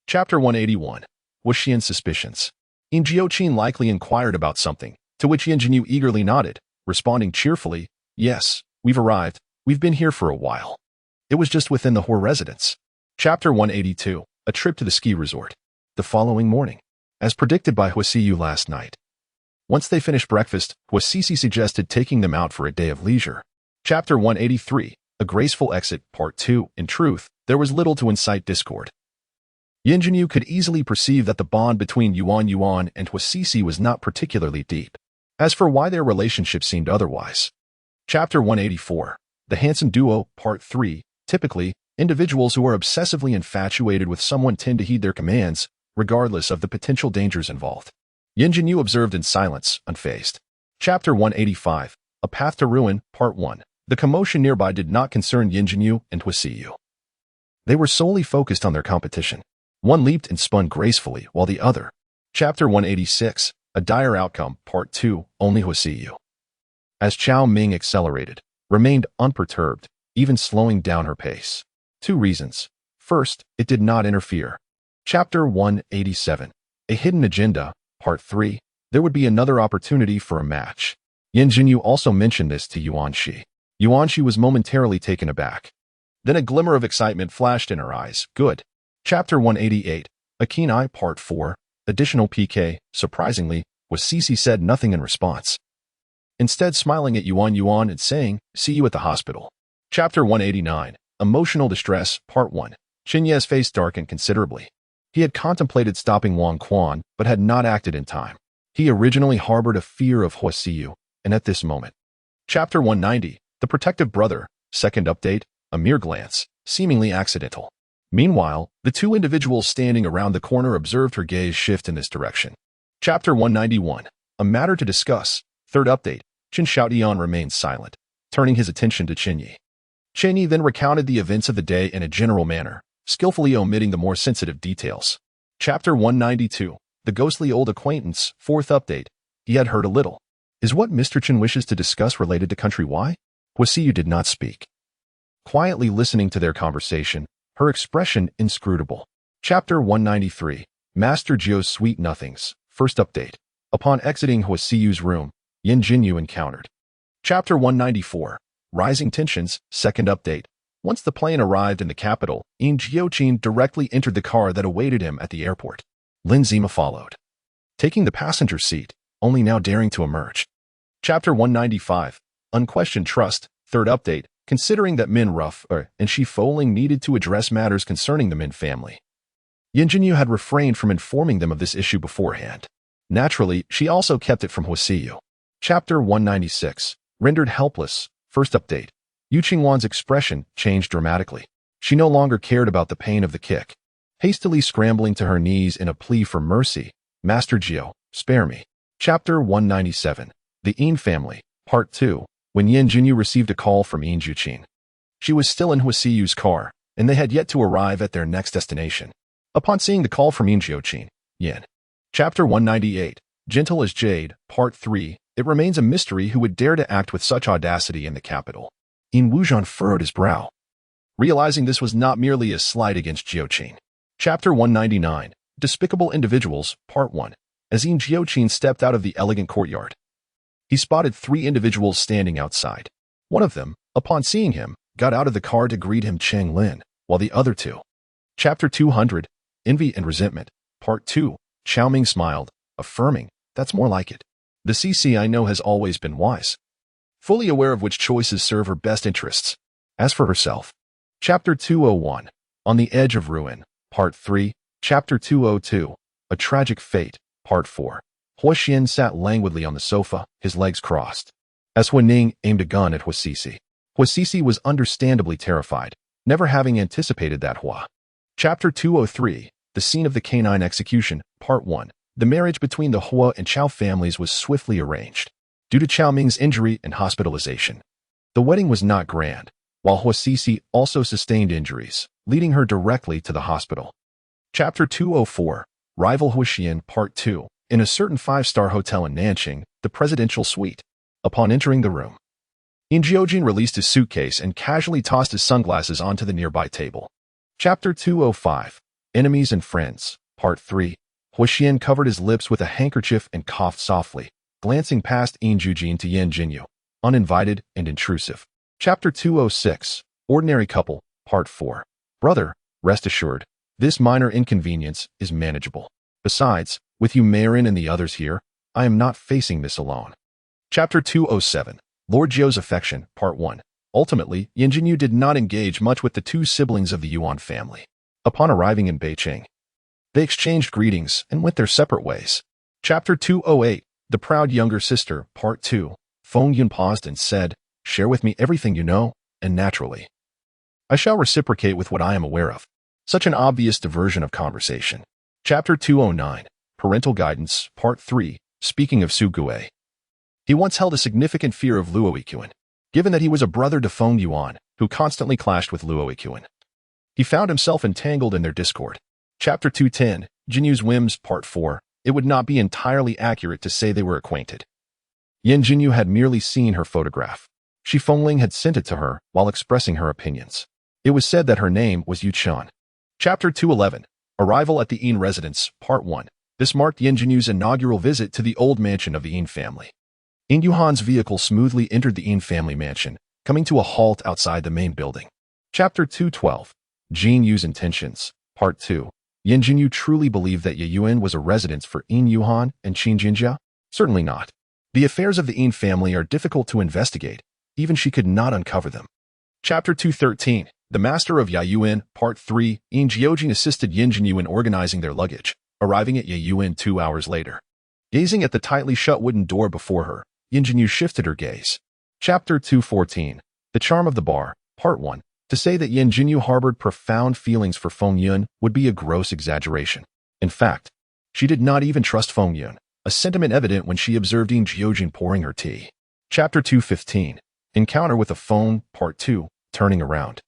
Chapter 181. Hua Xian's suspicions. Yin Jiujin likely inquired about something, to which Yin Jinyu eagerly nodded, responding cheerfully, Yes, we've arrived. We've been here for a while. It was just within the Hua residence. Chapter 182. A trip to the ski resort. The following morning, as predicted by Hua Siyu last night. Once they finished breakfast, Hua Sisi suggested taking them out for a day of leisure. Chapter 183. A graceful exit. Part 2. In truth, there was little to incite discord. Yin Jinyu could easily perceive that the bond between Yuan and Hua Sisi was not particularly deep. As for why their relationship seemed otherwise. Chapter 184. The Handsome Duo. Part 3. Typically, individuals who are obsessively infatuated with someone tend to heed their commands, regardless of the potential dangers involved. Yin Jinyu observed in silence, unfazed. Chapter 185. A Path to Ruin. Part 1. The commotion nearby did not concern Yin Jinyu and Hua Siyu. They were solely focused on their competition. One leaped and spun gracefully, while the other. Chapter 186. A Dire Outcome. Part 2. Only Hua Siyu. As Chao Ming accelerated, remained unperturbed, even slowing down her pace. 2 reasons. First, it did not interfere. Chapter 187. A Hidden Agenda, Part 3. There would be another opportunity for a match. Yin Jinyu also mentioned this to Yuanxi. Yuanxi was momentarily taken aback. Then a glimmer of excitement flashed in her eyes. Good. Chapter 188. A Keen Eye, Part 4. Additional PK. Surprisingly, Huasisi said nothing in response, instead smiling at Yuan and saying, "See you at the hospital." Chapter 189. Emotional Distress, Part 1. Xinye's face darkened considerably. He had contemplated stopping Wang Quan, but had not acted in time. He originally harbored a fear of Huasiyu, and at this moment. Chapter 190. The Protective Brother, second update, a mere glance, seemingly accidental. Meanwhile, the 2 individuals standing around the corner observed her gaze shift in this direction. Chapter 191. A Matter to Discuss, third update. Qin Shaotian remained silent, turning his attention to Qinyi. Qinyi then recounted the events of the day in a general manner, skillfully omitting the more sensitive details. Chapter 192. The Ghostly Old Acquaintance, fourth update. He had heard a little. Is what Mr. Qin wishes to discuss related to Country Y? Huasiyu did not speak. Quietly listening to their conversation, her expression inscrutable. Chapter 193. Master Jiu's Sweet Nothings, first update. Upon exiting Huasiyu's room, Yin Jinyu encountered. Chapter 194. Rising Tensions, second update. Once the plane arrived in the capital, Yin Jiujin directly entered the car that awaited him at the airport. Lin Zima followed, taking the passenger seat, only now daring to emerge. Chapter 195. Unquestioned Trust, third update. Considering that Min Ruff and Shi Foling needed to address matters concerning the Min family, Yin Jinyu had refrained from informing them of this issue beforehand. Naturally, she also kept it from Huasiyu. Chapter 196. Rendered Helpless, first update. Yu Qingwan's expression changed dramatically. She no longer cared about the pain of the kick. Hastily scrambling to her knees in a plea for mercy, "Master Jiu, spare me." Chapter 197. The Yin Family, Part 2. When Yin Jinyu received a call from Yin Jiujin. She was still in Huasiyu's car, and they had yet to arrive at their next destination. Upon seeing the call from Yin Jiujin, Yin. Chapter 198. Gentle as Jade, Part 3. It remains a mystery who would dare to act with such audacity in the capital. Yin Wuzhan furrowed his brow, realizing this was not merely a slight against Jiujin. Chapter 199. Despicable Individuals, Part 1. As Yin Jiujin stepped out of the elegant courtyard, he spotted 3 individuals standing outside. One of them, upon seeing him, got out of the car to greet him Cheng Lin, while the other 2. Chapter 200. Envy and Resentment, Part 2. Chao Ming smiled, affirming, "That's more like it. The CC I know has always been wise, fully aware of which choices serve her best interests." As for herself. Chapter 201. On the Edge of Ruin, Part 3. Chapter 202. A Tragic Fate, Part 4. Huaxian sat languidly on the sofa, his legs crossed, as Huaning aimed a gun at Huasisi. Huasisi was understandably terrified, never having anticipated that Hua. Chapter 203. The Scene of the Canine Execution, Part 1. The marriage between the Hua and Chao families was swiftly arranged, due to Chao Ming's injury and hospitalization. The wedding was not grand, while Huasisi also sustained injuries, leading her directly to the hospital. Chapter 204. Rival Huaxian, Part 2. In a certain 5-star hotel in Nanqing, the presidential suite. Upon entering the room, Yin Jiujin released his suitcase and casually tossed his sunglasses onto the nearby table. Chapter 205. Enemies and Friends, Part 3. Huaxian covered his lips with a handkerchief and coughed softly, glancing past Yin Jiujin to Yin Jinyu, uninvited and intrusive. Chapter 206. Ordinary Couple, Part 4. Brother, rest assured, this minor inconvenience is manageable. Besides, with you Marin and the others here, I am not facing this alone. Chapter 207. Lord Jiu's Affection, Part 1. Ultimately, Yin Jinyu did not engage much with the 2 siblings of the Yuan family. Upon arriving in Beijing, they exchanged greetings and went their separate ways. Chapter 208. The Proud Younger Sister, Part 2. Feng Yun paused and said, "Share with me everything you know, and naturally, I shall reciprocate with what I am aware of." Such an obvious diversion of conversation. Chapter 209. Parental Guidance, Part 3. Speaking of Su Gui, he once held a significant fear of Luo Yiquan, given that he was a brother to Feng Yuan, who constantly clashed with Luo Yiquan. He found himself entangled in their discord. Chapter 210. Jinyu's Whims, Part 4. It would not be entirely accurate to say they were acquainted. Yin Jinyu had merely seen her photograph. Shi Fengling had sent it to her while expressing her opinions. It was said that her name was Yu Chen. Chapter 211. Arrival at the Yin Residence, Part 1. This marked Yin Jinyu's inaugural visit to the old mansion of the Yin family. Yin Yuhan's vehicle smoothly entered the Yin family mansion, coming to a halt outside the main building. Chapter 212. Jinyu's Intentions, Part 2. Yin Jinyu truly believed that Yiyuan was a residence for Yin Yuhan and Qin Jinjia? Certainly not. The affairs of the Yin family are difficult to investigate. Even she could not uncover them. Chapter 213. The Master of Yiyuan, Part 3. Yin Jiujin assisted Yin Jinyu in organizing their luggage, arriving at Yiyuan 2 hours later. Gazing at the tightly shut wooden door before her, Yin Jinyu shifted her gaze. Chapter 214. The Charm of the Bar, Part 1. To say that Yin Jinyu harbored profound feelings for Feng Yun would be a gross exaggeration. In fact, she did not even trust Feng Yun, a sentiment evident when she observed Yin Jiujin pouring her tea. Chapter 215. Encounter with a Phone, Part 2. Turning around.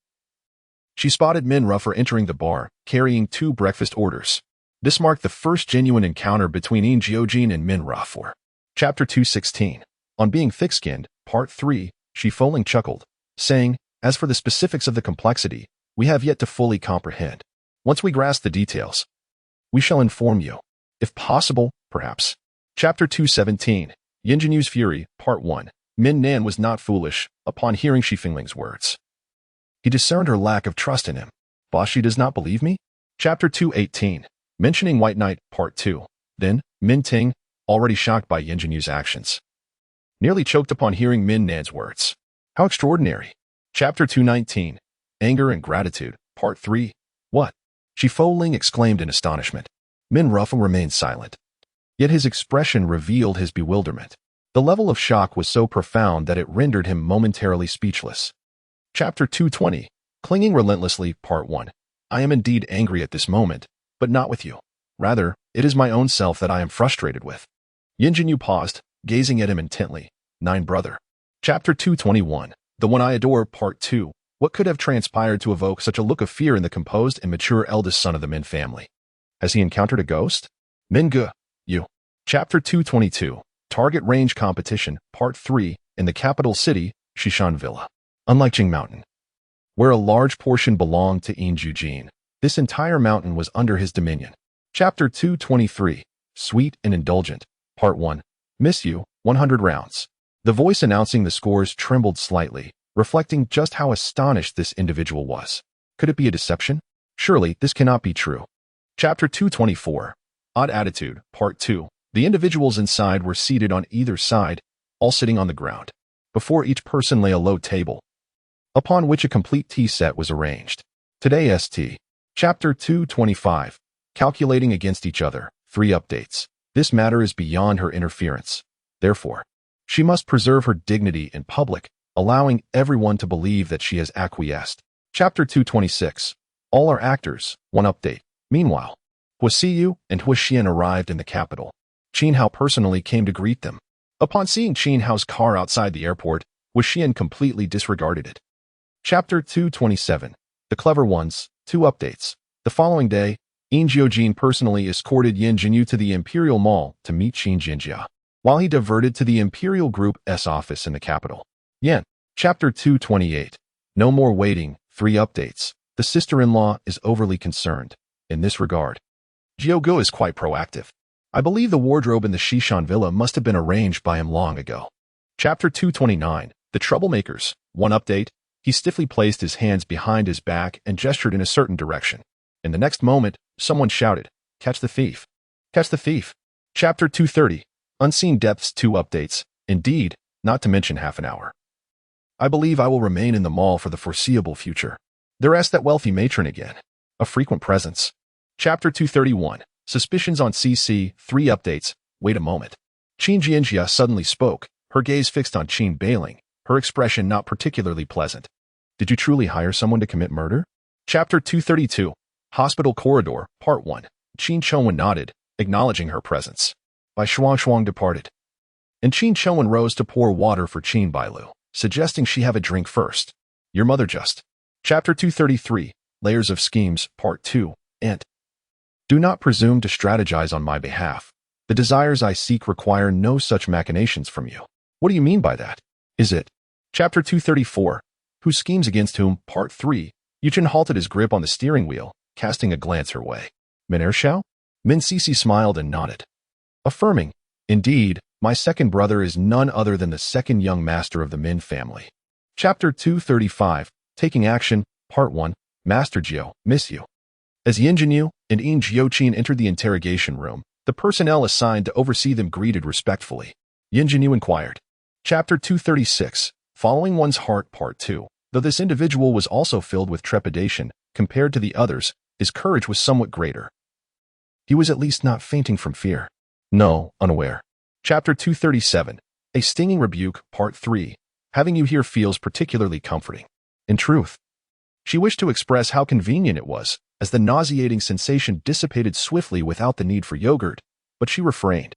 She spotted Min Ruffer entering the bar, carrying 2 breakfast orders. This marked the first genuine encounter between Yin Jiujin and Min Ruffer. Chapter 216. On being thick-skinned, Part 3, Shi Fengling chuckled, saying, "As for the specifics of the complexity, we have yet to fully comprehend. Once we grasp the details, we shall inform you. If possible, perhaps." Chapter 217. Yin Jinyu's Fury, Part 1. Min Nan was not foolish upon hearing Shi Fengling's words. He discerned her lack of trust in him. "Boss, she does not believe me?" Chapter 218. Mentioning White Knight, Part 2. Then, Min Ting, already shocked by Yin Jinyu's actions, nearly choked upon hearing Min Nan's words. How extraordinary. Chapter 219. Anger and Gratitude, Part 3. What? Shi Fengling exclaimed in astonishment. Min Ruffer remained silent. Yet his expression revealed his bewilderment. The level of shock was so profound that it rendered him momentarily speechless. Chapter 220. Clinging Relentlessly, Part 1. I am indeed angry at this moment, but not with you. Rather, it is my own self that I am frustrated with. Yin Jinyu paused, gazing at him intently. Nine Brother. Chapter 221. The One I Adore, Part 2. What could have transpired to evoke such a look of fear in the composed and mature eldest son of the Min family? Has he encountered a ghost? Min Ge, you. Chapter 222. Target Range Competition, Part 3. In the capital city, Shishan Villa. Unlike Jing Mountain, where a large portion belonged to Yin Jiujin, this entire mountain was under his dominion. Chapter 223. Sweet and Indulgent, Part 1. Miss you, 100 rounds. The voice announcing the scores trembled slightly, reflecting just how astonished this individual was. Could it be a deception? Surely, this cannot be true. Chapter 224. Odd Attitude, Part 2. The individuals inside were seated on either side, all sitting on the ground. Before each person lay a low table, upon which a complete tea set was arranged. Today St. Chapter 225. Calculating Against Each Other, 3 updates. This matter is beyond her interference. Therefore, she must preserve her dignity in public, allowing everyone to believe that she has acquiesced. Chapter 226. All are actors, 1 update. Meanwhile, Hua Siyu and Hua Xian arrived in the capital. Qin Hao personally came to greet them. Upon seeing Qin Hao's car outside the airport, Hua Xian completely disregarded it. Chapter 227. The Clever Ones, 2 updates. The following day, Yin Jiujin personally escorted Yin Jinyu to the Imperial Mall to meet Qin Jinjia, while he diverted to the Imperial Group's office in the capital. Yen. Chapter 228. No more waiting, 3 updates. The sister-in-law is overly concerned. In this regard, Jiugu is quite proactive. I believe the wardrobe in the Shishan Villa must have been arranged by him long ago. Chapter 229. The Troublemakers, 1 update. He stiffly placed his hands behind his back and gestured in a certain direction. In the next moment, someone shouted, "Catch the thief! Catch the thief!" Chapter 230. Unseen Depths, 2 updates. Indeed, not to mention half an hour. I believe I will remain in the mall for the foreseeable future. There asked that wealthy matron again. A frequent presence. Chapter 231. Suspicions on CC, 3 updates. Wait a moment. Qin Jinjia suddenly spoke, her gaze fixed on Qin Bailing, her expression not particularly pleasant. Did you truly hire someone to commit murder? Chapter 232. Hospital Corridor, Part 1. Qin Chouwen nodded, acknowledging her presence. Bai Shuang departed, and Qin Chouwen rose to pour water for Qin Bailu, suggesting she have a drink first. Your mother just. Chapter 233. Layers of Schemes, Part 2. Ent. Do not presume to strategize on my behalf. The desires I seek require no such machinations from you. What do you mean by that? Is it Chapter 234. Who Schemes Against Whom? Part 3. Yuchen halted his grip on the steering wheel, casting a glance her way. Min Ershao? Min Sisi smiled and nodded, affirming, "Indeed, my second brother is none other than the second young master of the Min family." Chapter 235. Taking Action, Part 1. Master Jiu, miss you. As Yin Jinyu and Yin Jiujin entered the interrogation room, the personnel assigned to oversee them greeted respectfully. Yin Jinyu inquired. Chapter 236. Following One's Heart, Part 2. Though this individual was also filled with trepidation, compared to the others, his courage was somewhat greater. He was at least not fainting from fear. No, unaware. Chapter 237. A Stinging Rebuke, Part 3. Having you here feels particularly comforting. In truth, she wished to express how convenient it was, as the nauseating sensation dissipated swiftly without the need for yogurt, but she refrained.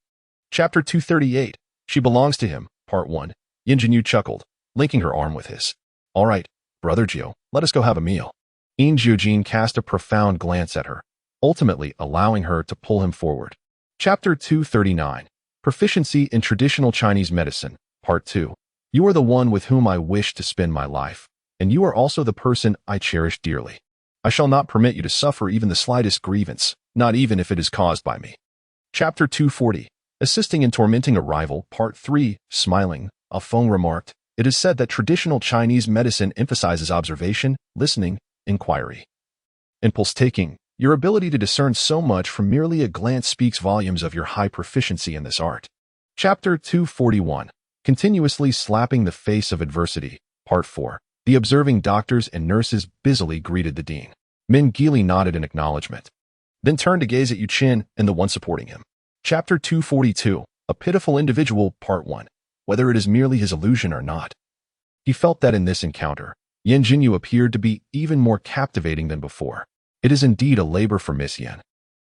Chapter 238. She Belongs to Him, Part 1. Yin Jinyu chuckled, linking her arm with his. All right, Brother Jiu, let us go have a meal. Yin Jiujin cast a profound glance at her, ultimately allowing her to pull him forward. Chapter 239. Proficiency in Traditional Chinese Medicine, Part 2. You are the one with whom I wish to spend my life, and you are also the person I cherish dearly. I shall not permit you to suffer even the slightest grievance, not even if it is caused by me. Chapter 240. Assisting in Tormenting a Rival, Part 3. Smiling, Ah Feng remarked, it is said that traditional Chinese medicine emphasizes observation, listening, inquiry, impulse-taking. Your ability to discern so much from merely a glance speaks volumes of your high proficiency in this art. Chapter 241. Continuously Slapping the Face of Adversity, Part 4. The observing doctors and nurses busily greeted the dean. Min Geely nodded in acknowledgement, then turned to gaze at Yuchen and the one supporting him. Chapter 242. A Pitiful Individual, Part 1. Whether it is merely his illusion or not. He felt that in this encounter, Yin Jinyu appeared to be even more captivating than before. It is indeed a labor for Miss Yin.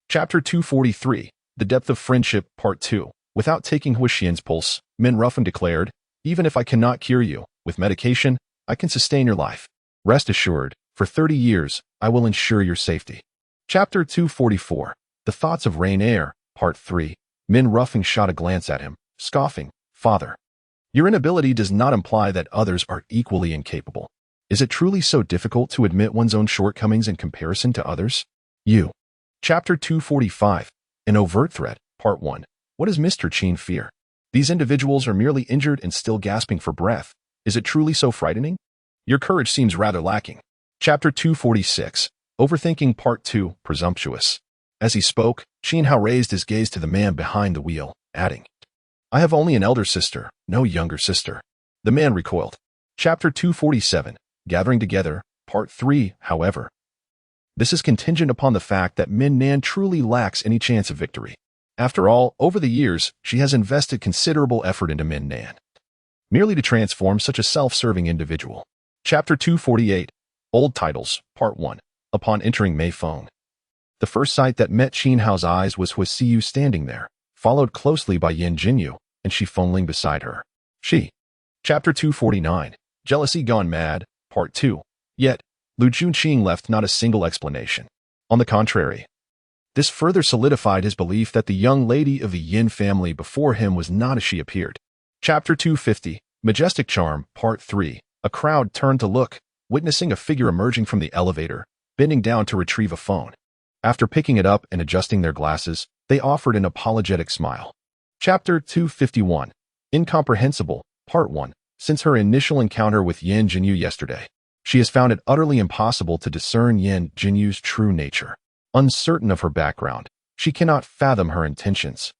Chapter 243. The Depth of Friendship, Part 2. Without taking Huixian's pulse, Min Ruffin declared, even if I cannot cure you, with medication, I can sustain your life. Rest assured, for 30 years, I will ensure your safety. Chapter 244. The Thoughts of Rain Air, Part 3. Min Ruffin shot a glance at him, scoffing, Father, your inability does not imply that others are equally incapable. Is it truly so difficult to admit one's own shortcomings in comparison to others? You. Chapter 245. An Overt Threat, Part 1. What does Mr. Qin fear? These individuals are merely injured and still gasping for breath. Is it truly so frightening? Your courage seems rather lacking. Chapter 246. Overthinking, Part 2. Presumptuous. As he spoke, Qin Hao raised his gaze to the man behind the wheel, adding, I have only an elder sister, no younger sister. The man recoiled. Chapter 247. Gathering Together, Part 3. However, this is contingent upon the fact that Min Nan truly lacks any chance of victory. After all, over the years, she has invested considerable effort into Min Nan, merely to transform such a self-serving individual. Chapter 248. Old Titles, Part 1. Upon entering Mei Feng, the first sight that met Qin Hao's eyes was Huisiyu standing there, followed closely by Yin Jinyu, and Shi Fengling beside her. She. Chapter 249. Jealousy Gone Mad, Part 2. Yet, Lu Junqing left not a single explanation. On the contrary, this further solidified his belief that the young lady of the Yin family before him was not as she appeared. Chapter 250. Majestic Charm, Part 3. A crowd turned to look, witnessing a figure emerging from the elevator, bending down to retrieve a phone. After picking it up and adjusting their glasses, they offered an apologetic smile. Chapter 251. Incomprehensible, Part 1. Since her initial encounter with Yin Jinyu yesterday, she has found it utterly impossible to discern Yin Jinyu's true nature. Uncertain of her background, she cannot fathom her intentions.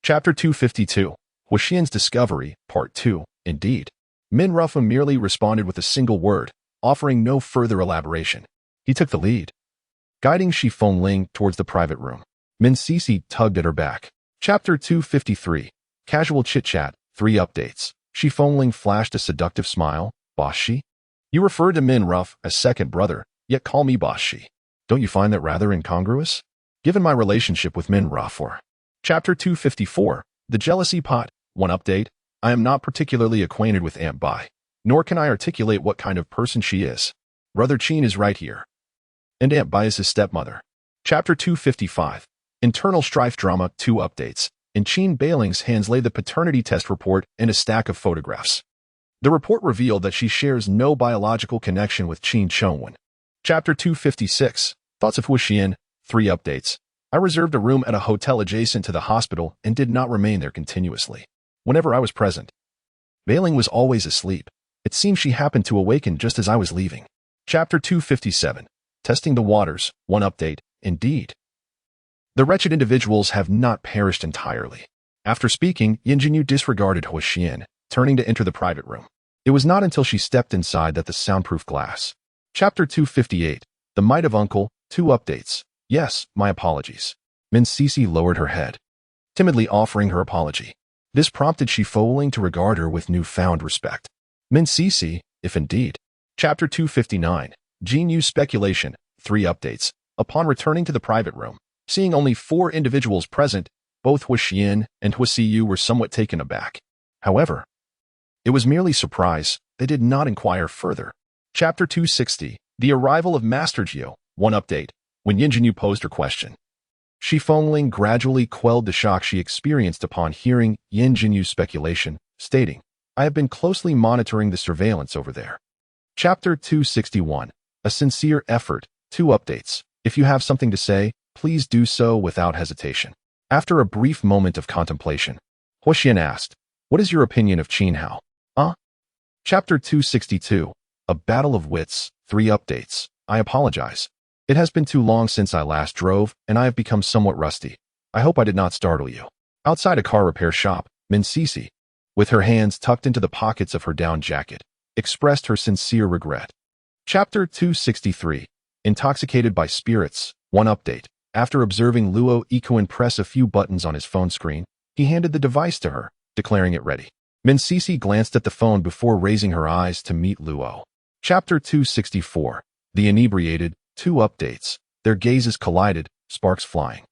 Chapter 252. Huixian's Discovery, Part 2. Indeed, Min Ruffin merely responded with a single word, offering no further elaboration. He took the lead, guiding Shi Fengling towards the private room. Min Sisi tugged at her back. Chapter 253. Casual Chit-Chat, 3 updates. Shi Fengling flashed a seductive smile. Boss Shi? You refer to Min Ruff as second brother, yet call me Boss Shi. Don't you find that rather incongruous? Given my relationship with Min Ruff or... Chapter 254. The Jealousy Pot, 1 update. I am not particularly acquainted with Aunt Bai, nor can I articulate what kind of person she is. Brother Qin is right here, and Aunt Bai is his stepmother. Chapter 255. Internal Strife Drama, 2 updates. In Qin Bailing's hands lay the paternity test report and a stack of photographs. The report revealed that she shares no biological connection with Qin Chongwen. Chapter 256, Thoughts of Huaxian, 3 updates. I reserved a room at a hotel adjacent to the hospital and did not remain there continuously. Whenever I was present, Bailing was always asleep. It seemed she happened to awaken just as I was leaving. Chapter 257, Testing the Waters, 1 update. Indeed, the wretched individuals have not perished entirely. After speaking, Yin Jinyu disregarded Huaxian, turning to enter the private room. It was not until she stepped inside that the soundproof glass. Chapter 258, The Might of Uncle, 2 updates. Yes, my apologies. Min Sisi lowered her head, timidly offering her apology. This prompted Shifoling to regard her with newfound respect. Min Sisi, if indeed. Chapter 259, Jinyu Speculation, 3 updates. Upon returning to the private room, seeing only 4 individuals present, both Huaxian and Huasiyu were somewhat taken aback. However, it was merely surprise. They did not inquire further. Chapter 260, The Arrival of Master Jiu, 1 update. When Yin Jinyu posed her question, Shifengling gradually quelled the shock she experienced upon hearing Yin Jinyu's speculation, stating, I have been closely monitoring the surveillance over there. Chapter 261, A Sincere Effort, 2 updates. If you have something to say, please do so without hesitation. After a brief moment of contemplation, Huaxian asked, What is your opinion of Qin Hao? Chapter 262, A Battle of Wits, 3 updates. I apologize. It has been too long since I last drove, and I have become somewhat rusty. I hope I did not startle you. Outside a car repair shop, Min Sisi, with her hands tucked into the pockets of her down jacket, expressed her sincere regret. Chapter 263, Intoxicated by Spirits, 1 update. After observing Luo Ikuan press a few buttons on his phone screen, he handed the device to her, declaring it ready. Min Sisi glanced at the phone before raising her eyes to meet Luo. Chapter 264, The Inebriated, 2 updates. Their gazes collided, sparks flying.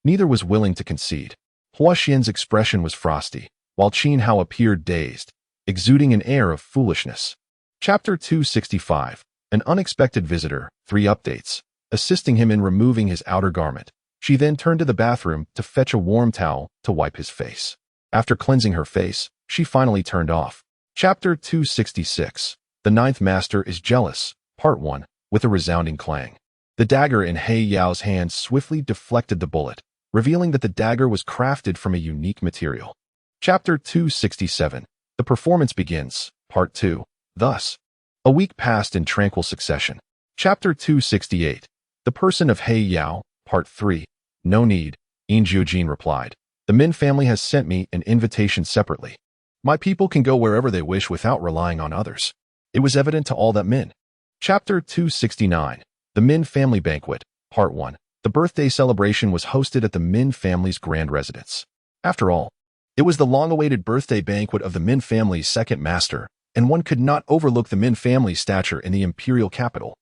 Neither was willing to concede. Huaxian's expression was frosty, while Qin Hao appeared dazed, exuding an air of foolishness. Chapter 265, An Unexpected Visitor, 3 updates. Assisting him in removing his outer garment, she then turned to the bathroom to fetch a warm towel to wipe his face. After cleansing her face, she finally turned off. Chapter 266, The Ninth Master is Jealous, Part 1, with a resounding clang. The dagger in He Yao's hand swiftly deflected the bullet, revealing that the dagger was crafted from a unique material. Chapter 267, The Performance Begins, Part 2, thus. A week passed in tranquil succession. Chapter 268, The Person of He Yao, Part 3, No need, Yin Jiujin replied. The Min family has sent me an invitation separately. My people can go wherever they wish without relying on others. It was evident to all that Min. Chapter 269, The Min Family Banquet, Part 1. The birthday celebration was hosted at the Min family's grand residence. After all, it was the long-awaited birthday banquet of the Min family's second master, and one could not overlook the Min family's stature in the imperial capital.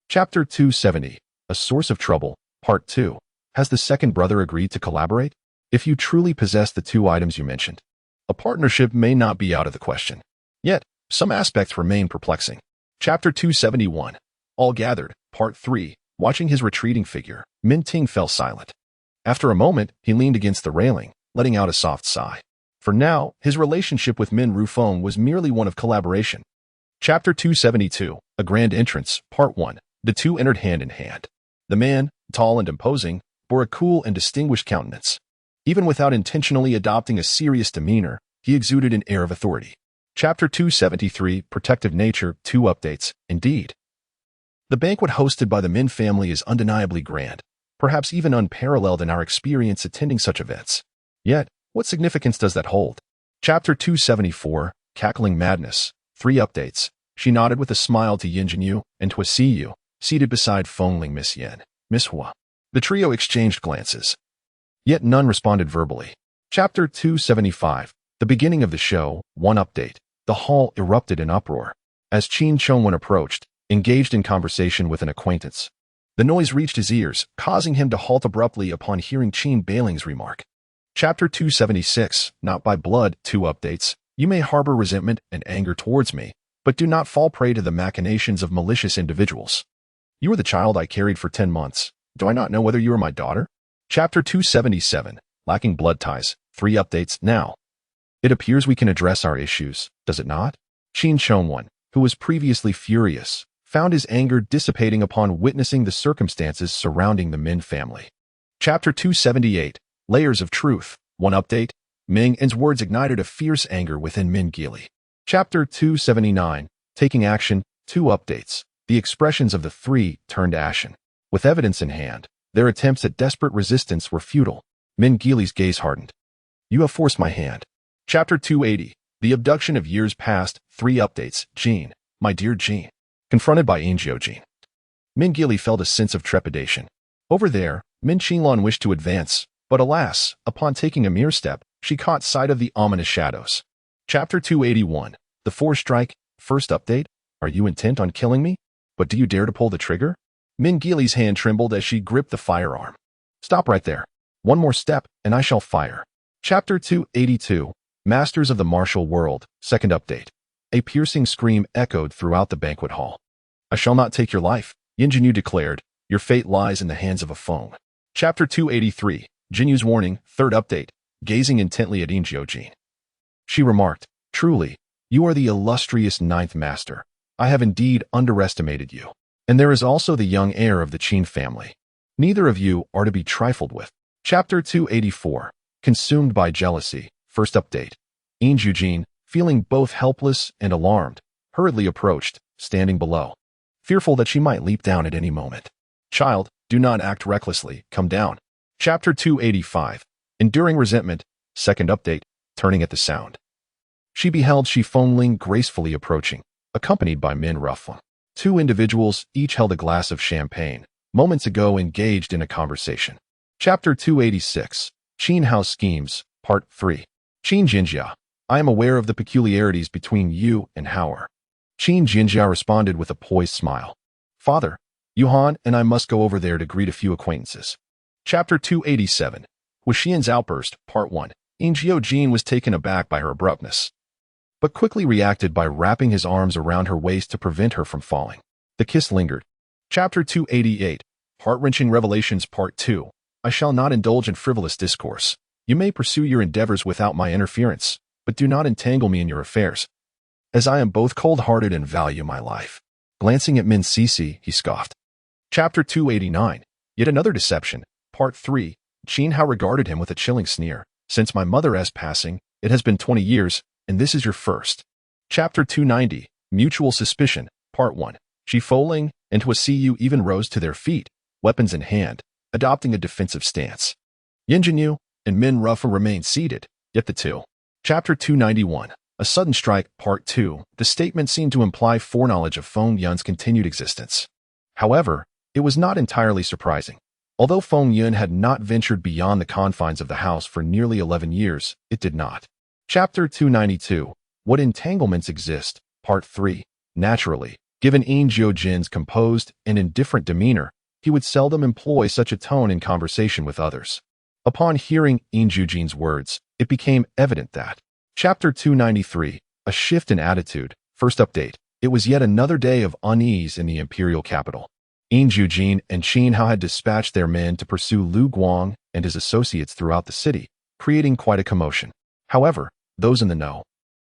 Chapter 270, A Source of Trouble, Part 2. Has the second brother agreed to collaborate? If you truly possess the 2 items you mentioned, a partnership may not be out of the question. Yet, some aspects remain perplexing. Chapter 271, All Gathered, Part 3. Watching his retreating figure, Min Ting fell silent. After a moment, he leaned against the railing, letting out a soft sigh. For now, his relationship with Min Rufeng was merely one of collaboration. Chapter 272, A Grand Entrance, Part 1. The 2 entered hand in hand. The man, tall and imposing, bore a cool and distinguished countenance. Even without intentionally adopting a serious demeanor, he exuded an air of authority. Chapter 273, Protective Nature, 2 updates. Indeed, the banquet hosted by the Min family is undeniably grand, perhaps even unparalleled in our experience attending such events. Yet, what significance does that hold? Chapter 274, Cackling Madness, 3 updates. She nodded with a smile to Yin Jinyu and Huasiyu, seated beside Fengling Miss Yin, Miss Hua. The trio exchanged glances, yet none responded verbally. Chapter 275, The Beginning of the Show, 1 update. The hall erupted in uproar. As Qin Chongwen approached, engaged in conversation with an acquaintance, the noise reached his ears, causing him to halt abruptly upon hearing Qin Bailing's remark. Chapter 276, Not by Blood, 2 updates. You may harbor resentment and anger towards me, but do not fall prey to the machinations of malicious individuals. You are the child I carried for 10 months. Do I not know whether you are my daughter? Chapter 277, Lacking Blood Ties, 3 updates. Now, it appears we can address our issues, does it not? Qin Chongwan, who was previously furious, found his anger dissipating upon witnessing the circumstances surrounding the Min family. Chapter 278, Layers of Truth. 1 update. Ming En's words ignited a fierce anger within Min Gili. Chapter 279, Taking Action. 2 updates. The expressions of the three turned ashen. With evidence in hand, their attempts at desperate resistance were futile. Min Gili's gaze hardened. You have forced my hand. Chapter 280, The Abduction of Years Past. 3 updates. Jean, my dear Jean. Confronted by Yin Jiujin, Min Gili felt a sense of trepidation. Over there, Min Qinlan wished to advance, but alas, upon taking a mere step, she caught sight of the ominous shadows. Chapter 281, The Four Strike. 1st update. Are you intent on killing me? But do you dare to pull the trigger? Min Gili's hand trembled as she gripped the firearm. Stop right there. One more step, and I shall fire. Chapter 282, Masters of the Martial World. 2nd update. A piercing scream echoed throughout the banquet hall. I shall not take your life, Jinyu declared. Your fate lies in the hands of a phone. Chapter 283, Jinyu's Warning. 3rd update. Gazing intently at Yin Jiujin, she remarked, Truly, you are the illustrious 9th Master. I have indeed underestimated you. And there is also the young heir of the Qin family. Neither of you are to be trifled with. Chapter 284, Consumed by Jealousy. 1st update. Yin Jiujin, feeling both helpless and alarmed, hurriedly approached, standing below, fearful that she might leap down at any moment. Child, do not act recklessly. Come down. Chapter 285, Enduring Resentment. 2nd update. Turning at the sound, she beheld Shi Fengling gracefully approaching, accompanied by Min Ruffling. 2 individuals each held a glass of champagne, moments ago engaged in a conversation. Chapter 286, Qin House Schemes. Part 3. Qin Jinjia, I am aware of the peculiarities between you and Hauer. Qin Jinjia responded with a poised smile. Father, Yuhan and I must go over there to greet a few acquaintances. Chapter 287, Wuxian's Outburst. Part 1. Yin Jiujin was taken aback by her abruptness, but quickly reacted by wrapping his arms around her waist to prevent her from falling. The kiss lingered. Chapter 288, Heart-Wrenching Revelations. Part 2. I shall not indulge in frivolous discourse. You may pursue your endeavors without my interference, but do not entangle me in your affairs, as I am both cold-hearted and value my life. Glancing at Min Sisi, he scoffed. Chapter 289, Yet Another Deception. Part 3. Qin Hao regarded him with a chilling sneer. Since my mother's passing, it has been 20 years, and this is your first. Chapter 290, Mutual Suspicion. Part 1. Shi Fengling and Hua Siyu even rose to their feet, weapons in hand, adopting a defensive stance. Yin Jinyu and Min Ruffa remained seated, yet the two. Chapter 291, A Sudden Strike. Part 2. The statement seemed to imply foreknowledge of Feng Yun's continued existence. However, it was not entirely surprising. Although Feng Yun had not ventured beyond the confines of the house for nearly 11 years, it did not. Chapter 292, What Entanglements Exist. Part 3. Naturally, given Yin Jiujin's composed and indifferent demeanor, he would seldom employ such a tone in conversation with others. Upon hearing Yin Jiujin's words, it became evident that. Chapter 293, A Shift in Attitude. 1st update. It was yet another day of unease in the imperial capital. Yin Jiujin and Qin Hao had dispatched their men to pursue Lu Guang and his associates throughout the city, creating quite a commotion. However, those in the know.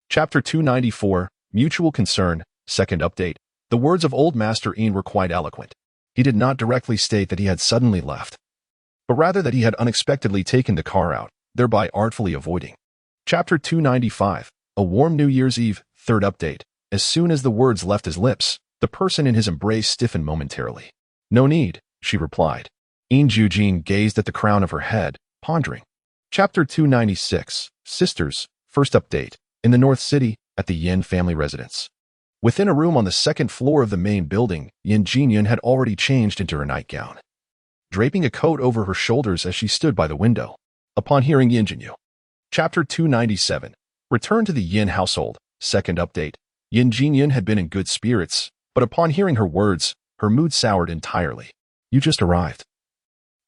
Chapter 294, Mutual Concern. 2nd update. The words of old Master Yin were quite eloquent. He did not directly state that he had suddenly left, but rather that he had unexpectedly taken the car out, thereby artfully avoiding. Chapter 295, A Warm New Year's Eve. 3rd update. As soon as the words left his lips, the person in his embrace stiffened momentarily. No need, she replied. Yin Jiujin gazed at the crown of her head, pondering. Chapter 296, Sisters. 1st update. In the North City, at the Yin family residence. Within a room on the 2nd floor of the main building, Yin Jinyun had already changed into her nightgown, draping a coat over her shoulders as she stood by the window. Upon hearing Yin Jinyu. Chapter 297, Return to the Yin household. 2nd update. Yin Jinyun had been in good spirits, but upon hearing her words, her mood soured entirely. You just arrived,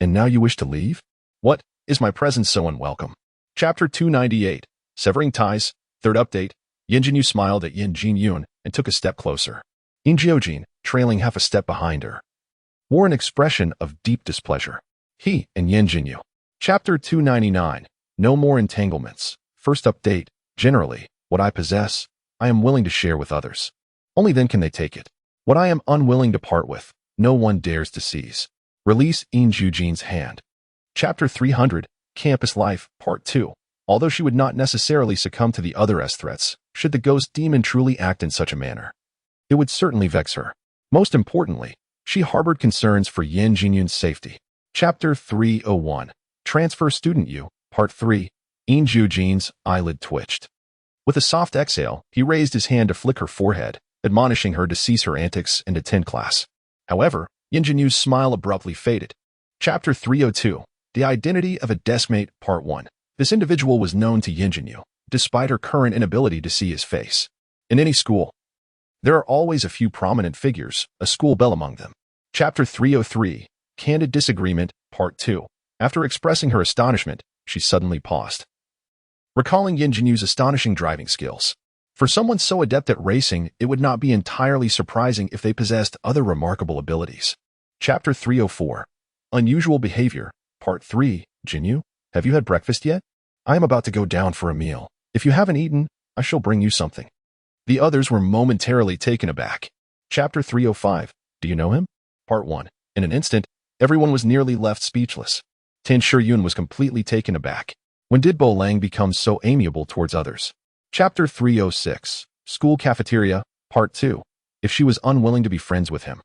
and now you wish to leave? What, is my presence so unwelcome? Chapter 298, Severing Ties. 3rd update. Yin Jinyu smiled at Yin Jinyun and took a step closer. Yin Jiujin, trailing half a step behind her, wore an expression of deep displeasure. He and Yin Jinyu. Chapter 299, No More Entanglements. 1st update. Generally, what I possess, I am willing to share with others. Only then can they take it. What I am unwilling to part with, no one dares to seize. Release Yin Jiujin's hand. Chapter 300, Campus Life, Part 2. Although she would not necessarily succumb to the other's threats, should the ghost demon truly act in such a manner, it would certainly vex her. Most importantly, she harbored concerns for Yin Jiujin's safety. Chapter 301, Transfer Student U, Part 3. Yin Jiujin's eyelid twitched. With a soft exhale, he raised his hand to flick her forehead, admonishing her to cease her antics and attend class. However, Yin Jiu's smile abruptly faded. Chapter 302, The Identity of a Deskmate, Part 1. This individual was known to Yin Jiu, despite her current inability to see his face. In any school, there are always a few prominent figures, a school belle among them. Chapter 303, Candid Disagreement, Part 2. After expressing her astonishment, she suddenly paused, recalling Yin Jiu's astonishing driving skills. For someone so adept at racing, it would not be entirely surprising if they possessed other remarkable abilities. Chapter 304, Unusual Behavior, Part 3. Jinyu, have you had breakfast yet? I am about to go down for a meal. If you haven't eaten, I shall bring you something. The others were momentarily taken aback. Chapter 305, Do you know him? Part 1. In an instant, everyone was nearly left speechless. Tan Shiyun was completely taken aback. When did Bo Lang become so amiable towards others? Chapter 306, School Cafeteria, Part 2. If she was unwilling to be friends with him,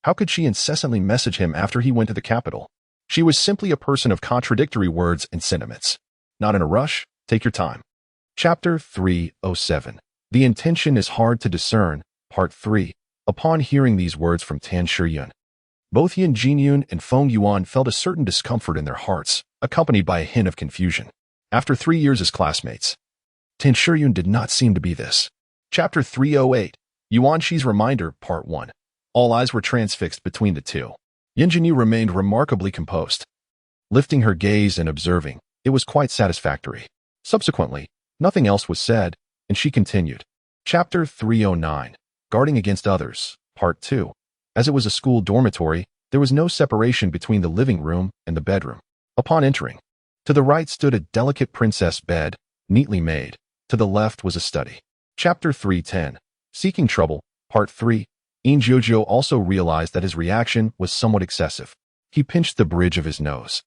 how could she incessantly message him after he went to the capital? She was simply a person of contradictory words and sentiments. Not in a rush, take your time. Chapter 307, The Intention is Hard to Discern, Part 3. Upon hearing these words from Tan Shiyun, both Yin Jiujin and Feng Yuan felt a certain discomfort in their hearts, accompanied by a hint of confusion. After 3 years as classmates, Tan Shiyun did not seem to be this. Chapter 308, Yuan Shi's Reminder, Part 1. All eyes were transfixed between the two. Yin Jiu remained remarkably composed. Lifting her gaze and observing, it was quite satisfactory. Subsequently, nothing else was said, and she continued. Chapter 309, Guarding Against Others, Part 2. As it was a school dormitory, there was no separation between the living room and the bedroom. Upon entering, to the right stood a delicate princess bed, neatly made. To the left was a study. Chapter 310, Seeking Trouble, Part 3. Yin Jiujin also realized that his reaction was somewhat excessive. He pinched the bridge of his nose,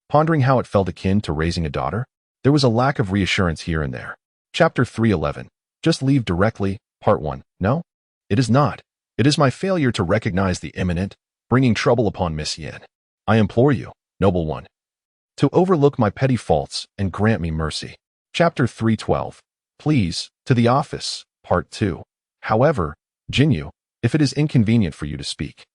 pondering how it felt akin to raising a daughter. There was a lack of reassurance here and there. Chapter 311, Just Leave Directly, Part 1. No, it is not. It is my failure to recognize the imminent, bringing trouble upon Miss Yin. I implore you, noble one, to overlook my petty faults and grant me mercy. Chapter 312, Please, to the office, Part 2. However, Jinyu, if it is inconvenient for you to speak,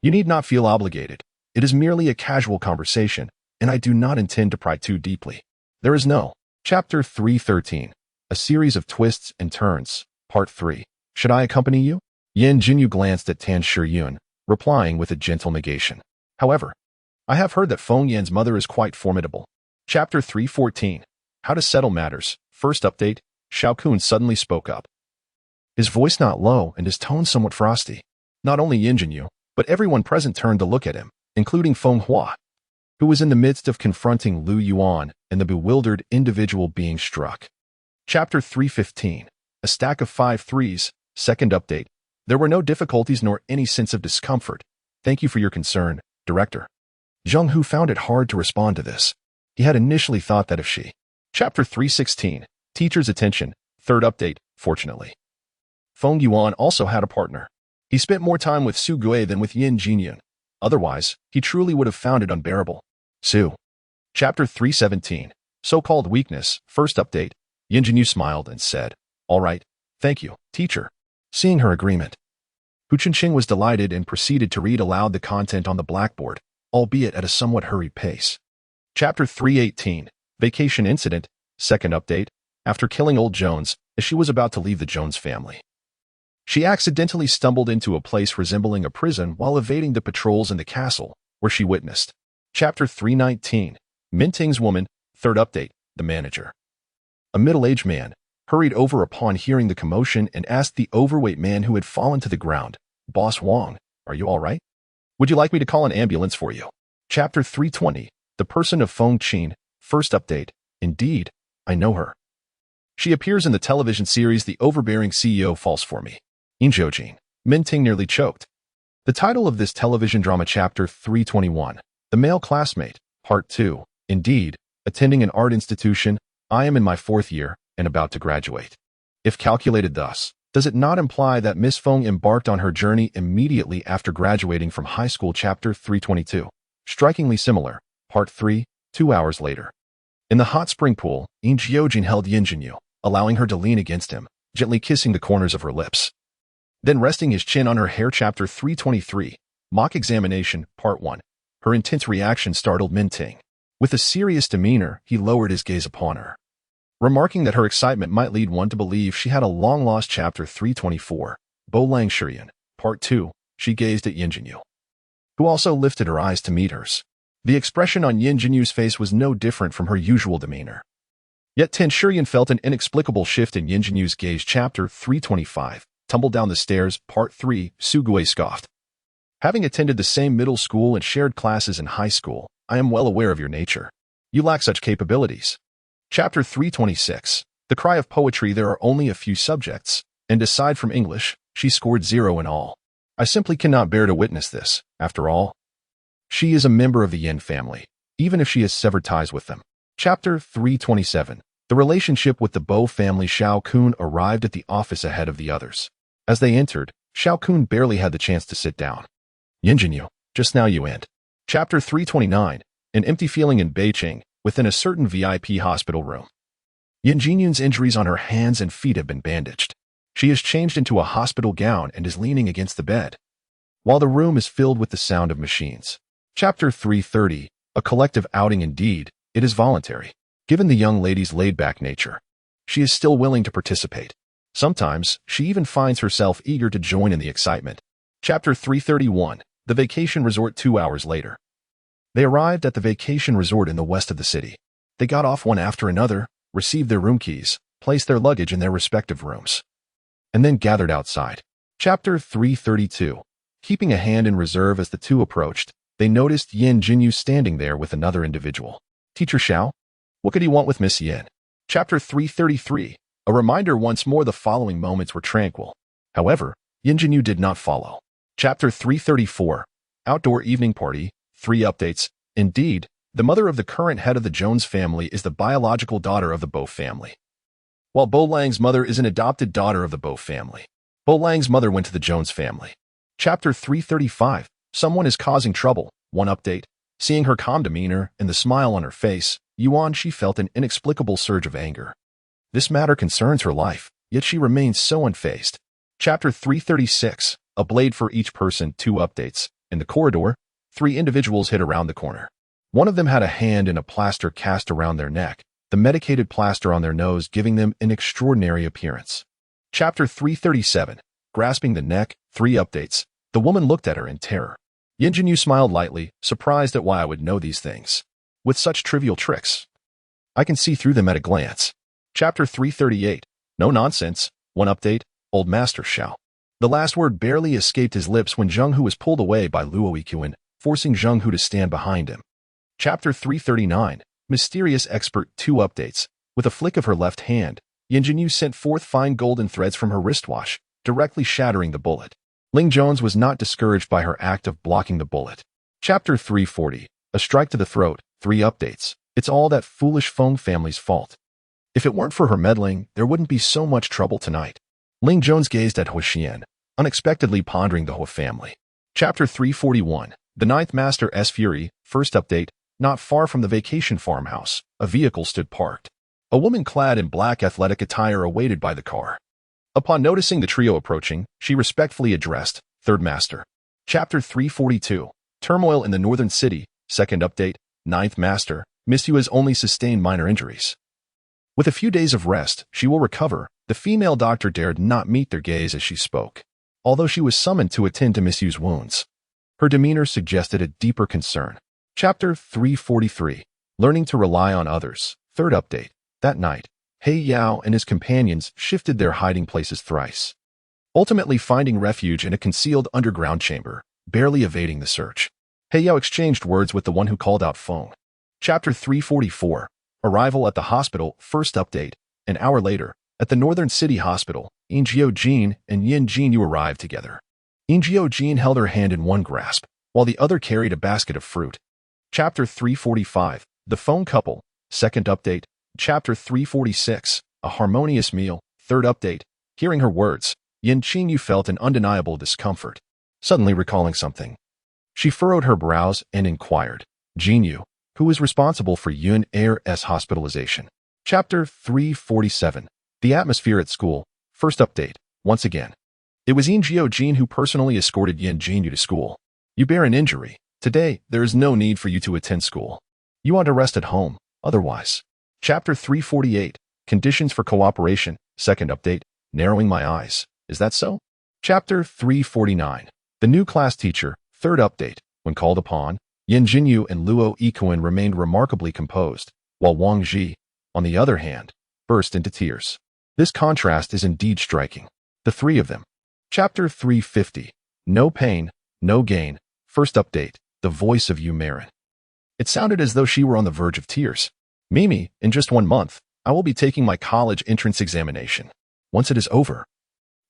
you need not feel obligated. It is merely a casual conversation, and I do not intend to pry too deeply. There is no. Chapter 313, A Series of Twists and Turns, Part 3. Should I accompany you? Yin Jinyu glanced at Tan Shiyun, replying with a gentle negation. However, I have heard that Feng Yan's mother is quite formidable. Chapter 314, How to Settle Matters. First update, Xiao Kun suddenly spoke up. His voice not low and his tone somewhat frosty. Not only Yin Jinyu, but everyone present turned to look at him, including Feng Hua, who was in the midst of confronting Lu Yuan and the bewildered individual being struck. Chapter 315, A Stack of 5 Threes. Second update. There were no difficulties nor any sense of discomfort. Thank you for your concern, Director. Zheng Hu found it hard to respond to this. He had initially thought that if she. Chapter 316, Teacher's Attention. Third update, fortunately. Feng Yuan also had a partner. He spent more time with Su Gui than with Yin Jiujin. Otherwise, he truly would have found it unbearable. Su. Chapter 317, So-Called Weakness. First update. Yin Jiu smiled and said, All right, thank you, teacher. Seeing her agreement, Hu Chunqing was delighted and proceeded to read aloud the content on the blackboard, albeit at a somewhat hurried pace. Chapter 318, Vacation Incident. Second update. After killing old Jones, as she was about to leave the Jones family, she accidentally stumbled into a place resembling a prison while evading the patrols in the castle, where she witnessed. Chapter 319, Minting's Woman. Third update. The manager, a middle-aged man, hurried over upon hearing the commotion and asked the overweight man who had fallen to the ground, Boss Wong, are you all right? Would you like me to call an ambulance for you? Chapter 320, The Person of Feng Qin. First update. Indeed, I know her. She appears in the television series The Overbearing CEO Falls for Me. Yin Jiujin. Minting nearly choked. The title of this television drama chapter 321, The Male Classmate, Part 2. Indeed, attending an art institution, I am in my 4th year and about to graduate. If calculated thus, does it not imply that Miss Feng embarked on her journey immediately after graduating from high school chapter 322? Strikingly similar, Part 3, 2 hours later. In the hot spring pool, Yin Jiujin held Yin Jinyu, allowing her to lean against him, gently kissing the corners of her lips. Then resting his chin on her hair chapter 323, Mock Examination, Part 1. Her intense reaction startled Minting. With a serious demeanor, he lowered his gaze upon her. Remarking that her excitement might lead one to believe she had a long-lost chapter 324, Bo Lang Shurian, Part 2, she gazed at Yin Jinyu, who also lifted her eyes to meet hers. The expression on Yin Jinyu's face was no different from her usual demeanor. Yet Ten Shurian felt an inexplicable shift in Yin Jinyu's gaze. Chapter 325, Tumbled Down the Stairs, Part 3, Sugui scoffed. Having attended the same middle school and shared classes in high school, I am well aware of your nature. You lack such capabilities. Chapter 326, The Cry of Poetry. There are only a few subjects, and aside from English, she scored 0 in all. I simply cannot bear to witness this. After all, she is a member of the Yin family, even if she has severed ties with them. Chapter 327, The Relationship with the Bo family. Xiao Kun arrived at the office ahead of the others. As they entered, Xiao Kun barely had the chance to sit down. Yin Jinyu, just now you end. Chapter 329, An empty feeling in Beijing, within a certain VIP hospital room. Yin Jinyun's injuries on her hands and feet have been bandaged. She is changed into a hospital gown and is leaning against the bed, while the room is filled with the sound of machines. Chapter 330, A collective outing. Indeed, it is voluntary. Given the young lady's laid-back nature, she is still willing to participate. Sometimes, she even finds herself eager to join in the excitement. Chapter 331, The Vacation Resort. 2 hours later. They arrived at the vacation resort in the west of the city. They got off one after another, received their room keys, placed their luggage in their respective rooms, and then gathered outside. Chapter 332, Keeping a hand in reserve. As the two approached, they noticed Yin Jinyu standing there with another individual. Teacher Xiao? What could he want with Miss Yin? Chapter 333, A reminder. Once more the following moments were tranquil. However, Yin Jinyu did not follow. Chapter 334, Outdoor Evening Party. 3 updates. Indeed, the mother of the current head of the Jones family is the biological daughter of the Bo family, while Bo Lang's mother is an adopted daughter of the Bo family. Bo Lang's mother went to the Jones family. Chapter 335, Someone is causing trouble. 1 update. Seeing her calm demeanor and the smile on her face, Yuan, she felt an inexplicable surge of anger. This matter concerns her life, yet she remains so unfazed. Chapter 336, A blade for each person. 2 updates. In the corridor, 3 individuals hid around the corner. One of them had a hand in a plaster cast around their neck, the medicated plaster on their nose giving them an extraordinary appearance. Chapter 337, Grasping the neck. 3 updates. The woman looked at her in terror. Yin Jinyu smiled lightly, surprised at why I would know these things. With such trivial tricks, I can see through them at a glance. Chapter 338, No nonsense. 1 update. Old Master Xiao. The last word barely escaped his lips when Zheng Hu was pulled away by Luo Yiquan, forcing Zheng Hu to stand behind him. Chapter 339, Mysterious Expert. 2 updates. With a flick of her left hand, Yin Jinyu sent forth fine golden threads from her wristwatch, directly shattering the bullet. Ling Jones was not discouraged by her act of blocking the bullet. Chapter 340, A strike to the throat. 3 updates. It's all that foolish Feng family's fault. If it weren't for her meddling, there wouldn't be so much trouble tonight. Ling Jones gazed at Hu Xian, unexpectedly pondering the Hu family. Chapter 341, The Ninth Master's Fury. 1st update. Not far from the vacation farmhouse, a vehicle stood parked. A woman clad in black athletic attire awaited by the car. Upon noticing the trio approaching, she respectfully addressed, 3rd Master. Chapter 342, Turmoil in the Northern City. 2nd update. 9th Master, Miss Yu has only sustained minor injuries. With a few days of rest, she will recover. The female doctor dared not meet their gaze as she spoke, although she was summoned to attend to Miss Yu's wounds. Her demeanor suggested a deeper concern. Chapter 343, Learning to Rely on Others. 3rd update. That night, He Yao and his companions shifted their hiding places thrice, ultimately finding refuge in a concealed underground chamber, barely evading the search. He Yao exchanged words with the one who called out Feng. Chapter 344, Arrival at the Hospital. 1st update. An hour later, at the Northern City Hospital, Yin Jiujin and Yin Jinyu arrived together. Yin Jiujin held her hand in one grasp, while the other carried a basket of fruit. Chapter 345, The Phone Couple, second update. Chapter 346, A Harmonious Meal, third update. Hearing her words, Yin Jinyu felt an undeniable discomfort. Suddenly recalling something, she furrowed her brows and inquired, Jinyu, who was responsible for Heiress hospitalization. Chapter 347, The Atmosphere at School, first update. Once again, it was Yin Jiujin who personally escorted Yin Jinyu to school. You bear an injury. Today, there is no need for you to attend school. You want to rest at home, otherwise. Chapter 348, Conditions for Cooperation, second update. Narrowing my eyes. Is that so? Chapter 349, The New Class Teacher, third update. When called upon, Yin Jinyu and Luo Yiquan remained remarkably composed, while Wang Ji, on the other hand, burst into tears. This contrast is indeed striking. The three of them. Chapter 350, No Pain, No Gain, first update. The voice of Yu Marin. It sounded as though she were on the verge of tears. Mimi, in just 1 month, I will be taking my college entrance examination. Once it is over,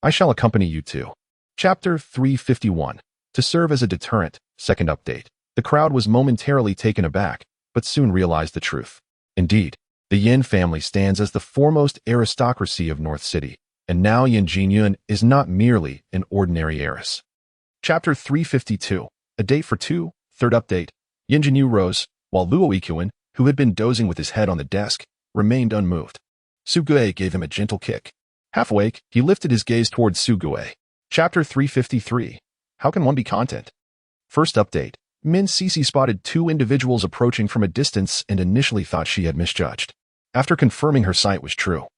I shall accompany you too. Chapter 351, To Serve as a Deterrent, second update. The crowd was momentarily taken aback, but soon realized the truth. Indeed, the Yin family stands as the foremost aristocracy of North City, and now Yin Jiujin is not merely an ordinary heiress. Chapter 352, A Date for Two, third update. Yin Jinyu rose, while Luo Yiquan, who had been dozing with his head on the desk, remained unmoved. Sugui gave him a gentle kick. Half awake, he lifted his gaze towards Sugui. Chapter 353, How Can One Be Content? First update. Min Sisi spotted two individuals approaching from a distance and initially thought she had misjudged. After confirming her sight was true,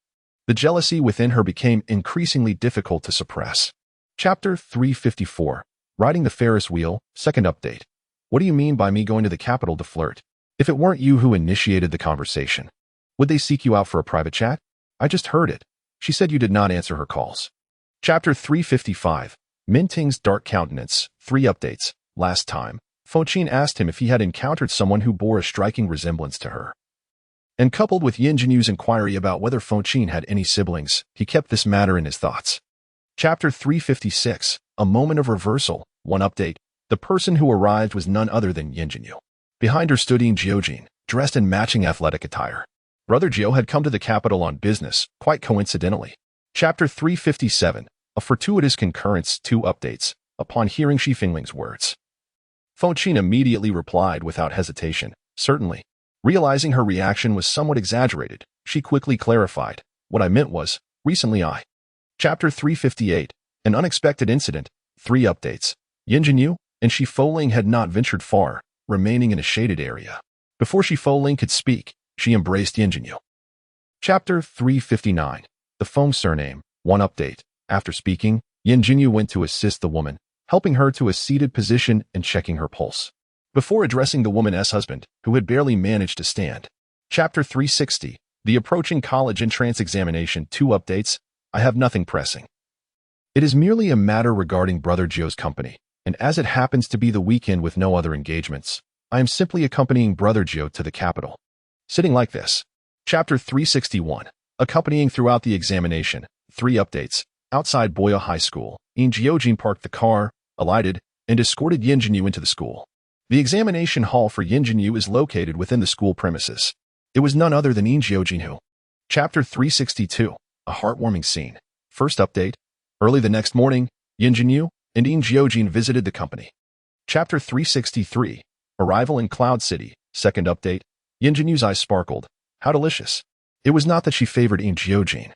the jealousy within her became increasingly difficult to suppress. Chapter 354, Riding the Ferris Wheel, second update. What do you mean by me going to the capital to flirt? If it weren't you who initiated the conversation, would they seek you out for a private chat? I just heard it. She said you did not answer her calls. Chapter 355, Min Ting's Dark Countenance, three updates. Last time, Fochin asked him if he had encountered someone who bore a striking resemblance to her. And coupled with Yin Jinyu's inquiry about whether Fochin had any siblings, he kept this matter in his thoughts. Chapter 356, A Moment of Reversal, one update. The person who arrived was none other than Yin Jinyu. Behind her stood Yin Jiujin, dressed in matching athletic attire. Brother Jiu had come to the capital on business, quite coincidentally. Chapter 357, A Fortuitous Concurrence, two updates. Upon hearing Shi Fingling's words, Fochin immediately replied without hesitation, certainly. Realizing her reaction was somewhat exaggerated, she quickly clarified, what I meant was, recently I. Chapter 358, An Unexpected Incident, three updates. Yin Jinyu and Shi Fengling had not ventured far, remaining in a shaded area. Before Shi Fengling could speak, she embraced Yin Jinyu. Chapter 359, The Feng Surname, one update. After speaking, Yin Jinyu went to assist the woman, helping her to a seated position and checking her pulse. Before addressing the woman's husband, who had barely managed to stand. Chapter 360, The Approaching College Entrance Examination, two updates. I have nothing pressing. It is merely a matter regarding Brother Jiu's company, and as it happens to be the weekend with no other engagements, I am simply accompanying Brother Jiu to the capital. Sitting like this. Chapter 361, Accompanying throughout the examination, three updates. Outside Boya High School, Yin Jiujin parked the car, alighted, and escorted Yin Jinyu into the school. The examination hall for Yin Jinyu is located within the school premises. It was none other than Yin Jiujin who. Chapter 362, A Heartwarming Scene. First update. Early the next morning, Yin Jinyu and Yin Jiujin visited the company. Chapter 363, Arrival in Cloud City. Second update. Yin Jinyu's eyes sparkled. How delicious. It was not that she favored Yin Jiujin,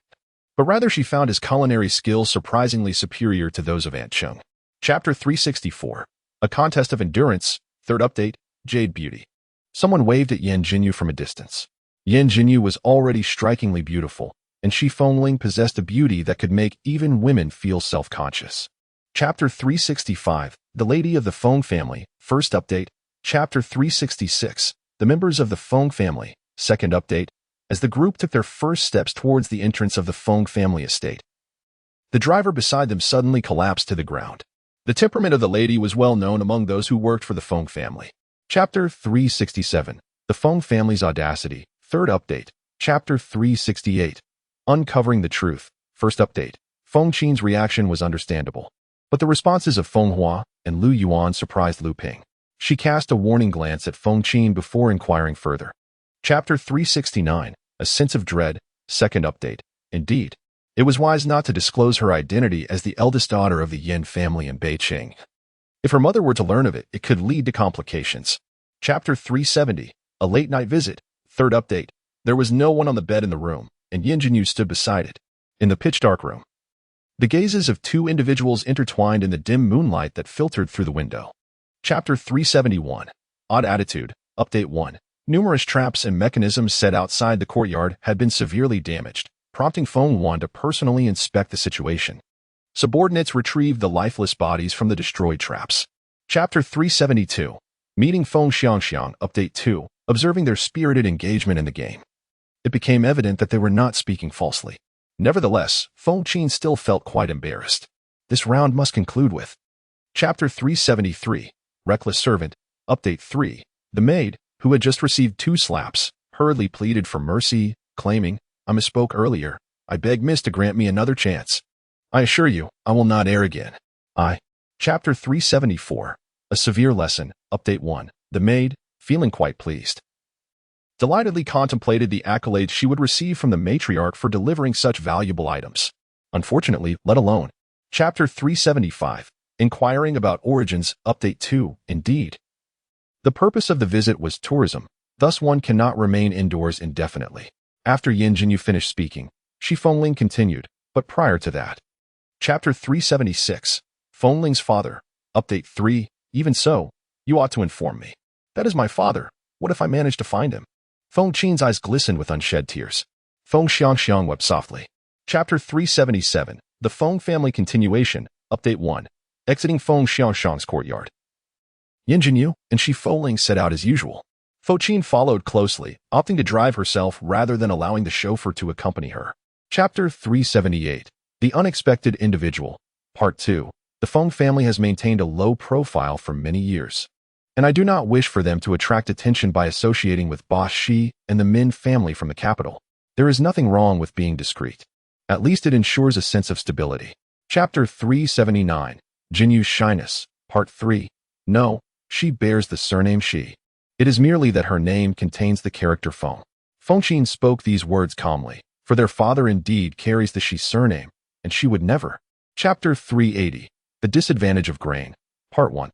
but rather she found his culinary skills surprisingly superior to those of Aunt Chung. Chapter 364, A Contest of Endurance, third update, Jade Beauty. Someone waved at Yin Jinyu from a distance. Yin Jinyu was already strikingly beautiful, and Shi Fengling possessed a beauty that could make even women feel self-conscious. Chapter 365, The Lady of the Feng Family, first update. Chapter 366, The Members of the Feng Family, second update. As the group took their first steps towards the entrance of the Feng family estate, the driver beside them suddenly collapsed to the ground. The temperament of the lady was well known among those who worked for the Feng family. Chapter 367, The Feng Family's Audacity, third update. Chapter 368, Uncovering the truth. First update. Feng Qin's reaction was understandable. But the responses of Feng Hua and Lu Yuan surprised Lu Ping. She cast a warning glance at Feng Qin before inquiring further. Chapter 369. A sense of dread. Second update. Indeed, it was wise not to disclose her identity as the eldest daughter of the Yin family in Beijing. If her mother were to learn of it, it could lead to complications. Chapter 370. A late-night visit. Third update. There was no one on the bed in the room, and Yin Jinyu stood beside it. In the pitch-dark room, the gazes of two individuals intertwined in the dim moonlight that filtered through the window. Chapter 371. Odd attitude. Update 1. Numerous traps and mechanisms set outside the courtyard had been severely damaged, prompting Feng Yuan to personally inspect the situation. Subordinates retrieved the lifeless bodies from the destroyed traps. Chapter 372. Meeting Feng Xiangxiang. Update 2. Observing their spirited engagement in the game, it became evident that they were not speaking falsely. Nevertheless, Feng Qin still felt quite embarrassed. This round must conclude with. Chapter 373. Reckless Servant. Update 3. The maid, who had just received 2 slaps, hurriedly pleaded for mercy, claiming, "I misspoke earlier. I beg Miss to grant me another chance. I assure you, I will not err again. Chapter 374. A severe lesson. Update 1. The maid, feeling quite pleased, delightedly contemplated the accolades she would receive from the matriarch for delivering such valuable items. Unfortunately, let alone. Chapter 375. Inquiring about origins. Update 2. Indeed, the purpose of the visit was tourism, thus one cannot remain indoors indefinitely. After Yin Jinyu finished speaking, Shi Fengling continued, but prior to that. Chapter 376. Fengling's father. Update 3. Even so, you ought to inform me. That is my father. What if I manage to find him? Feng Qin's eyes glistened with unshed tears. Feng Xiangxiang wept softly. Chapter 377. The Feng family continuation. Update 1. Exiting Feng Xiangxiang's courtyard, Yin Jinyu and Shi Fengling set out as usual. Feng Qin followed closely, opting to drive herself rather than allowing the chauffeur to accompany her. Chapter 378. The Unexpected Individual. Part 2. The Feng family has maintained a low profile for many years, and I do not wish for them to attract attention by associating with Boss Shi and the Min family from the capital. There is nothing wrong with being discreet. At least it ensures a sense of stability. Chapter 379. Jinyu's Shyness. Part 3. No, she bears the surname Shi. It is merely that her name contains the character Feng. Feng Qin spoke these words calmly, for their father indeed carries the Shi surname, and she would never. Chapter 380. The Disadvantage of Grain. Part 1.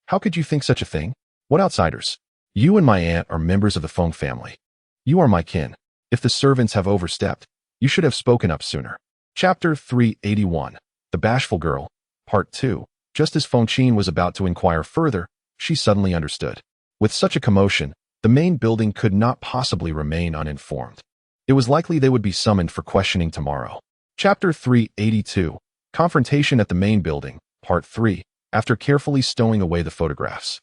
How could you think such a thing? What outsiders? You and my aunt are members of the Feng family. You are my kin. If the servants have overstepped, you should have spoken up sooner. Chapter 381. The Bashful Girl. Part 2. Just as Feng Qin was about to inquire further, she suddenly understood. With such a commotion, the main building could not possibly remain uninformed. It was likely they would be summoned for questioning tomorrow. Chapter 382. Confrontation at the main building. Part 3. After carefully stowing away the photographs,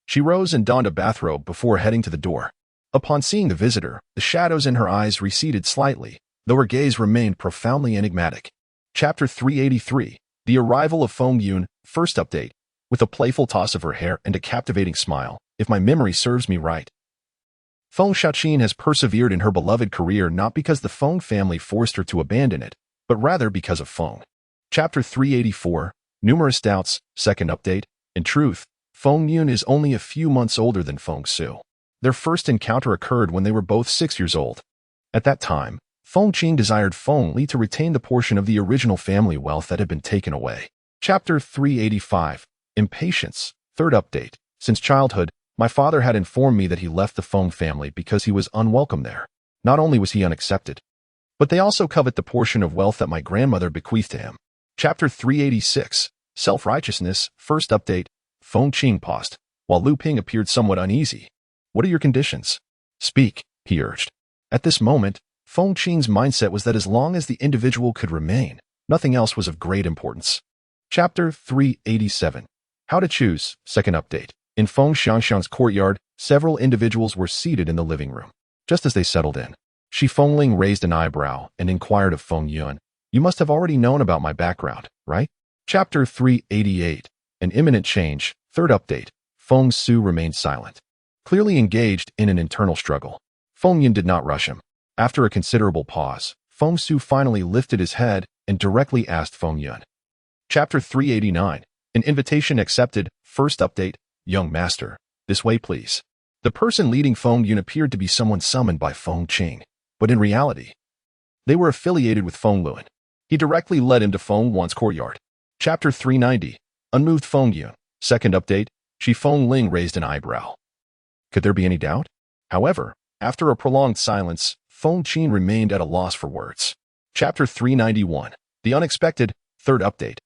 she rose and donned a bathrobe before heading to the door. Upon seeing the visitor, the shadows in her eyes receded slightly, though her gaze remained profoundly enigmatic. Chapter 383. The Arrival of Feng Yun. First update. With a playful toss of her hair and a captivating smile, if my memory serves me right, Feng Xiaoqin has persevered in her beloved career not because the Feng family forced her to abandon it, but rather because of Feng. Chapter 384. Numerous Doubts. Second update. In truth, Feng Yun is only a few months older than Feng Su. Their first encounter occurred when they were both 6 years old. At that time, Feng Qin desired Feng Li to retain the portion of the original family wealth that had been taken away. Chapter 385. Impatience. Third update. Since childhood, my father had informed me that he left the Feng family because he was unwelcome there. Not only was he unaccepted, but they also covet the portion of wealth that my grandmother bequeathed to him. Chapter 386. Self-righteousness. First update. Feng Qin paused, while Lu Ping appeared somewhat uneasy. What are your conditions? Speak, he urged. At this moment, Feng Qin's mindset was that as long as the individual could remain, nothing else was of great importance. Chapter 387. How to choose. Second update. In Feng Xiangxiang's courtyard, several individuals were seated in the living room. Just as they settled in, Shi Fengling raised an eyebrow and inquired of Feng Yun, "You must have already known about my background, right?" Chapter 388. An Imminent Change. Third update. Feng Su remained silent, clearly engaged in an internal struggle. Feng Yun did not rush him. After a considerable pause, Feng Su finally lifted his head and directly asked Feng Yun. Chapter 389. An invitation accepted. First update. Young master, this way please. The person leading Feng Yun appeared to be someone summoned by Feng Qing, but in reality, they were affiliated with Feng Luan. He directly led him to Feng Wan's courtyard. Chapter 390. Unmoved Feng Yun. Second update. Shi Feng Ling raised an eyebrow. Could there be any doubt? However, after a prolonged silence, Feng Qin remained at a loss for words. Chapter 391. The unexpected. Third update.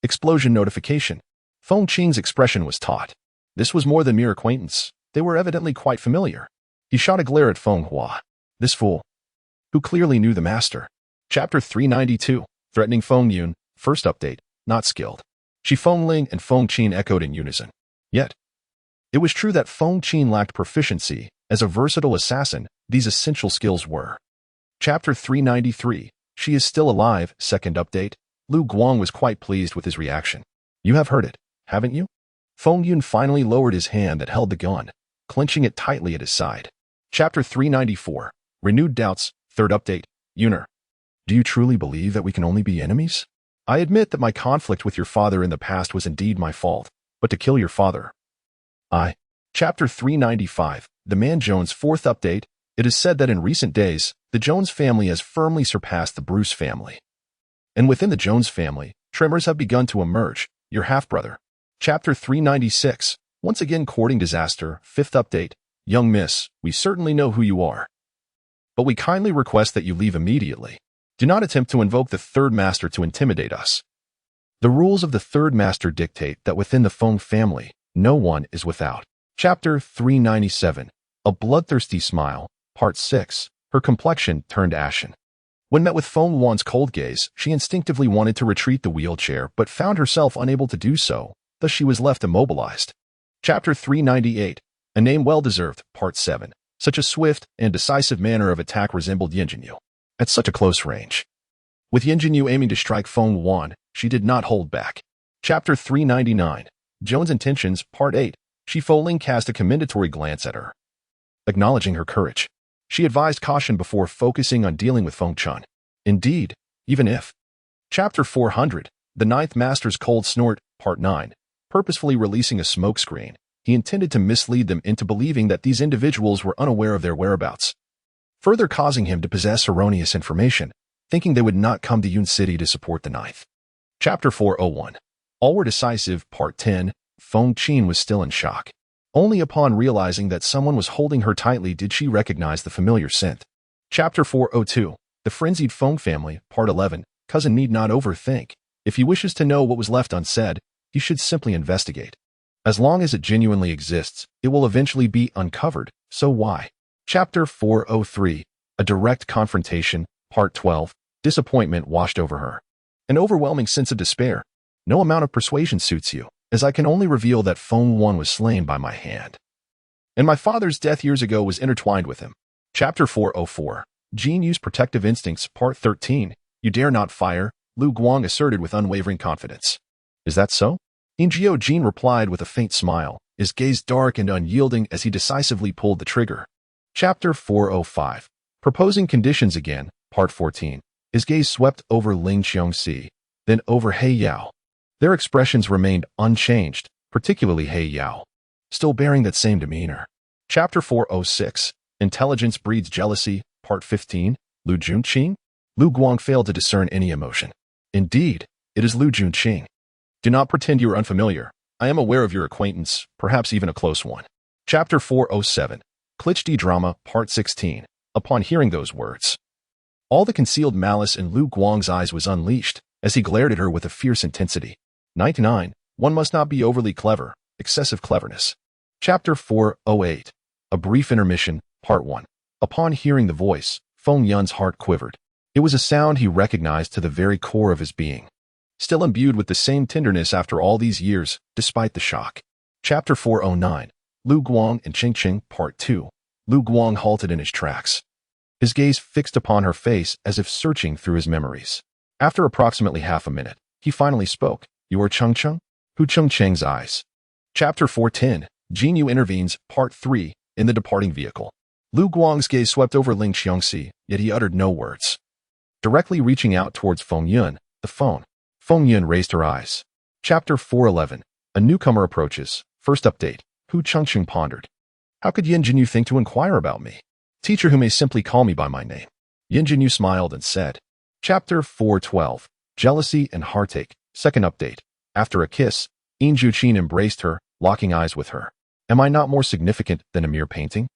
Explosion notification. Feng Qing's expression was taut. This was more than mere acquaintance. They were evidently quite familiar. He shot a glare at Feng Hua. This fool, who clearly knew the master. Chapter 392. Threatening Feng Yun. First update. Not skilled. Shi Feng Ling and Feng Qin echoed in unison. Yet, it was true that Feng Qin lacked proficiency. As a versatile assassin, these essential skills were. Chapter 393. She is still alive. Second update. Lu Guang was quite pleased with his reaction. You have heard it, haven't you? Feng Yun finally lowered his hand that held the gun, clenching it tightly at his side. Chapter 394. Renewed doubts. Third update. Yuner, do you truly believe that we can only be enemies? I admit that my conflict with your father in the past was indeed my fault, but to kill your father, Chapter 395. The Man Jones. Fourth update. It is said that in recent days, the Jones family has firmly surpassed the Bruce family. And within the Jones family, tremors have begun to emerge. Your half-brother. Chapter 396. Once again courting disaster. Fifth update. Young miss, we certainly know who you are, but we kindly request that you leave immediately. Do not attempt to invoke the third master to intimidate us. The rules of the third master dictate that within the Feng family, no one is without. Chapter 397. A bloodthirsty smile. Part 6. Her complexion turned ashen. When met with Feng Wan's cold gaze, she instinctively wanted to retreat the wheelchair but found herself unable to do so, thus she was left immobilized. Chapter 398. A name well-deserved. Part 7. Such a swift and decisive manner of attack resembled Yin Jiujin. At such a close range. With Yin Jiujin aiming to strike Feng Wan, she did not hold back. Chapter 399. Joan's intentions. Part 8. Shi Feng cast a commendatory glance at her, acknowledging her courage. She advised caution before focusing on dealing with Feng Chun. Indeed, even if. Chapter 400. The Ninth Master's Cold Snort. Part 9. Purposefully releasing a smokescreen, he intended to mislead them into believing that these individuals were unaware of their whereabouts, further causing him to possess erroneous information, thinking they would not come to Yun City to support the Ninth. Chapter 401. All were decisive. Part 10. Feng Qin was still in shock. Only upon realizing that someone was holding her tightly did she recognize the familiar scent. Chapter 402. The Frenzied Feng Family. Part 11. Cousin need not overthink. If he wishes to know what was left unsaid, he should simply investigate. As long as it genuinely exists, it will eventually be uncovered, so why? Chapter 403. A Direct Confrontation. Part 12. Disappointment washed over her. An overwhelming sense of despair. No amount of persuasion suits you, as I can only reveal that Feng Wan was slain by my hand. And my father's death years ago was intertwined with him. Chapter 404. Jinyu's Protective Instincts. Part 13. You dare not fire, Lu Guang asserted with unwavering confidence. Is that so? Yin Jiujin replied with a faint smile, his gaze dark and unyielding as he decisively pulled the trigger. Chapter 405. Proposing Conditions Again. Part 14. His gaze swept over Ling Qiongxi, then over He Yao. Their expressions remained unchanged, particularly He Yao, still bearing that same demeanor. Chapter 406. Intelligence Breeds Jealousy. Part 15. Lu Junqing? Lu Guang failed to discern any emotion. Indeed, it is Lu Junqing. Do not pretend you are unfamiliar. I am aware of your acquaintance, perhaps even a close one. Chapter 407. Clichdi Drama. Part 16. Upon hearing those words, all the concealed malice in Lu Guang's eyes was unleashed, as he glared at her with a fierce intensity. 99. One must not be overly clever. Excessive cleverness. Chapter 408. A Brief Intermission. Part 1. Upon hearing the voice, Feng Yun's heart quivered. It was a sound he recognized to the very core of his being. Still imbued with the same tenderness after all these years, despite the shock. Chapter 409. Lu Guang and Qingqing. Part 2. Lu Guang halted in his tracks, his gaze fixed upon her face as if searching through his memories. After approximately half a minute, he finally spoke. You are Chengcheng? Hu Chengcheng's eyes. Chapter 410. Jinyu intervenes. Part 3. In the departing vehicle. Lu Guang's gaze swept over Ling Qiongxi, yet he uttered no words. directly reaching out towards Feng Yun, the phone. Feng Yun raised her eyes. Chapter 411. A newcomer approaches. First update. Hu Chengqing pondered. How could Yin Jinyu think to inquire about me? Teacher who may simply call me by my name. Yin Jinyu smiled and said. Chapter 412. Jealousy and heartache. Second update. After a kiss, Yin Jiujin embraced her, locking eyes with her. Am I not more significant than a mere painting?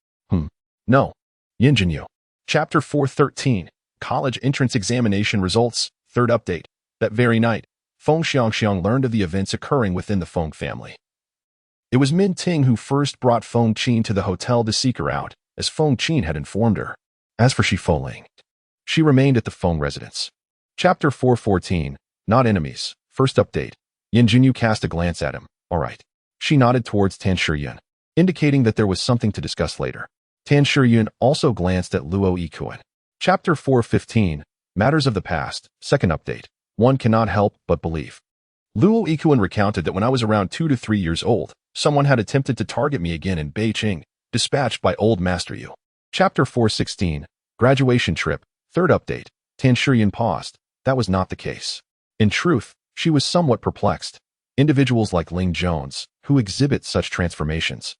No. Yin Jinyu. Chapter 413. College entrance examination results. Third update. That very night, Feng Xiangxiang learned of the events occurring within the Feng family. It was Min Ting who first brought Feng Qin to the hotel to seek her out, as Feng Qin had informed her. As for Shi Foling, she remained at the Feng residence. Chapter 414. Not enemies. First update. Yin Jinyu cast a glance at him. All right. She nodded towards Tan Shiyun, indicating that there was something to discuss later. Tan Shiyun also glanced at Luo Yikuan. Chapter 415. Matters of the past. Second update. One cannot help but believe. Luo Yikuan recounted that when I was around 2 to 3 years old, someone had attempted to target me again in Beijing, dispatched by old Master Jiu. Chapter 416. Graduation trip. Third update. Tan Shiyun paused. That was not the case. In truth, she was somewhat perplexed. Individuals like Ling Jones, who exhibit such transformations,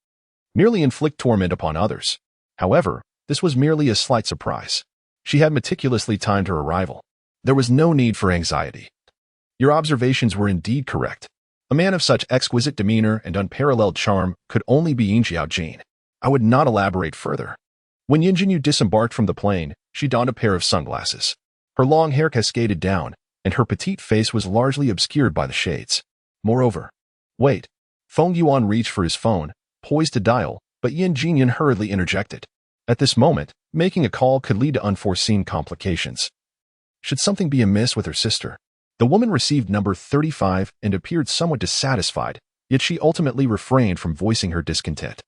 merely inflict torment upon others. However, this was merely a slight surprise. She had meticulously timed her arrival. There was no need for anxiety. Your observations were indeed correct. A man of such exquisite demeanor and unparalleled charm could only be Yin Jiujin. I would not elaborate further. When Yin Jinyu disembarked from the plane, she donned a pair of sunglasses. Her long hair cascaded down, and her petite face was largely obscured by the shades. Moreover, wait. Feng Yuan reached for his phone, poised to dial, but Yin Jinyu hurriedly interjected. At this moment, making a call could lead to unforeseen complications. Should something be amiss with her sister? The woman received number 35 and appeared somewhat dissatisfied, yet she ultimately refrained from voicing her discontent.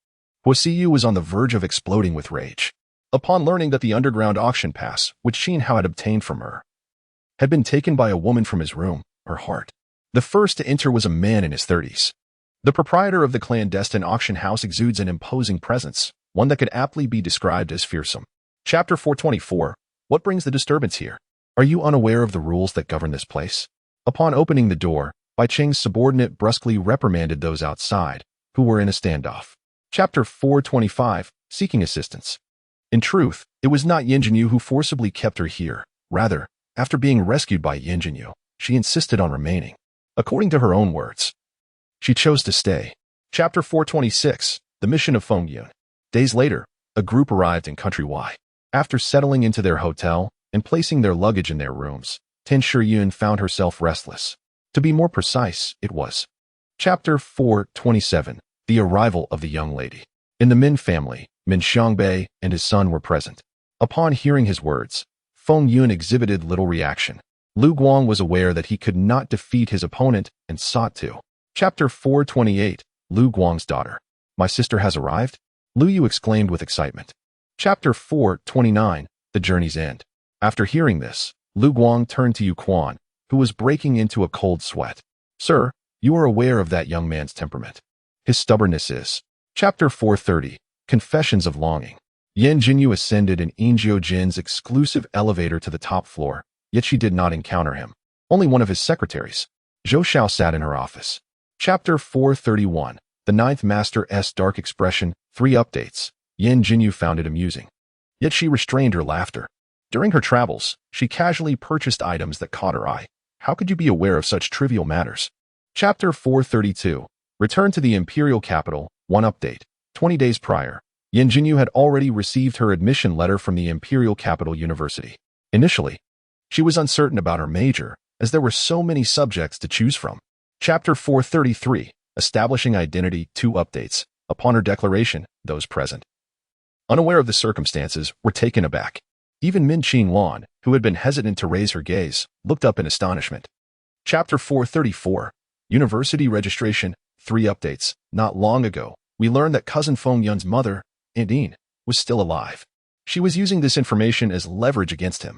Huasiyu was on the verge of exploding with rage. Upon learning that the underground auction pass, which Xin Hao had obtained from her, had been taken by a woman from his room, her heart. The first to enter was a man in his 30s. The proprietor of the clandestine auction house exudes an imposing presence, one that could aptly be described as fearsome. Chapter 424. What brings the disturbance here? Are you unaware of the rules that govern this place? Upon opening the door, Bai Cheng's subordinate brusquely reprimanded those outside, who were in a standoff. Chapter 425. Seeking assistance. In truth, it was not Yin Jinyu who forcibly kept her here. Rather, after being rescued by Yin Jinyu, she insisted on remaining. According to her own words, she chose to stay. Chapter 426. The mission of Feng Yun. Days later, a group arrived in Country Y. After settling into their hotel and placing their luggage in their rooms, Tan Shiyun found herself restless. To be more precise, it was. Chapter 427. The arrival of the young lady. In the Min family, Min Xiangbei and his son were present. Upon hearing his words, Feng Yun exhibited little reaction. Lu Guang was aware that he could not defeat his opponent and sought to. Chapter 428. Lu Guang's daughter. My sister has arrived? Lu Yu exclaimed with excitement. Chapter 429. The journey's end. After hearing this, Lu Guang turned to Yu Quan, who was breaking into a cold sweat. Sir, you are aware of that young man's temperament. His stubbornness is. Chapter 430. Confessions of Longing. Yin Jinyu ascended in Yin Jiujin's exclusive elevator to the top floor, yet she did not encounter him. Only one of his secretaries. Zhou Xiao sat in her office. Chapter 431. The Ninth Master's dark expression. 3 updates. Yin Jinyu found it amusing. Yet she restrained her laughter. During her travels, she casually purchased items that caught her eye. How could you be aware of such trivial matters? Chapter 432. Return to the imperial capital. 1 update. 20 days prior, Yin Jinyu had already received her admission letter from the imperial capital university. Initially, she was uncertain about her major, as there were so many subjects to choose from. Chapter 433. Establishing identity. 2 updates. Upon her declaration, those present, unaware of the circumstances, were taken aback. Even Min Qinglan, who had been hesitant to raise her gaze, looked up in astonishment. Chapter 434. University registration. 3 updates. Not long ago, we learned that cousin Feng Yun's mother, Yin, was still alive. She was using this information as leverage against him.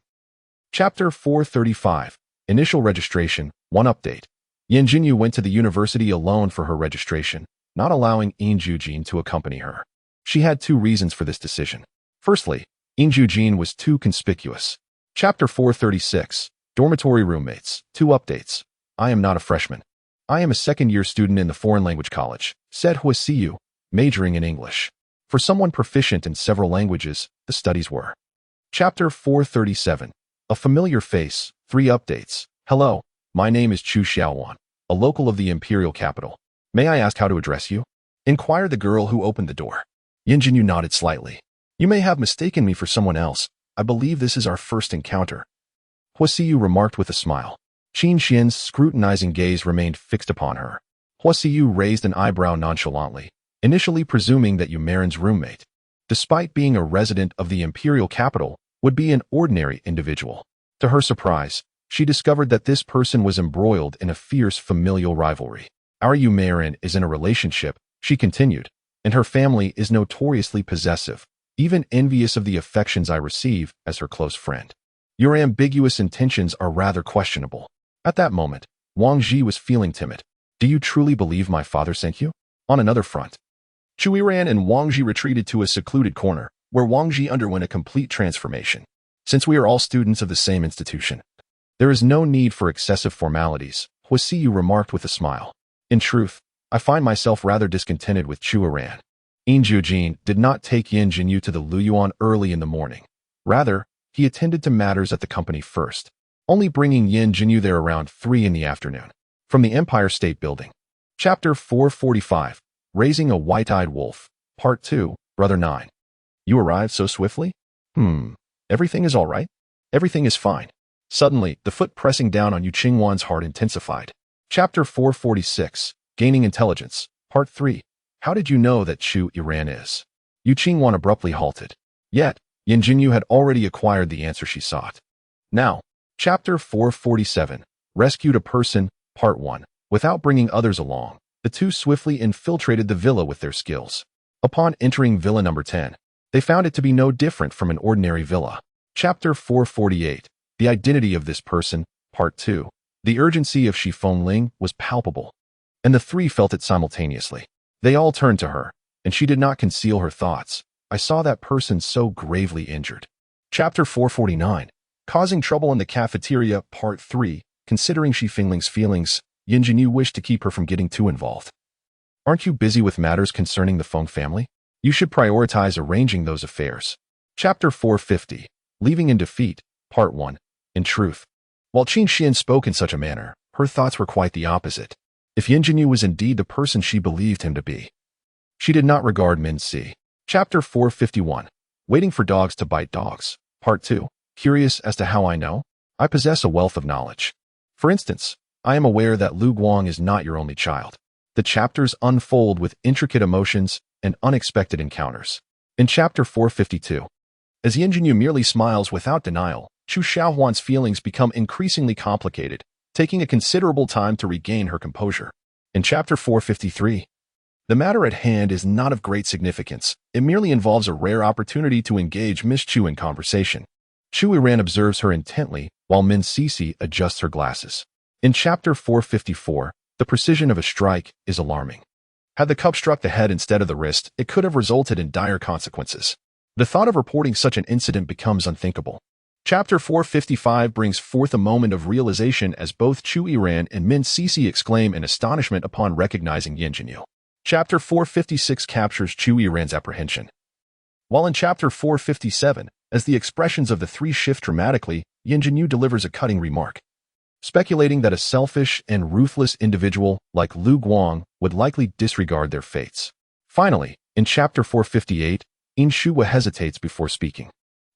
Chapter 435. Initial registration. 1 update. Yin Jinyu went to the university alone for her registration, not allowing Yin Jiujin to accompany her. She had 2 reasons for this decision. Firstly, Yin Jiujin was too conspicuous. Chapter 436. Dormitory Roommates. 2 updates. I am not a freshman. I am a second-year student in the foreign language college, said Jiu, majoring in English. For someone proficient in several languages, the studies were. Chapter 437. A familiar face. 3 updates. Hello, my name is Chu Xiaowan, a local of the imperial capital. May I ask how to address you? Inquired the girl who opened the door. Yin Jinyu nodded slightly. You may have mistaken me for someone else. I believe this is our first encounter. Huasiyu remarked with a smile. Qin Xian's scrutinizing gaze remained fixed upon her. Huasiyu raised an eyebrow nonchalantly, initially presuming that Yumarin's roommate, despite being a resident of the imperial capital, would be an ordinary individual. To her surprise, she discovered that this person was embroiled in a fierce familial rivalry. Our Yumarin is in a relationship, she continued, and her family is notoriously possessive, even envious of the affections I receive as her close friend. Your ambiguous intentions are rather questionable. At that moment, Wang Ji was feeling timid. Do you truly believe my father sent you? On another front, Chu Yiran and Wang Ji retreated to a secluded corner, where Wang Ji underwent a complete transformation. Since we are all students of the same institution, there is no need for excessive formalities, Huasiyu remarked with a smile. In truth, I find myself rather discontented with Chu Yiran. Yin Jiujin did not take Yin Jinyu to the Luyuan early in the morning. Rather, he attended to matters at the company first, only bringing Yin Jinyu there around 3 in the afternoon. From the Empire State Building. Chapter 445. Raising a White-Eyed Wolf. Part 2, Brother 9. You arrived so swiftly? Everything is all right? Everything is fine. Suddenly, the foot pressing down on Yu Qingwan's heart intensified. Chapter 446. Gaining Intelligence. Part 3. How did you know that Chu Yiran is? Yu Qingwan abruptly halted. Yet, Yin Jinyu had already acquired the answer she sought. Now, Chapter 447. Rescued a Person. Part 1. Without bringing others along, the two swiftly infiltrated the villa with their skills. Upon entering Villa Number 10, they found it to be no different from an ordinary villa. Chapter 448. The Identity of This Person. Part 2. The urgency of Shi Fengling was palpable, and the three felt it simultaneously. They all turned to her, and she did not conceal her thoughts. I saw that person so gravely injured. Chapter 449. Causing Trouble in the Cafeteria. Part 3. Considering Shi Fengling's feelings, Yin Jinyu wished to keep her from getting too involved. Aren't you busy with matters concerning the Feng family? You should prioritize arranging those affairs. Chapter 450. Leaving in Defeat. Part 1. In truth, while Qin Xian spoke in such a manner, her thoughts were quite the opposite. If Yin Jinyu was indeed the person she believed him to be, she did not regard Min Si. Chapter 451. Waiting for Dogs to Bite Dogs. Part 2. Curious as to how I know? I possess a wealth of knowledge. For instance, I am aware that Lu Guang is not your only child. The chapters unfold with intricate emotions and unexpected encounters. In Chapter 452, as Yin Jinyu merely smiles without denial, Chu Xiaohuan's feelings become increasingly complicated, taking a considerable time to regain her composure. In Chapter 453, the matter at hand is not of great significance. It merely involves a rare opportunity to engage Miss Chu in conversation. Chu Yiran observes her intently, while Min Sisi adjusts her glasses. In Chapter 454, the precision of a strike is alarming. Had the cup struck the head instead of the wrist, it could have resulted in dire consequences. The thought of reporting such an incident becomes unthinkable. Chapter 455 brings forth a moment of realization as both Chu Yiran and Min Sisi exclaim in astonishment upon recognizing Yin Jinyu. Chapter 456 captures Chu Yiran's apprehension. While in Chapter 457, as the expressions of the three shift dramatically, Yin Jinyu delivers a cutting remark, speculating that a selfish and ruthless individual like Lu Guang would likely disregard their fates. Finally, in Chapter 458, Yin Shuwa hesitates before speaking.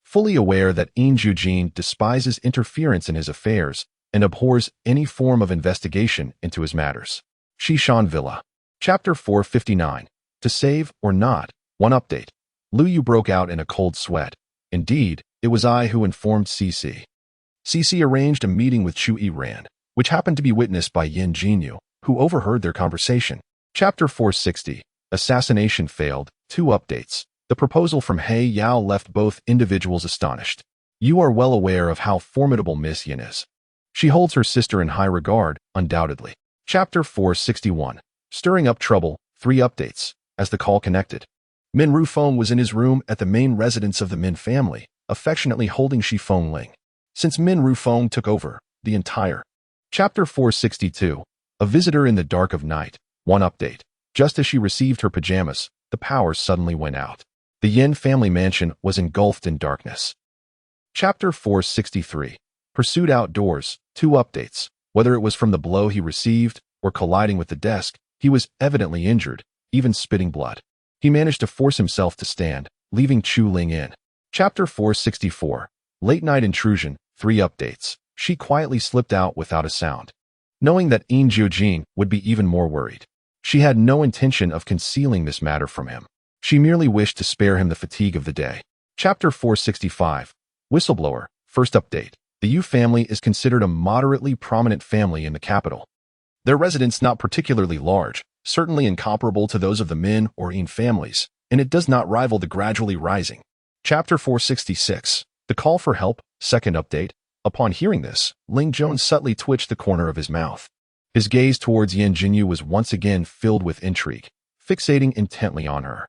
Fully aware that Yin Jiujin despises interference in his affairs and abhors any form of investigation into his matters. Shishan Villa. Chapter 459. To Save or Not. 1 update. Lu Yu broke out in a cold sweat. Indeed, it was I who informed Cece. Cece arranged a meeting with Chu Yiran, which happened to be witnessed by Yin Jinyu, who overheard their conversation. Chapter 460. Assassination Failed. 2 updates. The proposal from He Yao left both individuals astonished. You are well aware of how formidable Miss Yin is. She holds her sister in high regard, undoubtedly. Chapter 461. Stirring Up Trouble. 3 updates. As the call connected, Min Rufeng was in his room at the main residence of the Min family, affectionately holding Shi Fengling. since Min Rufeng took over the entire. Chapter 462. A visitor in the dark of night. One update. Just as she received her pajamas, the power suddenly went out. The Yin family mansion was engulfed in darkness. Chapter 463. Pursued outdoors. Two updates. Whether it was from the blow he received or colliding with the desk, he was evidently injured, even spitting blood. He managed to force himself to stand, leaving Chu Ling in. Chapter 464. Late night intrusion. Three updates. She quietly slipped out without a sound. Knowing that Yin Jiujin would be even more worried. She had no intention of concealing this matter from him. She merely wished to spare him the fatigue of the day. Chapter 465. Whistleblower. First update. The Yu family is considered a moderately prominent family in the capital. Their residence not particularly large, certainly incomparable to those of the Min or Yin families, and it does not rival the gradually rising. Chapter 466. The call for help. Second update. Upon hearing this, Ling Jones subtly twitched the corner of his mouth. His gaze towards Yin Jinyu was once again filled with intrigue, fixating intently on her.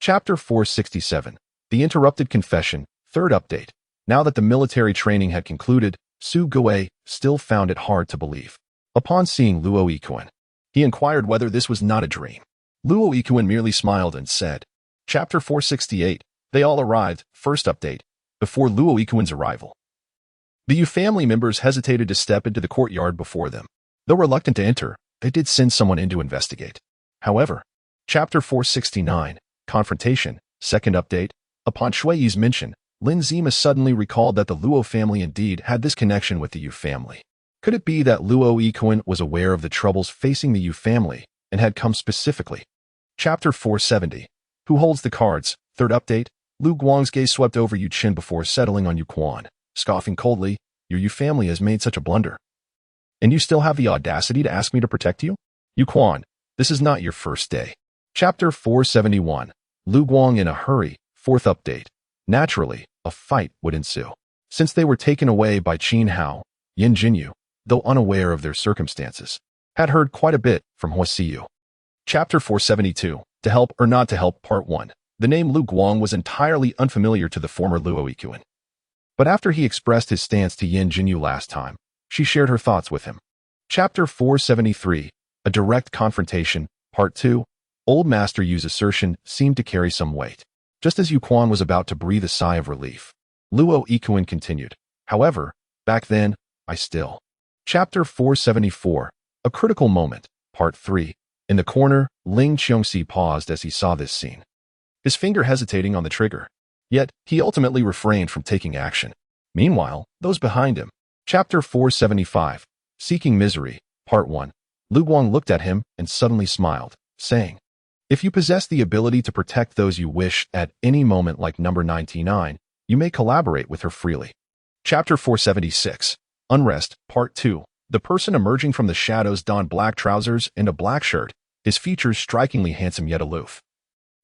Chapter 467. The interrupted confession. Third update. Now that the military training had concluded, Su Guo still found it hard to believe. Upon seeing Luo Yikuan, he inquired whether this was not a dream. Luo Yikuan merely smiled and said, Chapter 468. They all arrived. First update. Before Luo Yikuan's arrival, the Yu family members hesitated to step into the courtyard before them. Though reluctant to enter, they did send someone in to investigate. However, Chapter 469. Confrontation. Second update. Upon Shui's mention, Lin Zima suddenly recalled that the Luo family indeed had this connection with the Yu family. Could it be that Luo Yikuan was aware of the troubles facing the Yu family and had come specifically? Chapter 470. Who holds the cards? Third update. Lu Guang's gaze swept over Yu Qin before settling on Yu Quan, scoffing coldly, Your Yu family has made such a blunder. And you still have the audacity to ask me to protect you? Yu Quan, this is not your first day. Chapter 471. Lu Guang in a hurry. Fourth update. Naturally, a fight would ensue. Since they were taken away by Qin Hao, Yin Jinyu, though unaware of their circumstances, had heard quite a bit from Hua Siyu. Chapter 472. To help or not to help. Part 1. The name Lu Guang was entirely unfamiliar to the former Luo Yikuan. But after he expressed his stance to Yin Jinyu last time, she shared her thoughts with him. Chapter 473. A direct confrontation. Part 2. Old Master Yu's assertion seemed to carry some weight. Just as Yu Quan was about to breathe a sigh of relief, Luo Yikuan continued. However, back then, I still. Chapter 474. A critical moment. Part 3. In the corner, Ling Qiongxi paused as he saw this scene, his finger hesitating on the trigger. Yet, he ultimately refrained from taking action. Meanwhile, those behind him. Chapter 475. Seeking Misery. Part 1. Lu Guang looked at him and suddenly smiled, saying, If you possess the ability to protect those you wish at any moment like number 99, you may collaborate with her freely. Chapter 476. Unrest. Part 2. The person emerging from the shadows donned black trousers and a black shirt, his features strikingly handsome yet aloof.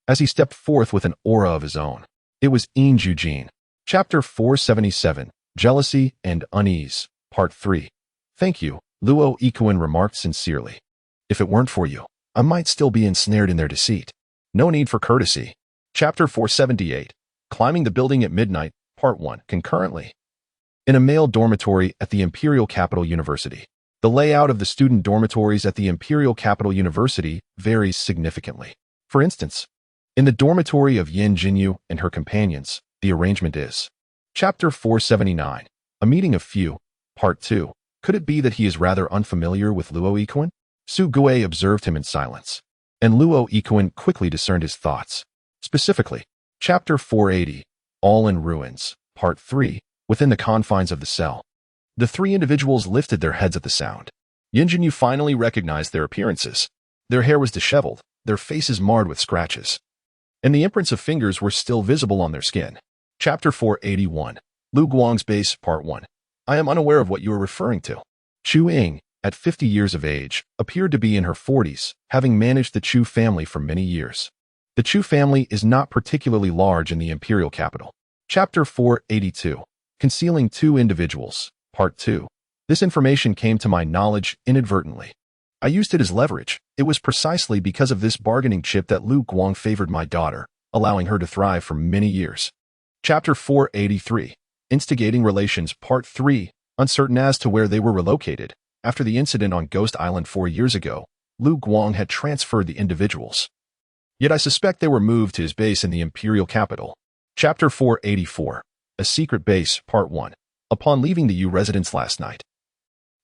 As he stepped forth with an aura of his own, it was Yin Jiujin. Chapter 477. Jealousy and Unease. Part 3. Thank you, Luo Yikuan remarked sincerely. If it weren't for you, I might still be ensnared in their deceit. No need for courtesy. Chapter 478. Climbing the building at midnight. Part 1. Concurrently. In a male dormitory at the Imperial Capital University. The layout of the student dormitories at the Imperial Capital University varies significantly. For instance, in the dormitory of Yin Jinyu and her companions, the arrangement is. Chapter 479. A meeting of few. Part 2. Could it be that he is rather unfamiliar with Luo Yikuan? Su Guo observed him in silence, and Luo Yikuan quickly discerned his thoughts. Specifically, Chapter 480. All in Ruins. Part 3. Within the confines of the cell. The three individuals lifted their heads at the sound. Yin Jinyu finally recognized their appearances. Their hair was disheveled, their faces marred with scratches, and the imprints of fingers were still visible on their skin. Chapter 481. Lu Guang's base. Part 1. I am unaware of what you are referring to. Chu Ying, at 50 years of age, appeared to be in her 40s, having managed the Chu family for many years. The Chu family is not particularly large in the imperial capital. Chapter 482. Concealing two individuals. Part 2. This information came to my knowledge inadvertently. I used it as leverage. It was precisely because of this bargaining chip that Lu Guang favored my daughter, allowing her to thrive for many years. Chapter 483. Instigating Relations Part 3. Uncertain as to where they were relocated, after the incident on Ghost Island 4 years ago, Lu Guang had transferred the individuals. Yet I suspect they were moved to his base in the imperial capital. Chapter 484. A Secret Base, Part 1. Upon leaving the Yu residence last night,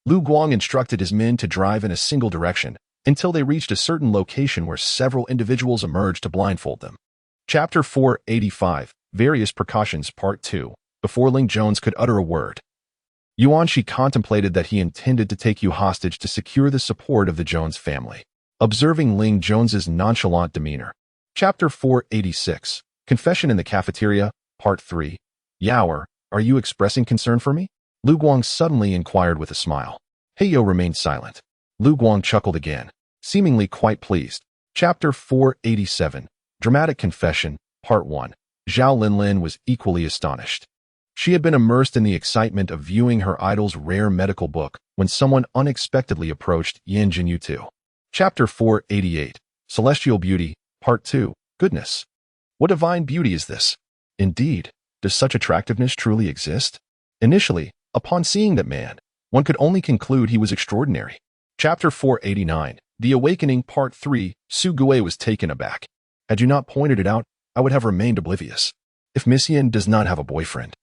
Lu Guang instructed his men to drive in a single direction until they reached a certain location where several individuals emerged to blindfold them. Chapter 485. Various Precautions, Part 2. Before Ling Jones could utter a word, Yuanshi contemplated that he intended to take Yu hostage to secure the support of the Jones family. Observing Ling Jones's nonchalant demeanor. Chapter 486. Confession in the Cafeteria, Part 3. Yaoer, are you expressing concern for me? Lu Guang suddenly inquired with a smile. Heyo remained silent. Lu Guang chuckled again, seemingly quite pleased. Chapter 487. Dramatic Confession, Part 1. Zhao Linlin was equally astonished. She had been immersed in the excitement of viewing her idol's rare medical book when someone unexpectedly approached Yin Jinyu 2. Chapter 488. Celestial Beauty, Part 2. Goodness. What divine beauty is this? Indeed, does such attractiveness truly exist? Initially, upon seeing that man, one could only conclude he was extraordinary. Chapter 489. The Awakening, Part 3. Su Gue was taken aback. Had you not pointed it out, I would have remained oblivious. If Miss Yin does not have a boyfriend.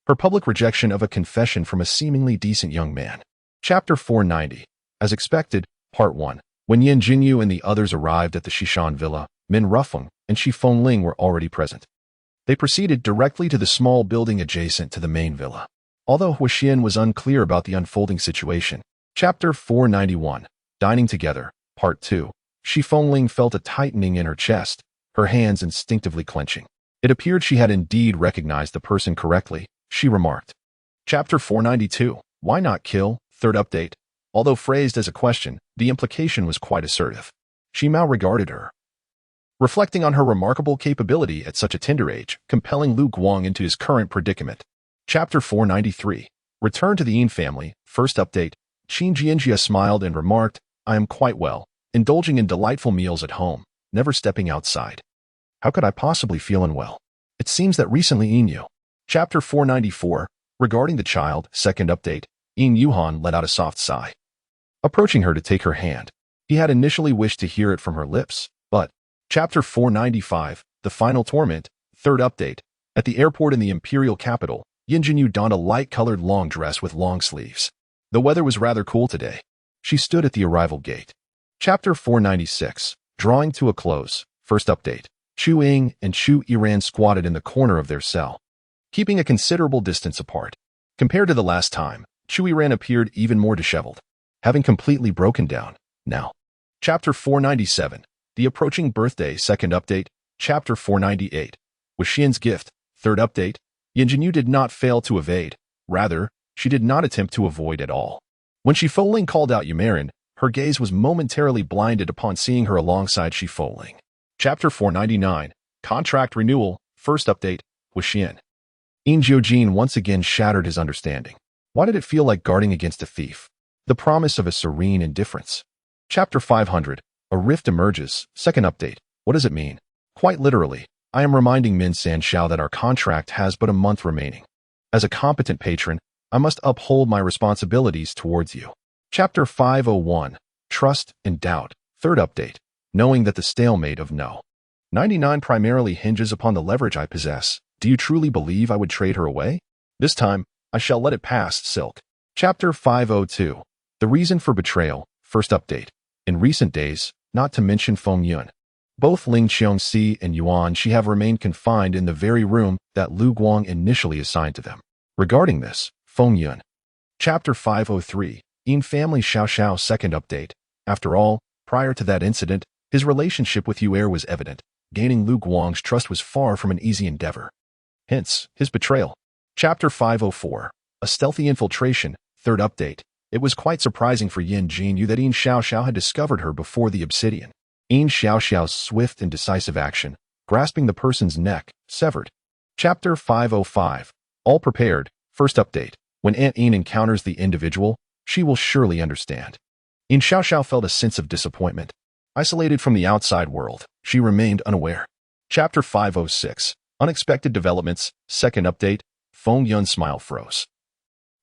Her public rejection of a confession from a seemingly decent young man. Chapter 490. As expected, Part 1. When Yin Jinyu and the others arrived at the Shishan villa, Min Rufeng and Shi Fengling were already present. They proceeded directly to the small building adjacent to the main villa. Although Huaxian was unclear about the unfolding situation. Chapter 491. Dining Together, Part 2. Shi Fengling felt a tightening in her chest, her hands instinctively clenching. It appeared she had indeed recognized the person correctly, she remarked. Chapter 492. Why not kill? Third update. Although phrased as a question, the implication was quite assertive. Shi Mao regarded her, reflecting on her remarkable capability at such a tender age, compelling Lu Guang into his current predicament. Chapter 493. Return to the Yin family, first update. Qin Jianjia smiled and remarked, I am quite well, indulging in delightful meals at home, never stepping outside. How could I possibly feel unwell? It seems that recently Yin. Chapter 494. Regarding the child, second update. Yin Yuhan let out a soft sigh. Approaching her to take her hand. He had initially wished to hear it from her lips, but Chapter 495. The Final Torment, third update. At the airport in the imperial capital, Yin Jinyu donned a light-colored long dress with long sleeves. The weather was rather cool today. She stood at the arrival gate. Chapter 496. Drawing to a close, first update. Chu Ying and Chu Yiran squatted in the corner of their cell, keeping a considerable distance apart. Compared to the last time, Chu Yiran appeared even more disheveled, having completely broken down. Now. Chapter 497. The Approaching Birthday, second update. Chapter 498. Wuxian's Gift, third update. Yin Jinyu did not fail to evade. Rather, she did not attempt to avoid at all. When Shi Fengling called out Yumarin, her gaze was momentarily blinded upon seeing her alongside Shi Fengling. Chapter 499. Contract Renewal, first update. Wuxian. Yin Jiujin once again shattered his understanding. Why did it feel like guarding against a thief? The promise of a serene indifference. Chapter 500. A rift emerges, second update. What does it mean? Quite literally, I am reminding Min Sanshao that our contract has but a month remaining. As a competent patron, I must uphold my responsibilities towards you. Chapter 501. Trust and Doubt, third update. Knowing that the stalemate of No. 99 primarily hinges upon the leverage I possess, do you truly believe I would trade her away? This time, I shall let it pass, Silk. Chapter 502. The Reason for Betrayal, first update. In recent days, not to mention Feng Yun, both Ling Qiongxi and Yuan Shi have remained confined in the very room that Lu Guang initially assigned to them. Regarding this, Feng Yun. Chapter 503. Yin Family Xiao Xiao, second update. After all, prior to that incident, his relationship with Heiress was evident. Gaining Lu Guang's trust was far from an easy endeavor. Hence, his betrayal. Chapter 504. A Stealthy Infiltration, third update. It was quite surprising for Yin Jinyu that Yin Xiaoxiao had discovered her before the obsidian. Yin Xiaoxiao's swift and decisive action, grasping the person's neck, severed. Chapter 505. All prepared, first update. When Aunt Yin encounters the individual, she will surely understand. Yin Xiaoxiao felt a sense of disappointment. Isolated from the outside world, she remained unaware. Chapter 506. Unexpected Developments, second update. Feng Yun's smile froze.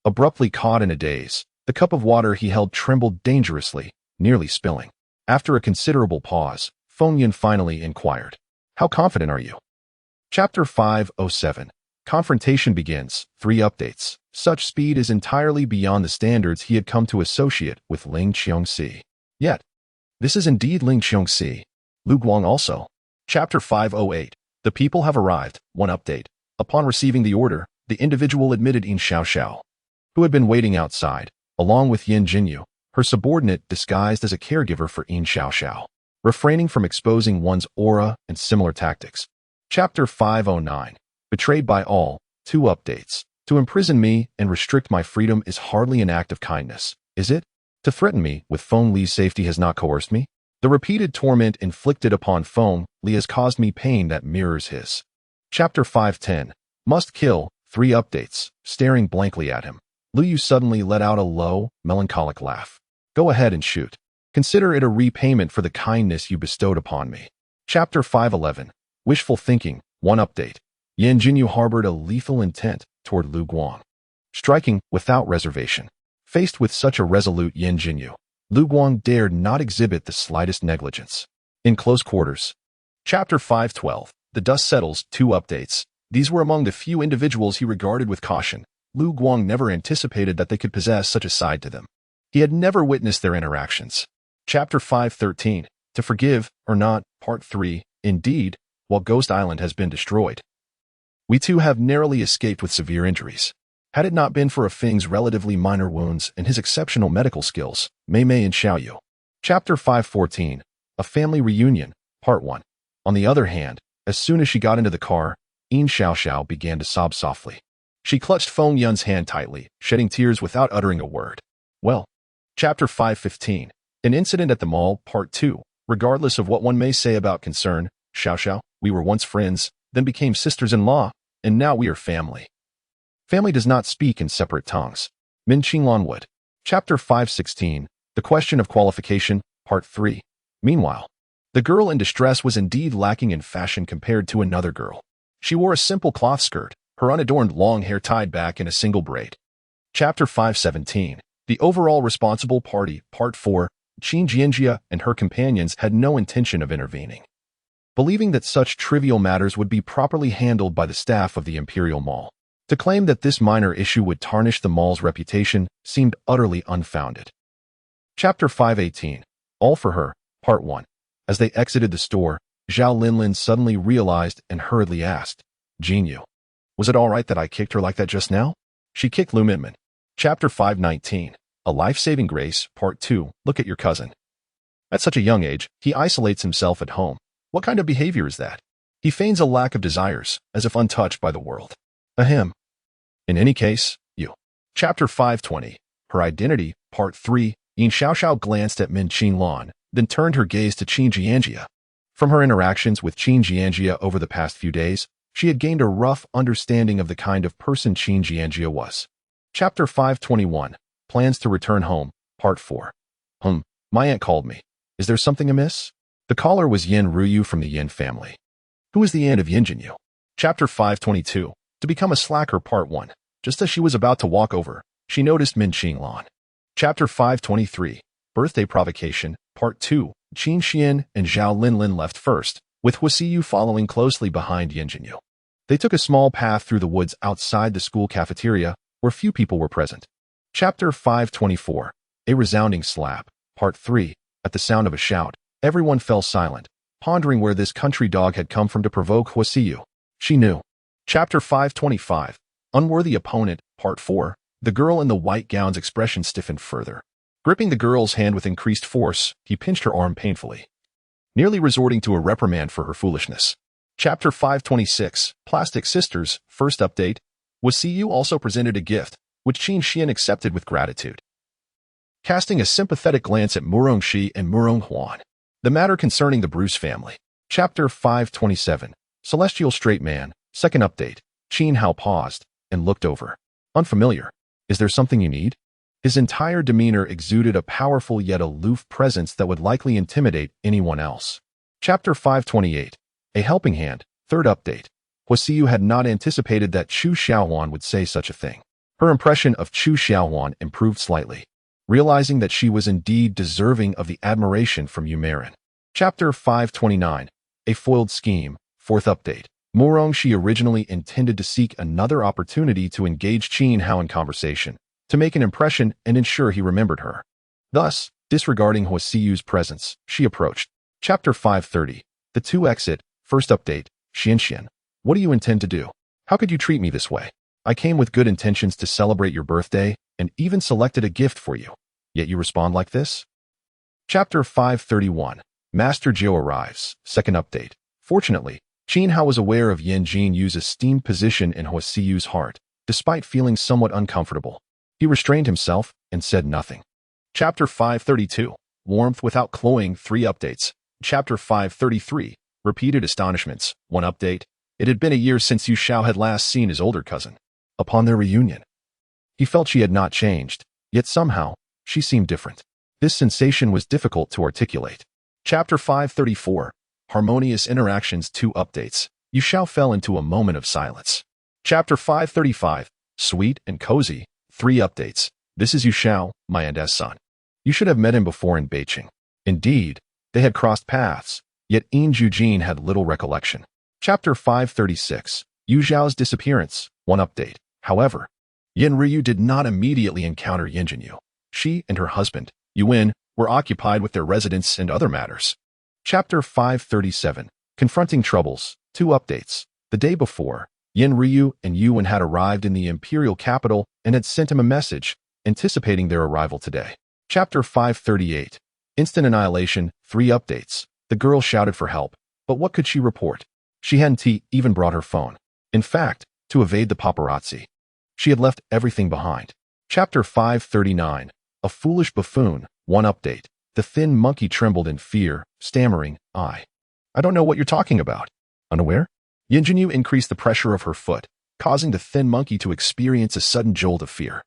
Abruptly caught in a daze, the cup of water he held trembled dangerously, nearly spilling. After a considerable pause, Feng Yun finally inquired, "How confident are you?" Chapter 507. Confrontation begins. 3 updates. Such speed is entirely beyond the standards he had come to associate with Ling Qiongxi. Yet, this is indeed Ling Qiongxi. Lu Guang also. Chapter 508. The people have arrived. 1 update. Upon receiving the order, the individual admitted Yin Xiaoxiao, who had been waiting outside, along with Yin Jinyu, her subordinate disguised as a caregiver for Yin Xiaoxiao, refraining from exposing one's aura and similar tactics. Chapter 509. Betrayed by all. 2 updates. To imprison me and restrict my freedom is hardly an act of kindness, is it? To threaten me with Feng Li's safety has not coerced me? The repeated torment inflicted upon Feng Li has caused me pain that mirrors his. Chapter 510. Must kill. 3 updates. Staring blankly at him, Lu Yu suddenly let out a low, melancholic laugh. Go ahead and shoot. Consider it a repayment for the kindness you bestowed upon me. Chapter 511. Wishful thinking. 1 update. Yin Jinyu harbored a lethal intent toward Lu Guang, striking without reservation. Faced with such a resolute Yin Jinyu, Lu Guang dared not exhibit the slightest negligence. In close quarters. Chapter 512. The dust settles. 2 updates. These were among the few individuals he regarded with caution. Lu Guang never anticipated that they could possess such a side to them. He had never witnessed their interactions. Chapter 513. To forgive or not. Part 3. Indeed, while Ghost Island has been destroyed, we too have narrowly escaped with severe injuries. Had it not been for Feng's relatively minor wounds and his exceptional medical skills, Mei Mei and Xiaoyu. Chapter 514. A family reunion. Part 1. On the other hand, as soon as she got into the car, Yin Xiaoxiao began to sob softly. She clutched Feng Yun's hand tightly, shedding tears without uttering a word. Well. Chapter 515. An incident at the mall. Part 2. Regardless of what one may say about concern, Xiaoxiao, we were once friends, then became sisters-in-law, and now we are family. Family does not speak in separate tongues. Min Qinglan would. Chapter 516. The question of qualification. Part 3. Meanwhile, the girl in distress was indeed lacking in fashion compared to another girl. She wore a simple cloth skirt, her unadorned long hair tied back in a single braid. Chapter 517. The overall responsible party. Part 4. Qin Jianjia and her companions had no intention of intervening, believing that such trivial matters would be properly handled by the staff of the Imperial Mall. To claim that this minor issue would tarnish the mall's reputation seemed utterly unfounded. Chapter 518. All for her. Part 1. As they exited the store, Zhao Linlin suddenly realized and hurriedly asked, Jinyu, was it all right that I kicked her like that just now? She kicked Lu Minmin. Chapter 519. A life-saving grace. Part 2. Look at your cousin. At such a young age, he isolates himself at home. What kind of behavior is that? He feigns a lack of desires, as if untouched by the world. Ahem. In any case, you. Chapter 520. Her identity. Part 3. Yin Xiaoxiao glanced at Min Qinglan, then turned her gaze to Qin Jianjia. From her interactions with Qin Jianjia over the past few days, she had gained a rough understanding of the kind of person Qin Jianjia was. Chapter 521. Plans to return home. Part 4. My aunt called me. Is there something amiss? The caller was Yin Ruyu from the Yin family, who is the aunt of Yin Jinyu. Chapter 522. To become a slacker. Part 1. Just as she was about to walk over, she noticed Min Qinglan. Chapter 523. Birthday provocation. Part 2. Qin Xian and Zhao Linlin left first, with Huasiyu following closely behind Yin Jinyu. They took a small path through the woods outside the school cafeteria, where few people were present. Chapter 524. A resounding slap. Part 3. At the sound of a shout, everyone fell silent, pondering where this country dog had come from to provoke Huasiyu. She knew. Chapter 525. Unworthy opponent. Part 4. The girl in the white gown's expression stiffened further. Gripping the girl's hand with increased force, he pinched her arm painfully, nearly resorting to a reprimand for her foolishness. Chapter 526. Plastic Sisters. First update. Huasiyu also presented a gift, which Qin Xian accepted with gratitude, casting a sympathetic glance at Murong Shi and Murong Huan. The matter concerning the Bruce family. Chapter 527. Celestial Straight Man. Second update. Qin Hao paused and looked over. Unfamiliar. Is there something you need? His entire demeanor exuded a powerful yet aloof presence that would likely intimidate anyone else. Chapter 528. A Helping Hand. Third update. Huasiyu had not anticipated that Chu Xiaohuan would say such a thing. Her impression of Chu Xiaohuan improved slightly, realizing that she was indeed deserving of the admiration from Yumerin. Chapter 529. A Foiled Scheme, 4th Update. Morongshi originally intended to seek another opportunity to engage Qin Hao in conversation, to make an impression and ensure he remembered her. Thus, disregarding Huasiyu's presence, she approached. Chapter 530. The 2 Exit, 1st Update. Xianxian. What do you intend to do? How could you treat me this way? I came with good intentions to celebrate your birthday and even selected a gift for you. Yet you respond like this? Chapter 531. Master Jiu arrives, 2nd Update. Fortunately, Qin Hao was aware of Yin Jinyu's esteemed position in Huasiyu's heart, despite feeling somewhat uncomfortable. He restrained himself and said nothing. Chapter 532. Warmth without cloying, 3 Updates. Chapter 533. Repeated astonishments, 1 Update. It had been a year since Yu Xiao had last seen his older cousin. Upon their reunion, he felt she had not changed, yet somehow, she seemed different. This sensation was difficult to articulate. Chapter 534. Harmonious Interactions, 2 Updates. Yu Xiao fell into a moment of silence. Chapter 535. Sweet and Cozy, 3 Updates. This is Yu Xiao, my aunt's son. You should have met him before in Beijing. Indeed, they had crossed paths, yet Yin Jiujin had little recollection. Chapter 536. Yu Zhao's Disappearance, 1 Update. However, Yin Ryu did not immediately encounter Yin Jinyu. She and her husband, Yuan, were occupied with their residence and other matters. Chapter 537. Confronting Troubles, 2 Updates. The day before, Yin Ryu and Yuan had arrived in the imperial capital and had sent him a message, anticipating their arrival today. Chapter 538. Instant Annihilation, 3 Updates. The girl shouted for help, but what could she report? She hadn't even brought her phone. In fact, to evade the paparazzi, she had left everything behind. Chapter 539. A Foolish Buffoon, 1 Update. The thin monkey trembled in fear, stammering, I don't know what you're talking about. Unaware? Yin Jinyu increased the pressure of her foot, causing the thin monkey to experience a sudden jolt of fear.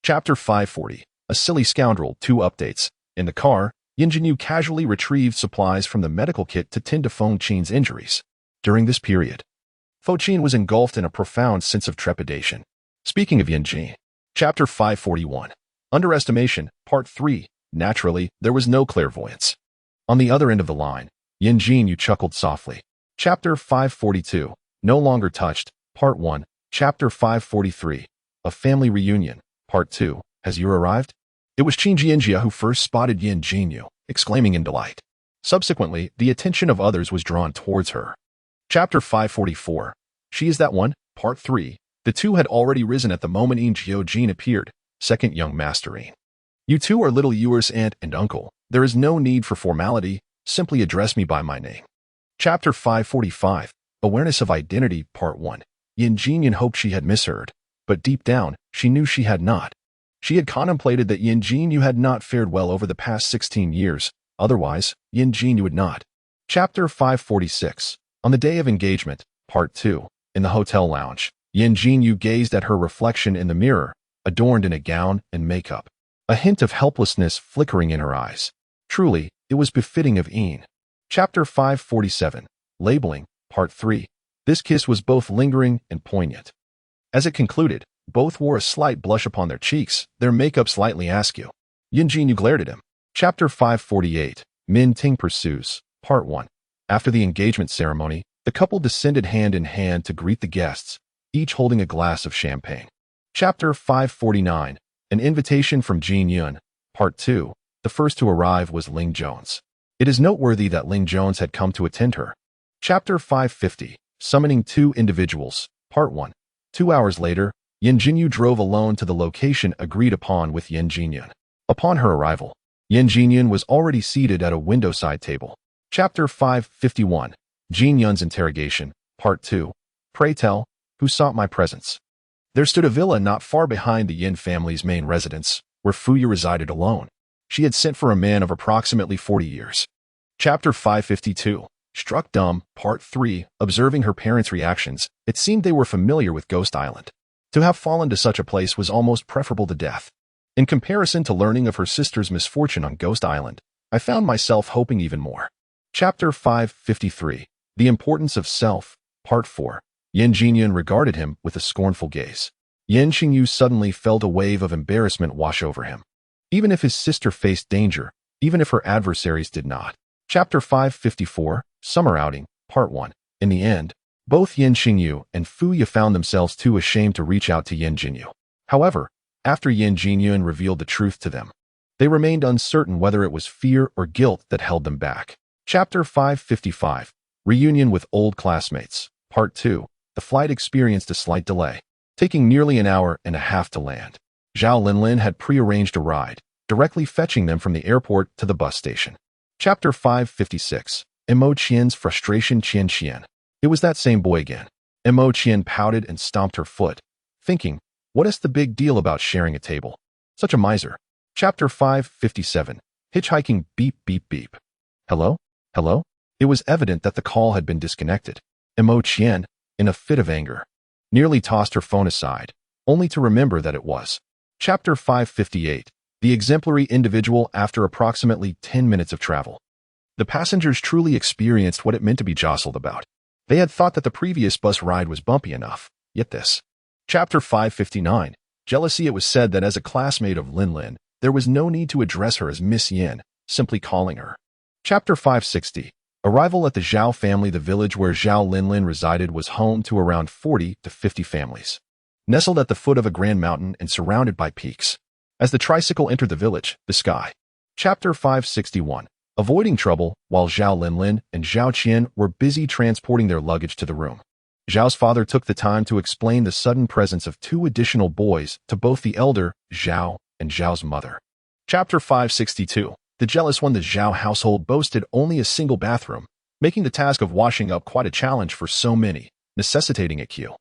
Chapter 540. A Silly Scoundrel, 2 Updates. In the car, Yin Jinyu casually retrieved supplies from the medical kit to tend to Feng Qin's injuries. During this period, Feng Qin was engulfed in a profound sense of trepidation. Speaking of Yin Jin, Chapter 541. Underestimation, Part 3. Naturally, there was no clairvoyance. On the other end of the line, Yin Jinyu chuckled softly. Chapter 542. No Longer Touched, Part 1. Chapter 543. A Family Reunion, Part 2. Has you arrived? It was Qin Jianjia who first spotted Yin Jinyu, exclaiming in delight. Subsequently, the attention of others was drawn towards her. Chapter 544. She is that one, Part 3. The two had already risen at the moment Yin Jiujin appeared, 2nd Young Master Yin. You two are little Yuer's aunt and uncle. There is no need for formality, simply address me by my name. Chapter 545. Awareness of Identity, Part 1. Yin Jinyu hoped she had misheard, but deep down, she knew she had not. She had contemplated that Yin Jinyu had not fared well over the past 16 years, otherwise, Yin Jinyu would not. Chapter 546. On the day of engagement, Part 2. In the hotel lounge, Yin Jinyu gazed at her reflection in the mirror, adorned in a gown and makeup. A hint of helplessness flickering in her eyes. Truly, it was befitting of Yin. Chapter 547. Labeling, Part 3. This kiss was both lingering and poignant. As it concluded, both wore a slight blush upon their cheeks, their makeup slightly askew. Yin Jinyu glared at him. Chapter 548. Min Ting Pursues, Part 1. After the engagement ceremony, the couple descended hand in hand to greet the guests, each holding a glass of champagne. Chapter 549. An Invitation from Jin Yun, Part 2. The first to arrive was Ling Jones. It is noteworthy that Ling Jones had come to attend her. Chapter 550. Summoning 2 Individuals, Part 1. 2 hours later, Yin Jinyu drove alone to the location agreed upon with Yin Jinyun. Upon her arrival, Yin Jinyun was already seated at a window-side table. Chapter 551. Jin Yun's Interrogation, Part 2. Pray tell, who sought my presence? There stood a villa not far behind the Yin family's main residence, where Fuya resided alone. She had sent for a man of approximately 40 years. Chapter 552. Struck dumb, Part 3. Observing her parents' reactions, it seemed they were familiar with Ghost Island. To have fallen to such a place was almost preferable to death. In comparison to learning of her sister's misfortune on Ghost Island, I found myself hoping even more. Chapter 553. The Importance of Self, Part 4. Yin Jiujin regarded him with a scornful gaze. Yin Jinyu suddenly felt a wave of embarrassment wash over him. Even if his sister faced danger, even if her adversaries did not. Chapter 554, Summer Outing, Part 1. In the end, both Yin Jinyu and Fu Ye found themselves too ashamed to reach out to Yin Jinyu. However, after Yin Jiujin revealed the truth to them, they remained uncertain whether it was fear or guilt that held them back. Chapter 555, Reunion with Old Classmates, Part 2. The flight experienced a slight delay, taking nearly an hour and a half to land. Zhao Linlin had prearranged a ride, directly fetching them from the airport to the bus station. Chapter 556, Mo Qian's frustration. Qian. It was that same boy again. Mo Qian pouted and stomped her foot, thinking, what is the big deal about sharing a table? Such a miser. Chapter 557, Hitchhiking. Beep beep beep. Hello? Hello? It was evident that the call had been disconnected. Mo Qian, in a fit of anger, nearly tossed her phone aside, only to remember that it was. Chapter 558, The Exemplary Individual. After approximately 10 minutes of travel, the passengers truly experienced what it meant to be jostled about. They had thought that the previous bus ride was bumpy enough, yet this. Chapter 559, Jealousy. It was said that as a classmate of Linlin, there was no need to address her as Miss Yin, simply calling her. Chapter 560, Arrival at the Zhao family. The village where Zhao Linlin resided was home to around 40 to 50 families, nestled at the foot of a grand mountain and surrounded by peaks. As the tricycle entered the village, the sky. Chapter 561, Avoiding trouble. While Zhao Linlin and Zhao Qian were busy transporting their luggage to the room, Zhao's father took the time to explain the sudden presence of 2 additional boys to both the elder, Zhao, and Zhao's mother. Chapter 562, The Jealous One. The Zhao household boasted only a single bathroom, making the task of washing up quite a challenge for so many, necessitating a queue.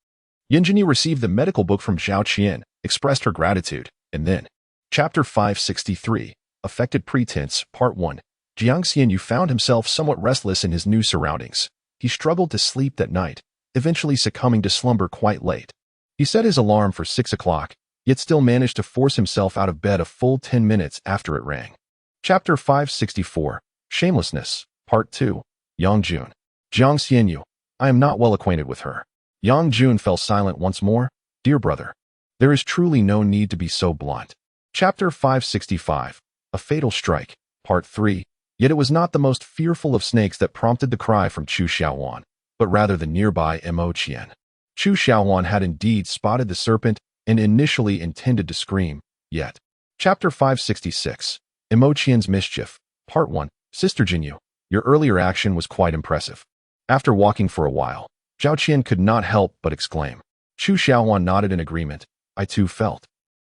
Yin Jinyu received the medical book from Zhao Qian, expressed her gratitude, and then. Chapter 563, Affected Pretense, Part 1. Jiang Xianyu found himself somewhat restless in his new surroundings. He struggled to sleep that night, eventually succumbing to slumber quite late. He set his alarm for 6 o'clock, yet still managed to force himself out of bed a full 10 minutes after it rang. Chapter 564, Shamelessness, Part 2. Yang Jun. Jiang Xianyu, I am not well acquainted with her. Yang Jun fell silent once more. Dear brother, there is truly no need to be so blunt. Chapter 565, A Fatal Strike, Part 3. Yet it was not the most fearful of snakes that prompted the cry from Chu Xiaowan, but rather the nearby Mo Qian. Chu Xiaowan had indeed spotted the serpent and initially intended to scream, yet. Chapter 566, Mo Qian's Mischief, Part 1. Sister Jinyu, your earlier action was quite impressive. After walking for a while, Zhao Qian could not help but exclaim. Chu Xiaowan nodded in agreement. I too felt.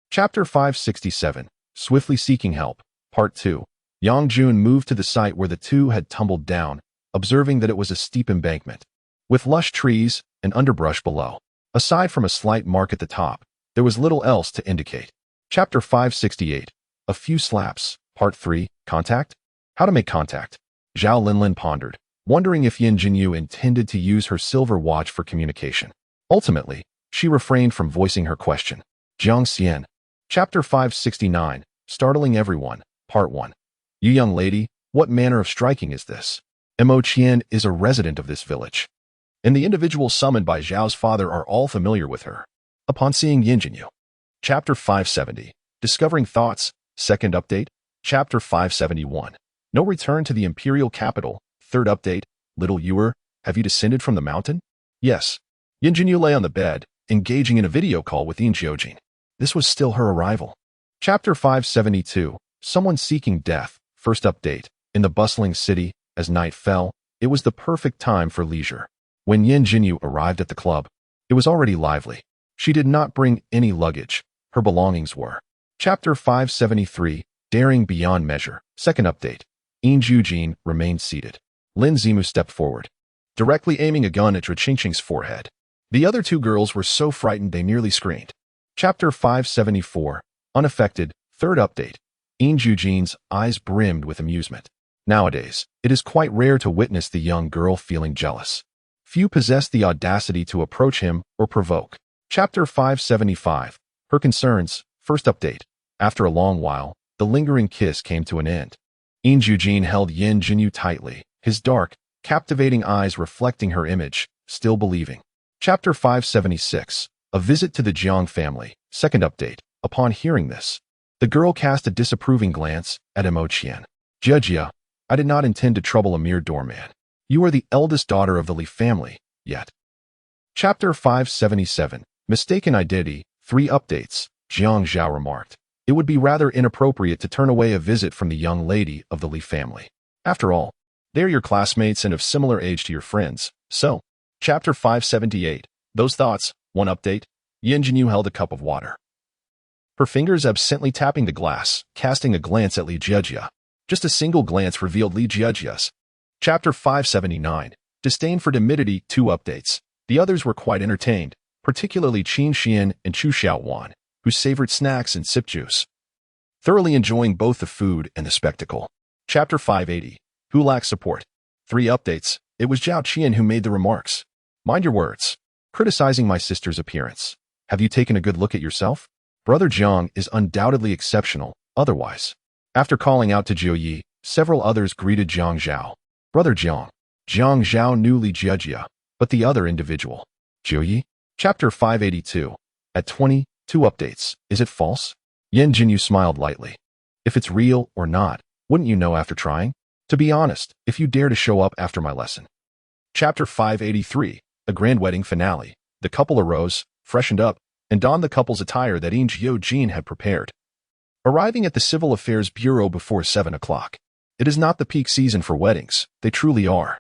Chapter 567, Swiftly Seeking Help, Part 2. Yang Jun moved to the site where the two had tumbled down, observing that it was a steep embankment, with lush trees and underbrush below. Aside from a slight mark at the top, there was little else to indicate. Chapter 568, A Few Slaps, Part 3, Contact? How to make contact? Zhao Linlin pondered, wondering if Yin Jinyu intended to use her silver watch for communication. Ultimately, she refrained from voicing her question. Jiang Xian. Chapter 569, Startling Everyone, Part 1. You young lady, what manner of striking is this? Mo Qian is a resident of this village, and the individuals summoned by Zhao's father are all familiar with her. Upon seeing Yin Jinyu. Chapter 570, Discovering Thoughts, Second Update. Chapter 571, No Return to the Imperial Capital, Third Update. Little Ewer, have you descended from the mountain? Yes. Yin Jinyu lay on the bed, engaging in a video call with Yin Jiujin. This was still her arrival. Chapter 572, Someone Seeking Death, First Update. In the bustling city, as night fell, it was the perfect time for leisure. When Yin Jinyu arrived at the club, it was already lively. She did not bring any luggage. Her belongings were. Chapter 573, Daring Beyond Measure, Second Update. Yin Jiujin remained seated. Lin Zimu stepped forward, directly aiming a gun at Ching's forehead. The other 2 girls were so frightened they nearly screamed. Chapter 574, Unaffected, Third Update. Yin Jiujin's eyes brimmed with amusement. Nowadays, it is quite rare to witness the young girl feeling jealous. Few possess the audacity to approach him or provoke. Chapter 575, Her Concerns, First Update. After a long while, the lingering kiss came to an end. Yin Jiujin held Yin Jinyu tightly, his dark, captivating eyes reflecting her image, still believing. Chapter 576. A visit to the Jiang family. Second update. Upon hearing this, the girl cast a disapproving glance at Imochian. Jiujia, I did not intend to trouble a mere doorman. You are the eldest daughter of the Li family, yet. Chapter 577. Mistaken identity. 3 updates. Jiang Zhao remarked. It would be rather inappropriate to turn away a visit from the young lady of the Li family. After all, they are your classmates and of similar age to your friends. So, Chapter 578. Those thoughts. 1 update. Yin Jinyu held a cup of water. Her fingers absently tapping the glass, casting a glance at Li Jiujia. Just a single glance revealed Li Jiujia's. Chapter 579. Disdain for timidity. 2 updates. The others were quite entertained, particularly Qin Xian and Chu Xiaowan, who savored snacks and sip juice, thoroughly enjoying both the food and the spectacle. Chapter 580. Who lacks support? 3 updates. It was Zhao Qian who made the remarks. Mind your words. Criticizing my sister's appearance. Have you taken a good look at yourself? Brother Jiang is undoubtedly exceptional, otherwise. After calling out to Jiu Yi, several others greeted Jiang Zhao. Brother Jiang. Jiang Zhao knew Li Jiujia, but the other individual. Jiu Yi? Chapter 582. At 20, 2 updates. Is it false? Yin Jinyu smiled lightly. If it's real or not, wouldn't you know after trying? To be honest, if you dare to show up after my lesson. Chapter 583. A grand wedding finale. The couple arose, freshened up, and donned the couple's attire that Yin Jiujin had prepared. Arriving at the Civil Affairs Bureau before 7 o'clock. It is not the peak season for weddings, they truly are.